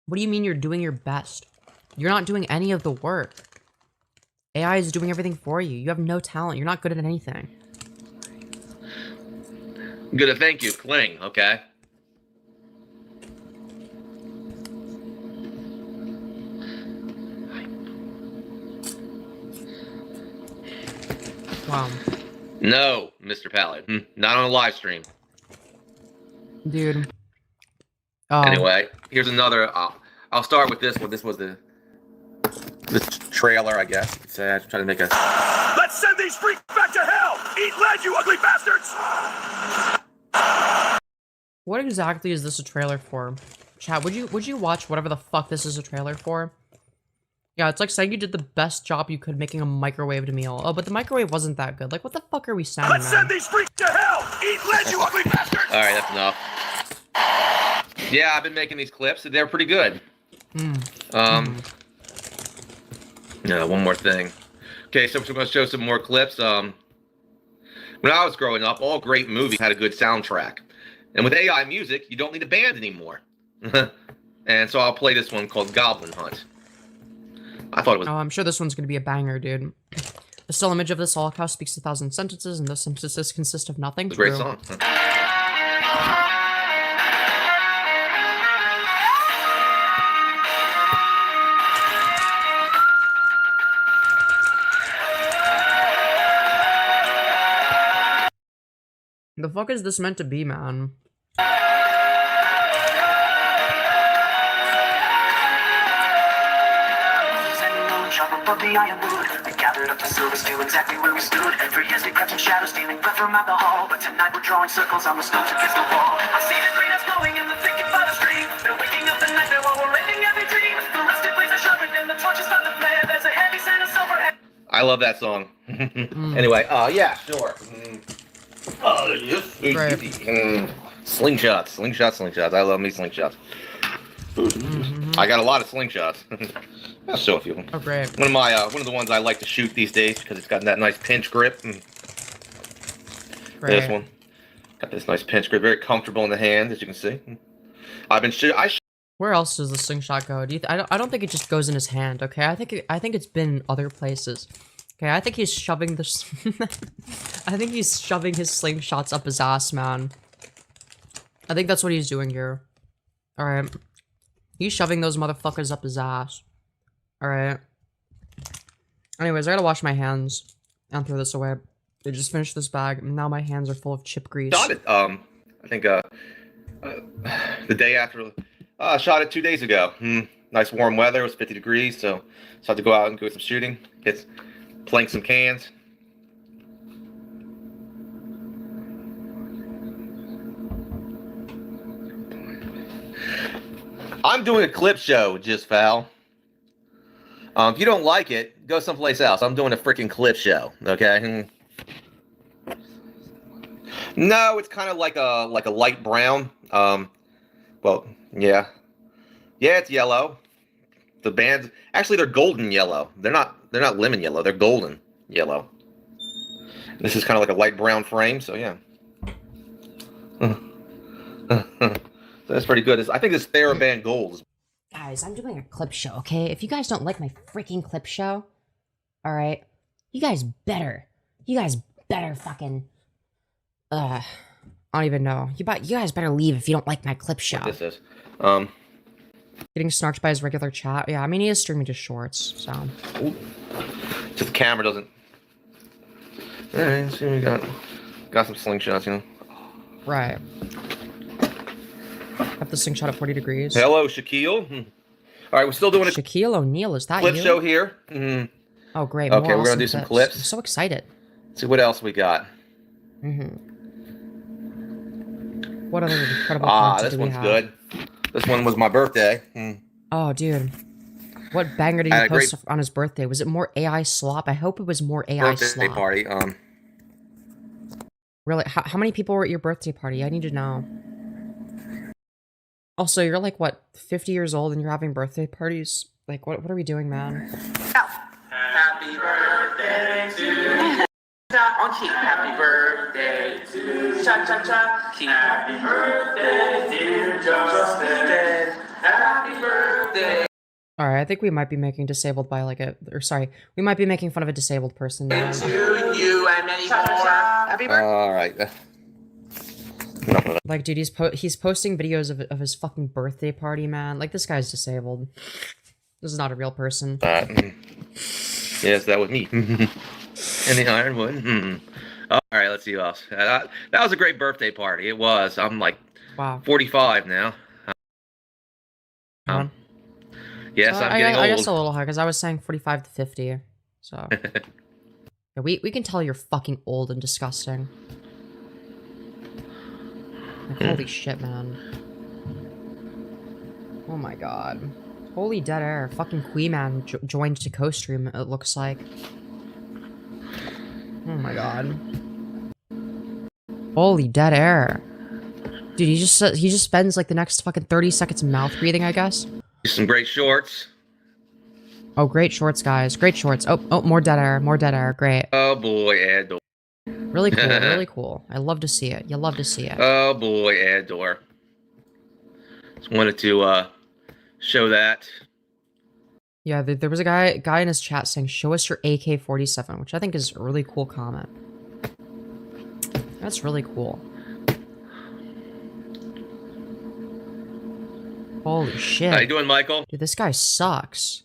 what do you mean you're doing your best? You're not doing any of the work. AI is doing everything for you. You have no talent. You're not good at anything. Good at thank you, Kling, okay? Wow. No, Mr. Pallid. Not on a live stream. Dude. Oh. Anyway, here's another. I'll start with this one. This was the trailer, I guess. You could say. I tried to make a. Let's send these freaks back to hell! Eat lead, you ugly bastards! What exactly is this a trailer for? Chat, would you watch whatever the fuck this is a trailer for? Yeah, it's like saying you did the best job you could making a microwaved meal. Oh, but the microwave wasn't that good. Like, what the fuck are we sounding Let's send these freaks to hell! Eat lead, you ugly bastards! Alright, that's enough. Yeah, I've been making these clips. They're pretty good. No, one more thing. Okay, so I'm going to show some more clips. When I was growing up, all great movies had a good soundtrack. And with AI music, you don't need a band anymore. And so I'll play this one called Goblin Hunt. I thought it was... Oh, I'm sure this one's going to be a banger, dude. The still image of this Lolcow speaks 1,000 sentences, and those sentences consist of nothing. It's a great song. The fuck is this meant to be, man? Above the iron wood, we gathered up the silver steel exactly where we stood. For years we kept in shadow, stealing breath from out the hall. But tonight we're drawing circles on the stones against the wall. I see the green is glowing in the thicket by the stream. They're waking up the night while we're ending every dream. The rusted blades are sharpened and the torches start to flare. There's a heavy scent of silver. I love that song. Anyway, yeah, sure. Oh, yes. Slingshots. I love me slingshots. I got a lot of slingshots. I'll show a few of them. Oh, great. One of the ones I like to shoot these days because it's got that nice pinch grip. This one. Got this nice pinch grip, very comfortable in the hand, as you can see. I've been Where else does the slingshot go? I don't think it just goes in his hand. Okay, I think it's been in other places. Okay, I think he's shoving this. I think he's shoving his slingshots up his ass, man. I think that's what he's doing here. All right, he's shoving those motherfuckers up his ass. All right. Anyways, I gotta wash my hands and throw this away. I just finished this bag, and now my hands are full of chip grease. Shot it. I think the day after. Shot it 2 days ago. Nice warm weather. It was 50 degrees, so I had to go out and do some shooting. Playing some cans. I'm doing a clip show, just Foul. If you don't like it, go someplace else. I'm doing a freaking clip show, okay? No, it's kind of like a light brown. Well, yeah, it's yellow. The bands actually they're golden yellow. They're not lemon yellow. They're golden yellow. This is kind of like a light brown frame, so yeah. So that's pretty good. I think this TheraBand Gold. Guys, I'm doing a clip show, okay? If you guys don't like my freaking clip show, all right, you guys better fucking, I don't even know. You guys better leave if you don't like my clip show. What this is, getting snarked by his regular chat. Yeah, I mean he is streaming to shorts, so. Ooh. Just the camera doesn't. All right, so we got some slingshots, you know. Right. Have the slingshot at 40 degrees. Hello, Shaquille. All right, we're still doing a Shaquille O'Neal, is that clip you? show here. Oh, great. Okay, more we're gonna awesome do some clips. clips. I'm so excited. See what else we got. What other incredible content this do we one's have? good. This one was my birthday. Oh, dude. What banger did I you had a post on his birthday? Was it more AI slop? I hope it was more AI Birthday slop. party. Really? How many people were at your birthday party? I need to know. Also, you're like, what, 50 years old and you're having birthday parties? Like, what are we doing, man? Happy birthday to you. Happy birthday to you. Cha-cha-cha. Happy birthday, dear Justin. Happy birthday. Alright, I think we might be making disabled by like we might be making fun of a disabled person now. To you and many more. Happy birthday. All right. Like, dude, he's posting videos of his fucking birthday party, man. Like, this guy's disabled. This is not a real person. Yes, that was me. In the Ironwood. All right, let's see who else. That was a great birthday party. It was. I'm like 45 now. Yes, I'm getting old. I guess a little high, because I was saying 45 to 50. So yeah, we can tell you're fucking old and disgusting. Like, holy shit, man. Oh my god. Holy dead air. Fucking Quee Man joined to co-stream, it looks like. Oh my god. Holy dead air. Dude, he just spends like the next fucking 30 seconds mouth breathing, I guess. Some great shorts. Oh, great shorts, guys. Great shorts. Oh, more dead air. More dead air. Great. Oh boy, Ador. Really cool. Really cool. I love to see it. You love to see it. Oh boy, Ador. Just wanted to show that. Yeah, there was a guy in his chat saying, "Show us your AK-47," which I think is a really cool comment. That's really cool. Holy shit. How you doing, Michael? Dude, this guy sucks.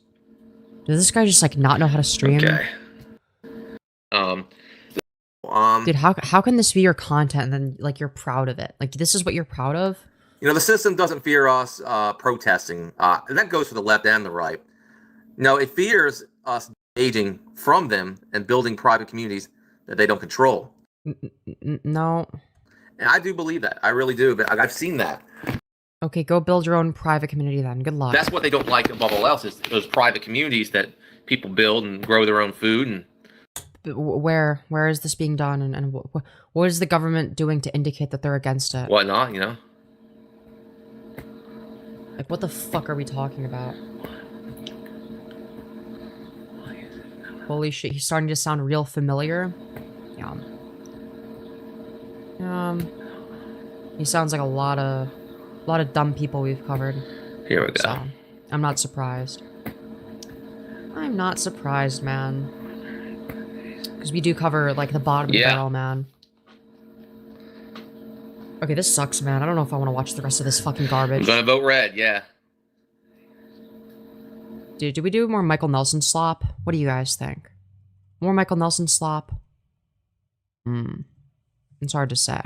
Does this guy just like not know how to stream? Okay. Dude, how can this be your content and then like you're proud of it? Like, this is what you're proud of? You know, the system doesn't fear us protesting, and that goes for the left and the right. No, it fears us engaging from them and building private communities that they don't control. No. And I do believe that. I really do. But I've seen that. Okay, go build your own private community then. Good luck. That's what they don't like above all else, is those private communities that people build and grow their own food. And where is this being done, and what is the government doing to indicate that they're against it? whatnot, you know? Like, what the fuck are we talking about? Holy shit, he's starting to sound real familiar. Yeah. He sounds like a lot of dumb people we've covered. Here we go. So, I'm not surprised. I'm not surprised, man. Because we do cover, like, the bottom of the barrel, man. Okay, this sucks, man. I don't know if I want to watch the rest of this fucking garbage. I'm gonna vote red, yeah. Dude, do we do more Michael Nelson slop? What do you guys think? More Michael Nelson slop? It's hard to say.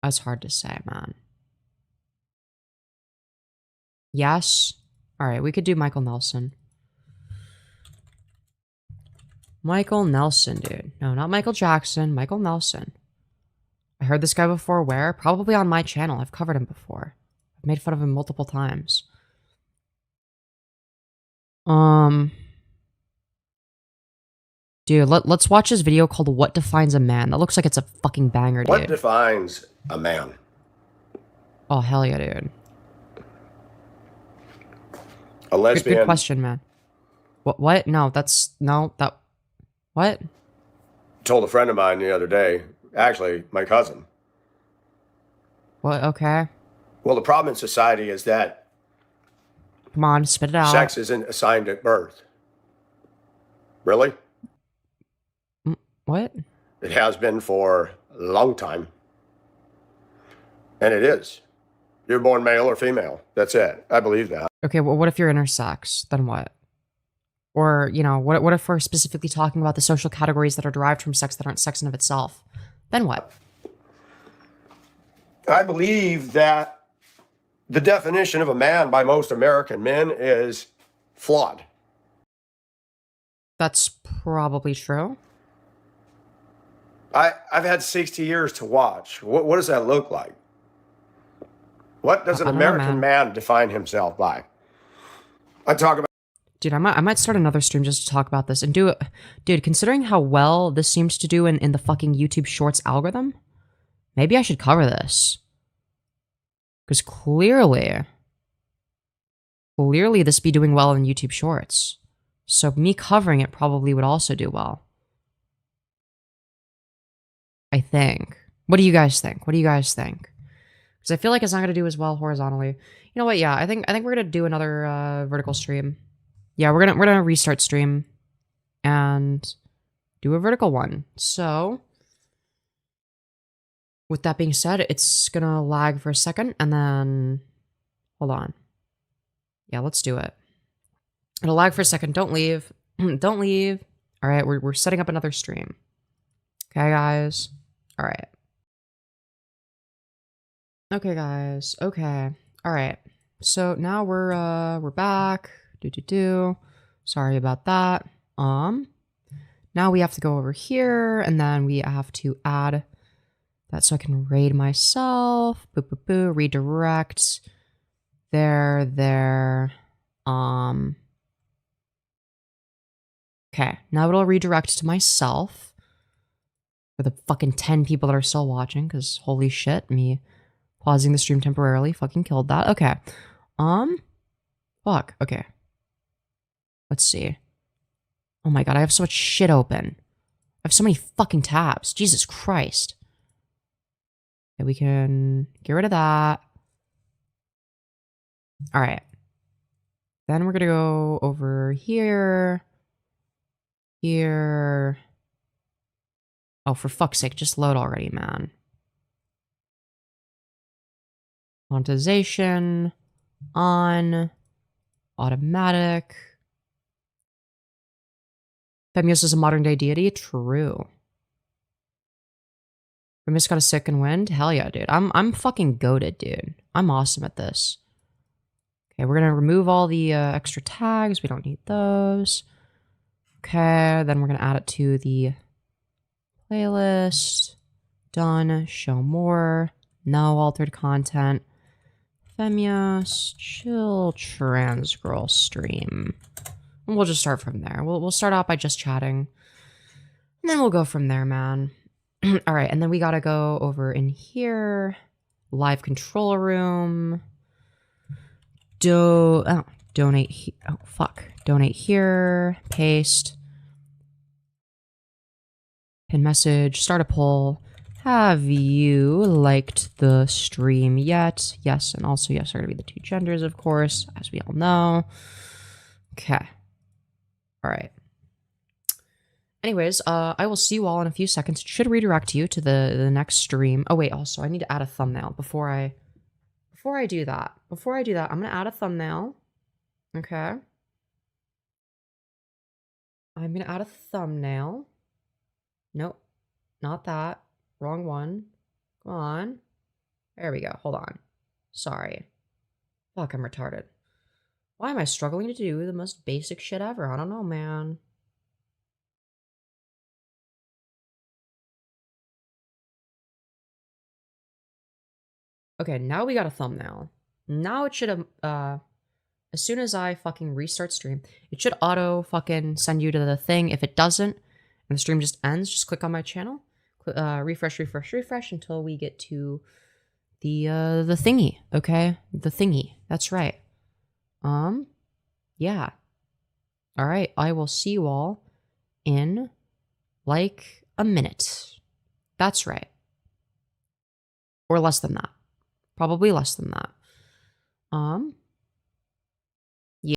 That's hard to say, man. Yes? Alright, we could do Michael Nelson. Michael Nelson, dude. No, not Michael Jackson. Michael Nelson. I heard this guy before. Where? Probably on my channel. I've covered him before. I've made fun of him multiple times. Dude, let's watch this video called What Defines a Man. That looks like it's a fucking banger, dude. What defines a man? Oh, hell yeah, dude. A lesbian. Good question, man. What? No, that's... No, that... What? Told a friend of mine the other day, actually, my cousin. What? Okay. Well, the problem in society is that Come on, spit it out. sex isn't assigned at birth. Really? What? It has been for a long time. And it is. You're born male or female. That's it. I believe that. Okay, well, what if you're intersex? Then what? Or, you know, what if we're specifically talking about the social categories that are derived from sex that aren't sex in of itself? Then what? I believe that the definition of a man by most American men is flawed. That's probably true. I've had 60 years to watch. What does that look like? What does an I don't know, American man define himself by? I talk about. Dude, I might start another stream just to talk about this and do it. Dude, considering how well this seems to do in the fucking YouTube Shorts algorithm, maybe I should cover this. Because clearly this be doing well in YouTube Shorts. So me covering it probably would also do well. I think. What do you guys think? What do you guys think? Because I feel like it's not going to do as well horizontally. You know what? Yeah, I think we're going to do another vertical stream. Yeah, we're gonna restart stream and do a vertical one. So with that being said, it's gonna lag for a second and then hold on. Yeah, let's do it. It'll lag for a second. Don't leave. Don't leave. All right, we're setting up another stream. Okay, guys. All right. Okay, guys. Okay. All right. So now we're back. Sorry about that. Now we have to go over here, and then we have to add that so I can raid myself. Boo, boo, boo. Redirect. There. Okay, now it'll redirect to myself. For the fucking 10 people that are still watching, because holy shit, me pausing the stream temporarily fucking killed that. Okay. Fuck. Okay. Let's see. Oh my god, I have so much shit open. I have so many fucking tabs. Jesus Christ. Okay, we can get rid of that. Alright. Then we're gonna go over here. Here. Oh, for fuck's sake, just load already, man. Monetization. On. Automatic. Femyoz is a modern day deity? True. Femyoz got a second wind? Hell yeah, dude. I'm fucking goated, dude. I'm awesome at this. Okay, we're gonna remove all the extra tags. We don't need those. Okay, then we're gonna add it to the playlist. Done. Show more. No altered content. Femyoz chill trans girl stream. And we'll just start from there. We'll start out by just chatting. And then we'll go from there, man. Alright, and then we gotta go over in here. Live control room. Donate oh, fuck. Donate here. Paste. Pin message. Start a poll. Have you liked the stream yet? Yes, and also yes are going to be the two genders, of course, as we all know. Okay. All right. Anyways, I will see you all in a few seconds. It should redirect you to the next stream. Oh wait, also I need to add a thumbnail before I do that. Before I do that, I'm going to add a thumbnail. Okay. I'm going to add a thumbnail. Nope. Not that. Wrong one. Come on. There we go. Hold on. Sorry. Fuck, I'm retarded. Why am I struggling to do the most basic shit ever? I don't know, man. Okay, now we got a thumbnail. Now it should have, as soon as I fucking restart stream, it should auto fucking send you to the thing. If it doesn't, and the stream just ends, just click on my channel. Refresh until we get to the thingy, okay? The thingy. That's right. Yeah. All right, I will see you all in like a minute. That's right. Or less than that. Probably less than that.